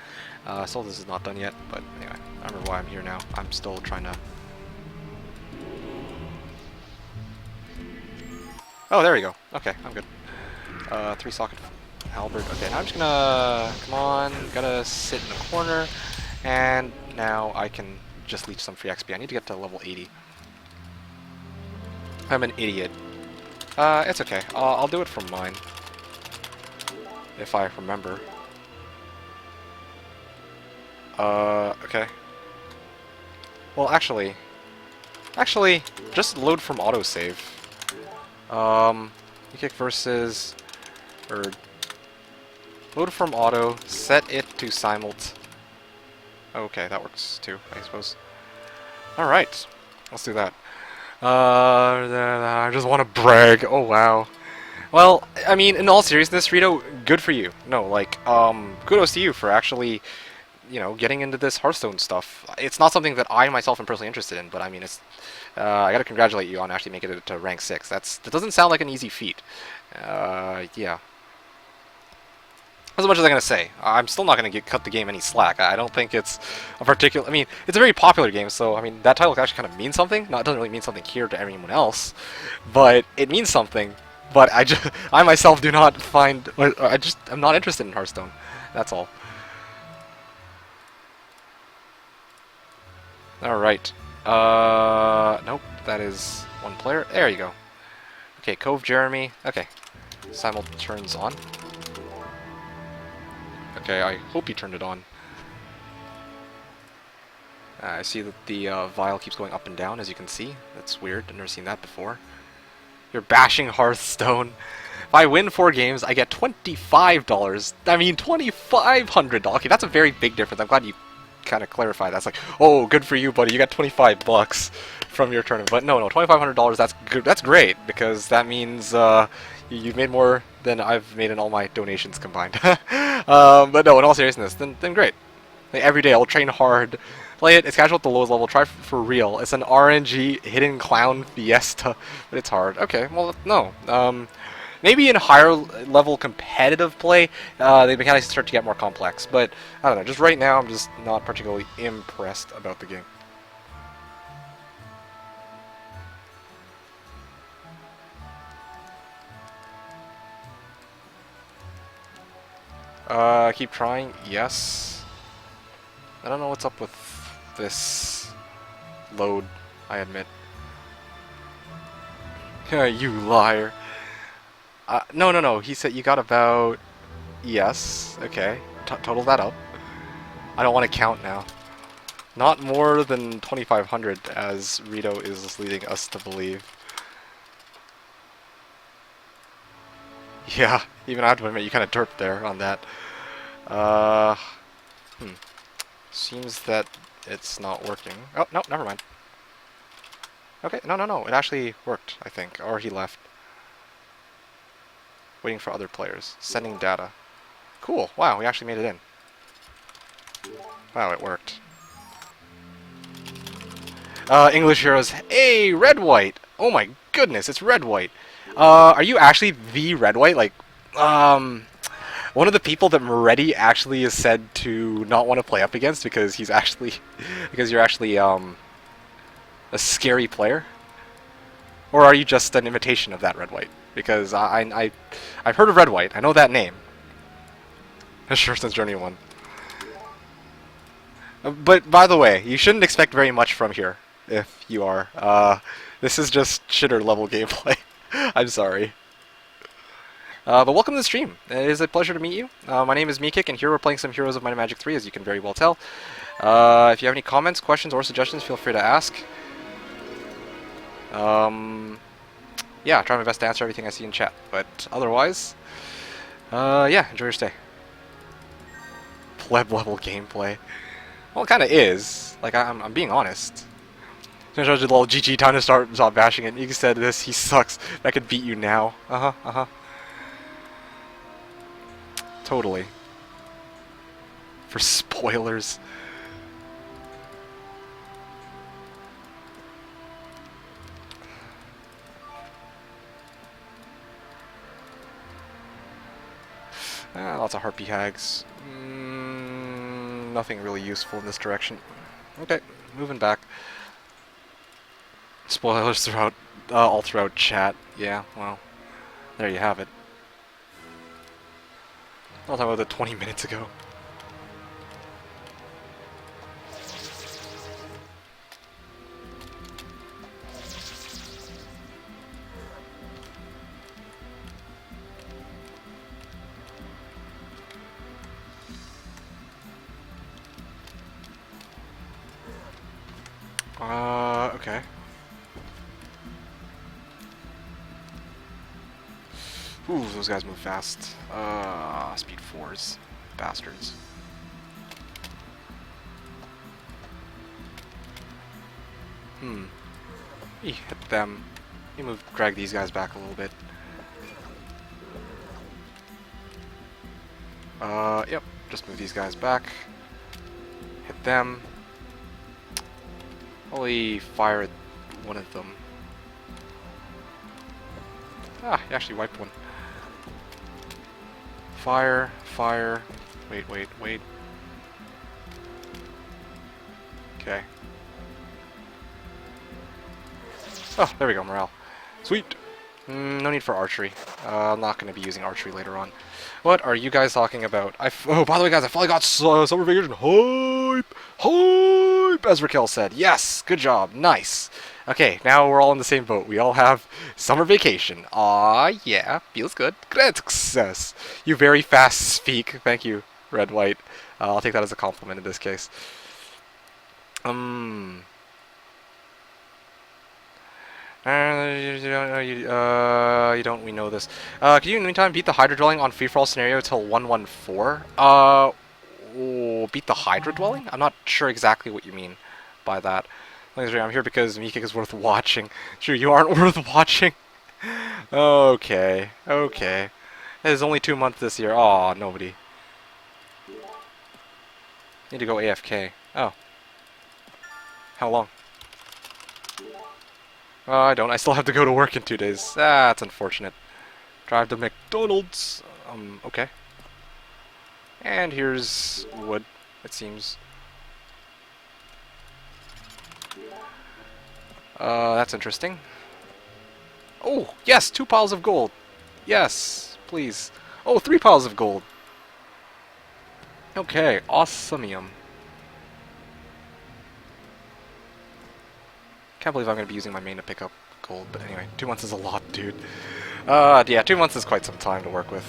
So this is not done yet, but anyway, I remember why I'm here now. I'm still trying to... Oh, there we go. Okay, I'm good. 3-socket halberd. Okay, now I'm just gonna... Come on, gotta sit in the corner, and now I can just leech some free XP. I need to get to level 80. I'm an idiot. It's okay. I'll do it from mine. If I remember. Okay. Well, actually, just load from autosave. Kick versus, or load from auto, set it to simult. Okay, that works too, I suppose. Alright, let's do that. I just want to brag. Oh, wow. Well, I mean, in all seriousness, Rito, good for you. No, like, kudos to you for actually, you know, getting into this Hearthstone stuff. It's not something that I myself am personally interested in, but I mean, it's, I gotta congratulate you on actually making it to rank 6. That doesn't sound like an easy feat. Yeah. As much as I'm gonna say, I'm still not gonna cut the game any slack. I don't think it's a particular. I mean, it's a very popular game, so I mean that title actually kind of means something. No, it doesn't really mean something here to anyone else, but it means something. But I myself do not find. I'm not interested in Hearthstone. That's all. All right. Nope. That is one player. There you go. Okay, Cove Jeremy. Okay. Simul turns on. Okay, I hope he turned it on. I see that the vial keeps going up and down, as you can see. That's weird. I've never seen that before. You're bashing Hearthstone. If I win 4 games, I get $25. I mean, $2,500. Okay, that's a very big difference. I'm glad you kind of clarified. That's like, oh, good for you, buddy. You got 25 bucks from your tournament. But no, $2,500. That's good. That's great because that means you've made more than I've made in all my donations combined. But no, in all seriousness, then great. Like, every day I'll train hard. Play it. It's casual at the lowest level. Try for real. It's an RNG hidden clown fiesta, but it's hard. Okay, well, no. Maybe in higher level competitive play, the mechanics start to get more complex. But I don't know. Just right now, I'm just not particularly impressed about the game. Keep trying. Yes. I don't know what's up with this load. I admit. You liar. No, no, no. He said you got about... Yes. Okay. Total that up. I don't want to count now. Not more than 2,500, as Rito is leading us to believe. Yeah, even I have to admit, you kind of derped there on that. Uh... Hmm. Seems that it's not working. Oh, no, never mind. Okay, no, no, no. It actually worked, I think. Or he left. Waiting for other players. Sending data. Cool. Wow, we actually made it in. Wow, it worked. English heroes. Hey, red-white! Oh my goodness, it's red-white. Are you actually the red-white? Like, one of the people that Moretti actually is said to not want to play up against because he's actually... because you're actually, a scary player? Or are you just an imitation of that red-white? Because I've heard of red-white. I know that name. Sure, since Journey 1. But, by the way, you shouldn't expect very much from here, if you are. This is just shitter-level gameplay. I'm sorry. But welcome to the stream. It is a pleasure to meet you. My name is Meekik, and here we're playing some Heroes of Might and Magic 3, as you can very well tell. If you have any comments, questions, or suggestions, feel free to ask. Yeah, try my best to answer everything I see in chat. But otherwise, yeah, enjoy your stay. Pleb level gameplay. Well, it kind of is. Like, I'm being honest. There's a little GG, time to stop bashing it. You said this, he sucks. I could beat you now. Uh-huh. Totally. For spoilers. Lots of harpy hags. Nothing really useful in this direction. Okay, moving back. Spoilers throughout, all throughout chat. Yeah, well, there you have it. I'll talk about it 20 minutes ago. Okay. Ooh, those guys move fast. Speed 4s. Bastards. You hit them. You drag these guys back a little bit. Yep. Just move these guys back. Hit them. Only fire at one of them. Ah, you actually wiped one. Fire, fire. Wait. Okay. Oh, there we go, morale. Sweet! No need for archery. I'm not going to be using archery later on. What are you guys talking about? Oh, by the way, guys, I finally got Summer Vacation hype! Hype! As Raquel said. Yes! Good job. Nice. Okay, now we're all in the same boat. We all have Summer Vacation. Aw, yeah. Feels good. Great success. You very fast speak. Thank you, Red White. I'll take that as a compliment in this case. You don't, we know this. Can you in the meantime beat the Hydra Dwelling on free-for-all scenario till 114? Beat the Hydra Dwelling? I'm not sure exactly what you mean by that. I'm here because Meekik is worth watching. Sure, you aren't worth watching? Okay. It is only 2 months this year. Aw, nobody. Need to go AFK. Oh. How long? I don't. I still have to go to work in 2 days. Ah, that's unfortunate. Drive to McDonald's. Okay. And here's wood, it seems. That's interesting. Oh, yes! 2 piles of gold. Yes, please. Oh, 3 piles of gold. Okay, awesomium. Can't believe I'm going to be using my main to pick up gold, but anyway, 2 months is a lot, dude. Yeah, 2 months is quite some time to work with.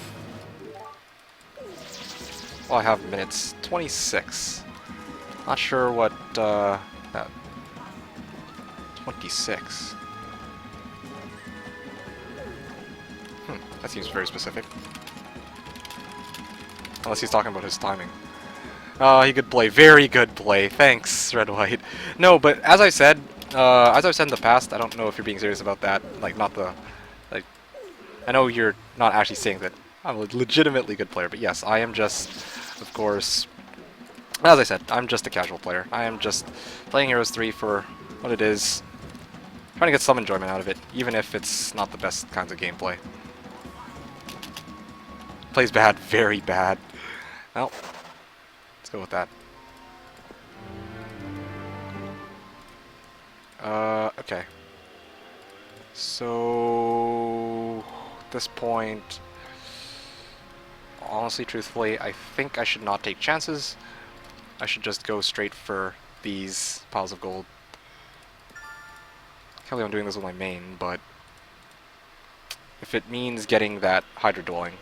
Well, I have minutes 26. Not sure what, 26. That seems very specific. Unless he's talking about his timing. He good play. Very good play. Thanks, Red White. No, but as I've said in the past, I don't know if you're being serious about that. Like, not the... Like, I know you're not actually saying that I'm a legitimately good player, but yes, I am just, of course... As I said, I'm just a casual player. I am just playing Heroes 3 for what it is. Trying to get some enjoyment out of it, even if it's not the best kinds of gameplay. Plays bad, very bad. Well, let's go with that. Okay. So, at this point, honestly, truthfully, I think I should not take chances. I should just go straight for these piles of gold. Can't believe I'm doing this with my main, but if it means getting that Hydra dwelling,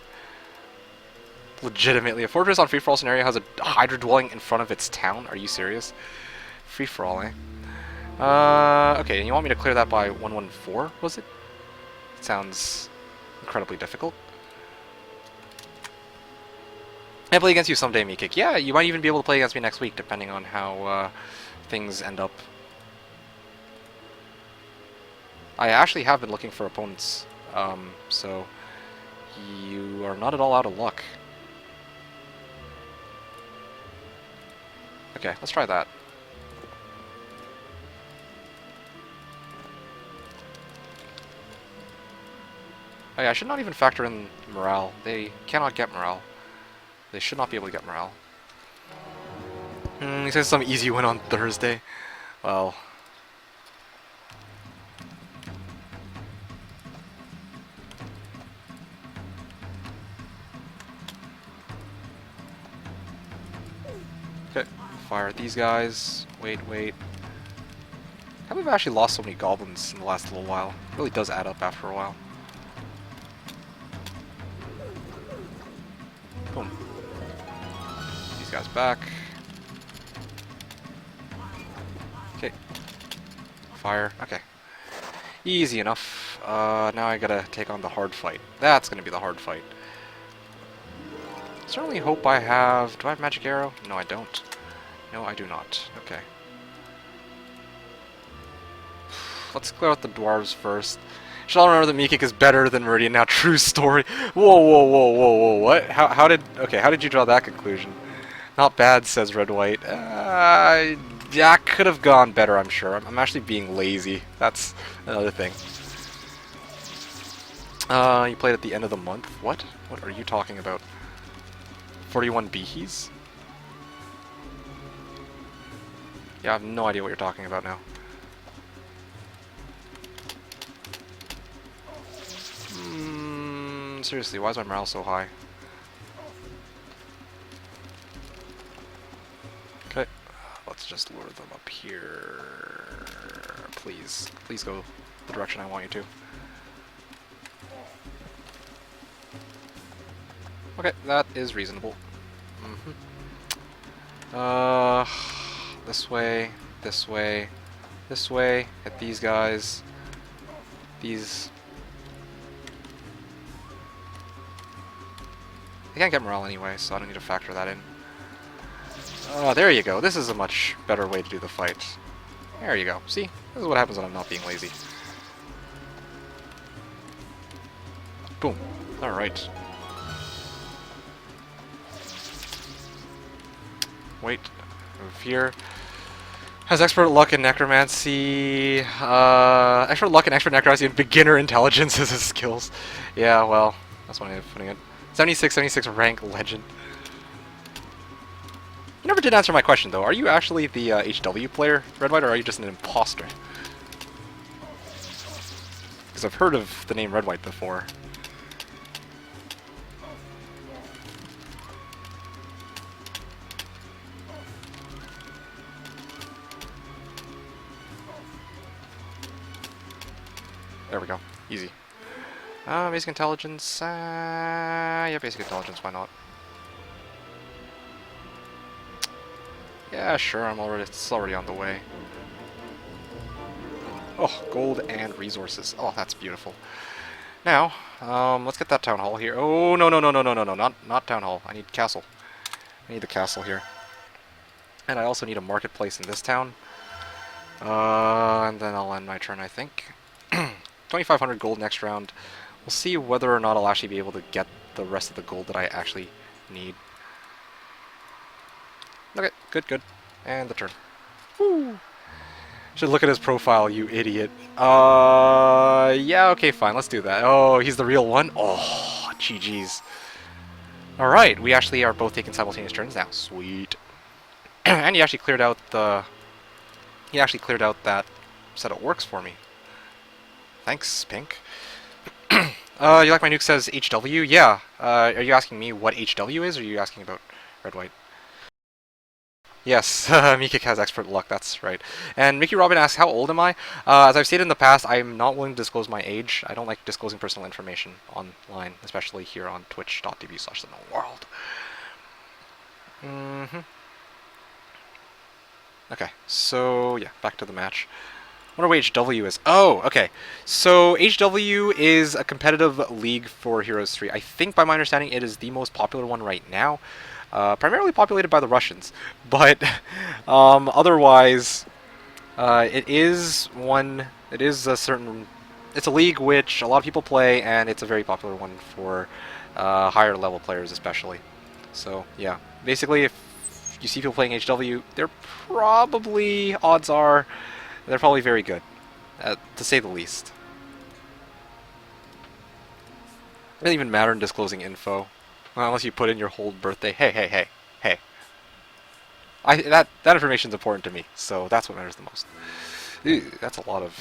legitimately, a fortress on free-for-all scenario has a Hydra dwelling in front of its town? Are you serious? Free-for-all, eh? Okay, and you want me to clear that by 114, was it? It sounds incredibly difficult. I play against you someday, Meekick. Yeah, you might even be able to play against me next week, depending on how things end up. I actually have been looking for opponents, so you are not at all out of luck. Okay, let's try that. Oh yeah, I should not even factor in morale. They cannot get morale. They should not be able to get morale. He says some easy win on Thursday. Well... Okay, fire at these guys. Wait. How have we actually lost so many goblins in the last little while? It really does add up after a while. Boom. These guys back. Okay. Fire. Okay. Easy enough. Now I gotta take on the hard fight. That's gonna be the hard fight. Certainly hope I have... Do I have magic arrow? No, I don't. No, I do not. Okay. Let's clear out the dwarves first. Should all remember that Meekick is better than Meridian now. True story. Whoa. What? How did you draw that conclusion? Not bad, says Red White. Yeah, could have gone better, I'm sure. I'm actually being lazy. That's another thing. You played at the end of the month? What? What are you talking about? 41 beehies? Yeah, I have no idea what you're talking about now. Seriously, why is my morale so high? Okay, let's just lure them up here. Please. Please go the direction I want you to. Okay, that is reasonable. This way, this way, this way, hit these guys. These... I can't get morale anyway, so I don't need to factor that in. Oh, there you go. This is a much better way to do the fight. There you go. See? This is what happens when I'm not being lazy. Boom. Alright. Wait. Move here. Has expert luck in necromancy. Expert luck and expert necromancy and beginner intelligence as his skills. Yeah, well, that's one way of putting it. 76 rank legend. You never did answer my question though. Are you actually the HW player, Red White, or are you just an imposter? Because I've heard of the name Red White before. There we go. Easy. Basic intelligence. Yeah, basic intelligence. Why not? Yeah, sure. It's already on the way. Oh, gold and resources. Oh, that's beautiful. Now, let's get that town hall here. Oh, no, no, no, no, no, no, no, not town hall. I need castle. I need the castle here. And I also need a marketplace in this town. And then I'll end my turn, I think. 2,500 gold next round. We'll see whether or not I'll actually be able to get the rest of the gold that I actually need. Okay, good, good. And the turn. Woo! Should look at his profile, you idiot. Yeah, okay, fine, let's do that. Oh, he's the real one? Oh, GG's. Alright, we actually are both taking simultaneous turns now. Sweet. And he actually cleared out the... He actually cleared out that set of orcs for me. Thanks, Pink. You like my nuke says HW? Yeah. Are you asking me what HW is, or are you asking about red-white? Yes, Mikik has expert luck, that's right. And Mickey Robin asks, how old am I? As I've stated in the past, I'm not willing to disclose my age. I don't like disclosing personal information online, especially here on twitch.tv/TheKnownWorld. Okay, so yeah, back to the match. I wonder what HW is. Oh, okay. So HW is a competitive league for Heroes 3. I think, by my understanding, it is the most popular one right now. Primarily populated by the Russians. But otherwise, it is one... It is a certain... It's a league which a lot of people play, and it's a very popular one for higher level players especially. So, yeah. Basically, if you see people playing HW, they're probably, odds are, they're probably very good, to say the least. It doesn't even matter in disclosing info, unless you put in your whole birthday. Hey, hey, hey, hey. That information is important to me, so that's what matters the most. Ew, that's a lot of...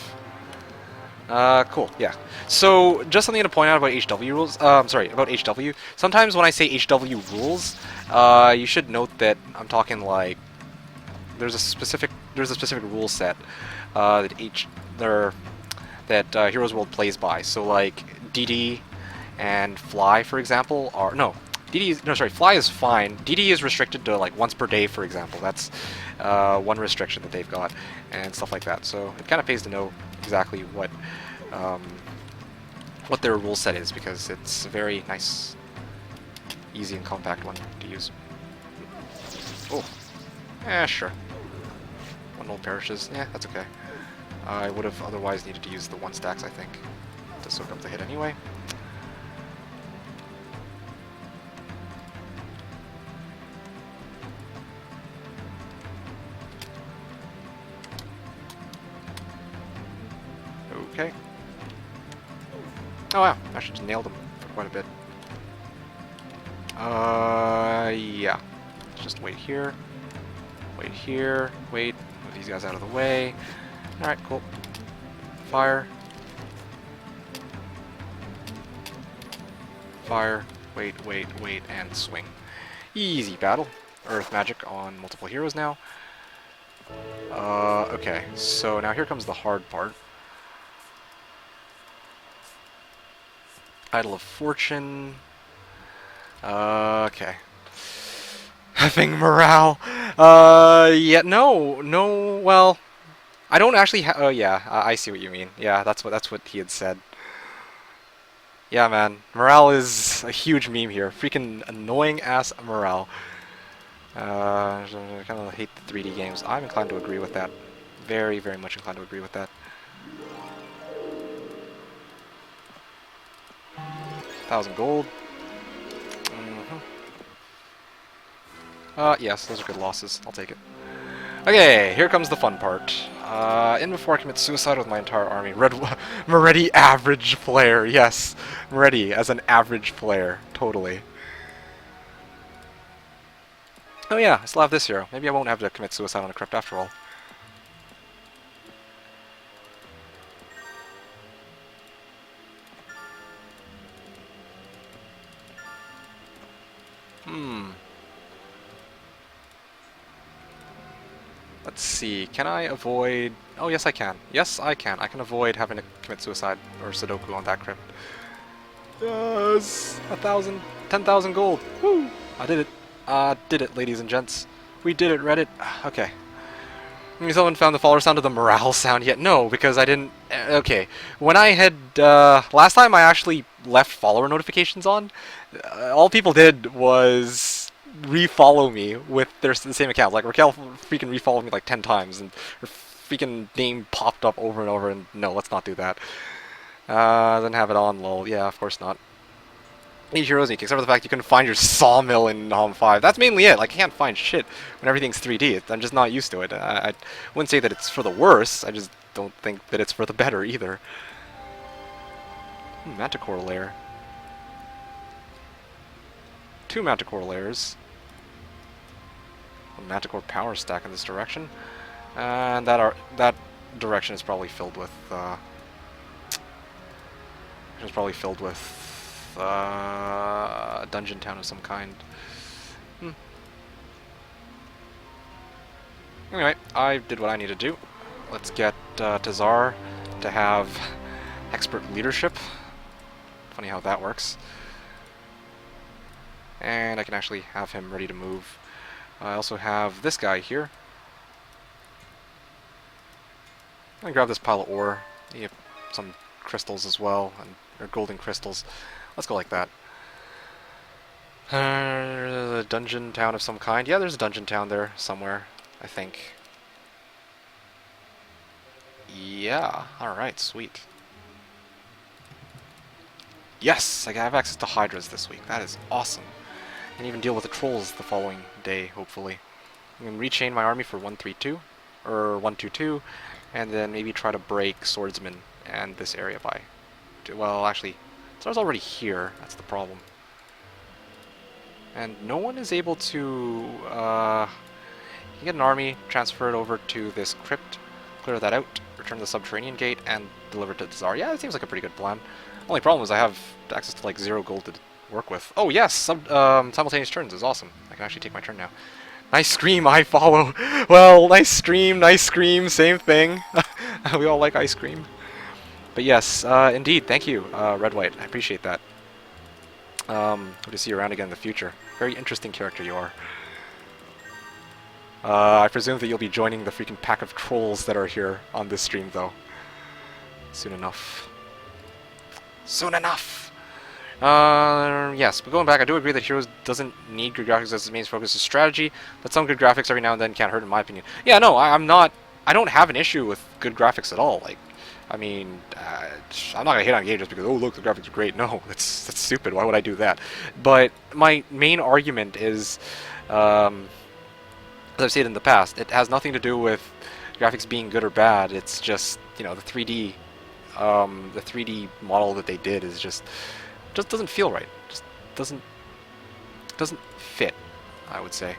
cool, yeah. So, just something to point out about HW rules, sorry, about HW. Sometimes when I say HW rules, you should note that I'm talking like, there's a specific rule set, that Heroes World plays by. So like, DD and Fly, for example, are, no, Fly is fine. DD is restricted to like once per day, for example. That's one restriction that they've got, and stuff like that. So it kind of pays to know exactly what their rule set is, because it's a very nice, easy and compact one to use. Oh, sure. One old perishes. Yeah, that's okay. I would have otherwise needed to use the 1 stacks, I think, to soak up the hit anyway. Okay. Oh wow, I should just nailed him for quite a bit. Yeah. Let's just wait here. Wait here. Wait. Move these guys out of the way. Alright, cool. Fire. Fire. Wait, wait, wait, and swing. Easy battle. Earth magic on multiple heroes now. Okay, so now here comes the hard part. Idol of Fortune. Okay. Having morale. Yeah, no, well, I don't actually oh yeah, I see what you mean. Yeah, that's what he had said. Yeah, man, morale is a huge meme here. Freaking annoying ass morale. I kind of hate the 3D games. I'm inclined to agree with that. Very, very much inclined to agree with that. 1,000 gold. Yes, those are good losses. I'll take it. Okay, here comes the fun part. In before I commit suicide with my entire army. Moretti average player, yes. Moretti as an average player, totally. Oh yeah, I still have this hero. Maybe I won't have to commit suicide on a crypt after all. Let's see, can I avoid... Oh, yes I can. Yes, I can. I can avoid having to commit suicide or Sudoku on that crypt. Yes! 1,000, 10,000 gold. Woo! I did it. Did it, ladies and gents. We did it, Reddit. Okay. Someone found the follower sound of the morale sound yet? No, because I didn't... Okay. When I had... last time I actually left follower notifications on, all people did was refollow me with the same account. Like, Raquel freaking refollowed me like 10 times, and her freaking name popped up over and over, and no, let's not do that. Then have it on, lol. Yeah, of course not. Each heroes unique, except for the fact you couldn't find your sawmill in Hom 5. That's mainly it. Like, I can't find shit when everything's 3D. I'm just not used to it. I wouldn't say that it's for the worse. I just don't think that it's for the better either. Manticore lair. 2 Manticore lairs. A Manticore power stack in this direction. And that direction is probably filled with... a dungeon town of some kind. Anyway, I did what I need to do. Let's get Tazar to have expert leadership. Funny how that works. And I can actually have him ready to move. I also have this guy here. I'm gonna grab this pile of ore. You have some crystals as well, or golden crystals. Let's go like that. A dungeon town of some kind. Yeah, there's a dungeon town there somewhere, I think. Yeah, alright, sweet. Yes! I have access to Hydras this week. That is awesome. And even deal with the trolls the following day, hopefully. I'm going to rechain my army for 132, or 122, and then maybe try to break Swordsman and this area by... Well, actually, Tsar's already here. That's the problem. And no one is able to... you can get an army, transfer it over to this crypt, clear that out, return to the subterranean gate, and deliver it to Tsar. Yeah, that seems like a pretty good plan. Only problem is I have access to like 0 gold to work with. Oh yes, simultaneous turns is awesome. I can actually take my turn now. Nice scream, I follow. Well, nice scream, same thing. We all like ice cream. But yes, indeed, thank you, Red White. I appreciate that. Hope to see you around again in the future. Very interesting character you are. I presume that you'll be joining the freaking pack of trolls that are here on this stream, though. Soon enough. Soon enough! Yes, but going back, I do agree that Heroes doesn't need good graphics as its main focus is strategy, but some good graphics every now and then can't hurt, in my opinion. Yeah, no, I'm not... I don't have an issue with good graphics at all. Like, I mean, I'm not gonna hate on a game just because, oh look, the graphics are great. No, that's stupid. Why would I do that? But my main argument is, as I've said in the past, it has nothing to do with graphics being good or bad. It's just, you know, the 3D model that they did is just doesn't feel right. Just doesn't fit, I would say.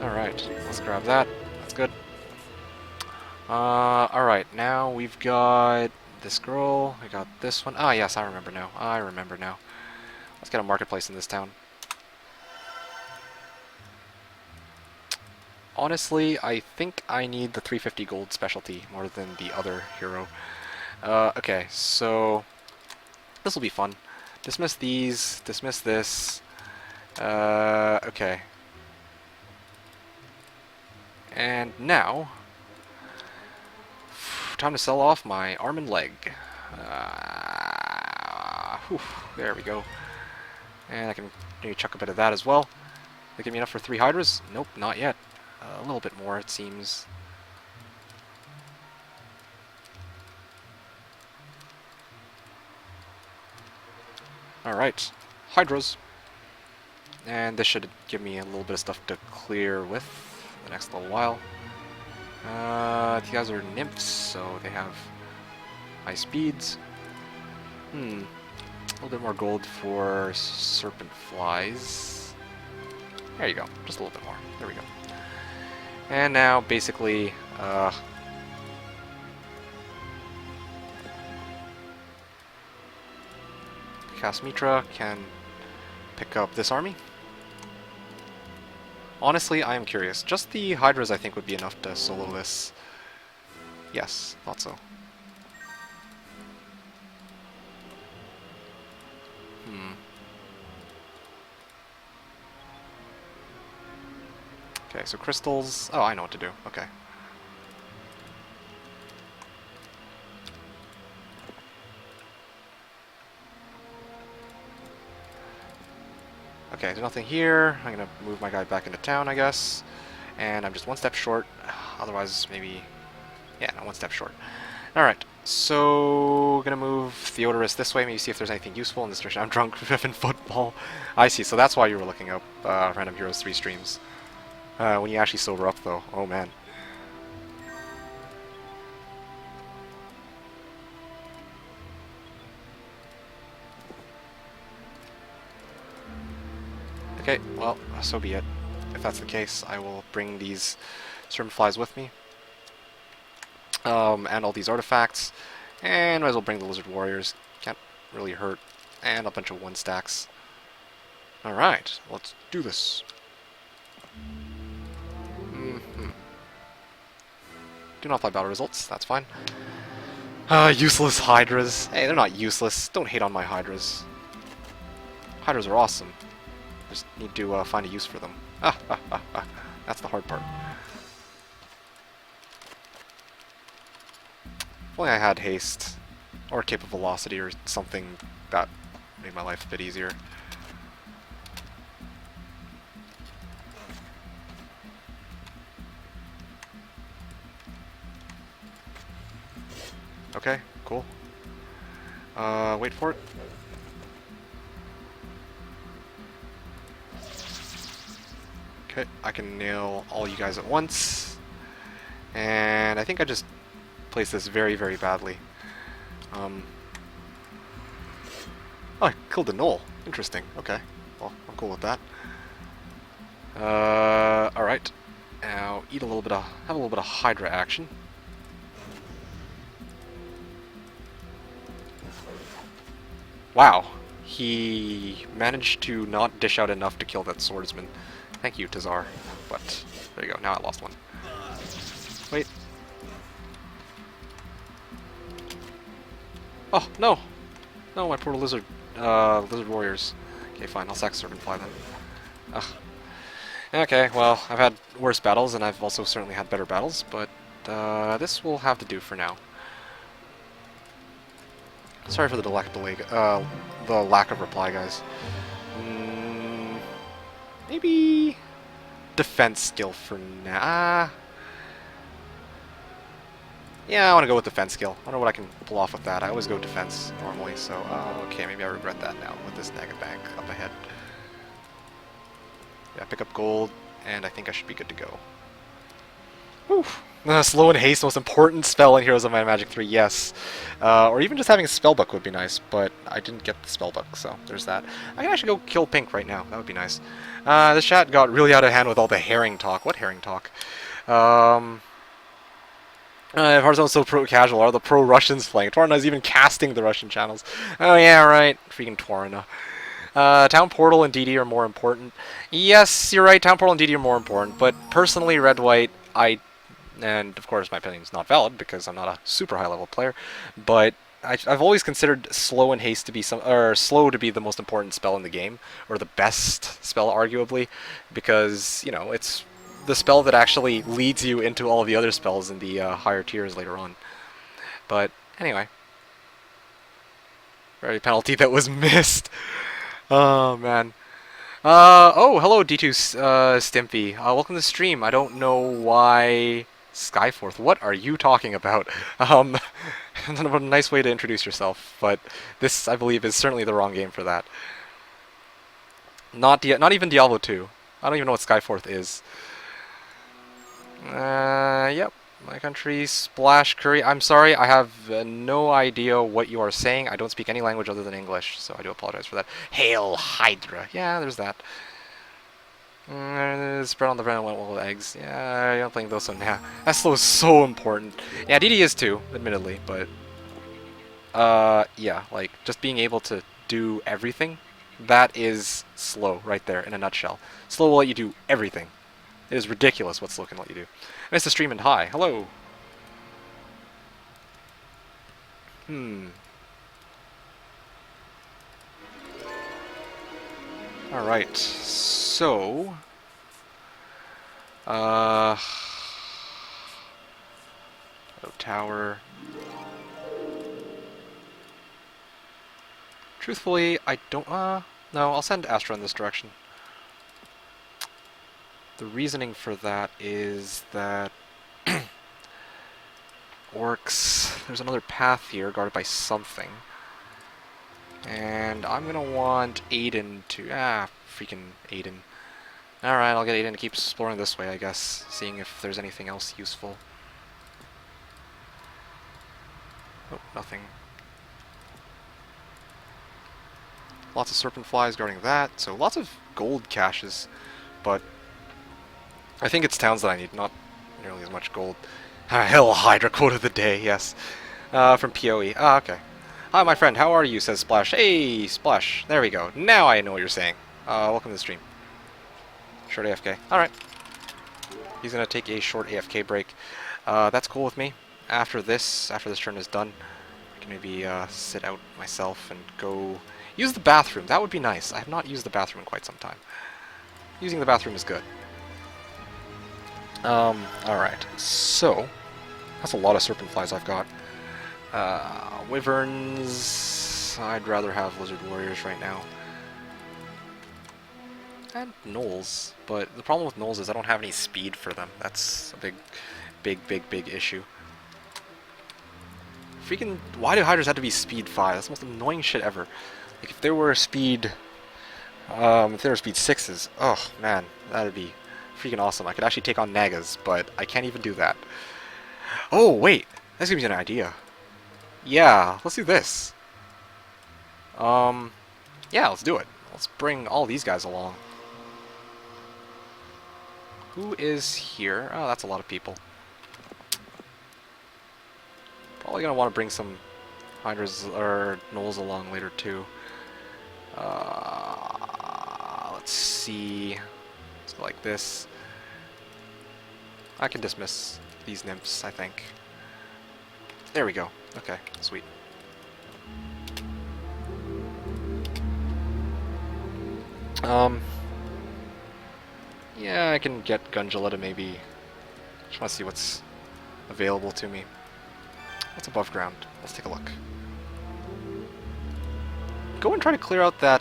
All right, let's grab that. That's good. All right, now we've got this girl. We got this one. Ah, yes, I remember now. I remember now. Let's get a marketplace in this town. Honestly, I think I need the 350 gold specialty more than the other hero. Okay, so this will be fun. Dismiss these, dismiss this. Okay. And now, time to sell off my arm and leg. There we go. And I can maybe chuck a bit of that as well. They give me enough for 3 Hydras? Nope, not yet. A little bit more, it seems. Alright, Hydras. And this should give me a little bit of stuff to clear with the next little while. These guys are nymphs, so they have high speeds. A little bit more gold for serpent flies. There you go, just a little bit more. There we go. And now, basically, Kasmitra can pick up this army. Honestly, I am curious. Just the Hydras, I think, would be enough to solo this. Yes, thought so. Hmm. Okay, so crystals... Oh, I know what to do. Okay. Okay, there's nothing here. I'm gonna move my guy back into town, I guess. And I'm just one step short. Otherwise, maybe... Yeah, no, one step short. Alright, so... Gonna move Theodorus this way, maybe see if there's anything useful in this direction. I'm drunk in football. I see, so that's why you were looking up Random Heroes 3 streams. When you actually sober up, though. Oh, man. Okay, well, so be it. If that's the case, I will bring these serpent flies with me. And all these artifacts. And might as well bring the lizard warriors. Can't really hurt. And a bunch of one stacks. Alright, let's do this. Do not apply battle results, that's fine. Useless hydras. Hey, they're not useless. Don't hate on my hydras. Hydras are awesome. Just need to find a use for them. That's the hard part. If only I had haste, or cape of velocity, or something that made my life a bit easier. Okay, cool. Wait for it. Okay, I can nail all you guys at once. And I think I just placed this very, very badly. Oh, I killed the gnoll. Interesting. Okay. Well, I'm cool with that. Alright. Now eat a little bit of have a little bit of Hydra action. Wow. He managed to not dish out enough to kill that swordsman. Thank you, Tazar. But there you go, now I lost one. Wait. Oh, no! No, my poor lizard warriors. Okay, fine, I'll sack Serpent Fly then. Ugh. Okay, well, I've had worse battles, and I've also certainly had better battles, but this will have to do for now. Sorry for the lack of reply, guys. Maybe defense skill for now. Yeah, I want to go with defense skill. I don't know what I can pull off with that. I always go defense normally, so okay, maybe I regret that now with this Naga Bank up ahead. Yeah, pick up gold, and I think I should be good to go. Whew. Slow and haste, most important spell in Heroes of Might and Magic 3, yes. Or even just having a spellbook would be nice, but I didn't get the spellbook, so there's that. I can actually go kill Pink right now. That would be nice. This chat got really out of hand with all the herring talk. What herring talk? Hearthstone's so pro-casual. Are the pro-Russians playing? Torana's even casting the Russian channels. Oh yeah, right. Freaking Torana. Town Portal and DD are more important. Yes, you're right. Town Portal and DD are more important. But personally, Red-White, and of course my opinion is not valid because I'm not a super high-level player, but I've always considered slow and haste to be slow to be the most important spell in the game, or the best spell, arguably, because, you know, it's the spell that actually leads you into all of the other spells in the higher tiers later on. But anyway, very penalty that was missed. Oh man. Oh, hello D2 Stimpy. Welcome to the stream. I don't know why Skyforth. What are you talking about? A nice way to introduce yourself, but this, I believe, is certainly the wrong game for that. Not even Diablo 2. I don't even know what Skyforth is. Yep. My country, Splash Curry. I'm sorry, I have no idea what you are saying. I don't speak any language other than English, so I do apologize for that. Hail Hydra. Yeah, there's that. Spread on the bread and went well with eggs. Yeah, I'm not playing those, so now. That slow is so important. Yeah, DD is too, admittedly, but... yeah, like, just being able to do everything, that is slow right there, in a nutshell. Slow will let you do everything. It is ridiculous what's looking like you do. Mr. Stream and hi. Hello. Alright. So... Oh, tower. Truthfully, I don't... no, I'll send Astra in this direction. The reasoning for that is that... Orcs... There's another path here guarded by something. And I'm gonna want Aiden to... freaking Aiden. Alright, I'll get Aiden to keep exploring this way, I guess. Seeing if there's anything else useful. Oh, nothing. Lots of serpent flies guarding that, so lots of gold caches. But I think it's towns that I need, not nearly as much gold. Hell, Hydra quote of the day, yes. From PoE. Okay. Hi, my friend, how are you, says Splash. Hey, Splash. There we go. Now I know what you're saying. Welcome to the stream. Short AFK. Alright. He's gonna take a short AFK break. That's cool with me. After this turn is done, I can maybe sit out myself and go use the bathroom. That would be nice. I have not used the bathroom in quite some time. Using the bathroom is good. Alright. So, that's a lot of serpent flies I've got. Wyverns... I'd rather have lizard warriors right now. And gnolls, but the problem with gnolls is I don't have any speed for them. That's a big issue. Freaking, why do hydras have to be speed 5? That's the most annoying shit ever. Like, if there were speed, if there were speed 6s, oh man, that'd be freaking awesome. I could actually take on Nagas, but I can't even do that. Oh, wait, that gives me an idea. Yeah, let's do this. Yeah, let's do it. Let's bring all these guys along. Who is here? Oh, that's a lot of people. Probably gonna want to bring some hydras or gnolls along later too. Let's see. Let's go like this. I can dismiss these nymphs, I think. There we go. Okay, sweet. Yeah, I can get Gundula to maybe... Just want to see what's available to me. What's above ground? Let's take a look. Go and try to clear out that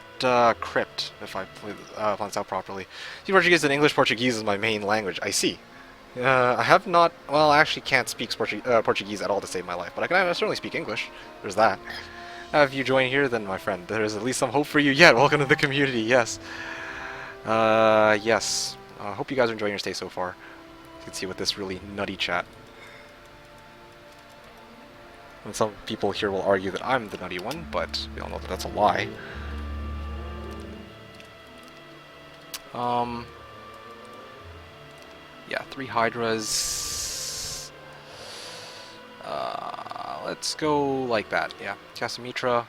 crypt, if I plan this out properly. See, Portuguese and English Portuguese is my main language. I see. I have not... Well, I actually can't speak Portuguese at all to save my life, but I can certainly speak English. There's that. If you join here, then, my friend, there is at least some hope for you yet. Welcome to the community, yes. Yes. Hope you guys are enjoying your stay so far. You can see with this really nutty chat. And some people here will argue that I'm the nutty one, but we all know that that's a lie. Yeah, 3 hydras. Let's go like that, yeah. Casamitra.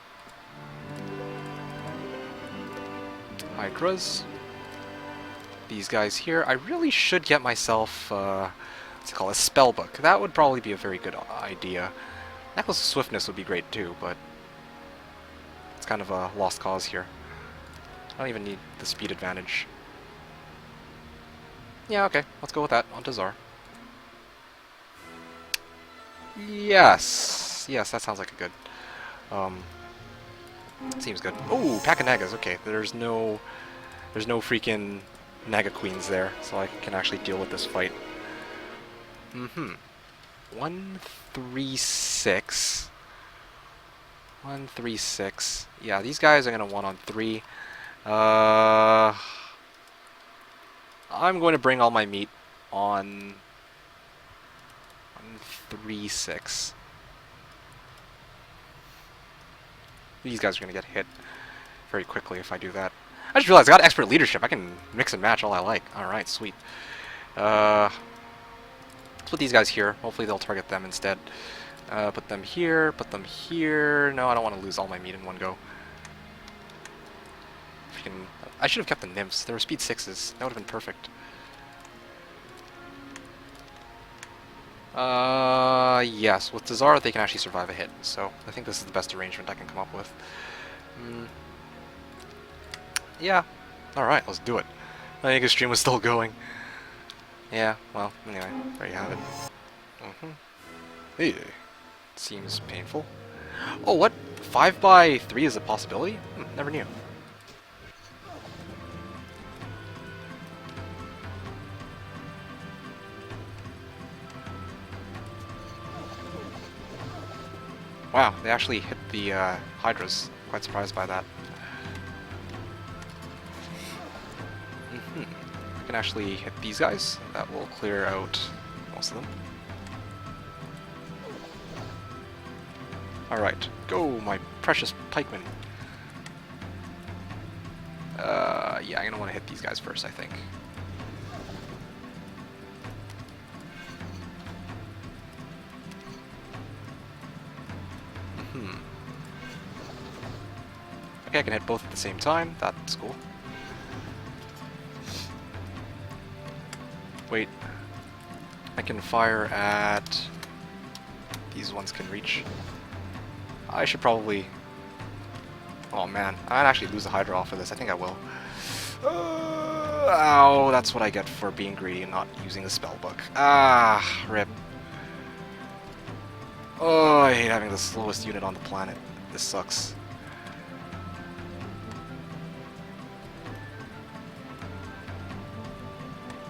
Hydras. These guys here. I really should get myself, what's it called, a spell book. That would probably be a very good idea. Necklace of Swiftness would be great too, but it's kind of a lost cause here. I don't even need the speed advantage. Yeah, okay, let's go with that. On to Czar. Yes! Yes, that sounds like a good... seems good. Oh, pack of Nagas, okay. There's no freaking Naga Queens there, so I can actually deal with this fight. 136. 136. Yeah, these guys are gonna 1-on-3. I'm going to bring all my meat on 136. These guys are gonna get hit very quickly if I do that. I just realized I got expert leadership. I can mix and match all I like. Alright, sweet. Let's put these guys here. Hopefully they'll target them instead. Put them here, put them here. No, I don't want to lose all my meat in one go. I should have kept the nymphs. They were speed 6s. That would have been perfect. Yes, with Dzar they can actually survive a hit, so I think this is the best arrangement I can come up with. Yeah. Alright, let's do it. I think his stream was still going. Yeah, well, anyway, there you have it. Hey, seems painful. Oh, what? 5x3 is a possibility? Never knew. Wow, they actually hit the Hydras. Quite surprised by that. I can actually hit these guys. That will clear out most of them. Alright, go, my precious pikemen. Yeah, I'm gonna want to hit these guys first, I think. Okay, I can hit both at the same time. That's cool. Wait. I can fire at... These ones can reach. I should probably... Oh man, I might actually lose the Hydra off of this. I think I will. Ow, that's what I get for being greedy and not using the spellbook. Ah, rip. Oh, I hate having the slowest unit on the planet. This sucks.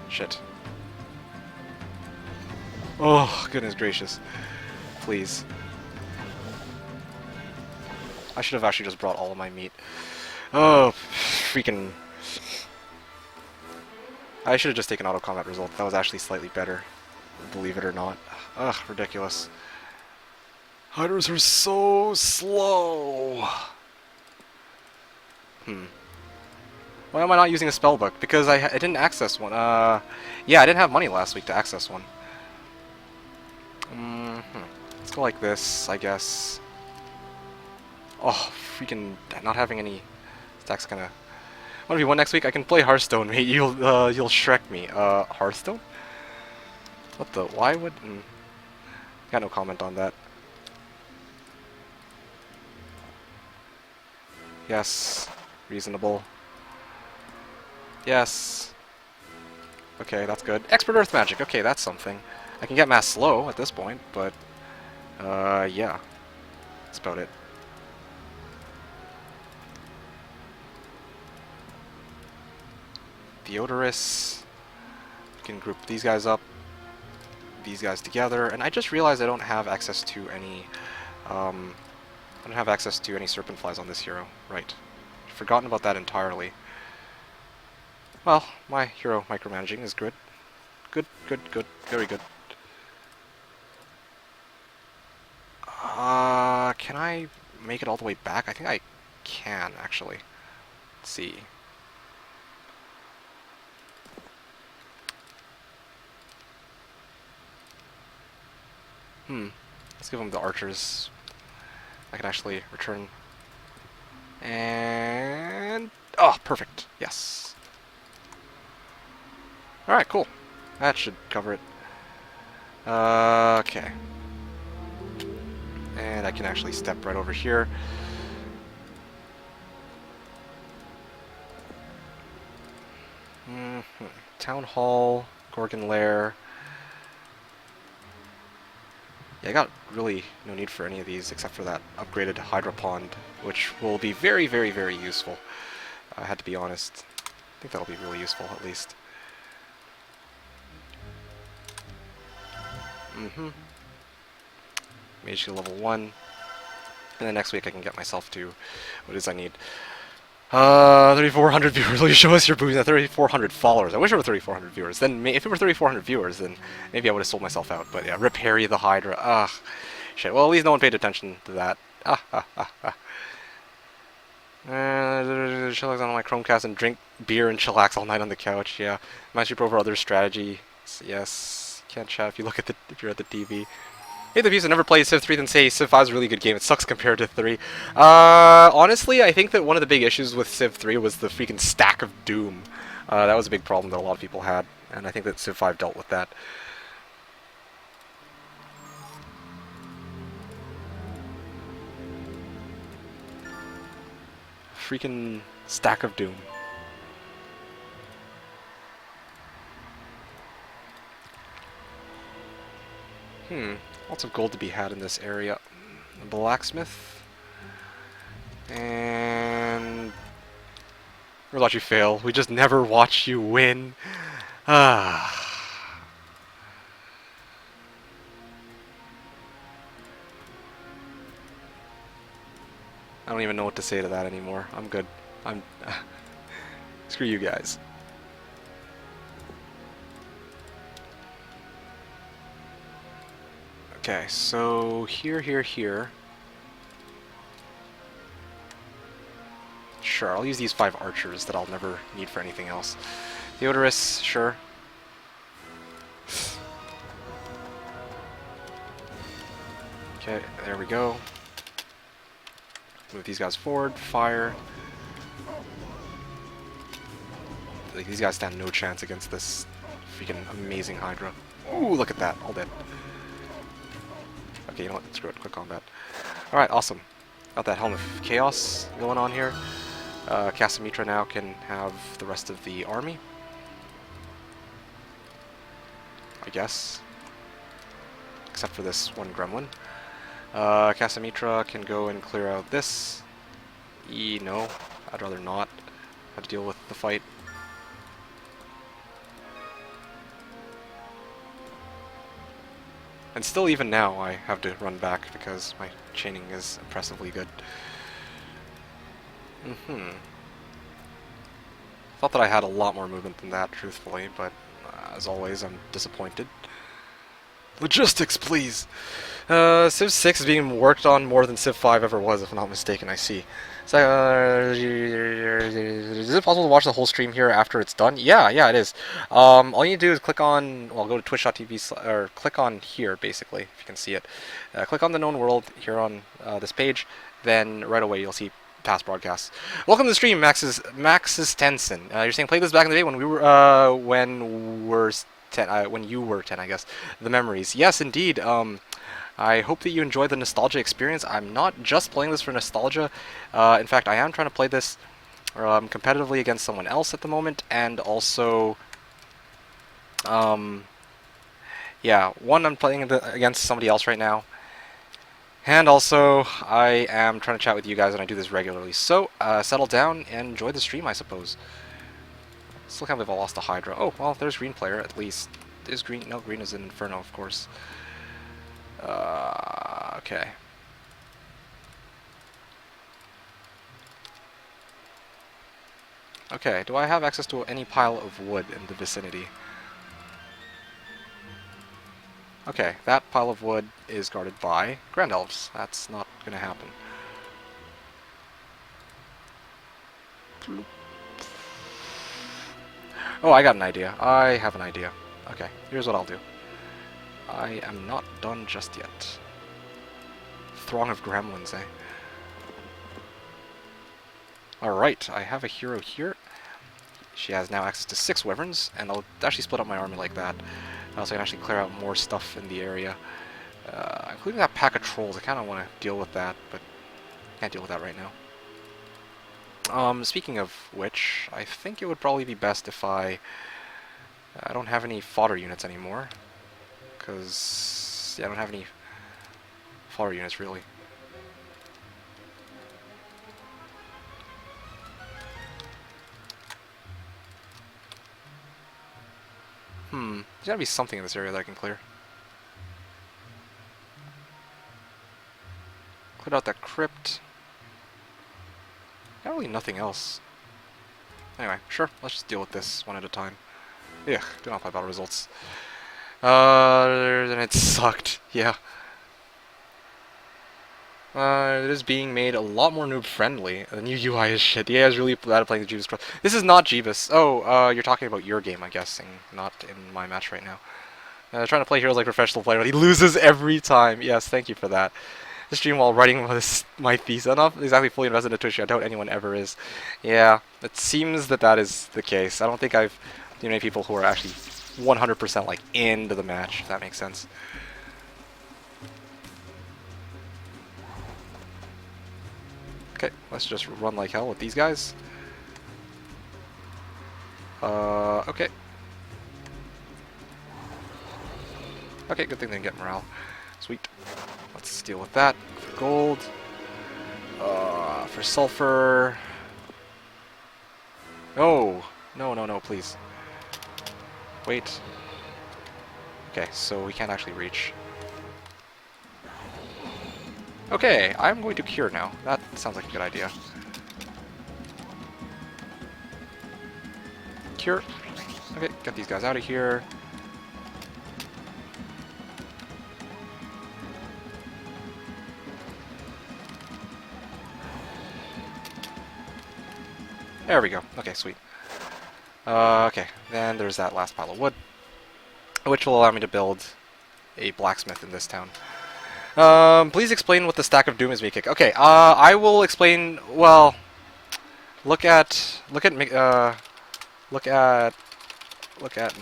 Shit. Oh, goodness gracious. Please. I should have actually just brought all of my meat. Oh, freaking... I should have just taken auto combat result. That was actually slightly better. Believe it or not. Ugh, ridiculous. Hydras are so slow. Why am I not using a spellbook? Because I didn't access one. Yeah, I didn't have money last week to access one. Let's go like this, I guess. Oh, freaking not having any stacks kinda... 1v1 next week, I can play Hearthstone, mate. You'll Shrek me. Hearthstone? What the... Why would... Got no comment on that. Yes. Reasonable. Yes. Okay, that's good. Expert Earth Magic. Okay, that's something. I can get Mass Slow at this point, but... yeah. That's about it. Theodorus. You can group these guys up, these guys together, and I just realized I don't have access to any, I don't have access to any Serpent Flies on this hero. Right. Forgotten about that entirely. Well, my hero micromanaging is good. Good, good, good. Very good. Can I make it all the way back? I think I can, actually. Let's see. Let's give them the archers. I can actually return. And... Oh, perfect. Yes. Alright, cool. That should cover it. Okay. And I can actually step right over here. Town Hall, Gorgon Lair. Yeah, I got really no need for any of these except for that upgraded Hydra Pond, which will be very, very, very useful. I had to be honest. I think that'll be really useful, at least. Mage Shield level 1. And then next week I can get myself to what it is I need. 3,400 viewers. Will you show us your boobies at 3,400 followers? I wish it were 3,400 viewers. Then, if it were 3,400 viewers, then maybe I would have sold myself out. But yeah, rip Harry the Hydra. Ugh. Shit. Well, at least no one paid attention to that. Chillax on my Chromecast and drink beer and chillax all night on the couch. Yeah. Master Pro for other strategy. Yes. Can't chat if you look at the if you're at the TV. Hey, the views that never played Civ 3 then say Civ 5 is a really good game. It sucks compared to 3. Honestly, I think that one of the big issues with Civ 3 was the freaking stack of Doom. That was a big problem that a lot of people had, and I think that Civ 5 dealt with that. freaking stack of doom. Lots of gold to be had in this area. A blacksmith. And... we'll let you fail. We just never watch you win. Ah. I don't even know what to say to that anymore. I'm good. I'm... Screw you guys. Okay, so here. Sure, I'll use these 5 archers that I'll never need for anything else. Theodorus, sure. Okay, there we go. Move these guys forward, fire. Like, these guys stand no chance against this freaking amazing Hydra. Ooh, look at that, all dead. Okay, you know what, screw it, quick combat. Alright, awesome. Got that Helm of Chaos going on here. Casamitra now can have the rest of the army. I guess. Except for this one gremlin. Casamitra can go and clear out this. No, I'd rather not have to deal with the fight. And still, even now, I have to run back because my chaining is impressively good. Thought that I had a lot more movement than that, truthfully, but as always, I'm disappointed. Logistics, please! Civ 6 is being worked on more than Civ 5 ever was, if I'm not mistaken, I see. So, is it possible to watch the whole stream here after it's done? Yeah, it is. All you need to do is click on, well, go to twitch.tv, or click on here, basically, if you can see it. Click on TheKnownWorld here on this page, then right away you'll see past broadcasts. Welcome to the stream, Max's Tenson. You're saying play this back in the day when we were, when you were 10, I guess. The memories. Yes, indeed. I hope that you enjoy the nostalgia experience. I'm not just playing this for nostalgia. In fact, I am trying to play this competitively against someone else at the moment, and also, yeah, one, I'm playing against somebody else right now, and also, I am trying to chat with you guys, and I do this regularly. So, settle down and enjoy the stream, I suppose. Still can't believe I lost the Hydra. Oh, well, there's green player, at least. There's green. No, green is in Inferno, of course. Okay. Okay, do I have access to any pile of wood in the vicinity? Okay, that pile of wood is guarded by Grand Elves. That's not gonna happen. Oh, I got an idea. I have an idea. Okay, here's what I'll do. I am not done just yet. Throng of gremlins, eh? Alright, I have a hero here. She has now access to 6 wyverns, and I'll actually split up my army like that. So I can actually clear out more stuff in the area. Including that pack of trolls. I kind of want to deal with that, but can't deal with that right now. Speaking of which, I think it would probably be best if I don't have any fodder units anymore. Because, yeah, I don't have any fodder units, really. There's gotta be something in this area that I can clear. Cleared out that crypt. Not really nothing else. Anyway, sure, let's just deal with this one at a time. Ugh, do not play battle results. And it sucked, yeah. It is being made a lot more noob-friendly. The new UI is shit. The AI is really bad at playing the Jeebus Cross. This is not Jeebus. Oh, you're talking about your game, I'm guessing, not in my match right now. Trying to play heroes like professional player, but he loses every time. Yes, thank you for that. The stream while writing my thesis. I'm not exactly fully invested in Twitch. I doubt anyone ever is. Yeah, it seems that that is the case. I don't think I've seen many people who are actually 100% like into the match, if that makes sense. Okay, let's just run like hell with these guys. Okay. Okay, good thing they didn't get morale. Sweet. Let's deal with that. For gold. For sulfur. No! No, no, no, please. Wait. Okay, so we can't actually reach. Okay, I'm going to cure now. That sounds like a good idea. Cure. Okay, get these guys out of here. There we go. Okay, sweet. Okay, then there's that last pile of wood, which will allow me to build a blacksmith in this town. Please explain what the stack of doom is, Meekik. Okay, I will explain. Well, look at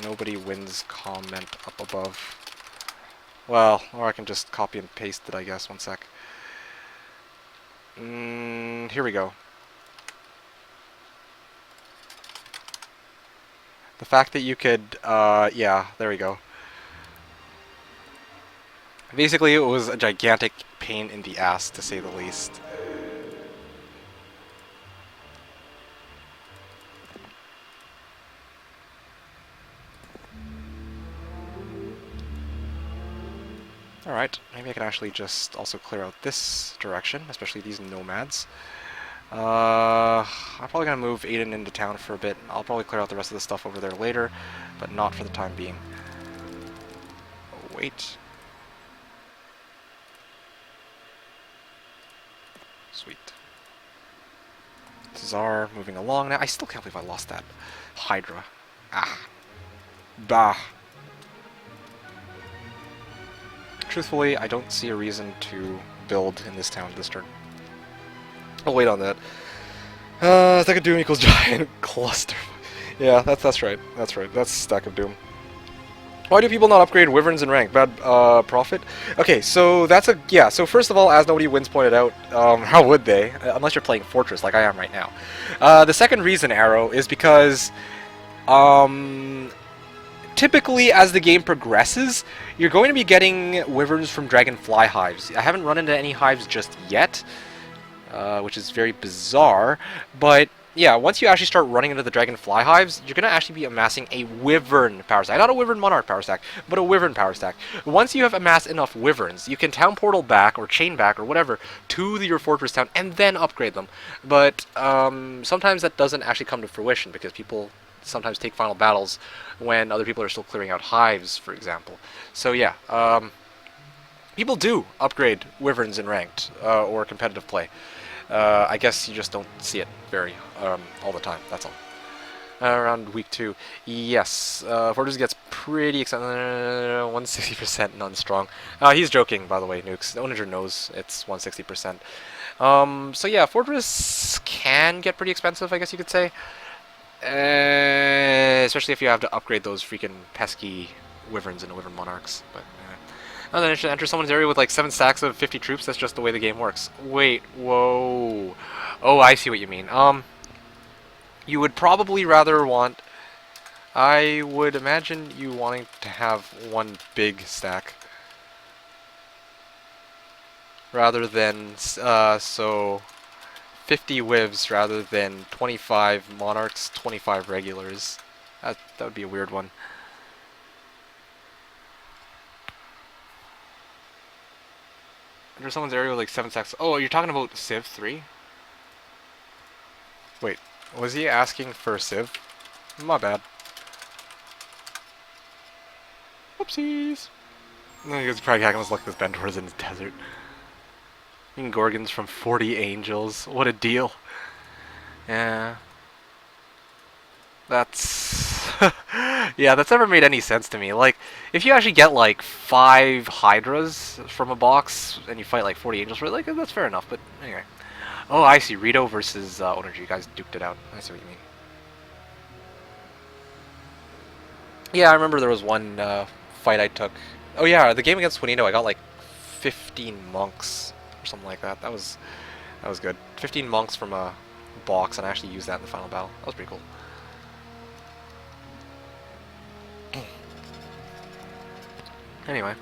nobody wins comment up above. Well, or I can just copy and paste it, I guess. One sec. Here we go. The fact that you could, yeah, there we go. Basically, it was a gigantic pain in the ass, to say the least. Alright, maybe I can actually just also clear out this direction, especially these nomads. I'm probably going to move Aiden into town for a bit. I'll probably clear out the rest of the stuff over there later, but not for the time being. Oh, wait. Sweet. Cesar moving along now. I still can't believe I lost that Hydra. Ah. Bah. Truthfully, I don't see a reason to build in this town this turn. I'll wait on that. Stack of Doom equals giant cluster. Yeah, that's right. That's right. That's Stack of Doom. Why do people not upgrade Wyverns in rank? Bad profit? Okay, so that's a... Yeah, so first of all, as Nobody Wins pointed out, how would they? Unless you're playing Fortress like I am right now. The second reason, Arrow, is because... typically, as the game progresses, you're going to be getting Wyverns from Dragonfly hives. I haven't run into any hives just yet, which is very bizarre, but yeah, once you actually start running into the Dragonfly hives, you're going to actually be amassing a Wyvern power stack. Not a Wyvern Monarch power stack, but a Wyvern power stack. Once you have amassed enough Wyverns, you can town portal back, or chain back, or whatever, to your fortress town, and then upgrade them. But sometimes that doesn't actually come to fruition, because people sometimes take final battles when other people are still clearing out hives, for example. So yeah, people do upgrade Wyverns in ranked, or competitive play. I guess you just don't see it very all the time, that's all. Around week 2, yes, Fortress gets pretty excited, 160% non-strong. He's joking, by the way, Nukes. No Ninja knows it's 160%. So yeah, Fortress can get pretty expensive, I guess you could say. Especially if you have to upgrade those freaking pesky Wyverns into Wyvern Monarchs. But and then enter someone's area with like 7 stacks of 50 troops. That's just the way the game works. Wait, whoa. Oh, I see what you mean. You would probably rather want... I would imagine you wanting to have one big stack. Rather than, so... 50 Wivs rather than 25 Monarchs, 25 regulars. That would be a weird one. Enter someone's area with like 7 stacks. Oh, you're talking about Civ 3? Wait, was he asking for Civ? My bad. Whoopsies. No, he's probably hacking his luck with Bendors in the desert. And Gorgons from 40 Angels. What a deal. Yeah. That's... yeah, that's never made any sense to me. Like, if you actually get like 5 Hydras from a box and you fight like 40 Angels for it, like, that's fair enough, but anyway. Oh, I see. Rito versus Onergy. You guys duked it out. I see what you mean. Yeah, I remember there was one fight I took. Oh yeah, the game against Juanito, I got like 15 monks or something like that. That was That was good. 15 monks from a box, and I actually used that in the final battle. That was pretty cool. Anyway.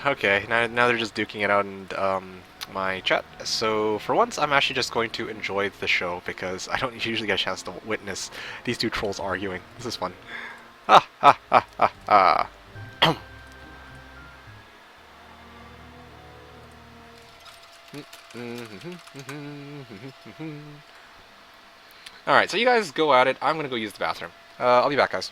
Okay, now they're just duking it out in my chat. So for once, I'm actually just going to enjoy the show because I don't usually get a chance to witness these two trolls arguing. This is fun. Ah ha ha ha ha. All right, so you guys go at it. I'm gonna go use the bathroom. I'll be back, guys.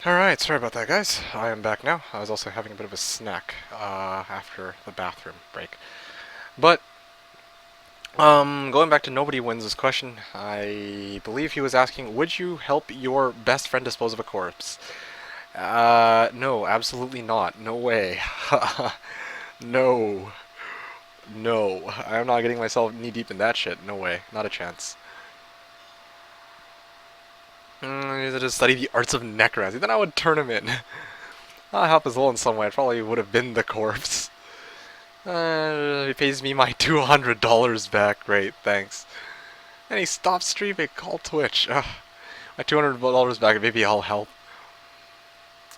Alright, sorry about that, guys. I am back now. I was also having a bit of a snack after the bathroom break. But, going back to Nobody Wins' question, I believe he was asking, would you help your best friend dispose of a corpse? No, absolutely not. No way. No. No. I'm not getting myself knee-deep in that shit. No way. Not a chance. I need to study the arts of necromancy. Then I would turn him in. I'll help his soul in some way. It probably would have been the corpse. He pays me my $200 back. Great, thanks. And he stopped streaming. Call Twitch. Ugh. My $200 back. Maybe I'll help.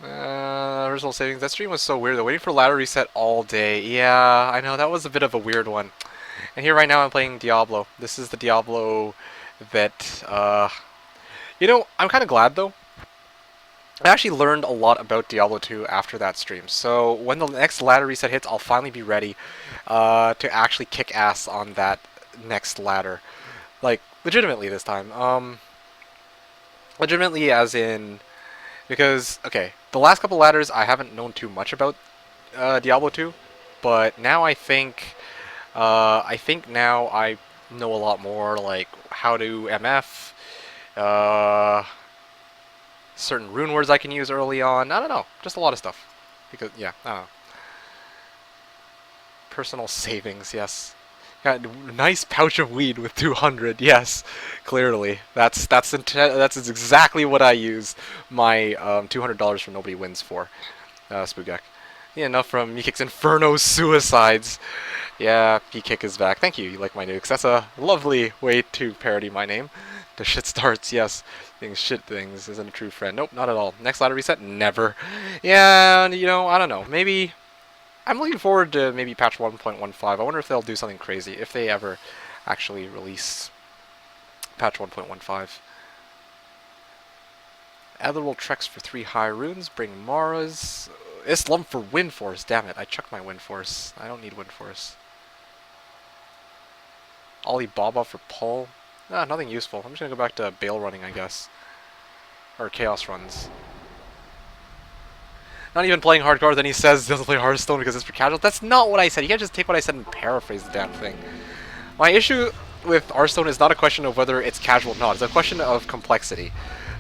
Original savings. That stream was so weird. Though. Waiting for ladder reset all day. Yeah, I know that was a bit of a weird one. And here right now I'm playing Diablo. This is the Diablo that you know, I'm kind of glad though. I actually learned a lot about Diablo 2 after that stream. So when the next ladder reset hits, I'll finally be ready to actually kick ass on that next ladder. Like, legitimately this time. Legitimately as in... Because, okay, the last couple ladders I haven't known too much about Diablo 2. But now I think now I know a lot more, like how to MF, certain rune words I can use early on. I don't know, just a lot of stuff. Because yeah, I don't know. Personal savings, yes. Got a nice pouch of weed with 200. Yes, clearly. That's exactly what I use my $200 from Nobody Wins for. Spoogak. Yeah, enough from Mikik's Inferno suicides. Yeah, P-Kick is back. Thank you. You like my nukes. That's a lovely way to parody my name. The shit starts, yes. Things shit things isn't a true friend. Nope, not at all. Next ladder reset? Never. Yeah, you know, I don't know. Maybe... I'm looking forward to maybe patch 1.15. I wonder if they'll do something crazy. If they ever actually release patch 1.15. Etherworld Treks for 3 high runes. Bring Mara's. Islam for Wind Force. Damn it, I chucked my Wind Force. I don't need Wind Force. Alibaba for Pull. Ah, nothing useful. I'm just gonna go back to Bale running, I guess. Or Chaos runs. Not even playing hardcore, then he says he doesn't play Hearthstone because it's for casual. That's not what I said. You can't just take what I said and paraphrase the damn thing. My issue with Hearthstone is not a question of whether it's casual or not. It's a question of complexity.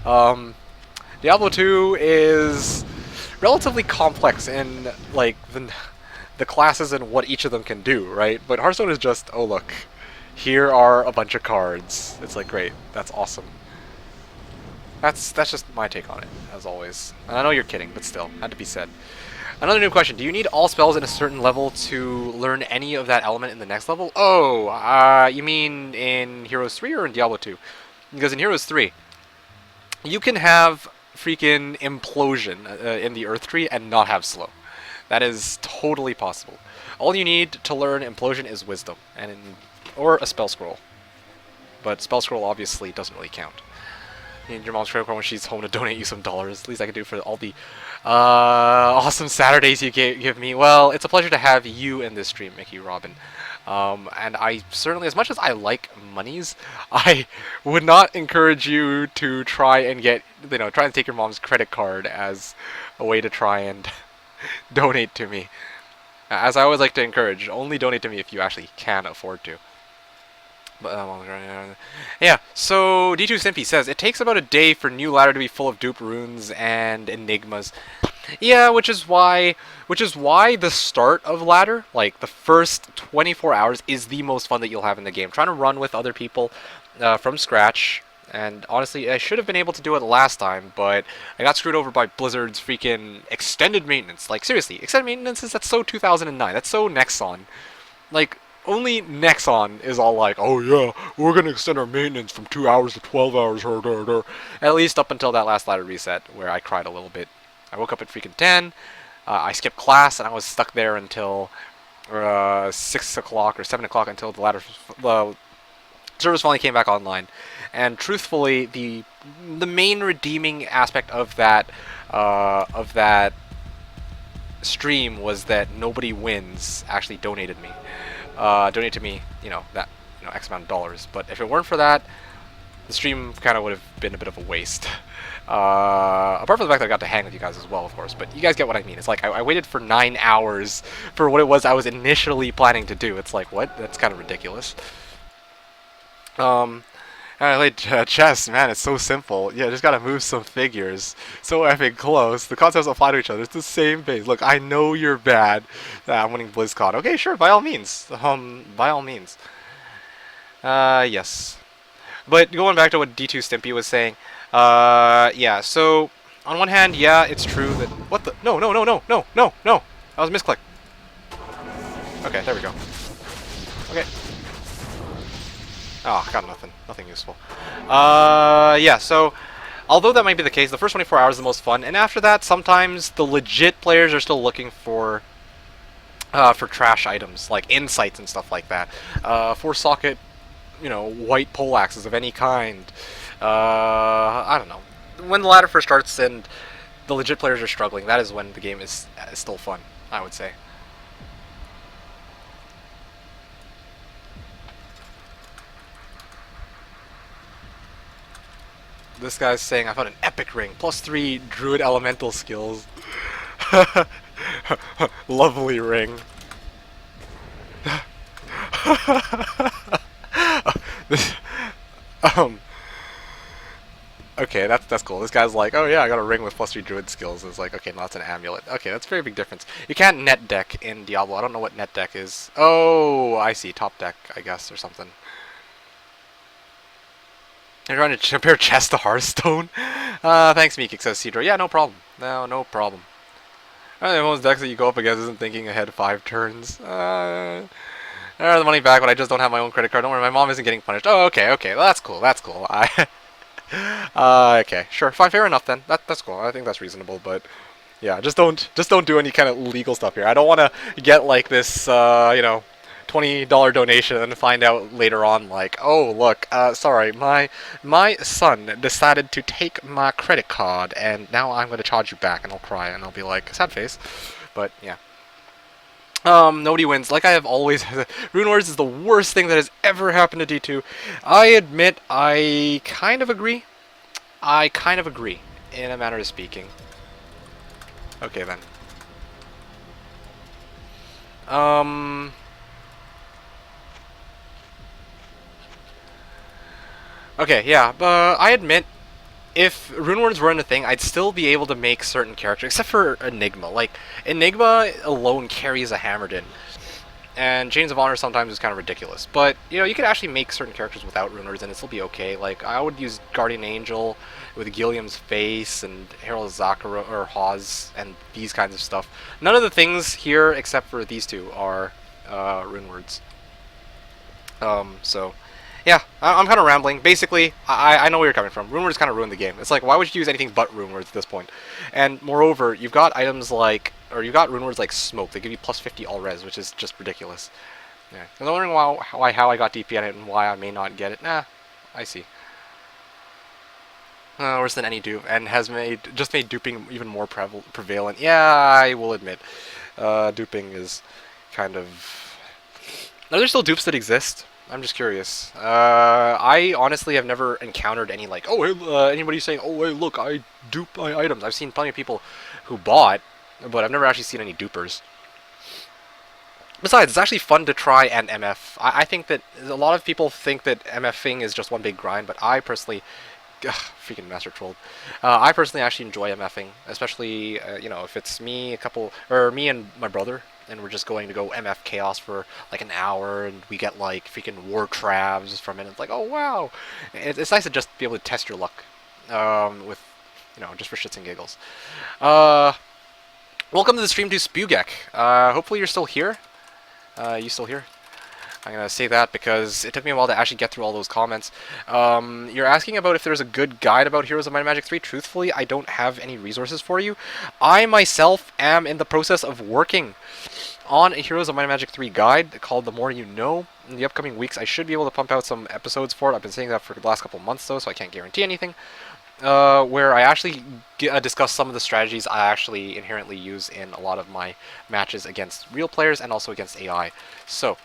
Diablo 2 is relatively complex in, like, the classes and what each of them can do, right? But Hearthstone is just, oh look, here are a bunch of cards. It's like, great, that's awesome. That's just my take on it, as always. And I know you're kidding, but still, had to be said. Another new question. Do you need all spells at a certain level to learn any of that element in the next level? Oh, you mean in Heroes 3 or in Diablo 2? Because in Heroes 3, you can have freaking Implosion in the Earth Tree and not have Slow. That is totally possible. All you need to learn Implosion is Wisdom, or a Spell Scroll. But Spell Scroll obviously doesn't really count. You need your mom's credit card when she's home to donate you some dollars. At least I can do for all the awesome Saturdays you give me. Well, it's a pleasure to have you in this stream, Mickey Robin. And I certainly, as much as I like monies, I would not encourage you to try and get, try and take your mom's credit card as a way to try and donate to me. As I always like to encourage, only donate to me if you actually can afford to. But, yeah, so D2 Simpy says, it takes about a day for new ladder to be full of dupe runes and enigmas. Yeah, which is why the start of ladder, like the first 24 hours, is the most fun that you'll have in the game. Trying to run with other people from scratch, and honestly, I should have been able to do it last time, but I got screwed over by Blizzard's freaking extended maintenance. Like, seriously, extended maintenance that's so 2009, that's so Nexon. Like, only Nexon is all like, oh yeah, we're going to extend our maintenance from 2 hours to 12 hours. At least up until that last ladder reset, where I cried a little bit. I woke up at freaking 10, I skipped class, and I was stuck there until 6 o'clock or 7 o'clock until the service finally came back online. And truthfully, the main redeeming aspect of that stream was that Nobody Wins actually donated me. Donate to me, X amount of dollars. But if it weren't for that, the stream kind of would have been a bit of a waste. Apart from the fact that I got to hang with you guys as well, of course, but you guys get what I mean. It's like I waited for 9 hours for what it was I was initially planning to do. It's like, what? That's kind of ridiculous. I played chess, man, it's so simple. Yeah, just gotta move some figures. So epic close. The concepts apply to each other. It's the same base. Look, I know you're bad. I'm winning BlizzCon. Okay, sure, by all means. By all means. Yes. But going back to what D2 Stimpy was saying, yeah, so on one hand, yeah, it's true that what the no. That was a misclick. Okay, there we go. Okay. Oh, got nothing. Nothing useful. Yeah, so although that might be the case, the first 24 hours is the most fun, and after that, sometimes the legit players are still looking for trash items, like insights and stuff like that. 4-socket, white pole axes of any kind. I don't know. When the ladder first starts and the legit players are struggling, that is when the game is still fun, I would say. This guy's saying I found an epic ring, +3 druid elemental skills. Lovely ring. Okay, that's cool. This guy's like, oh yeah, I got a ring with +3 druid skills. It's like, okay, no, that's an amulet. Okay, that's a very big difference. You can't net deck in Diablo. I don't know what net deck is. Oh, I see. Top deck, I guess, or something. You're trying to compare chess to Hearthstone? Thanks, Meekik, says Cedro. Yeah, no problem. No problem. Most decks that you go up against isn't thinking ahead 5 turns. The money back, but I just don't have my own credit card. Don't worry, my mom isn't getting punished. Oh, okay, well, that's cool. Okay, sure, fine, fair enough then. That's cool. I think that's reasonable, but yeah, just don't do any kind of legal stuff here. I don't want to get like this, $20 donation and find out later on like, oh look, sorry, my son decided to take my credit card and now I'm going to charge you back, and I'll cry and I'll be like, sad face. But yeah. Nobody wins. Like I have always Rune Wars is the worst thing that has ever happened to D2. I admit I kind of agree. In a manner of speaking. Okay then. Okay, yeah, but I admit, if Runewords weren't a thing, I'd still be able to make certain characters, except for Enigma. Like, Enigma alone carries a Hammerden, and Chains of Honor sometimes is kind of ridiculous. But, you could actually make certain characters without Runewords, and it'd still be okay. Like, I would use Guardian Angel with Gilliam's face, and Herald Zakara, or Hawes, and these kinds of stuff. None of the things here, except for these two, are Runewords. So... yeah, I'm kind of rambling. Basically, I know where you're coming from. Runewords kind of ruined the game. It's like, why would you use anything but Runewords at this point? And moreover, you've got items like, or you've got Runewords like Smoke. They give you +50 all res, which is just ridiculous. Yeah. I'm wondering how I got DP on it and why I may not get it. Nah, I see. Worse than any dupe, and has made duping even more prevalent. Yeah, I will admit, duping is kind of. Are there still dupes that exist? I'm just curious. I honestly have never encountered any like, oh, hey, anybody saying, oh, hey, look, I dupe my items. I've seen plenty of people who bought, but I've never actually seen any dupers. Besides, it's actually fun to try and MF. I think that a lot of people think that MFing is just one big grind, but I personally, freaking Master Trolled. I personally actually enjoy MFing, especially, if it's me, me and my brother, and we're just going to go MF Chaos for like an hour, and we get like freaking War Travs from it. It's like, oh wow, it's nice to just be able to test your luck, with, just for shits and giggles. Welcome to the stream to Spugek. Hopefully you're still here. You still here? I'm gonna say that because it took me a while to actually get through all those comments. You're asking about if there's a good guide about Heroes of Might and Magic 3. Truthfully, I don't have any resources for you. I myself am in the process of working on a Heroes of Might and Magic 3 guide called The More You Know. In the upcoming weeks, I should be able to pump out some episodes for it. I've been saying that for the last couple of months, though, so I can't guarantee anything. Where I actually discuss some of the strategies I actually inherently use in a lot of my matches against real players and also against AI. So,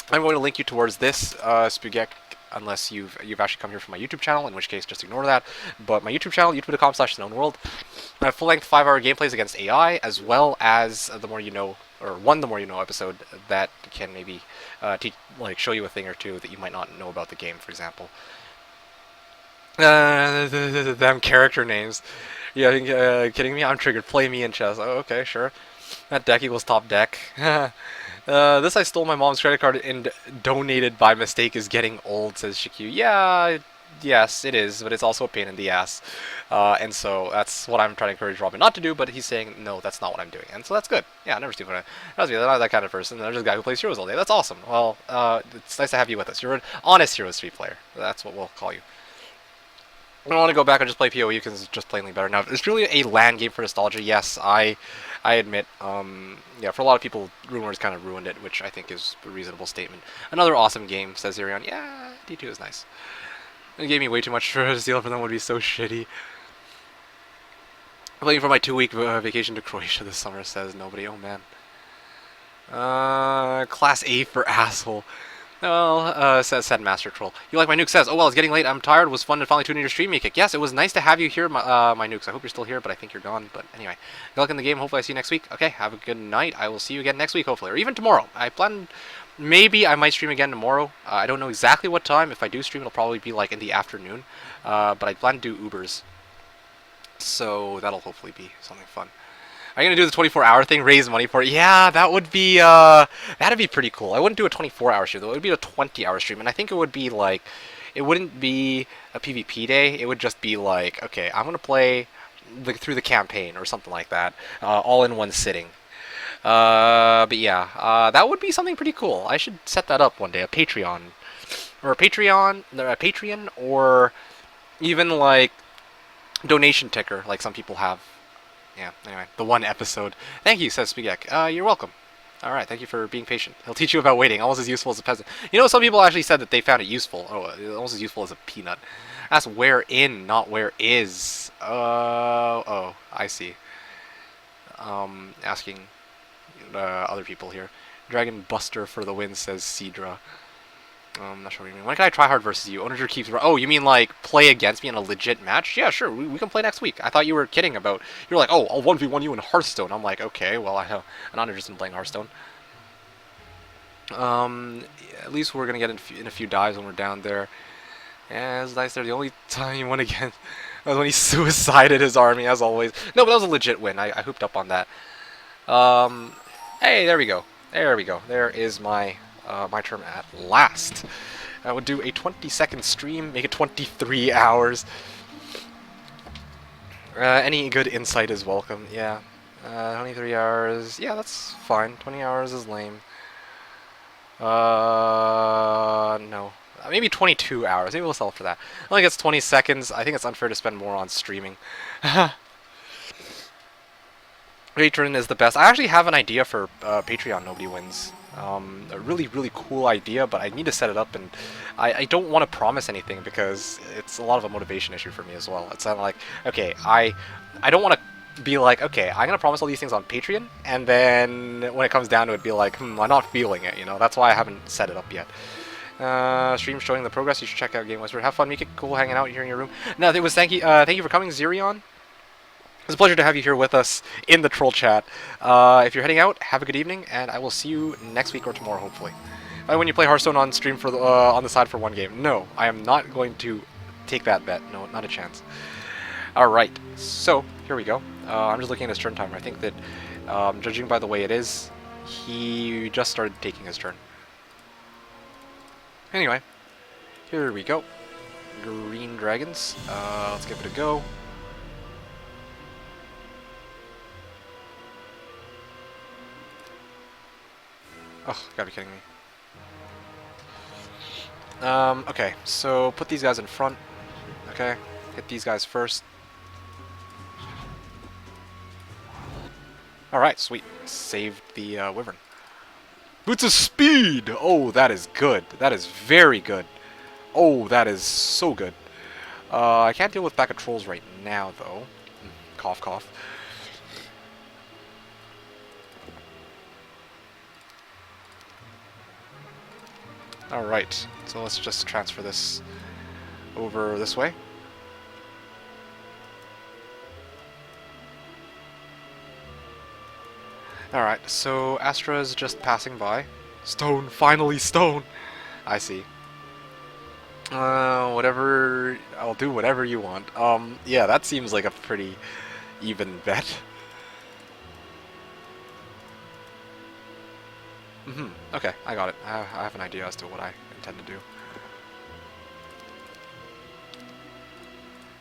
I'm going to link you towards this, Spugek, unless you've actually come here from my YouTube channel, in which case just ignore that. But my YouTube channel, youtube.com/TheKnownWorld, I have full-length 5-hour gameplays against AI, as well as the More You Know, or the More You Know episode that can maybe show you a thing or two that you might not know about the game, for example. The damn character names. Yeah, kidding me? I'm triggered. Play me in chess. Oh, okay, sure. That deck equals top deck. This I stole my mom's credit card and donated by mistake is getting old, says Shikyu. Yeah, yes, it is, but it's also a pain in the ass. And so that's what I'm trying to encourage Robin not to do, but he's saying, no, that's not what I'm doing. And so that's good. Yeah, never stupid. I'm not that kind of person. I'm just a guy who plays Heroes all day. That's awesome. Well, it's nice to have you with us. You're an honest Heroes 3 player. That's what we'll call you. I don't want to go back and just play PoE because it's just plainly better. Now, it's really a LAN game for nostalgia. Yes, I admit. Yeah, for a lot of people, Rumors kind of ruined it, which I think is a reasonable statement. Another awesome game, says Zerion. Yeah, D2 is nice. It gave me way too much for a steal for them. Would be so shitty. Playing for my 2-week vacation to Croatia this summer, says nobody. Oh man. Class A for asshole. Well, said Master Troll. You like my nuke? Says, oh well, it's getting late. I'm tired. It was fun to finally tune in your stream, Mikik. Yes, it was nice to have you here, my nukes. I hope you're still here, but I think you're gone. But anyway, good luck in the game. Hopefully I see you next week. Okay, have a good night. I will see you again next week, hopefully, or even tomorrow. I plan, maybe I might stream again tomorrow. I don't know exactly what time. If I do stream, it'll probably be like in the afternoon. But I plan to do Ubers, so that'll hopefully be something fun. Are you gonna do the 24-hour thing? Raise money for it? Yeah, that would be that'd be pretty cool. I wouldn't do a 24-hour stream though. It would be a 20-hour stream, and I think it would be like, it wouldn't be a PvP day. It would just be like, okay, I'm gonna play through the campaign or something like that, all in one sitting. But yeah, that would be something pretty cool. I should set that up one day. A Patreon, or a Patreon, or even like donation ticker, like some people have. Yeah, anyway, the one episode. Thank you, says Spigek. You're welcome. Alright, thank you for being patient. He'll teach you about waiting, almost as useful as a peasant. You know, some people actually said that they found it useful. Oh, almost as useful as a peanut. That's where in, not where is. Oh, I see. Asking other people here. Dragon Buster for the win, says Cedra. I'm not sure what you mean. When can I try hard versus you? Onager keeps... Oh, you mean like play against me in a legit match? Yeah, sure. We can play next week. I thought you were kidding about... You're like, oh, I'll 1v1 you in Hearthstone. I'm like, okay, well, I'm not interested in playing Hearthstone. At least we're going to get in a few dives when we're down there. Yeah, it's nice there. The only time you won again was when he suicided his army, as always. No, but that was a legit win. I hooped up on that. Hey, there we go. There we go. There is my... my term at last. I would do a 20-second stream, make it 23 hours. Any good insight is welcome, yeah. 23 hours, yeah, that's fine. 20 hours is lame. No. Maybe 22 hours, maybe we'll settle for that. I think it's 20 seconds, I think it's unfair to spend more on streaming. Patreon is the best. I actually have an idea for Patreon Nobody Wins. A really, really cool idea, but I need to set it up, and I don't want to promise anything because it's a lot of a motivation issue for me as well. It's not like, okay, I don't want to be like, okay, I'm going to promise all these things on Patreon, and then when it comes down to it, be like, I'm not feeling it, you know? That's why I haven't set it up yet. Stream showing the progress. You should check out Game Whisperer. Have fun, Mika. Cool hanging out here in your room. No, it was thank you for coming, Zerion. It's a pleasure to have you here with us in the troll chat. If you're heading out, have a good evening, and I will see you next week or tomorrow, hopefully. When you play Hearthstone on stream for on the side for one game. No, I am not going to take that bet. No, not a chance. Alright, so, here we go. I'm just looking at his turn timer. I think that, judging by the way it is, he just started taking his turn. Anyway, here we go. Green Dragons. Let's give it a go. Oh, gotta be kidding me. Okay, so put these guys in front. Okay, hit these guys first. Alright, sweet. Saved the Wyvern. Boots of Speed! Oh, that is good. That is very good. Oh, that is so good. I can't deal with back of trolls right now, though. Cough, cough. Alright, so let's just transfer this over this way. Alright, so Astra is just passing by. Stone, finally stone! I see. Whatever, I'll do whatever you want. Yeah, that seems like a pretty even bet. Okay, I got it. I have an idea as to what I intend to do.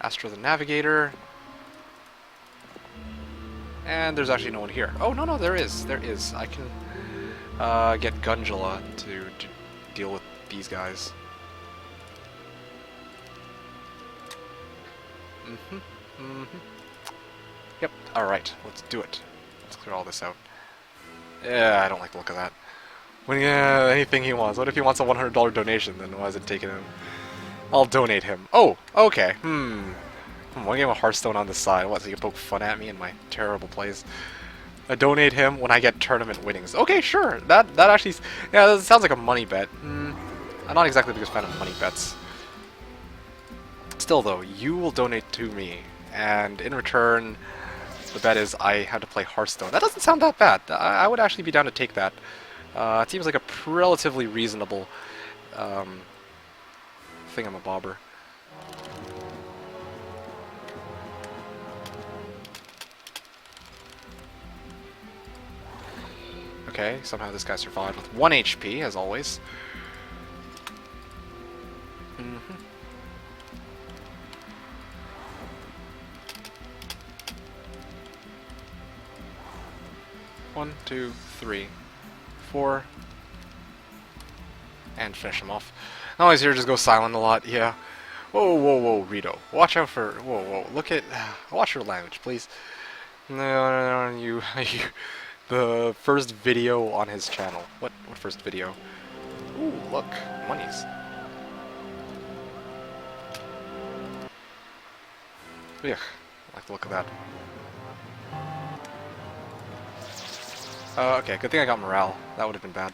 Astra the Navigator. And there's actually no one here. Oh, no, there is. There is. I can get Gundula to deal with these guys. Yep, alright, let's do it. Let's clear all this out. Yeah, I don't like the look of that. When anything he wants. What if he wants a $100 donation, then why is it taking him? I'll donate him. Oh, okay, one game of Hearthstone on the side. What, so you can poke fun at me in my terrible plays? I donate him when I get tournament winnings. Okay, sure, that actually... Yeah, that sounds like a money bet. I'm not exactly the biggest fan of money bets. Still though, you will donate to me, and in return, the bet is I have to play Hearthstone. That doesn't sound that bad. I would actually be down to take that. It seems like a relatively reasonable thingamabobber. Okay, somehow this guy survived with 1 HP, as always. One, two, three, four, and finish him off. Always here, just go silent a lot. Yeah. Whoa, Rito. Watch out for. Whoa. Look at. Watch your language, please. No, you. The first video on his channel. What first video? Ooh, look, monies. Ugh, I like the look of that. Okay, good thing I got morale. That would have been bad.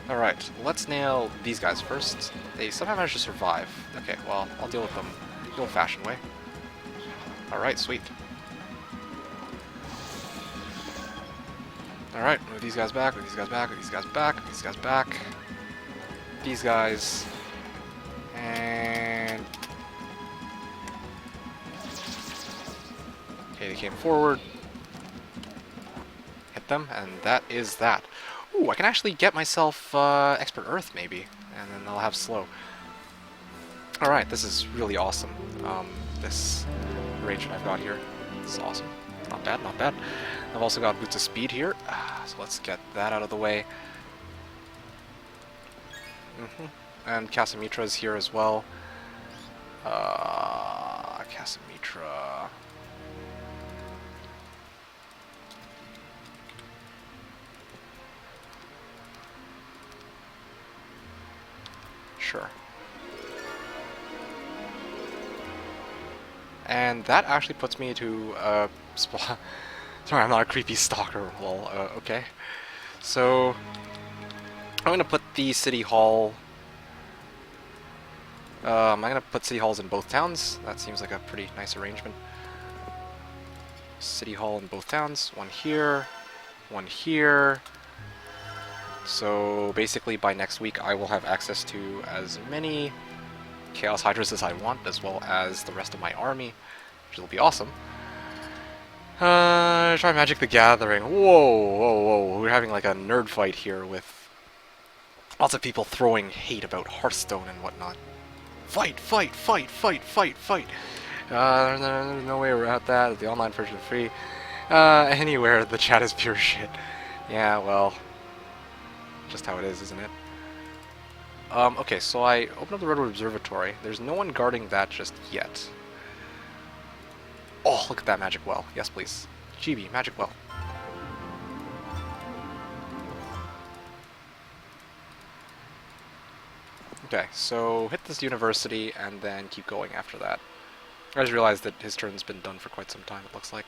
Alright, let's nail these guys first. They somehow managed to survive. Okay, well, I'll deal with them the old-fashioned way. Alright, sweet. Alright, move these guys back, move these guys back, move these guys back, move these guys back. These guys. And... okay, they came forward. Hit them, and that is that. Ooh, I can actually get myself Expert Earth, maybe. And then I'll have slow. Alright, this is really awesome. This arrangement I've got here. This is awesome. Not bad, not bad. I've also got Boots of Speed here. So let's get that out of the way. And Casamitra's here as well. Casamitra... Sure. And that actually puts me to spot. Sorry, I'm not a creepy stalker. Well, okay. So I'm gonna put the city hall. I'm gonna put city halls in both towns. That seems like a pretty nice arrangement. City hall in both towns. One here, one here. So basically, by next week, I will have access to as many Chaos Hydras as I want, as well as the rest of my army, which will be awesome. Try Magic the Gathering. Whoa. We're having like a nerd fight here with lots of people throwing hate about Hearthstone and whatnot. Fight! There's no way we're at that. The online version is free. Anywhere, the chat is pure shit. Yeah, well... just how it is, isn't it? Okay, so I opened up the Redwood Observatory. There's no one guarding that just yet. Oh, look at that magic well. Yes, please. Chibi, magic well. Okay, so hit this university and then keep going after that. I just realized that his turn's been done for quite some time, it looks like.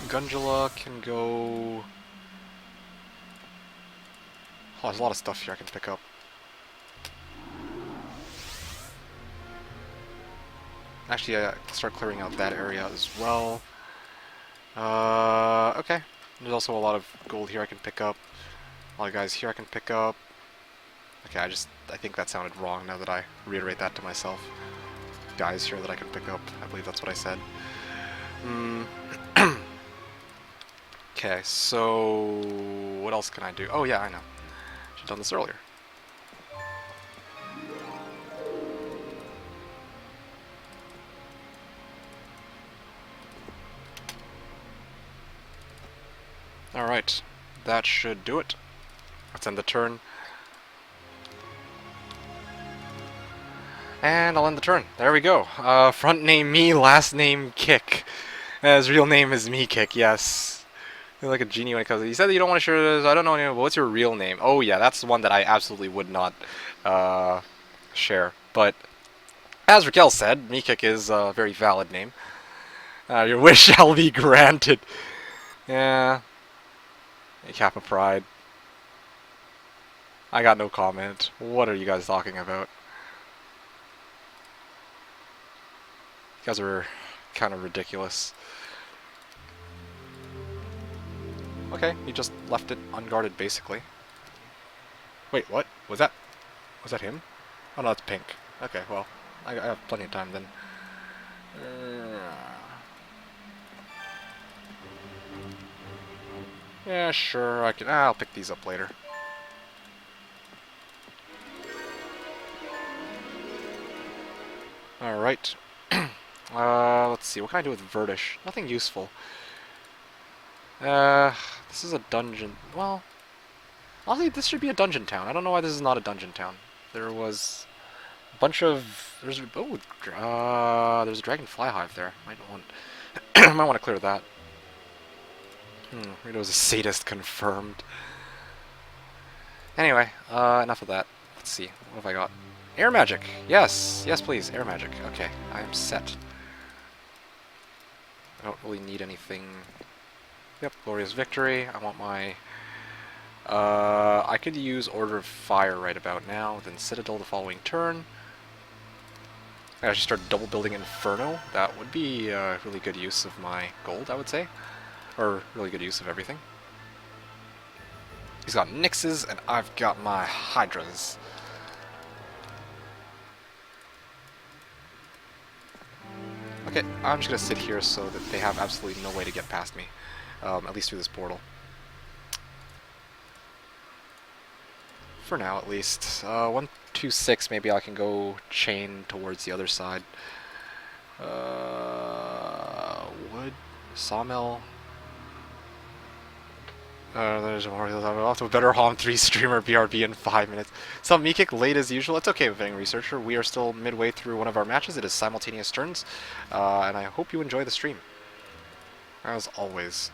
Gundula can go... Oh, there's a lot of stuff here I can pick up. Actually, I start clearing out that area as well. Okay. There's also a lot of gold here I can pick up. A lot of guys here I can pick up. Okay, I think that sounded wrong now that I reiterate that to myself. Guys here that I can pick up. I believe that's what I said. Okay, so... what else can I do? Oh yeah, I know. Should've done this earlier. Alright, that should do it. Let's end the turn. And I'll end the turn. There we go. Front name me, last name Kick. His real name is me Kick, yes. You're like a genie when it comes to... You said that you don't want to share this. I don't know anymore, but what's your real name? Oh yeah, that's the one that I absolutely would not share. But as Raquel said, me Kick is a very valid name. Your wish shall be granted. Yeah. A Kappa Pride. I got no comment. What are you guys talking about? You guys are kind of ridiculous. Okay, he just left it unguarded, basically. Wait, what? Was that him? Oh no, that's pink. Okay, well, I have plenty of time then. Yeah, sure, I can... I'll pick these up later. Alright. Let's see, what can I do with Verdish? Nothing useful. This is a dungeon. Well, honestly, this should be a dungeon town. I don't know why this is not a dungeon town. There was a bunch of... there's a dragonfly hive there. Might want might want to clear that. Rito's a sadist confirmed. Anyway, enough of that. Let's see. What have I got? Air magic! Yes! Yes, please. Air magic. Okay, I am set. I don't really need anything. Yep, glorious victory. I want my... I could use Order of Fire right about now, then Citadel the following turn. I should start double building Inferno. That would be a really good use of my gold, I would say. Or really good use of everything. He's got Nyxes, and I've got my Hydras. Okay, I'm just gonna sit here so that they have absolutely no way to get past me. At least through this portal. For now, at least. 1, 2, 6, maybe I can go chain towards the other side. Wood, sawmill. There's more. I'm off to a better Hom 3 streamer BRB in 5 minutes. Some me kick late as usual. It's okay with Vetting Researcher. We are still midway through one of our matches. It is simultaneous turns. And I hope you enjoy the stream. As always.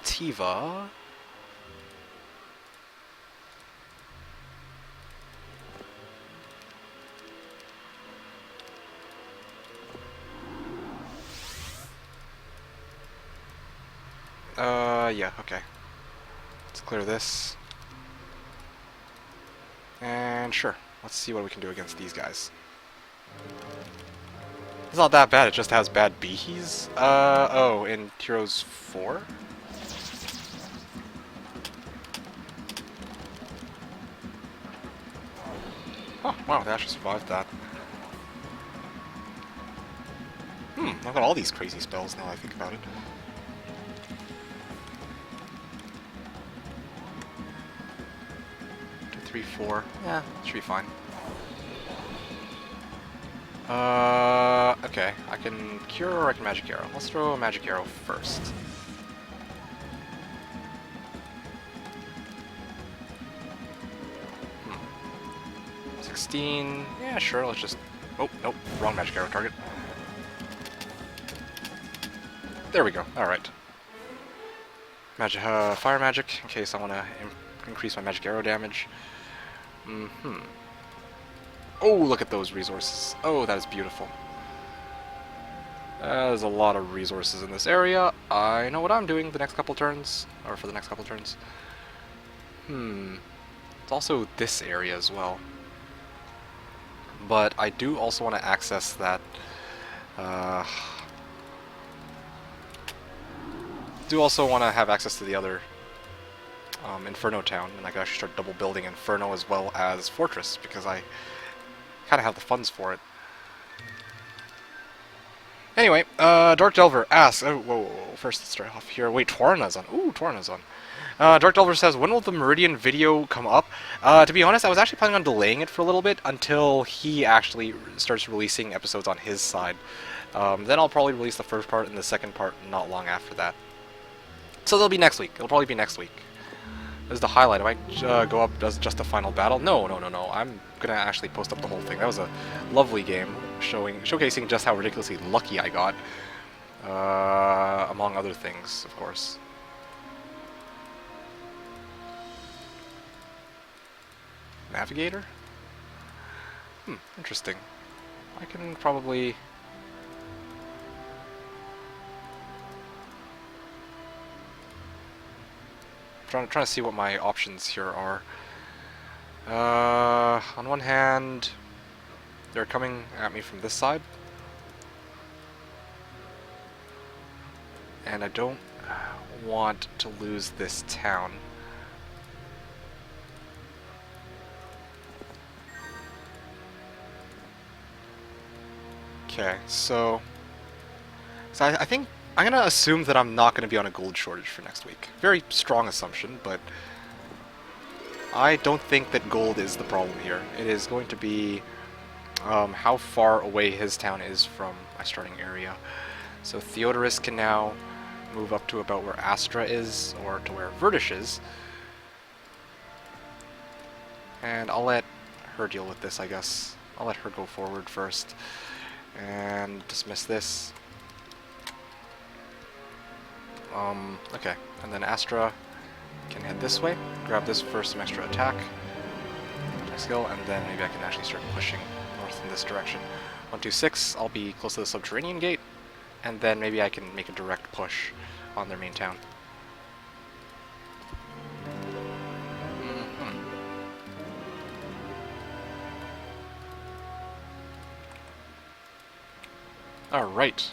Tiva. Yeah, okay. Let's clear this. And sure, let's see what we can do against these guys. It's not that bad, it just has bad beehies. Oh, in Heroes 4? Oh, wow, they actually survived that. I've got all these crazy spells now I think about it. 3, 4. Yeah, should be fine. Okay. I can cure or I can magic arrow. Let's throw a magic arrow first. Hmm. 16. Yeah, sure. Let's just. Oh, nope. Wrong magic arrow target. There we go. All right. Magic, fire magic, in case I want to increase my magic arrow damage. Oh, look at those resources. Oh, that is beautiful. There's a lot of resources in this area. I know what I'm doing the next couple turns, or for the next couple turns. It's also this area as well. But I do also want to access that. Do also want to have access to the other Inferno town, and I can actually start double building Inferno as well as Fortress because I kind of have the funds for it. Anyway, Dark Delver asks. Oh, whoa. First, let's start off here. Wait, Twarna's on. Ooh, Twarna's on. Dark Delver says, when will the Meridian video come up? To be honest, I was actually planning on delaying it for a little bit until he actually starts releasing episodes on his side. Then I'll probably release the first part and the second part not long after that. So they'll be next week. It'll probably be next week. This is the highlight. I might go up as just a final battle. No. I'm gonna actually post up the whole thing. That was a lovely game, showcasing just how ridiculously lucky I got. Among other things, of course. Navigator? Interesting. I can probably... trying to see what my options here are. On one hand, they're coming at me from this side. And I don't want to lose this town. Okay, so I think I'm gonna assume that I'm not gonna be on a gold shortage for next week. Very strong assumption, but I don't think that gold is the problem here. It is going to be how far away his town is from my starting area. So Theodorus can now move up to about where Astra is, or to where Vertish is. And I'll let her deal with this, I guess. I'll let her go forward first. And dismiss this. Okay. And then Astra can head this way. Grab this for some extra attack. Skill, and then maybe I can actually start pushing north in this direction. 126, I'll be close to the subterranean gate. And then maybe I can make a direct push on their main town. Alright.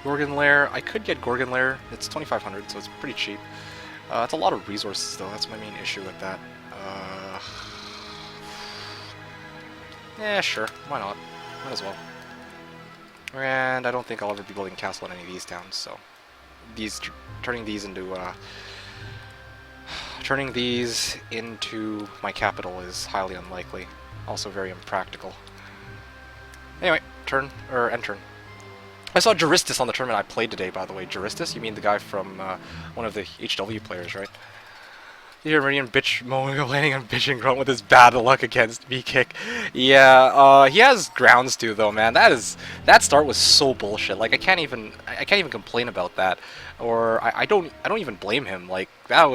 Gorgon Lair. I could get Gorgon Lair. It's 2,500, so it's pretty cheap. It's a lot of resources, though. That's my main issue with that. Yeah, sure. Why not? Might as well. And I don't think I'll ever be building a castle in any of these towns, so... turning these into my capital is highly unlikely. Also very impractical. Anyway, end turn. I saw Juristus on the tournament I played today, by the way. Juristus? You mean the guy from one of the HW players, right? Here, Meridian bitch landing on bitching grunt with his bad luck against V-Kick. Yeah, he has grounds to though, man. That start was so bullshit. Like I can't even complain about that. Or I don't even blame him. Like that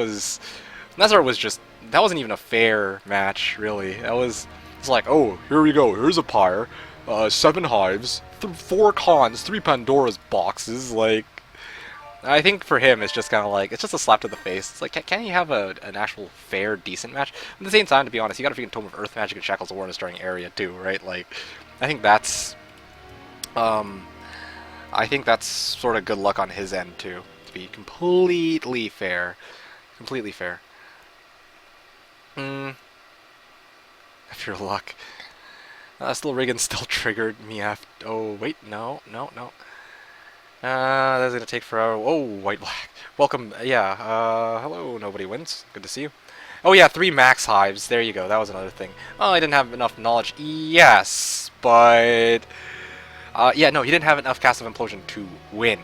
start was just, that wasn't even a fair match, really. It's like, oh, here we go. Here's a pyre, 7 hives, 4 cons, 3 Pandora's boxes. Like, I think for him, it's just kind of like, it's just a slap to the face. It's like, can you have an actual fair, decent match? At the same time, to be honest, you got a freaking Tome of Earth Magic and Shackles of War in a starting area too, right? Like, I think that's sort of good luck on his end too, to be completely fair. Completely fair. After luck. Still Reagan still triggered me after. Oh, wait, no. That's gonna take forever. Oh, white black. Welcome. Yeah. Hello. Nobody wins. Good to see you. Oh yeah, 3 max hives. There you go. That was another thing. Oh, I didn't have enough knowledge. Yes, but yeah, no, he didn't have enough cast of implosion to win.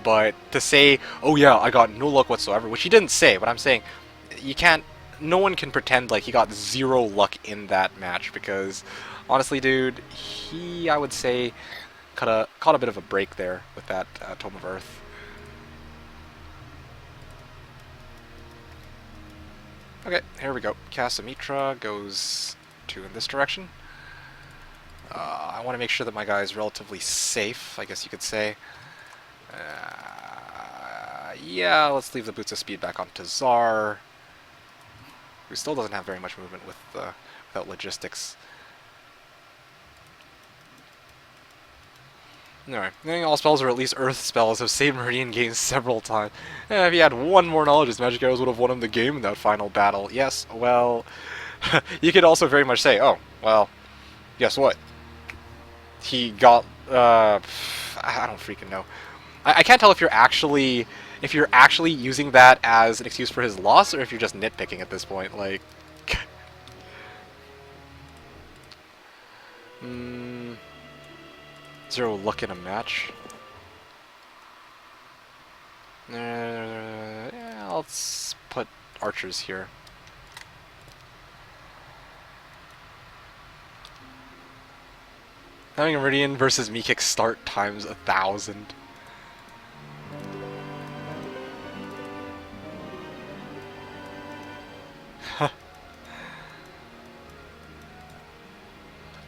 But to say, oh yeah, I got no luck whatsoever, which he didn't say. But I'm saying, you can't. No one can pretend like he got 0 luck in that match because, honestly, dude, I would say, caught a bit of a break there with that Tome of Earth. Okay, here we go. Casamitra goes in this direction. I want to make sure that my guy is relatively safe, I guess you could say. Yeah, let's leave the Boots of Speed back on Tazar, who still doesn't have very much movement without logistics. Alright, I think all spells, or at least Earth spells, have saved Meridian games several times. If he had one more knowledge, his magic arrows would have won him the game in that final battle. Yes, well, you could also very much say, oh, well, guess what? He got, I don't freaking know. I can't tell if you're actually using that as an excuse for his loss, or if you're just nitpicking at this point. Like, zero luck in a match. Yeah, let's put archers here. Having a Meridian versus Meekick start times 1,000.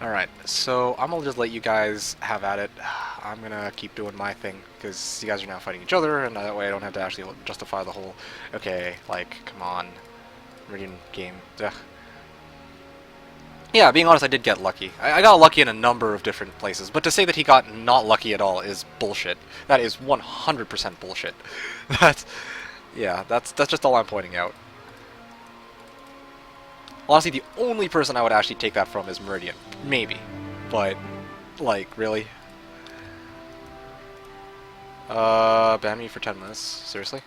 Alright, so I'm gonna just let you guys have at it. I'm gonna keep doing my thing, because you guys are now fighting each other, and that way I don't have to actually justify the whole, okay, like, come on, Meridian game. Ugh. Yeah, being honest, I did get lucky. I got lucky in a number of different places, but to say that he got not lucky at all is bullshit. That is 100% bullshit. That's just all I'm pointing out. Honestly, the only person I would actually take that from is Meridian. Maybe. But, like, really? Ban me for 10 minutes? Seriously?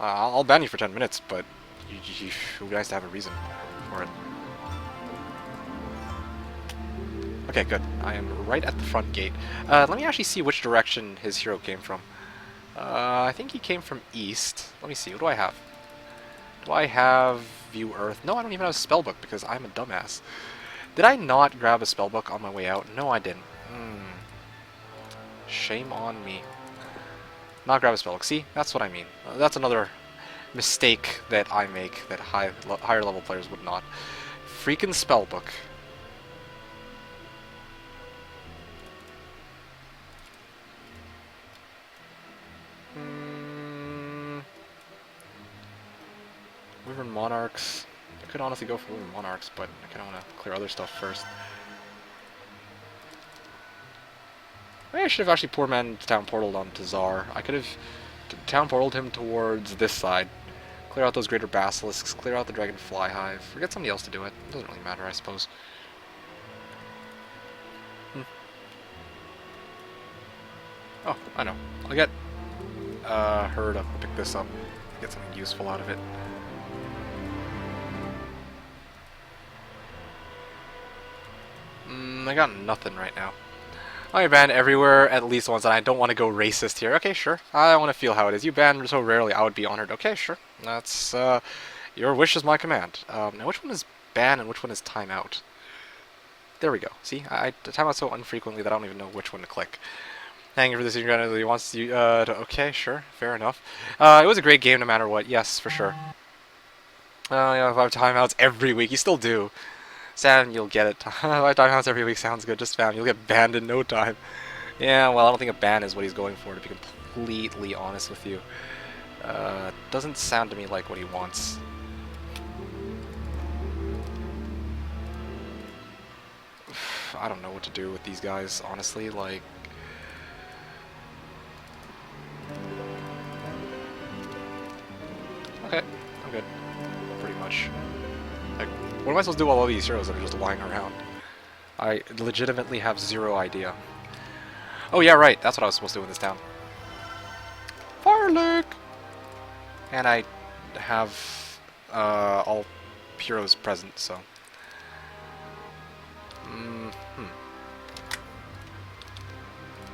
I'll ban you for 10 minutes, but it would be nice to have a reason for it. Okay, good. I am right at the front gate. Let me actually see which direction his hero came from. I think he came from east. Let me see. What do I have? Do I have View Earth? No, I don't even have a spellbook because I'm a dumbass. Did I not grab a spellbook on my way out? No, I didn't. Shame on me. Not grab a spellbook. See? That's what I mean. That's another mistake that I make that higher level players would not. Freaking spellbook. Wyvern Monarchs. I could honestly go for Wyvern Monarchs, but I kind of want to clear other stuff first. Maybe I should have actually poor man town portaled on Tazar. I could have town portaled him towards this side. Clear out those greater basilisks, clear out the Dragonfly Hive. Or get somebody else to do it. It doesn't really matter, I suppose. Oh, I know. I'll get her to pick this up. Get something useful out of it. I got nothing right now. I ban everywhere at least once, and I don't want to go racist here. Okay, sure. I want to feel how it is. You ban so rarely, I would be honored. Okay, sure. That's, your wish is my command. Now which one is ban and which one is timeout? There we go. See, I time out so infrequently that I don't even know which one to click. Thank you for this. He wants you, okay, sure. Fair enough. It was a great game no matter what. Yes, for sure. Yeah, 5 timeouts every week. You still do. Sam, you'll get it. 5 timeouts every week sounds good. Just spam. You'll get banned in no time. Yeah, well, I don't think a ban is what he's going for, to be completely honest with you. Doesn't sound to me like what he wants. I don't know what to do with these guys, honestly. Like, okay, I'm good. Pretty much. Like, what am I supposed to do with all these heroes that are just lying around? I legitimately have zero idea. Oh yeah, right, that's what I was supposed to do in this town. Fire Lake! And I have all heroes present, so...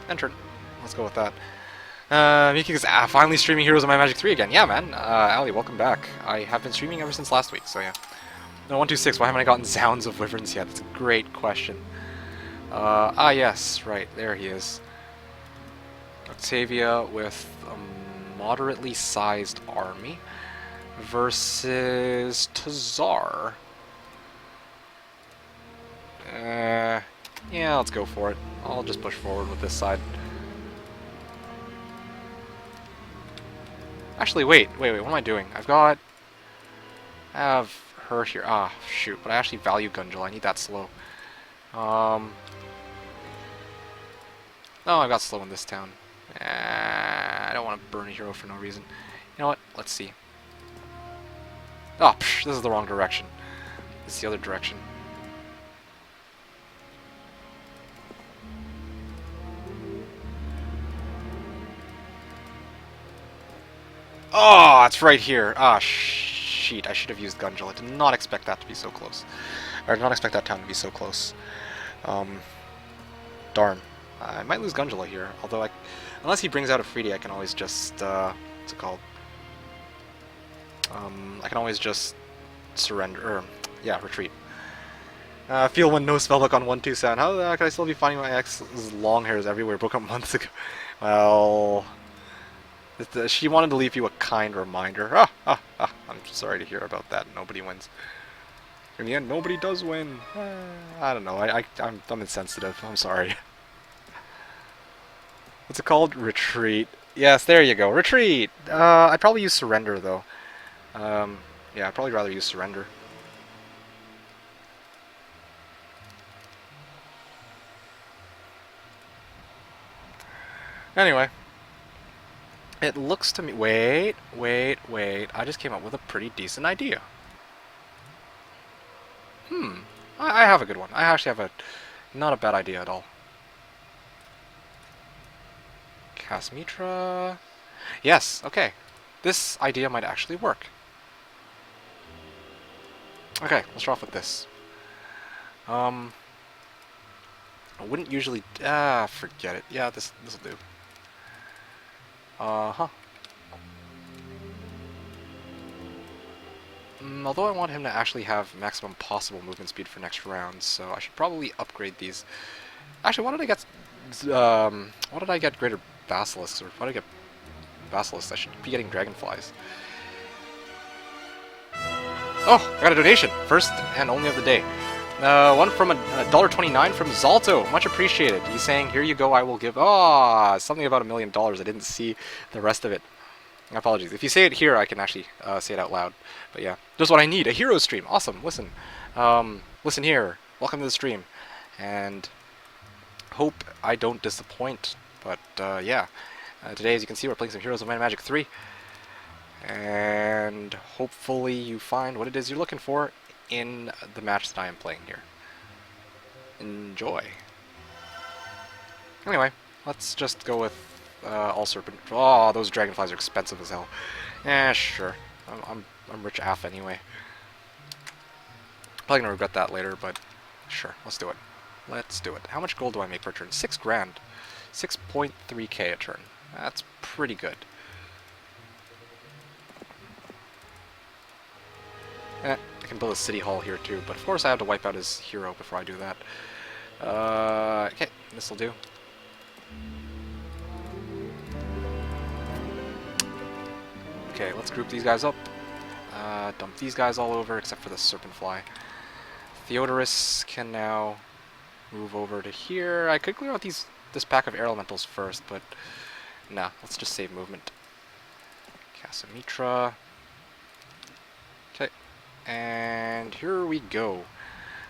Enter. Let's go with that. Miki is finally streaming Heroes of My Magic 3 again. Yeah, man. Ali, welcome back. I have been streaming ever since last week, so yeah. No, 126, why haven't I gotten sounds of wyverns yet? That's a great question. Yes, right, there he is. Octavia with a moderately sized army versus Tazar. Yeah, let's go for it. I'll just push forward with this side. Actually, wait, what am I doing? I have her here. Ah, shoot, but I actually value Gunjal. I need that slow. Oh, I've got slow in this town. I don't want to burn a hero for no reason. You know what? Let's see. Oh, psh, this is the wrong direction. It's the other direction. Oh, it's right here. Ah, shit. I should have used Gunjal. I did not expect that to be so close. Or I did not expect that town to be so close. Darn. I might lose Gunjala here, although unless he brings out a Freedy, I can always just, what's it called? I can always just surrender, or, yeah, retreat. Feel when no spellbook on 1-2 sound. How the heck could I still be finding my ex's long hairs everywhere? Broke up months ago. Well, she wanted to leave you a kind reminder. I'm sorry to hear about that. Nobody wins. In the end, nobody does win. I don't know. I'm insensitive. I'm sorry. What's it called? Retreat. Yes, there you go. Retreat! I'd probably use surrender, though. Yeah, I'd probably rather use surrender. Anyway. It looks to me... Wait. I just came up with a pretty decent idea. I have a good one. I actually have not a bad idea at all. Kasmitra... Yes, okay. This idea might actually work. Okay, let's start off with this. I wouldn't usually... forget it. Yeah, this'll do. Although I want him to actually have maximum possible movement speed for next round, so I should probably upgrade these. Actually, what did I get greater basilisks, or what did I get basilisks? I should be getting dragonflies. Oh, I got a donation! First and only of the day. One from $1.29 from Zalto. Much appreciated. He's saying, here you go, I will give... Oh, something about $1 million. I didn't see the rest of it. Apologies. If you say it here, I can actually say it out loud. But yeah, just what I need. A hero stream. Awesome. Listen. Listen here. Welcome to the stream. And hope I don't disappoint. But yeah. Today, as you can see, we're playing some Heroes of Might and Magic 3. And hopefully you find what it is you're looking for in the match that I am playing here. Enjoy. Anyway, let's just go with all serpent. Oh, those dragonflies are expensive as hell. Sure. I'm rich AF anyway. Probably gonna regret that later, but sure, let's do it. Let's do it. How much gold do I make per turn? 6 grand. 6.3k a turn. That's pretty good. I can build a city hall here too, but of course I have to wipe out his hero before I do that. Okay, this'll do. Okay, let's group these guys up. Dump these guys all over, except for the serpent fly. Theodorus can now move over to here. I could clear out this pack of air elementals first, but nah, let's just save movement. Casamitra. Okay, and here we go.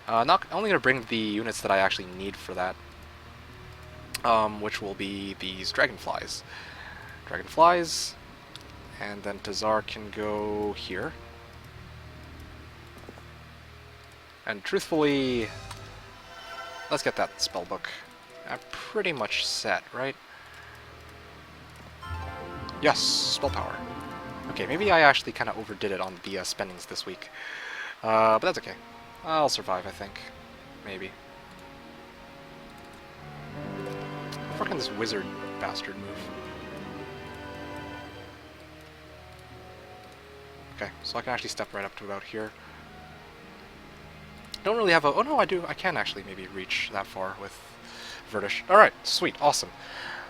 Not only gonna bring the units that I actually need for that, which will be these dragonflies. Dragonflies, and then Tazar can go here. And truthfully, let's get that spellbook. I'm pretty much set, right? Yes, spell power. Okay, maybe I actually kind of overdid it on the spendings this week. But that's okay. I'll survive, I think. Maybe. How far can this wizard bastard move? Okay, so I can actually step right up to about here. Don't really have a... Oh no, I do. I can actually maybe reach that far with Verdish. Alright, sweet, awesome.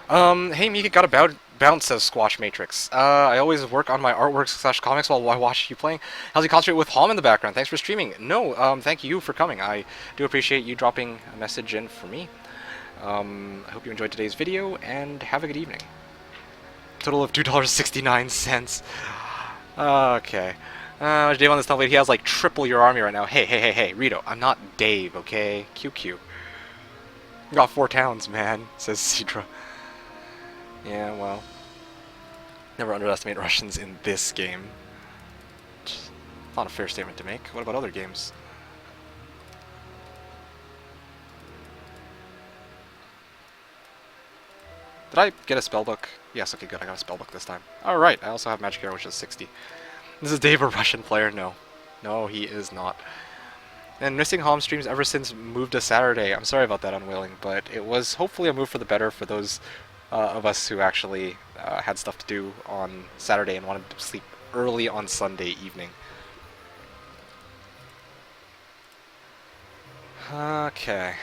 Hey Mika, got a bounce, says Squash Matrix. I always work on my artwork / comics while I watch you playing. How's you concentrate with Hom in the background? Thanks for streaming. No, thank you for coming. I do appreciate you dropping a message in for me. I hope you enjoyed today's video, and have a good evening. Total of $2.69. Okay. Dave on this template, he has like triple your army right now. Hey, Rito, I'm not Dave, okay? QQ. Got 4 towns, man, says Cedra. Yeah, well. Never underestimate Russians in this game. Not a fair statement to make. What about other games? Did I get a spellbook? Yes, okay, good. I got a spellbook this time. Alright, I also have Magic Arrow, which is 60. This is Dave, a Russian player? No. No, he is not. And missing home streams ever since moved to Saturday. I'm sorry about that, Unwilling, but it was hopefully a move for the better for those of us who actually had stuff to do on Saturday and wanted to sleep early on Sunday evening. Okay.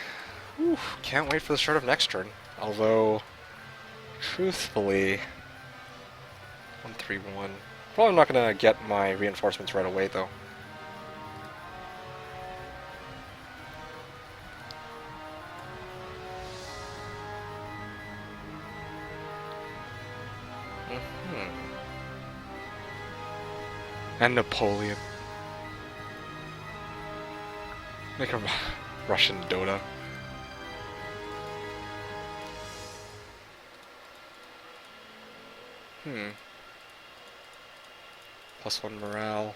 Whew, can't wait for the start of next turn. Although, truthfully, 131. Probably not gonna get my reinforcements right away though. And Napoleon. Make a Russian Dota. +1 morale.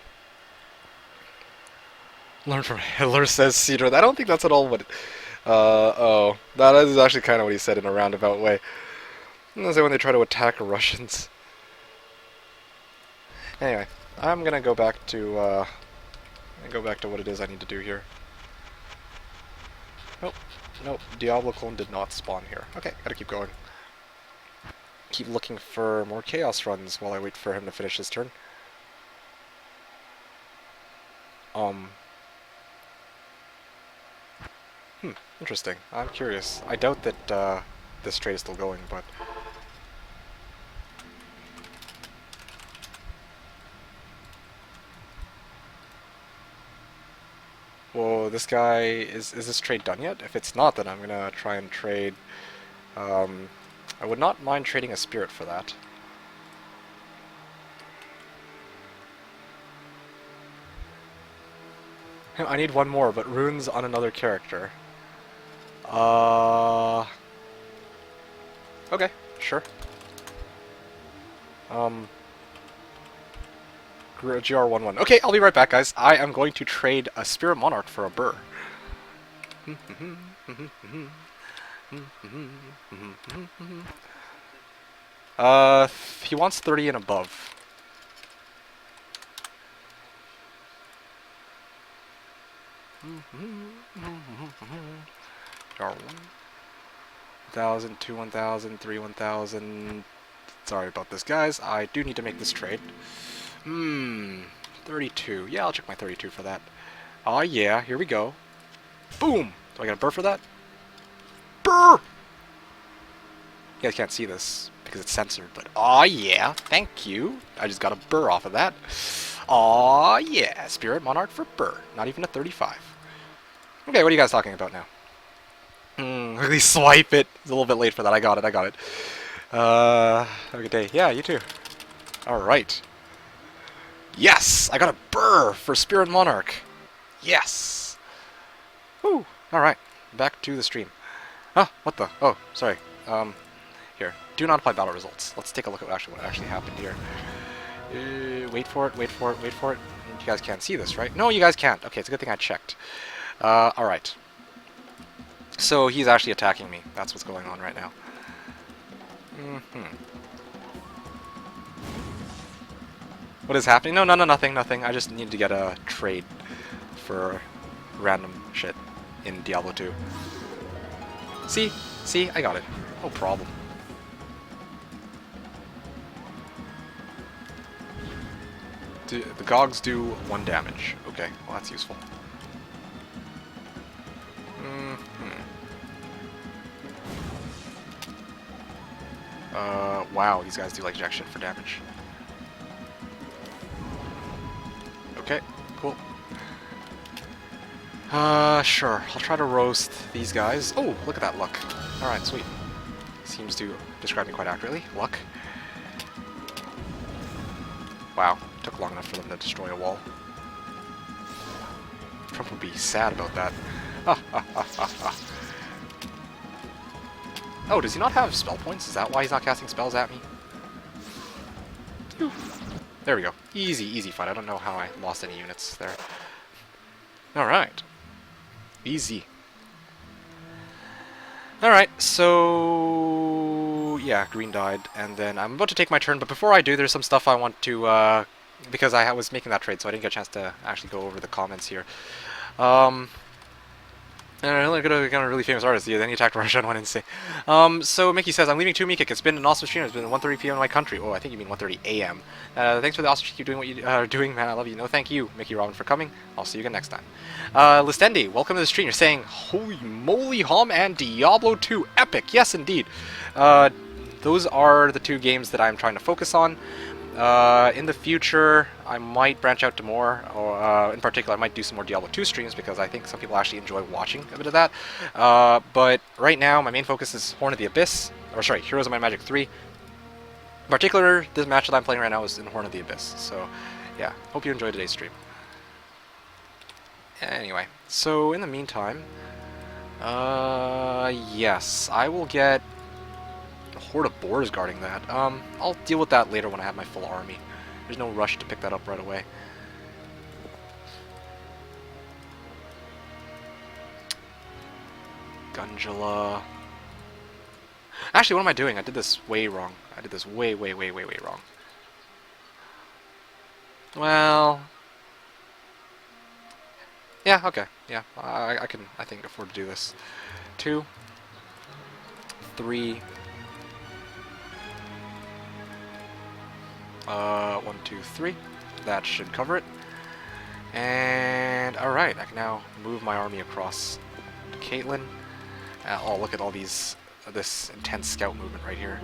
Learn from Hitler, says Cedar. I don't think that's at all what it... oh. That is actually kind of what he said in a roundabout way. That's when they try to attack Russians. Anyway, I'm gonna go back to what it is I need to do here. Nope, Diablo clone did not spawn here. Okay, gotta keep going. Keep looking for more chaos runs while I wait for him to finish his turn. Interesting. I'm curious. I doubt that this trade is still going, but... Whoa, this guy... Is this trade done yet? If it's not, then I'm gonna try and trade... I would not mind trading a spirit for that. I need one more, but runes on another character. Okay, sure. GR11. Okay, I'll be right back, guys. I am going to trade a Spirit Monarch for a Burr. He wants 30 and above. GR1. 1,000, 2 1,000, 3 1,000. Sorry about this, guys. I do need to make this trade. 32. Yeah, I'll check my 32 for that. Aw, yeah, here we go. Boom! Do I get a burr for that? Burr! You guys can't see this because it's censored, but aw, yeah, thank you. I just got a burr off of that. Aw, yeah, Spirit Monarch for burr. Not even a 35. Okay, what are you guys talking about now? Really swipe it. It's a little bit late for that. I got it. Have a good day. Yeah, you too. Alright. Yes! I got a burr for Spirit Monarch. Yes! Woo! Alright. Back to the stream. Huh? What the? Oh, sorry. Here. Do not apply battle results. Let's take a look at what actually happened here. Wait for it. You guys can't see this, right? No, you guys can't. Okay, it's a good thing I checked. Alright. So he's actually attacking me. That's what's going on right now. What is happening? No, nothing. I just need to get a trade for random shit in Diablo 2. See, I got it. No problem. The Gogs do 1 damage. Okay, well that's useful. Wow, these guys do like jack shit for damage. Okay, cool. Sure. I'll try to roast these guys. Oh, look at that luck. Alright, sweet. Seems to describe me quite accurately. Luck. Wow, took long enough for them to destroy a wall. Trump would be sad about that. Oh, does he not have spell points? Is that why he's not casting spells at me? There we go. Easy, easy fight. I don't know how I lost any units there. Alright. Easy. Alright, so... yeah, green died, and then I'm about to take my turn, but before I do, there's some stuff I want to, because I was making that trade, so I didn't get a chance to actually go over the comments here. And I only got a really famous artist. Yeah, then he attacked Russia and went insane. So Mickey says, I'm leaving too, Meekik. It's been an awesome stream. It's been 1:30 p.m. in my country. Oh, I think you mean 1:30 a.m. Thanks for the awesome stream. Keep doing what you are doing, man. I love you. No, thank you, Mickey Robin, for coming. I'll see you again next time. Listendi, welcome to the stream. You're saying, holy moly, Hom and Diablo 2. Epic. Yes, indeed. Those are the two games that I'm trying to focus on. In the future, I might branch out to more, or in particular, I might do some more Diablo 2 streams because I think some people actually enjoy watching a bit of that. But right now, my main focus is Horn of the Abyss, or sorry, Heroes of Might and Magic 3. In particular, this match that I'm playing right now is in Horn of the Abyss. So, yeah, hope you enjoyed today's stream. Anyway, so in the meantime, yes, I will get a horde of boars guarding that. I'll deal with that later when I have my full army. There's no rush to pick that up right away. Gundula. Actually, what am I doing? I did this way wrong. I did this way wrong. Well... yeah, okay. Yeah, I can, I think, afford to do this. 2, 3... 1, 2, 3. That should cover it. And alright, I can now move my army across to Caitlyn. Oh, look at all these, this intense scout movement right here.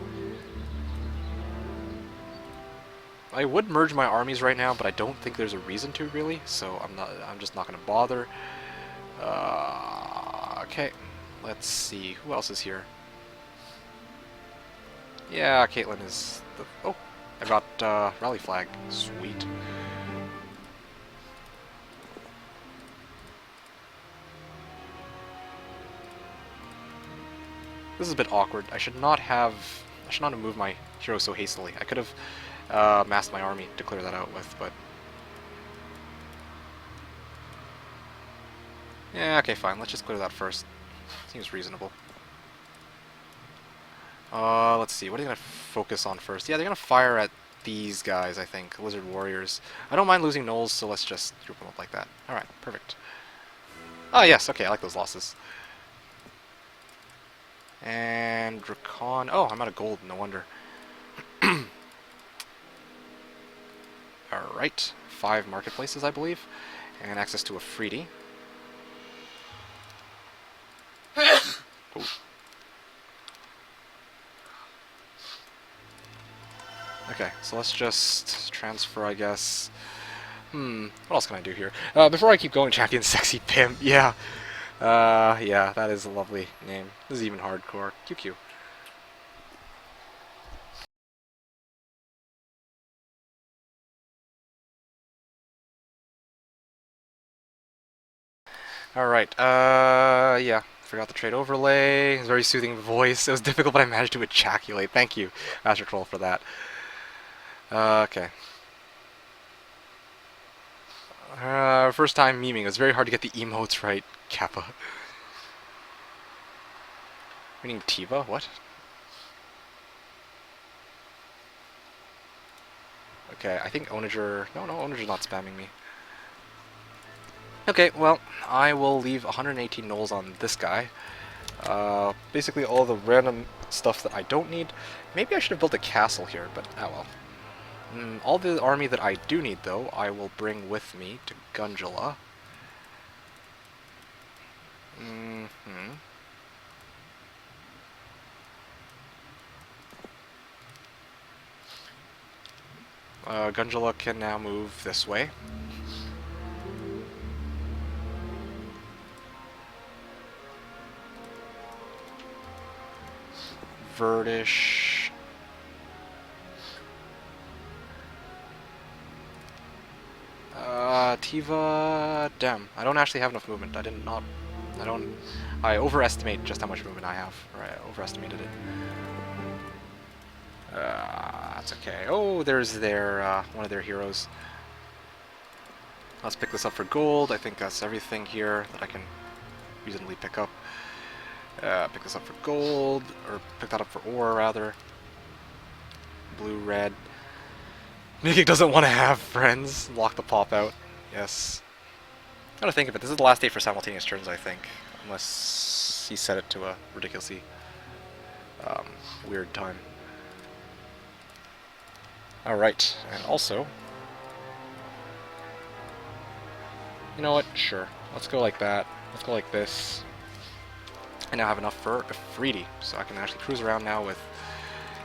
I would merge my armies right now, but I don't think there's a reason to really, so I'm just not gonna bother. Okay, let's see, who else is here? Yeah, Caitlyn is the, oh, I got rally flag. Sweet. This is a bit awkward. I should not have moved my hero so hastily. I could have massed my army to clear that out with, but yeah, okay, fine. Let's just clear that first. Seems reasonable. Let's see. What are they gonna focus on first? Yeah, they're gonna fire at these guys, I think. Lizard Warriors. I don't mind losing gnolls, so let's just group them up like that. Alright, perfect. Oh, yes, okay, I like those losses. And Dracon... oh, I'm out of gold, no wonder. Alright, 5 marketplaces, I believe. And access to a Freedy. Ooh. Okay, so let's just transfer, I guess. What else can I do here? Before I keep going, Champion Sexy Pimp. Yeah. Yeah, that is a lovely name. This is even hardcore. QQ. Alright, yeah. Forgot the trade overlay. It's a very soothing voice. It was difficult, but I managed to ejaculate. Thank you, Master Troll, for that. Okay. First time memeing. It was very hard to get the emotes right, Kappa. Meaning Tiva? What? Okay, I think Onager... no, Onager's not spamming me. Okay, well, I will leave 118 gnolls on this guy. Basically all the random stuff that I don't need. Maybe I should have built a castle here, but oh well. All the army that I do need, though, I will bring with me to Gundula. Gundula can now move this way. Verdish. Tiva. Damn, I don't actually have enough movement. I overestimate just how much movement I have. Or I overestimated it. That's okay. Oh, there's their one of their heroes. Let's pick this up for gold. I think that's everything here that I can reasonably pick up. Pick this up for gold, or pick that up for ore, rather. Blue, red. Mikik doesn't want to have friends. Lock the pop out. Yes. I gotta think of it. This is the last day for simultaneous turns, I think. Unless he set it to a ridiculously weird time. Alright, and also... You know what? Sure. Let's go like that. Let's go like this. I now have enough for a Freedy, so I can actually cruise around now with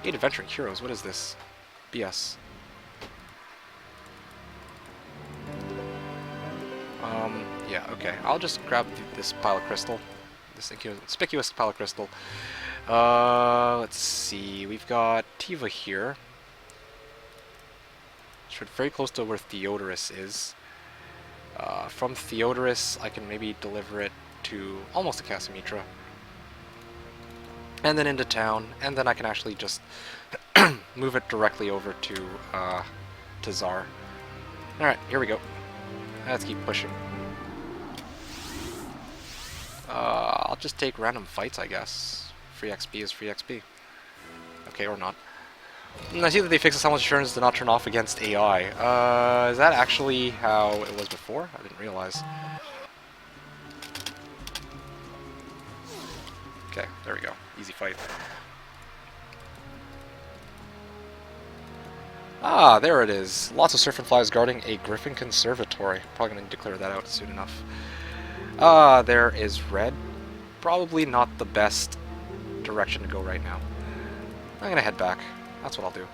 8 adventuring heroes. What is this? BS. Yeah, okay. I'll just grab this pile of crystal. This conspicuous pile of crystal. Let's see. We've got Tiva here. It's very close to where Theodorus is. From Theodorus, I can maybe deliver it to almost to Casamitra. And then into town, and then I can actually just move it directly over to Czar. Alright, here we go. Let's keep pushing. I'll just take random fights, I guess. Free XP is free XP. Okay, or not. And I see that they fixed the simultaneous turns to not turn off against AI. Is that actually how it was before? I didn't realize. Okay, there we go. Easy fight. Ah, there it is. Lots of surf and flies guarding a Griffin Conservatory. Probably going to declare that out soon enough. There is red. Probably not the best direction to go right now. I'm going to head back. That's what I'll do.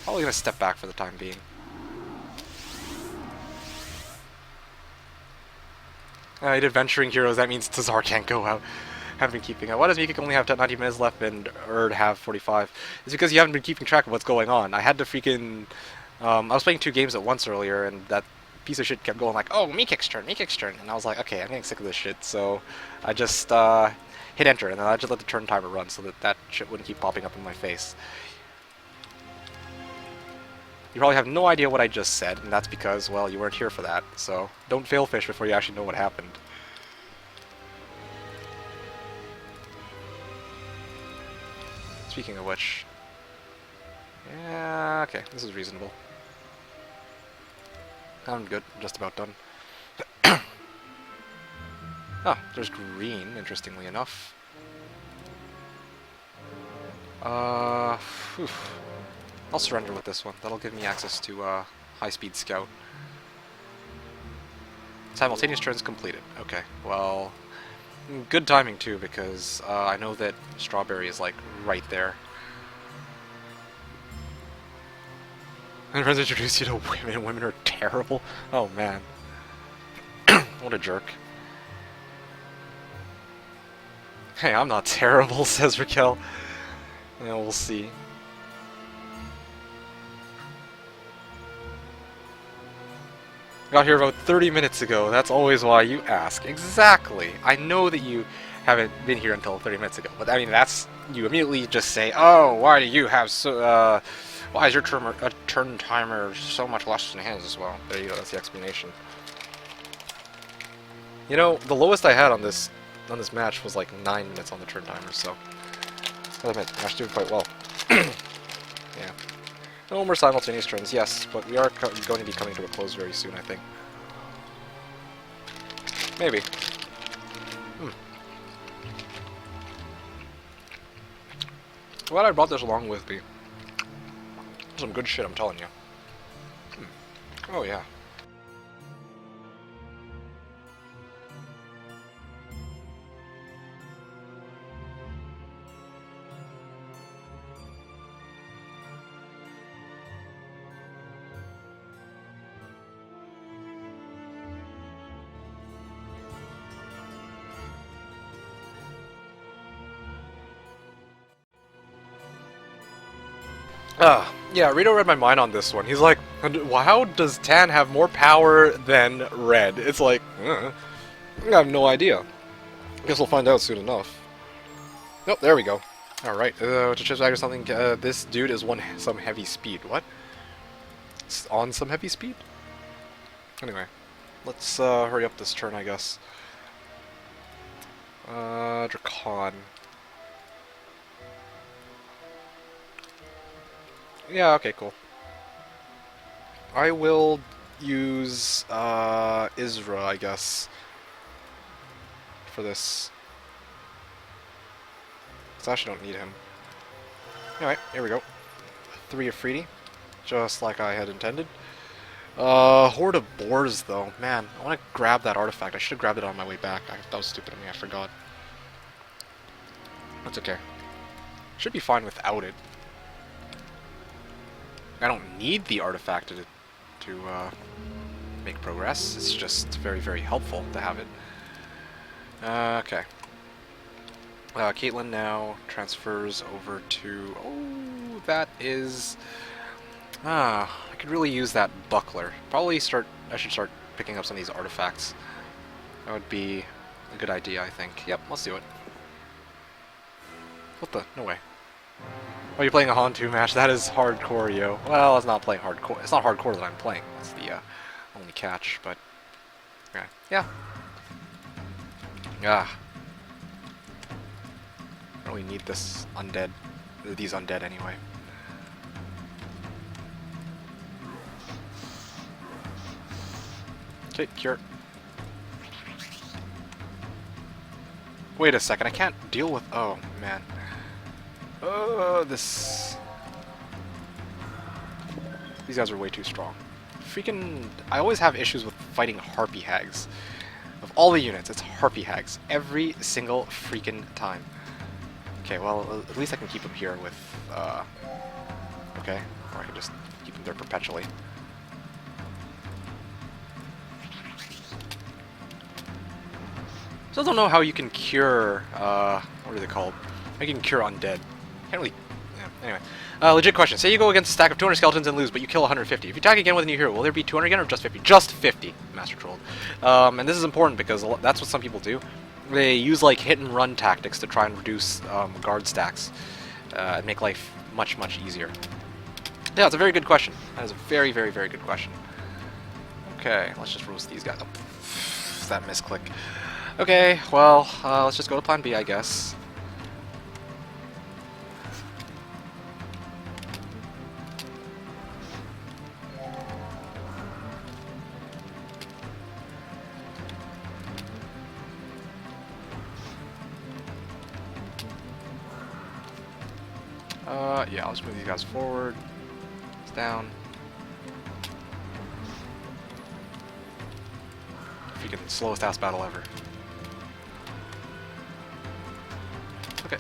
Probably going to step back for the time being. 8 adventuring heroes, that means Czar can't go out. Haven't been keeping up. Why does Mikik only have 90 minutes left and Erd have 45? It's because you haven't been keeping track of what's going on. I had to freaking... I was playing 2 games at once earlier, and that piece of shit kept going like, oh, Mikik's turn. And I was like, okay, I'm getting sick of this shit, so I just hit enter, and then I just let the turn timer run so that shit wouldn't keep popping up in my face. You probably have no idea what I just said, and that's because, well, you weren't here for that, so don't fail fish before you actually know what happened. Speaking of which... Yeah, okay, this is reasonable. I'm good, just about done. Ah, there's green, interestingly enough. Whew. I'll surrender with this one. That'll give me access to high-speed scout. Simultaneous turns completed. Okay, well, good timing too, because I know that Strawberry is like right there. My friends introduce you to women. Women are terrible. Oh man, what a jerk. Hey, I'm not terrible, says Raquel. Yeah, we'll see. Got here about 30 minutes ago. That's always why you ask. Exactly. I know that you haven't been here until 30 minutes ago. But I mean, that's... You immediately just say, oh, why do you have so... why is your turn timer so much less than his as well? There you go. That's the explanation. You know, the lowest I had on this match was like 9 minutes on the turn timer, so... I'll admit, I'm actually doing quite well. Yeah. No more simultaneous turns, yes, but we are going to be coming to a close very soon, I think. Maybe. Glad I brought this along with me. Some good shit, I'm telling you. Oh, yeah. Yeah, Rito read my mind on this one. He's like, how does tan have more power than red? It's like, I have no idea. Guess we'll find out soon enough. Nope, there we go. Alright, to chip back or something, this dude is some heavy speed. What? It's on some heavy speed? Anyway, let's hurry up this turn, I guess. Dracon. Yeah, okay, cool. I will use Isra, I guess, for this. Because I actually don't need him. Anyway, here we go. 3 of Freedy, just like I had intended. Horde of Boars, though. Man, I want to grab that artifact. I should have grabbed it on my way back. That was stupid of me, I forgot. That's okay. Should be fine without it. I don't need the artifact to make progress. It's just very, very helpful to have it. Okay. Caitlyn now transfers over to... Oh, that is... I could really use that buckler. Probably I should start picking up some of these artifacts. That would be a good idea, I think. Yep, let's do it. What the? No way. Oh, you're playing a Hantu match? That is hardcore, yo. Well, it's not playing hardcore. It's not hardcore that I'm playing. That's the only catch, but... Okay. Yeah. Ah. I don't really need this undead. These undead, anyway. Okay, cure. Wait a second, I can't deal with... Oh, man. These guys are way too strong. Freaking... I always have issues with fighting Harpy Hags. Of all the units, it's Harpy Hags. Every single freaking time. Okay, well, at least I can keep them here with... Okay, or I can just keep them there perpetually. Still don't know how you can cure, what are they called? How you can cure undead. Can't really, yeah, anyway. Legit question. Say you go against a stack of 200 skeletons and lose, but you kill 150. If you attack again with a new hero, will there be 200 again or just 50? Just 50, Master Troll. And this is important because that's what some people do. They use, like, hit-and-run tactics to try and reduce guard stacks and make life much, much easier. Yeah, it's a very good question. That is a very, very, very good question. Okay, let's just roast these guys. Oh, that misclick. Okay, well, let's just go to plan B, I guess. Yeah, let's move these guys forward. It's down. Freaking slowest ass battle ever. Okay.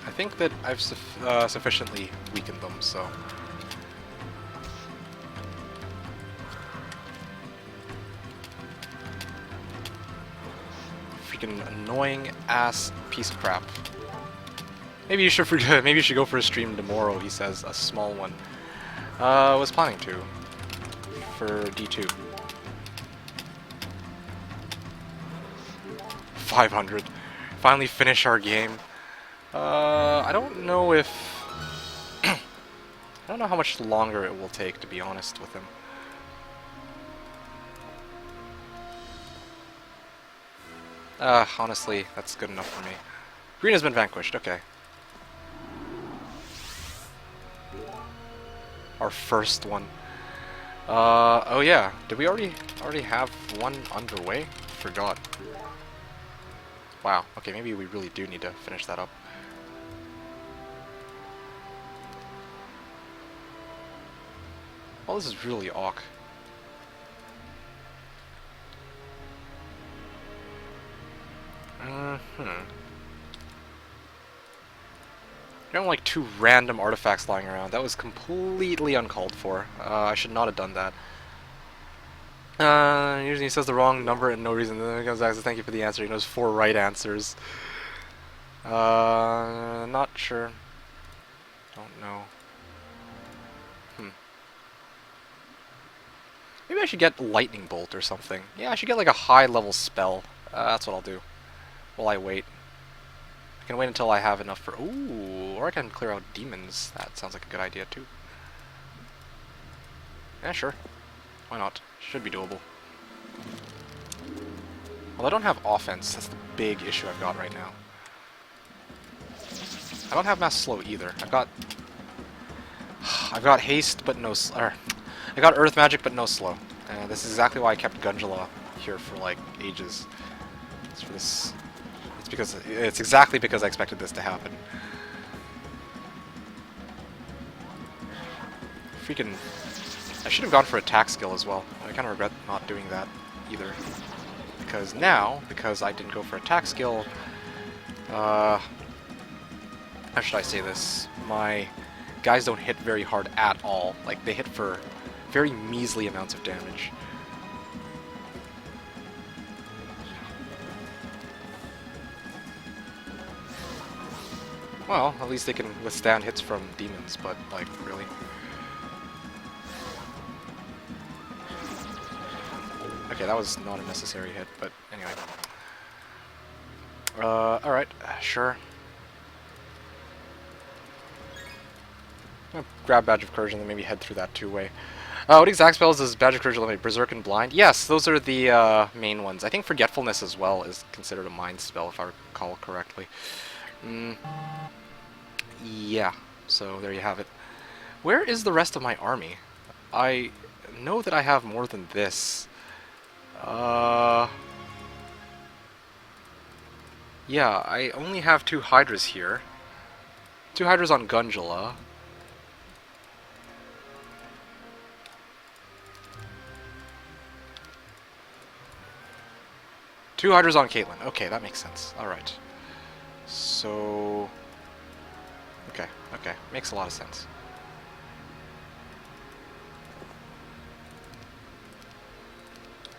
I think that I've sufficiently weakened them, so... Freaking annoying ass piece of crap. Maybe you should maybe you should go for a stream tomorrow, he says, a small one. Was planning to. For D2. 500. Finally finish our game. I don't know if... I don't know how much longer it will take, to be honest with him. Honestly, that's good enough for me. Green has been vanquished, okay. Our first one. Oh yeah, did we already have one underway? Forgot. Wow, okay, maybe we really do need to finish that up. Well, this is really awk. I don't like 2 random artifacts lying around. That was completely uncalled for. I should not have done that. Usually he says the wrong number and no reason. Then he comes back and says, thank you for the answer. He knows 4 right answers. Not sure. Don't know. Maybe I should get Lightning Bolt or something. Yeah, I should get like a high-level spell. That's what I'll do. While I wait. I can wait until I have enough for... Ooh, or I can clear out demons. That sounds like a good idea, too. Yeah, sure. Why not? Should be doable. Well, I don't have offense. That's the big issue I've got right now. I don't have mass slow either. I've got haste, but no... I got earth magic, but no slow. And this is exactly why I kept Gundula here for, like, ages. It's for this... It's exactly because I expected this to happen. Freaking... I should have gone for attack skill as well. I kind of regret not doing that either. Because now, because I didn't go for attack skill... how should I say this? My guys don't hit very hard at all. Like, they hit for very measly amounts of damage. Well, at least they can withstand hits from demons, but, like, really. Okay, that was not a necessary hit, but anyway. Alright, sure. I'll grab Badge of Courage and then maybe head through that two-way. What exact spells does Badge of Courage eliminate? Berserk and Blind? Yes, those are the main ones. I think Forgetfulness as well is considered a mind spell, if I recall correctly. Yeah, so there you have it. Where is the rest of my army? I know that I have more than this. Yeah, I only have 2 Hydras here. 2 Hydras on Gundula. Two Hydras on Caitlyn. Okay, that makes sense. Alright. So... Okay. Makes a lot of sense.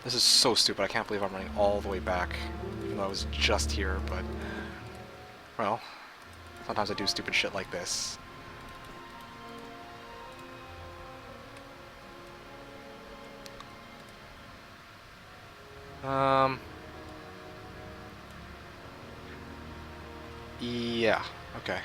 This is so stupid. I can't believe I'm running all the way back. Even though I was just here, but... Well, sometimes I do stupid shit like this. Yeah, okay.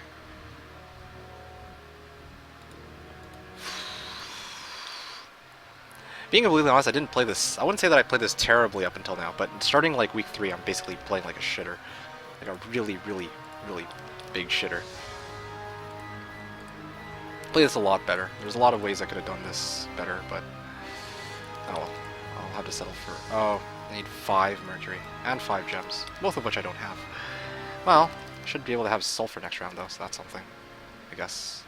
Being completely honest, I didn't play this... I wouldn't say that I played this terribly up until now, but starting like week 3, I'm basically playing like a shitter. Like a really, really, really big shitter. Play this a lot better. There's a lot of ways I could have done this better, but... Oh well. I'll have to settle for... Oh, I need 5 mercury and 5 gems, both of which I don't have. Well, I should be able to have sulfur next round though, so that's something, I guess.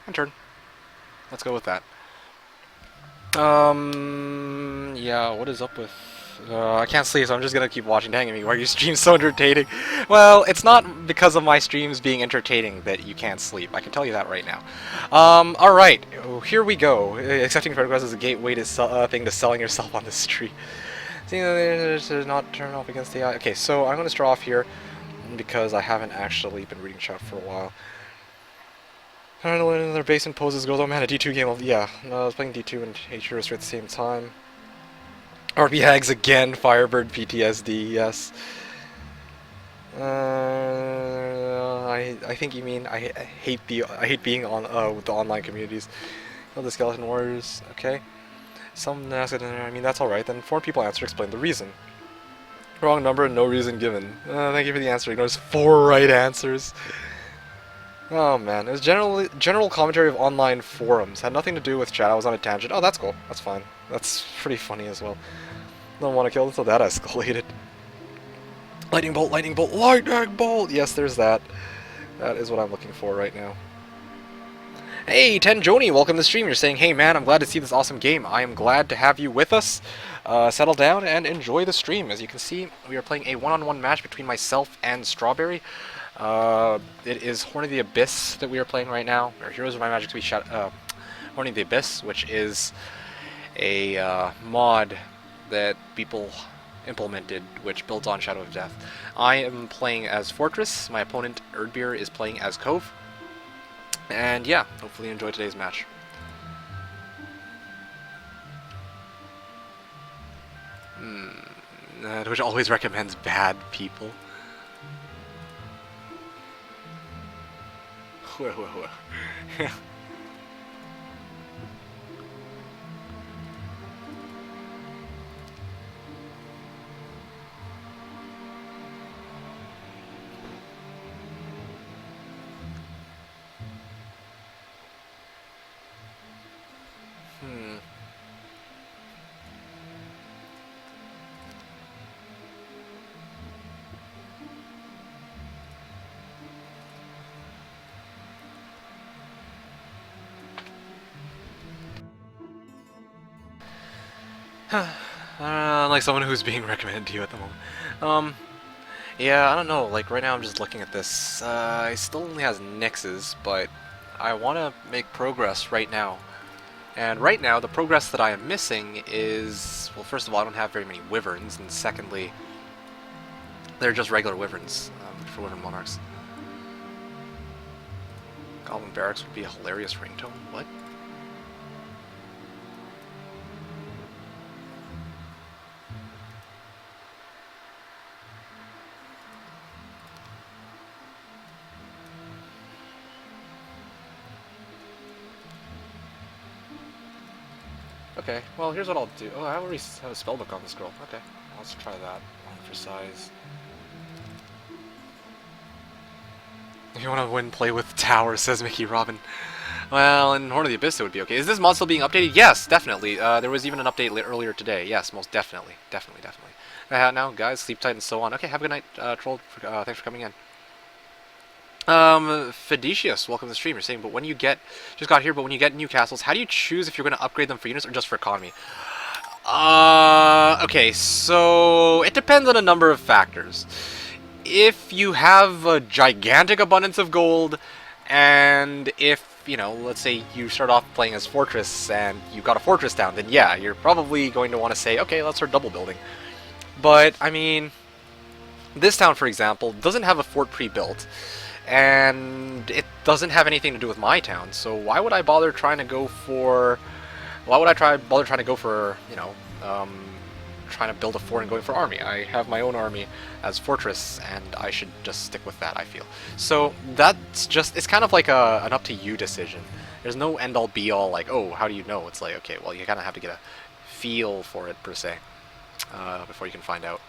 And turn. Let's go with that. Yeah, what is up with... I can't sleep, so I'm just gonna keep watching. Dang it, why are your streams so entertaining? Well, it's not because of my streams being entertaining that you can't sleep. I can tell you that right now. Alright, here we go. Accepting photographs is a gateway to thing to selling yourself on the street. Seeing that not turn off against the AI. Okay, so I'm gonna start off here because I haven't actually been reading chat for a while. I don't know when their basement poses goes, oh man, a D2 game. Yeah, no, I was playing D2 and H-Heroes at the same time. RP Hags again, Firebird PTSD, yes. I think you mean I hate being on with the online communities. Oh, the Skeleton Warriors, okay. Some asked, I mean that's alright. Then 4 people answered, explain the reason. Wrong number, no reason given. Thank you for the answer. Ignores 4 right answers. Oh man, it was general commentary of online forums. Had nothing to do with chat. I was on a tangent. Oh, that's cool. That's fine. That's pretty funny as well. Don't want to kill until that escalated. Lightning bolt, lightning bolt, lightning bolt! Yes, there's that. That is what I'm looking for right now. Hey, Tenjoni, welcome to the stream. You're saying, hey man, I'm glad to see this awesome game. I am glad to have you with us. Settle down and enjoy the stream. As you can see, we are playing a one-on-one match between myself and Strawberry. It is Horn of the Abyss that we are playing right now. Or Heroes of My Magic to be Horn of the Abyss, which is a mod that people implemented, which builds on Shadow of Death. I am playing as Fortress. My opponent, Erdbeer, is playing as Cove. And yeah, hopefully you enjoy today's match. Which always recommends bad people. Like someone who's being recommended to you at the moment. Yeah, I don't know. Like right now, I'm just looking at this. He still only has Nixes, but I want to make progress right now. And right now, the progress that I am missing is, well, first of all, I don't have very many Wyverns, and secondly, they're just regular Wyverns for Wyvern Monarchs. Goblin Barracks would be a hilarious ringtone. What? Okay, well, here's what I'll do. Oh, I already have a spellbook on this girl. Okay, let's try that. One for size. If you want to win, play with Tower, says Mickey Robin. Well, in Horn of the Abyss it would be okay. Is this mod still being updated? Yes, definitely. There was even an update earlier today. Yes, most definitely. Definitely. Now, guys, sleep tight and so on. Okay, have a good night, Troll. Thanks for coming in. Fedicius, welcome to the stream. You're saying, but when you get, just got here, but when you get new castles, how do you choose if you're going to upgrade them for units or just for economy? Okay, so it depends on a number of factors. If you have a gigantic abundance of gold, and if, you know, let's say you start off playing as Fortress and you got a Fortress down, then yeah, you're probably going to want to say, okay, let's start double building. But, I mean, this town, for example, doesn't have a fort pre-built. And it doesn't have anything to do with my town, so why would I bother trying to go for... Why would I bother trying to go for, you know, trying to build a fort and going for army? I have my own army as fortress, and I should just stick with that, I feel. So that's just... It's kind of like an up-to-you decision. There's no end-all be-all, like, oh, how do you know? It's like, okay, well, you kind of have to get a feel for it, per se, before you can find out.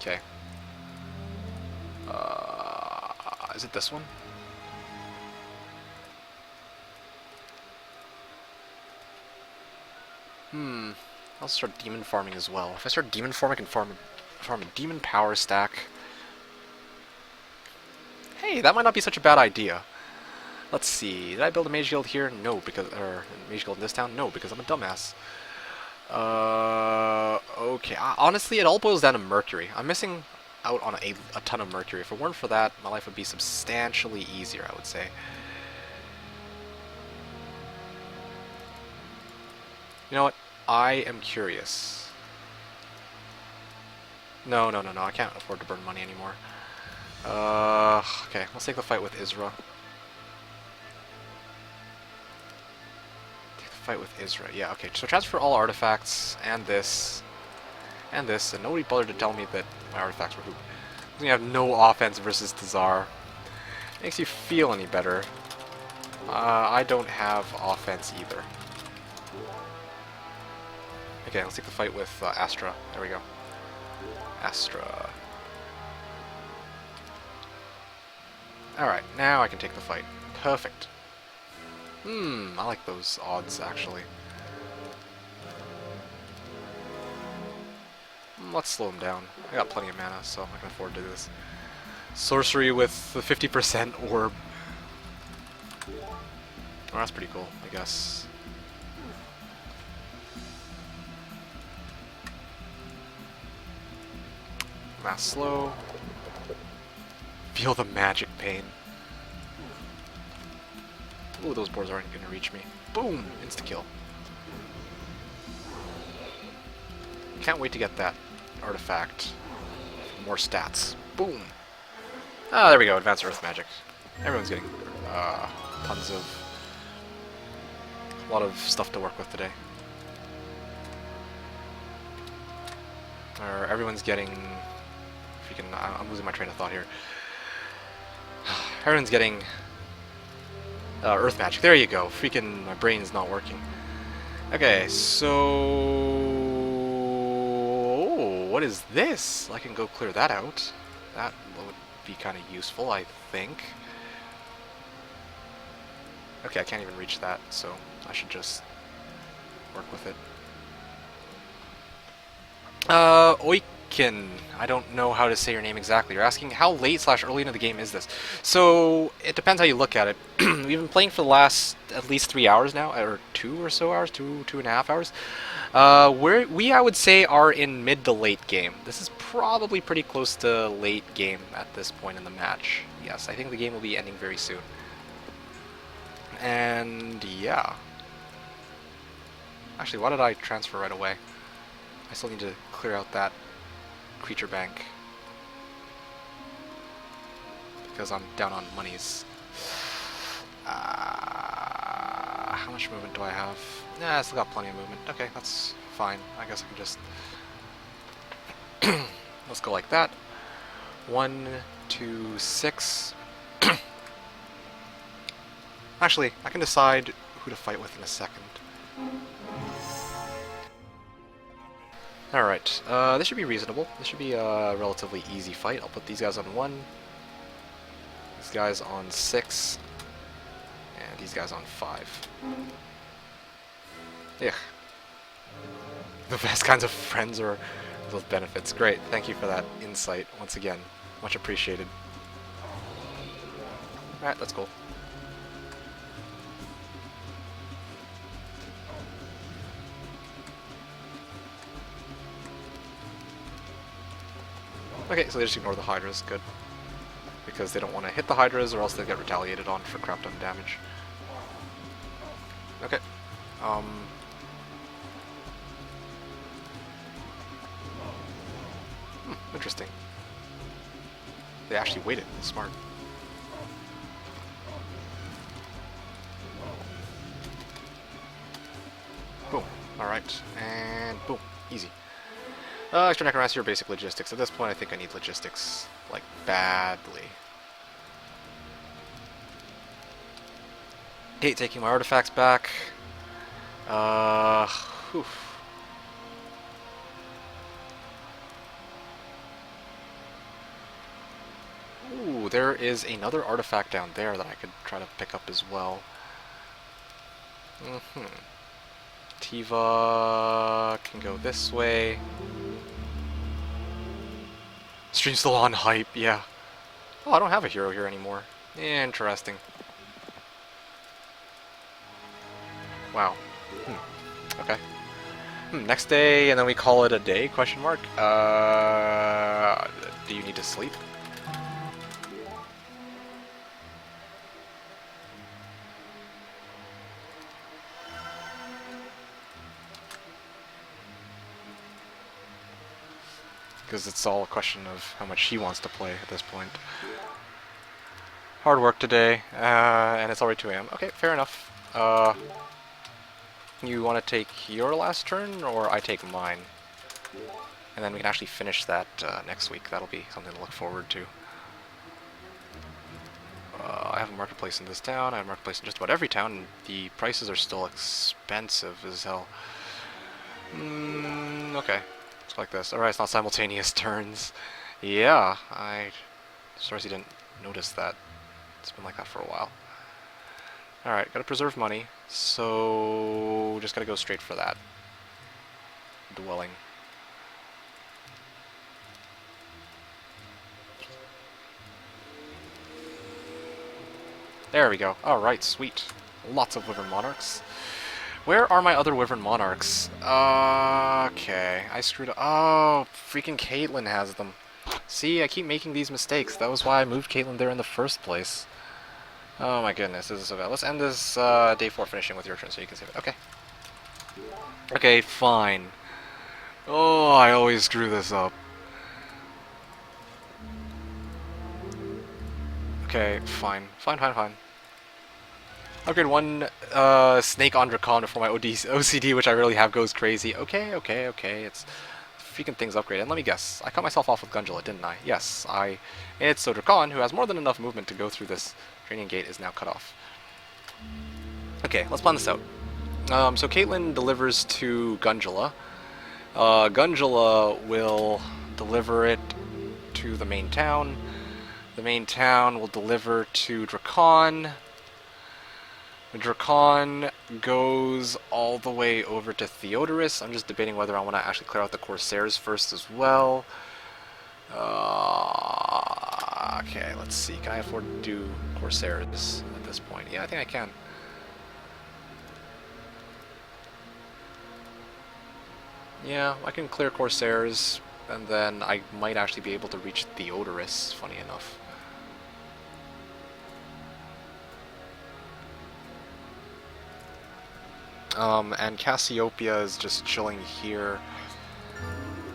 Okay. Is it this one? I'll start demon farming as well. If I start demon farming, I can farm a demon power stack. Hey, that might not be such a bad idea. Let's see. Did I build a mage guild here? No, because or a mage guild in this town? No, because I'm a dumbass. Okay. Honestly, it all boils down to Mercury. I'm missing out on a ton of Mercury. If it weren't for that, my life would be substantially easier, I would say. You know what? I am curious. No, I can't afford to burn money anymore. Okay, let's take the fight with Isra. Yeah, okay, so transfer all artifacts, and this, and nobody bothered to tell me that my artifacts were hoop. We have no offense versus Tazar. Makes you feel any better. I don't have offense either. Okay, let's take the fight with Astra. There we go. Astra. Alright, now I can take the fight. Perfect. I like those odds, actually. Let's slow him down. I got plenty of mana, so I can afford to do this. Sorcery with the 50% orb. Oh, that's pretty cool, I guess. Mass slow. Feel the magic pain. Ooh, those boars aren't gonna reach me. Boom! Insta-kill. Can't wait to get that. artifact. More stats. Boom. Ah, there we go. Advanced Earth Magic. Everyone's getting tons of... a lot of stuff to work with today. Or everyone's getting... freaking... I'm losing my train of thought here. Everyone's getting... Earth Magic. There you go. Freaking my brain's not working. Okay, so... oh, what is this? I can go clear that out. That would be kind of useful, I think. Okay, I can't even reach that, so I should just work with it. Oiken. I don't know how to say your name exactly. You're asking how late / early into the game is this? So, it depends how you look at it. We've been playing for the last at least 3 hours now, or 2 or so hours, 2.5 hours. We, I would say, are in mid to late game. This is probably pretty close to late game at this point in the match. Yes, I think the game will be ending very soon. And, yeah. Actually, why did I transfer right away? I still need to clear out that creature bank. Because I'm down on monies. How much movement do I have? Nah, I still got plenty of movement. Okay, that's fine. I guess I can just... let's go like that. 1, 2, 6. Actually, I can decide who to fight with in a second. Alright, this should be reasonable. This should be a relatively easy fight. I'll put these guys on 1, these guys on 6, and these guys on 5. Ugh. The best kinds of friends are those benefits. Great, thank you for that insight once again. Much appreciated. Alright, let's go. Okay, so they just ignore the Hydras, good. Because they don't want to hit the Hydras or else they get retaliated on for crap ton damage. Okay. Interesting. They actually waited. Smart. Boom. Alright. And boom. Easy. Extra Necromancy or basic logistics. At this point, I think I need logistics, like, badly. Hate taking my artifacts back. Whew. Ooh, there is another artifact down there that I could try to pick up as well. Tiva can go this way. Stream's still on hype, yeah. Oh, I don't have a hero here anymore. Interesting. Wow. Okay. Next day, and then we call it a day, question mark? Do you need to sleep? Because it's all a question of how much he wants to play at this point. Hard work today, and it's already 2 AM. Okay, fair enough. You want to take your last turn, or I take mine? And then we can actually finish that next week. That'll be something to look forward to. I have a marketplace in this town, I have a marketplace in just about every town, and the prices are still expensive as hell. Okay. Like this. Alright, it's not simultaneous turns. Yeah, I seriously didn't notice that. It's been like that for a while. Alright, gotta preserve money, so just gotta go straight for that. Dwelling. There we go. Alright, sweet. Lots of Wyvern Monarchs. Where are my other Wyvern Monarchs? Okay, I screwed up. Oh, freaking Caitlyn has them. See, I keep making these mistakes. That was why I moved Caitlyn there in the first place. Oh my goodness, this is so bad. Let's end this day 4 finishing with your turn so you can save it. Okay. Okay, fine. Oh, I always screw this up. Okay, fine. Fine. Upgrade one snake on Dracon before my OCD, which I rarely have, goes crazy. Okay. It's freaking things upgraded. And let me guess. I cut myself off with Gundula, didn't I? Yes, I... And it's so Dracon, who has more than enough movement to go through this draining gate, is now cut off. Okay, let's plan this out. So Caitlyn delivers to Gundula. Gundula will deliver it to the main town. The main town will deliver to Dracon. The Dracon goes all the way over to Theodorus. I'm just debating whether I want to actually clear out the Corsairs first as well. Okay, let's see. Can I afford to do Corsairs at this point? Yeah, I think I can. Yeah, I can clear Corsairs, and then I might actually be able to reach Theodorus, funny enough. And Cassiopeia is just chilling here.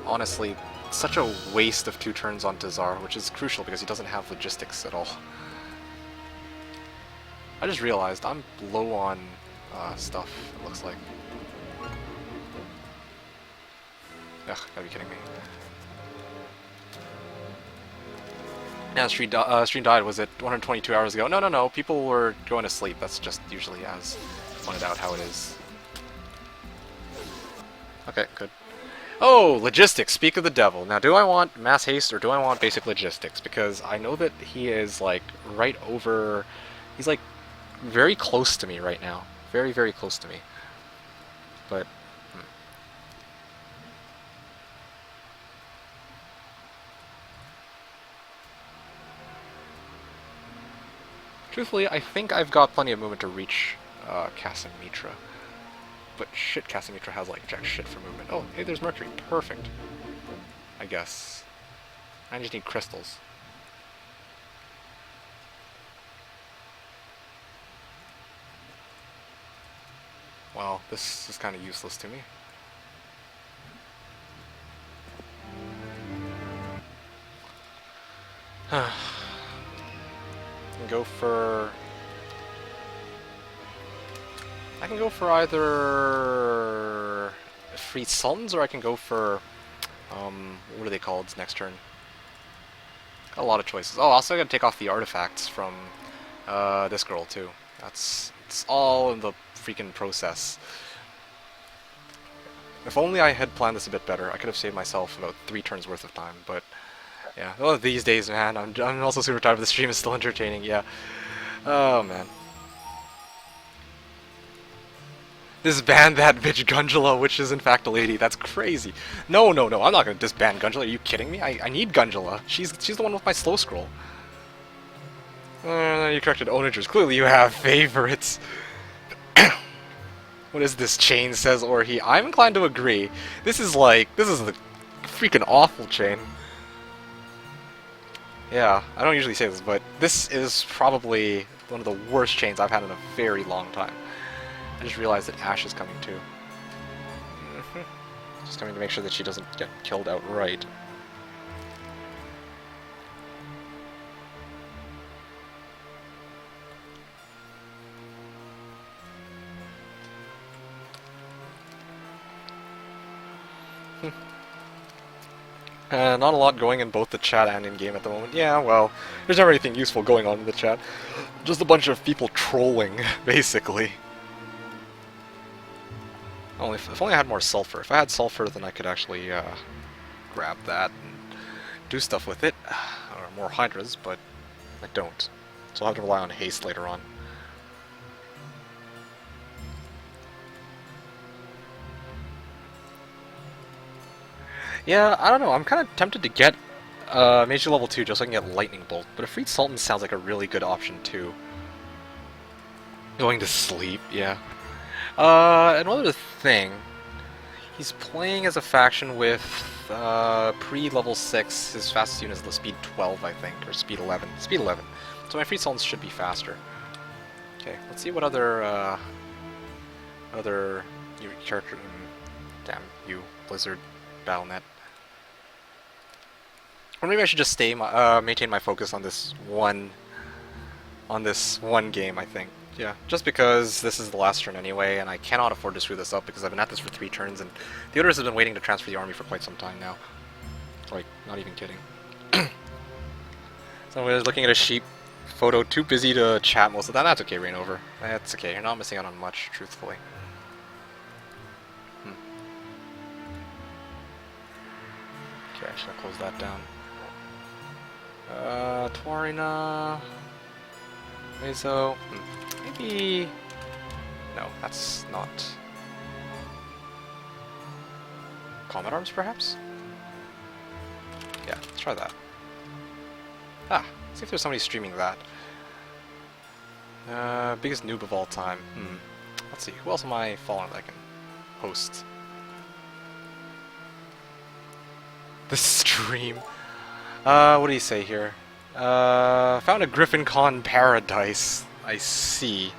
Honestly, such a waste of 2 turns on Tazar, which is crucial because he doesn't have logistics at all. I just realized I'm low on stuff, it looks like. Ugh, gotta be kidding me. Yeah, stream died, was it 122 hours ago? No, people were going to sleep. That's just usually as pointed out how it is. Okay, good. Oh, logistics, speak of the devil. Now, do I want mass haste or do I want basic logistics? Because I know that he is, like, right over... He's, like, very close to me right now. Very close to me. But... Truthfully, I think I've got plenty of movement to reach Casamitra. But shit, Casamitra has like jack shit for movement. Oh, hey, there's Mercury. Perfect. I guess. I just need crystals. Well, this is kind of useless to me. I can go for... I can go for either Free Sultans, or I can go for, what are they called next turn? Got a lot of choices. Oh, also I gotta take off the artifacts from, this girl, too. It's all in the freaking process. If only I had planned this a bit better, I could have saved myself about 3 turns worth of time, but, yeah. Well, these days, man, I'm also super tired, but the stream is still entertaining, yeah. Oh, man. Disband that bitch Gundula, which is in fact a lady. That's crazy. No, I'm not gonna disband Gundula. Are you kidding me? I need Gundula. She's the one with my slow scroll. You corrected onagers. Clearly you have favorites. What is this chain, says Orhi? I'm inclined to agree. This is the freaking awful chain. Yeah, I don't usually say this, but this is probably one of the worst chains I've had in a very long time. I just realized that Ash is coming too. Just coming to make sure that she doesn't get killed outright. Not a lot going in both the chat and in-game at the moment. Yeah, well, there's never anything useful going on in the chat. Just a bunch of people trolling, basically. If only I had more sulfur. If I had sulfur, then I could actually grab that and do stuff with it. Or more hydras, but I don't. So I'll have to rely on haste later on. Yeah, I don't know. I'm kind of tempted to get Major Level 2 just so I can get Lightning Bolt, but a Freed Sultan sounds like a really good option too. Going to sleep, yeah. Another thing, he's playing as a faction with pre-level 6, his fastest unit is the speed 12, I think, or speed 11. Speed 11. So my Freed Sultans should be faster. Okay, let's see what other character... Damn you, Blizzard. Battle.net. Or maybe I should just maintain my focus on this one game, I think. Yeah, just because this is the last turn anyway, and I cannot afford to screw this up because I've been at this for 3 turns, and the others have been waiting to transfer the army for quite some time now. Like, not even kidding. So I was looking at a sheep photo, too busy to chat most of that. That's okay, Rain Over. That's okay, you're not missing out on much, truthfully. Okay, I should have closed that down. Twarina... Meso... Maybe... No, that's not... Comet Arms, perhaps? Yeah, let's try that. Ah, see if there's somebody streaming that. Biggest noob of all time. Let's see, who else am I following that I can host? The stream. What do you say here? Found a Griffin Con paradise. I see.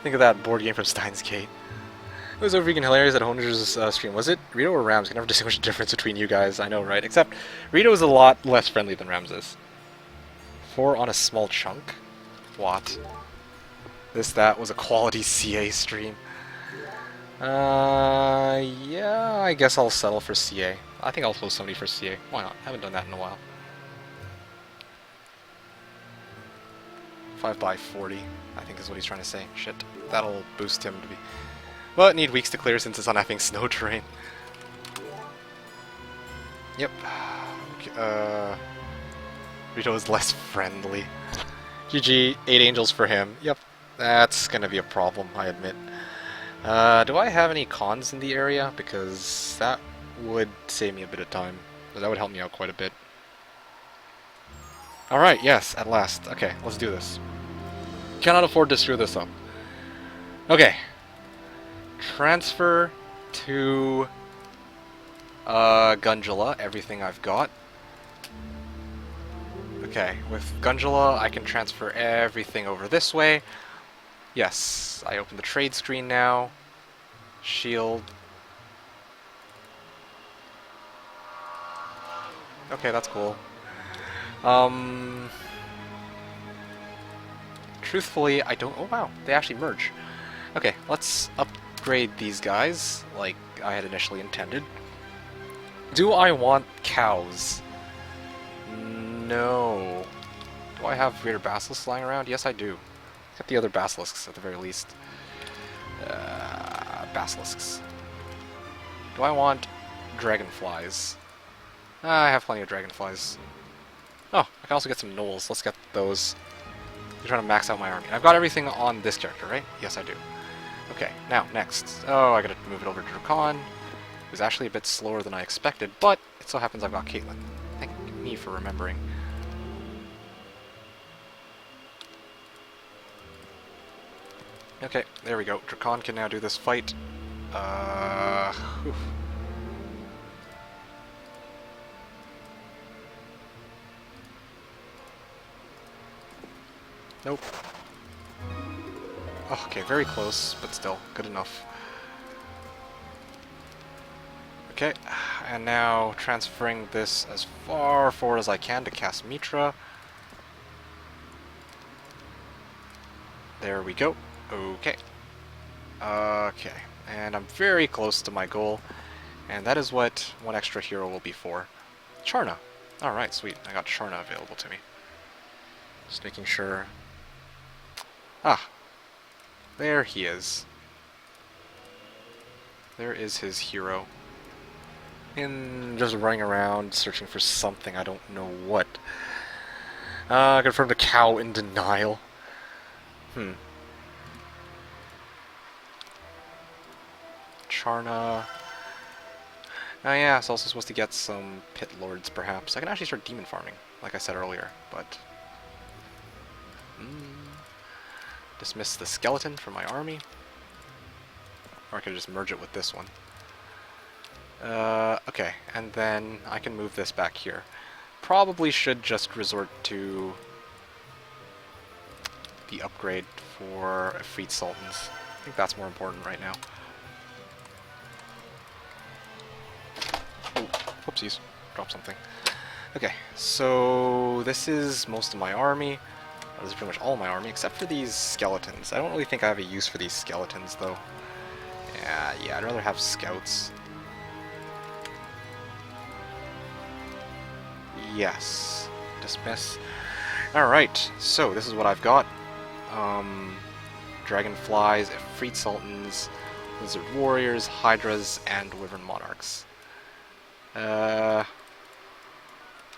Think of that board game from Steins Gate. It was so freaking hilarious at Honer's stream. Was it Rito or Rams? I can never distinguish the difference between you guys. I know, right? Except Rito is a lot less friendly than Rams is. 4 on a small chunk? What? That was a quality CA stream. Yeah, I guess I'll settle for CA. I think I'll post somebody for CA. Why not? I haven't done that in a while. 5x40, I think is what he's trying to say. Shit. That'll boost him to be... But need weeks to clear since it's on effing snow terrain. Yep. Okay, Rito is less friendly. GG, 8 angels for him. Yep. That's gonna be a problem, I admit. Do I have any cons in the area? Because that would save me a bit of time. That would help me out quite a bit. Alright, yes, at last. Okay, let's do this. Cannot afford to screw this up. Okay. Transfer to Gundula, everything I've got. Okay, with Gundula I can transfer everything over this way. Yes, I open the trade screen now. Shield. Okay, that's cool. Truthfully, I don't... Oh wow, they actually merge. Okay, let's upgrade these guys like I had initially intended. Do I want cows? No. Do I have greater basilisks lying around? Yes, I do. Get the other basilisks at the very least. Basilisks. Do I want dragonflies? I have plenty of dragonflies. Oh, I can also get some gnolls. Let's get those. I'm trying to max out my army. I've got everything on this character, right? Yes, I do. Okay, now, next. Oh, I gotta move it over to Drakon. It was actually a bit slower than I expected, but it so happens I've got Caitlyn. Thank me for remembering. Okay, there we go. Drakon can now do this fight. Oof. Nope. Oh, okay, very close, but still, good enough. Okay, and now transferring this as far forward as I can to cast Mitra. There we go. Okay. Okay, and I'm very close to my goal, and that is what one extra hero will be for. Charna. Alright, sweet. I got Charna available to me. Just making sure... Ah, there he is. There is his hero. Just running around, searching for something, I don't know what. Confirmed a cow in denial. Charna. Oh yeah, it's also supposed to get some pit lords, perhaps. I can actually start demon farming, like I said earlier, but... Dismiss the skeleton from my army. Or I could just merge it with this one. Okay, and then I can move this back here. Probably should just resort to the upgrade for Efreet Sultans. I think that's more important right now. Whoopsies. Drop something. Okay, so this is most of my army. This is pretty much all my army, except for these skeletons. I don't really think I have a use for these skeletons, though. Yeah, I'd rather have scouts. Yes. Dismiss. Alright, so this is what I've got. Dragonflies, Efreet Sultans, Lizard Warriors, Hydras, and Wyvern Monarchs.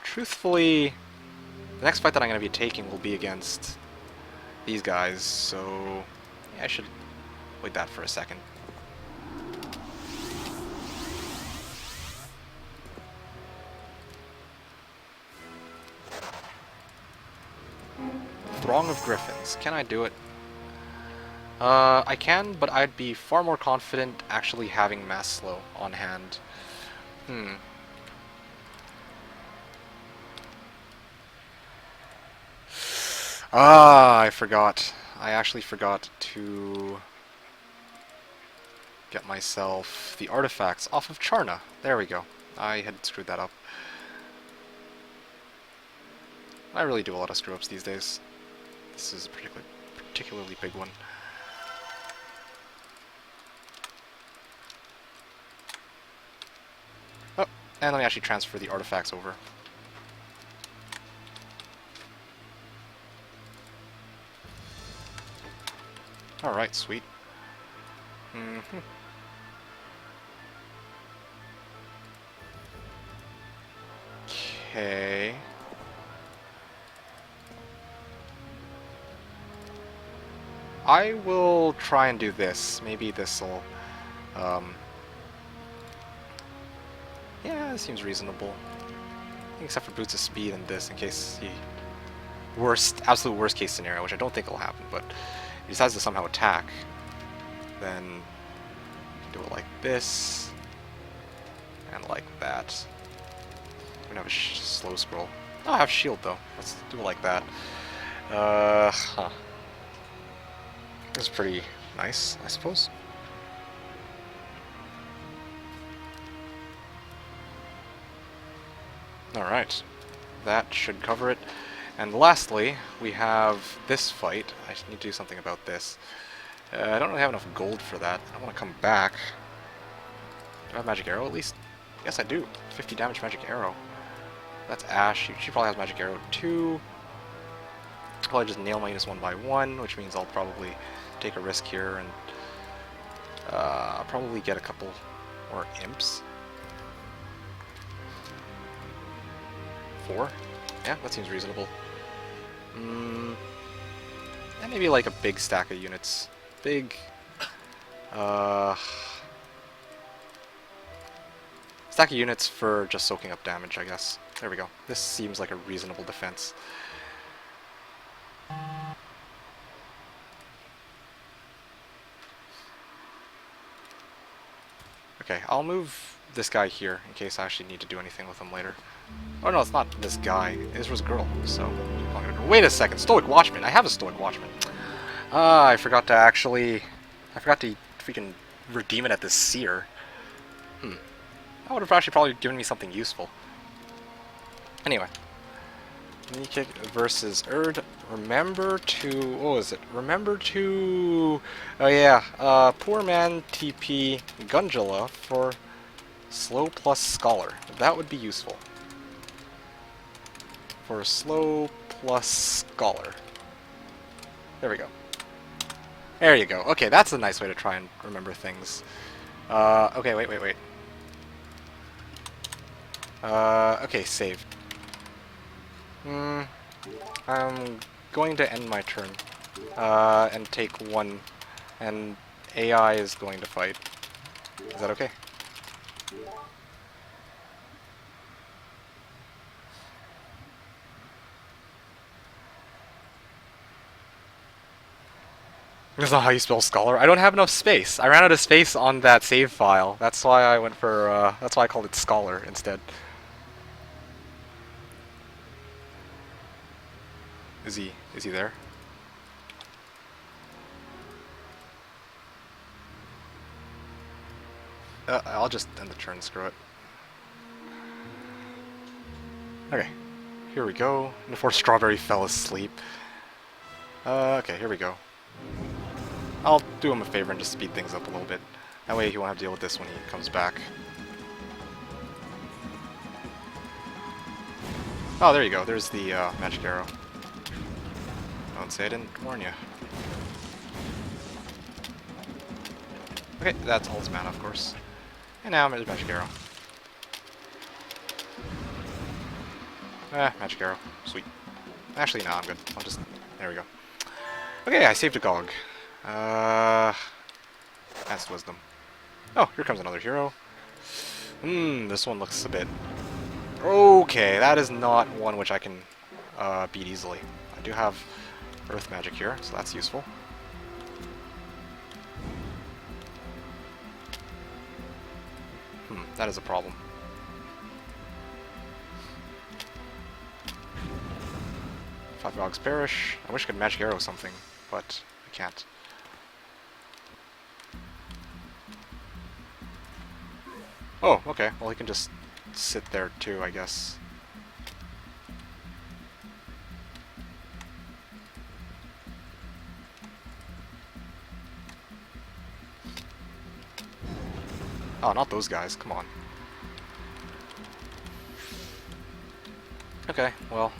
Truthfully, the next fight that I'm going to be taking will be against these guys, so yeah, I should wait that for a second. Throng of Griffins. Can I do it? I can, but I'd be far more confident actually having Maslow on hand. I forgot. I actually forgot to get myself the artifacts off of Charna. There we go. I had screwed that up. I really do a lot of screw-ups these days. This is a particularly big one. Oh, and let me actually transfer the artifacts over. Alright, sweet. Okay. I will try and do this. Maybe this'll... yeah, this seems reasonable. Except for boots of speed and this, in case he... absolute worst case scenario, which I don't think will happen, but if he decides to somehow attack, then do it like this, and like that. I'm gonna have a slow scroll. Oh, I have shield though. Let's do it like that. That's pretty nice, I suppose. Alright, that should cover it. And lastly, we have this fight. I need to do something about this. I don't really have enough gold for that. I want to come back. Do I have magic arrow at least? Yes, I do. 50 damage magic arrow. That's Ash. She probably has magic arrow too. Probably just nail my units one by one, which means I'll probably take a risk here and probably get a couple more imps. 4? Yeah, that seems reasonable. And maybe like a big stack of units. Big... stack of units for just soaking up damage, I guess. There we go. This seems like a reasonable defense. Okay, I'll move this guy here in case I actually need to do anything with him later. Oh no, it's not this guy. This was a girl, so I'm gonna go. Wait a second, Stoic Watchman. I have a Stoic Watchman. I forgot to actually... I forgot to freaking redeem it at this seer. That would have actually probably given me something useful. Anyway. Knee-kick versus Erd. Remember to... what was it? Remember to... oh yeah, Poor Man TP Gundula for Slow plus Scholar. That would be useful. For Slow plus Scholar. There we go. There you go. Okay, that's a nice way to try and remember things. Okay, wait. Okay, saved. I'm going to end my turn. And take one. And AI is going to fight. Is that okay? That's not how you spell scholar. I don't have enough space. I ran out of space on that save file. That's why I went for, that's why I called it scholar instead. Is he there? I'll just end the turn, screw it. Okay, here we go. Before Strawberry fell asleep. Okay, here we go. I'll do him a favor and just speed things up a little bit. That way he won't have to deal with this when he comes back. Oh, there you go. There's the magic arrow. Don't say I didn't warn you. Okay, that's all his mana, of course. And now there's magic arrow. Magic arrow. Sweet. Actually, no, I'm good. I'll just... There we go. Okay, I saved a Gog. That's wisdom. Oh, here comes another hero. This one looks a bit... Okay, that is not one which I can beat easily. I do have Earth Magic here, so that's useful. That is a problem. Five Gogs perish. I wish I could Magic Arrow something, but I can't. Oh, okay. Well, he can just sit there too, I guess. Oh, not those guys. Come on. Okay, well,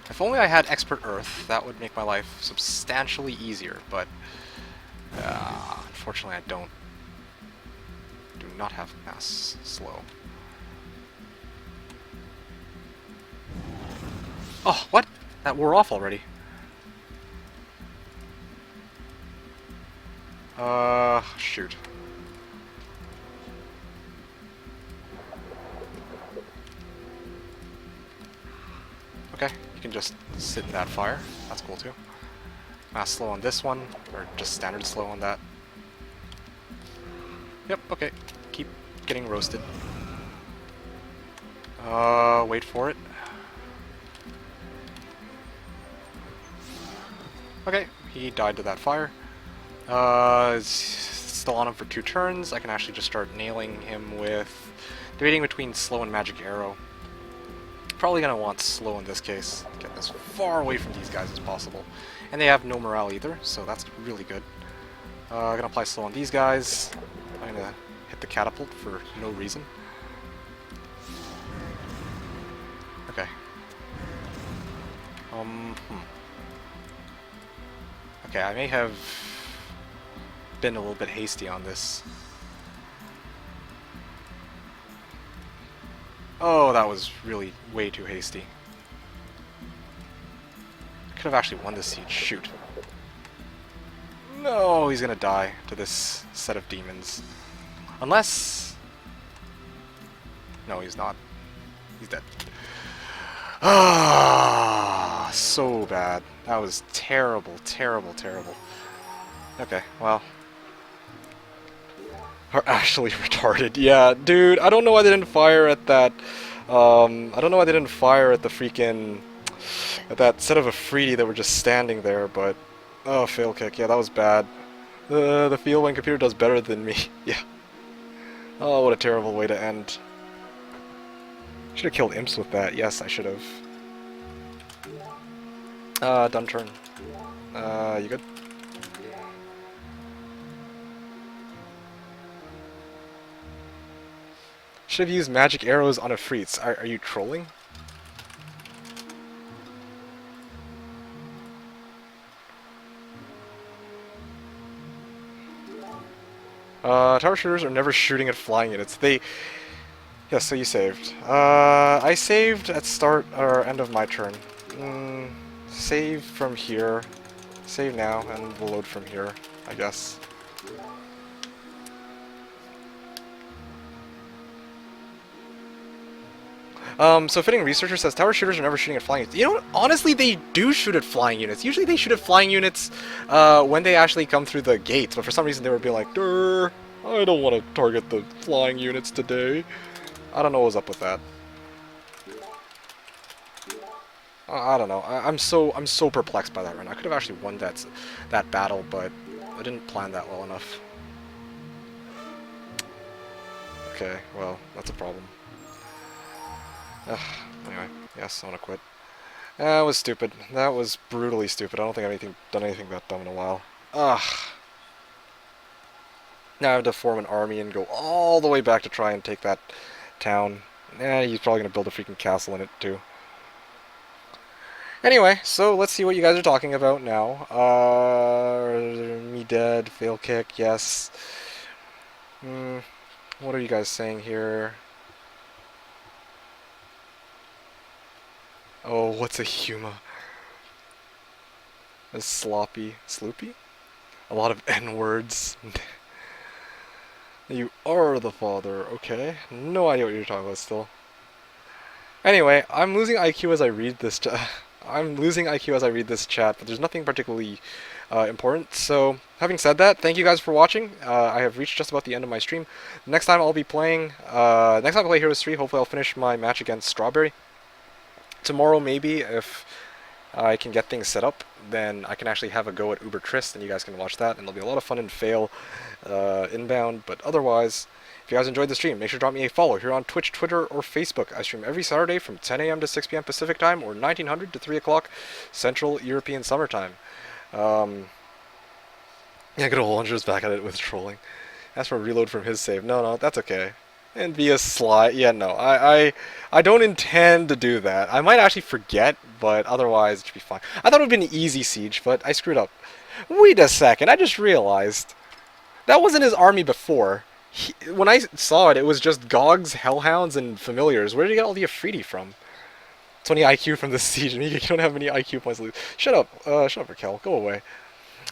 if only I had Expert Earth, that would make my life substantially easier, but unfortunately I don't. Do not have Mass Slow. Oh, what? That wore off already. Shoot. Okay, you can just sit in that fire. That's cool too. Mass slow on this one, or just standard slow on that. Yep, okay. Keep getting roasted. Wait for it. Okay, he died to that fire. It's still on him for 2 turns. I can actually just start nailing him with... Debating between slow and magic arrow. Probably gonna want slow in this case. Get as far away from these guys as possible. And they have no morale either, so that's really good. Gonna apply slow on these guys. I'm gonna hit the catapult for no reason. Okay. Okay, I may have been a little bit hasty on this. Oh, that was really way too hasty. Could have actually won this siege. Shoot. No, he's gonna die to this set of demons. Unless... No, he's not. He's dead. Ah, so bad. That was terrible, terrible, terrible. Okay, well... Are actually retarded. Yeah, dude, I don't know why they didn't fire at that... I don't know why they didn't fire at the freaking... At that set of Afridi that were just standing there, but... Oh, fail kick. Yeah, that was bad. The feel when computer does better than me. Yeah. Oh, what a terrible way to end. Should have killed imps with that. Yes, I should have. Done turn. You good? Should have used magic arrows on a Fritz. Are you trolling? Tower shooters are never shooting at flying units. They... Yeah, so you saved. I saved at start or end of my turn. Save from here. Save now, and we'll load from here, I guess. So Fitting Researcher says, tower shooters are never shooting at flying units. You know what? Honestly, they do shoot at flying units. Usually they shoot at flying units when they actually come through the gates, but for some reason they would be like, Durr, I don't want to target the flying units today. I don't know what was up with that. I don't know. I'm so perplexed by that right now. I could have actually won that battle, but I didn't plan that well enough. Okay, well, that's a problem. Ugh, anyway, yes, I want to quit. That was stupid. That was brutally stupid. I don't think I've done anything that dumb in a while. Ugh. Now I have to form an army and go all the way back to try and take that town. He's probably going to build a freaking castle in it, too. Anyway, so let's see what you guys are talking about now. Me dead, fail kick, yes. What are you guys saying here? Oh, what's a Huma? A sloppy, sloopy? A lot of N-words. You are the father, okay? No idea what you're talking about still. Anyway, I'm losing IQ as I read this I'm losing IQ as I read this chat, but there's nothing particularly important. So, having said that, thank you guys for watching. I have reached just about the end of my stream. Next time I'll be playing, next time I play Heroes 3, hopefully I'll finish my match against Strawberry. Tomorrow, maybe, if I can get things set up, then I can actually have a go at Uber Trist, and you guys can watch that, and there'll be a lot of fun and fail inbound. But otherwise, if you guys enjoyed the stream, make sure to drop me a follow here on Twitch, Twitter, or Facebook. I stream every Saturday from 10 a.m. to 6 p.m. Pacific Time, or 1900 to 3 o'clock Central European Summer Time. Yeah, good old Lunger's back at it with trolling. As for reload from his save, no, that's okay. And via slide, yeah, no, I don't intend to do that. I might actually forget, but otherwise it should be fine. I thought it would be an easy siege, but I screwed up. Wait a second, I just realized. That wasn't his army before. When I saw it, it was just Gogs, Hellhounds, and Familiars. Where did he get all the Afridi from? 20 IQ from the siege, and you don't have any IQ points to lose. Shut up, Raquel, go away.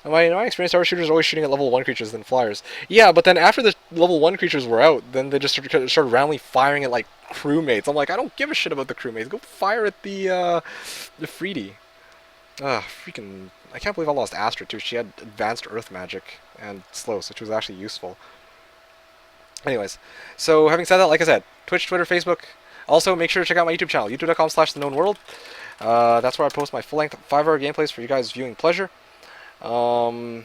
In my experience, tower shooters are always shooting at level 1 creatures than flyers. Yeah, but then after the level 1 creatures were out, then they just started randomly firing at, like, crewmates. I'm like, I don't give a shit about the crewmates. Go fire at the Afridi. Freaking... I can't believe I lost Astra, too. She had advanced earth magic and slow, which was actually useful. Anyways, so having said that, like I said, Twitch, Twitter, Facebook. Also, make sure to check out my YouTube channel, youtube.com/TheKnownWorld. That's where I post my full-length 5-hour gameplays for you guys' viewing pleasure. Yeah,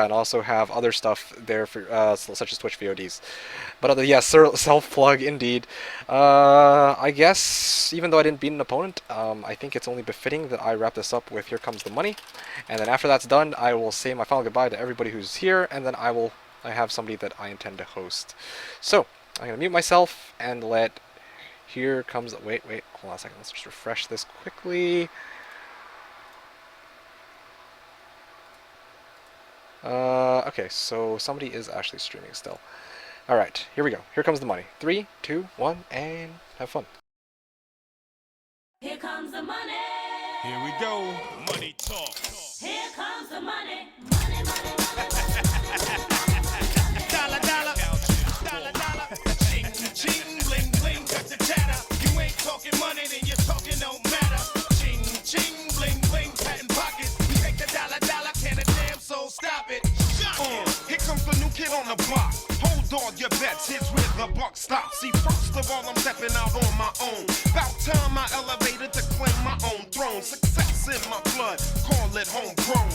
and also have other stuff there for such as Twitch VODs. But yes, self-plug indeed. I guess even though I didn't beat an opponent, I think it's only befitting that I wrap this up with "Here Comes the Money," and then after that's done, I will say my final goodbye to everybody who's here, and then I have somebody that I intend to host. So I'm gonna mute myself and let "Here Comes." Wait, hold on a second. Let's just refresh this quickly. Okay, so somebody is actually streaming still. Alright, here we go. Here comes the money. 3, 2, 1, and have fun. Here comes the money. Here we go. Money talk. Here comes the money. Money, money, money. Dollar, dollar. Dollar, dollar. Ching, ching, bling, bling, cut the chatter. You ain't talking money, then you're talking no matter. Ching, ching, bling, bling, patent pockets. We take the dollar, dollar, can a damn soul stop it. Here comes the new kid on the block. Hold on your bets, here's where the buck stops. See, first of all, I'm stepping out on my own. About time I elevated to claim my own throne. Success in my blood, call it homegrown.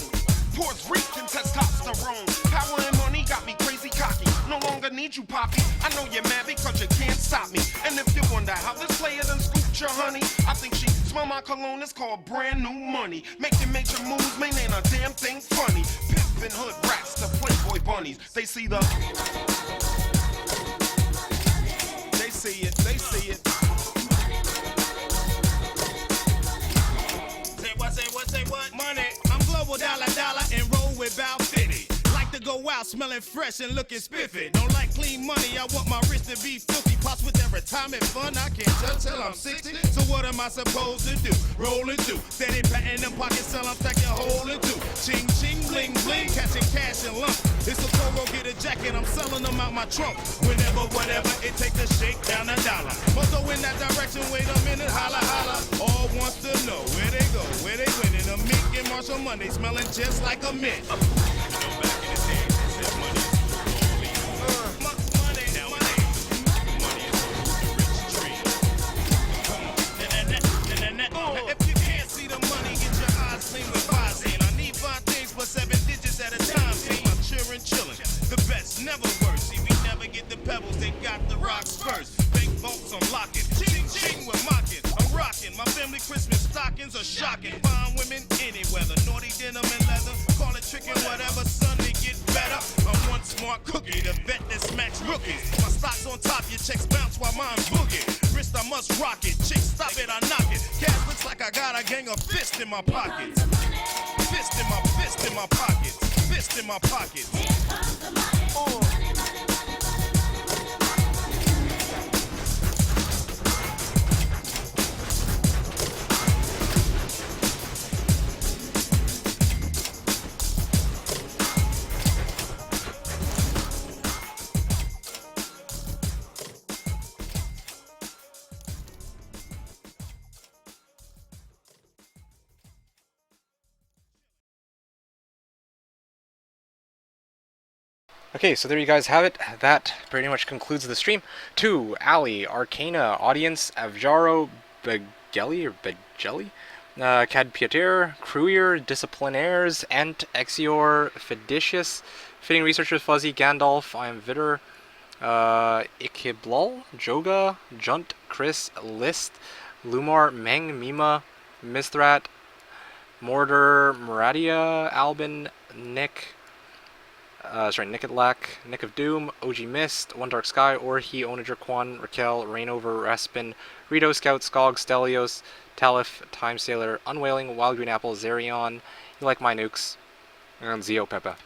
Puerto Rican testosterone. Power and money got me crazy cocky. No longer need you, Poppy. I know you're mad because you can't stop me. And if you wonder how this player done scooped your honey, I think she smell my cologne, it's called brand new money. Making major moves, man, ain't a damn thing funny. Pimpin' hood rats to Playboy bunnies. They see the... They see it, they see it. Say what? Money. I'm global dollar, and roll with Val Fitty. Like to go out smelling fresh and looking spiffy. Don't like clean money, I want my wrist to be filthy. Pops with that retirement fund, I can't tell till I'm 60. So what am I supposed to do? Roll and do. Steady patting them pockets till I'm stacking hole and do. Ching, ching, bling, bling, catching cash and lump. It's a Toro, get a jacket, I'm selling them out my trunk. Whenever, whatever, it takes to shake down a dollar. Must go in that direction, wait a minute, holla, holla. All wants to know where they go, where they winning. A mint and Marshall Monday, smelling just like a mint. You know, back in the day, they said money is money, now money is the rich tree. If you can't see the money, get your eyes clean with Visine. I need 5 things for 7 digits at a time. See, I'm chillin'. The best, never worse. See, we never get the pebbles, they got the rocks first. Bank vault case unlock it. Ching ching, we're mocking. I'm rocking. My family Christmas stockings are shocking. Fine women, any weather. Naughty denim and leather. Call it tricking, whatever, son, they get better. I'm one smart cookie, the vet that smacks rookies. My stock's on top, your checks bounce while mine boogie. Wrist, I must rock it. Chicks, stop it, I knock it. Cash looks like I got a gang of fists in my pockets. Fist in my pockets. Fist in my pockets. Okay, so there you guys have it. That pretty much concludes the stream. To Ali, Arcana, Audience, Avjaro, Begeli, or Begelli, Cad Pieter, Cruier, Disciplinaires, Ent, Exior, Fedicius, Fitting Researchers, Fuzzy, Gandalf, I am Vitter, Ikiblol, Joga, Junt, Chris, List, Lumar, Meng, Mima, Mithrat, Mortar, Muradia, Albin, Nick, Nikitlak, Nick of Doom, OG Mist, One Dark Sky, Orhi, Onager Quan, Raquel, Rainover, Raspin, Rito, Scout, Skog, Stelios, Talif, Time Sailor, Unwailing, Wild Green Apple, Zerion, You Like My Nukes, and Zio Peppa.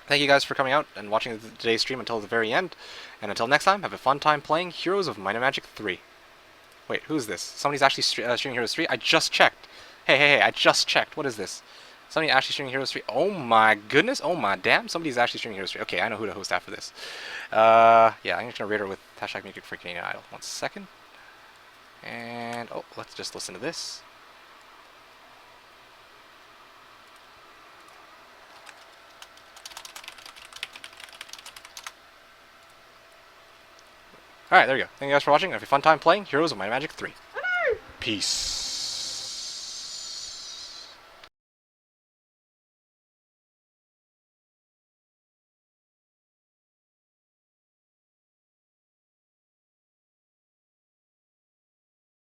Thank you guys for coming out and watching today's stream until the very end. And until next time, have a fun time playing Heroes of Might and Magic 3. Wait, who's this? Somebody's actually streaming Heroes 3? I just checked. Hey, I just checked. What is this? Somebody actually streaming Heroes 3. Oh my goodness. Oh my damn. Somebody's actually streaming Heroes 3. Okay, I know who to host after this. Yeah, I'm just going to rate her with hashtag Music for Canadian Idol. 1 second. And, oh, let's just listen to this. Alright, there you go. Thank you guys for watching. Have a fun time playing Heroes of Might and Magic 3. Peace.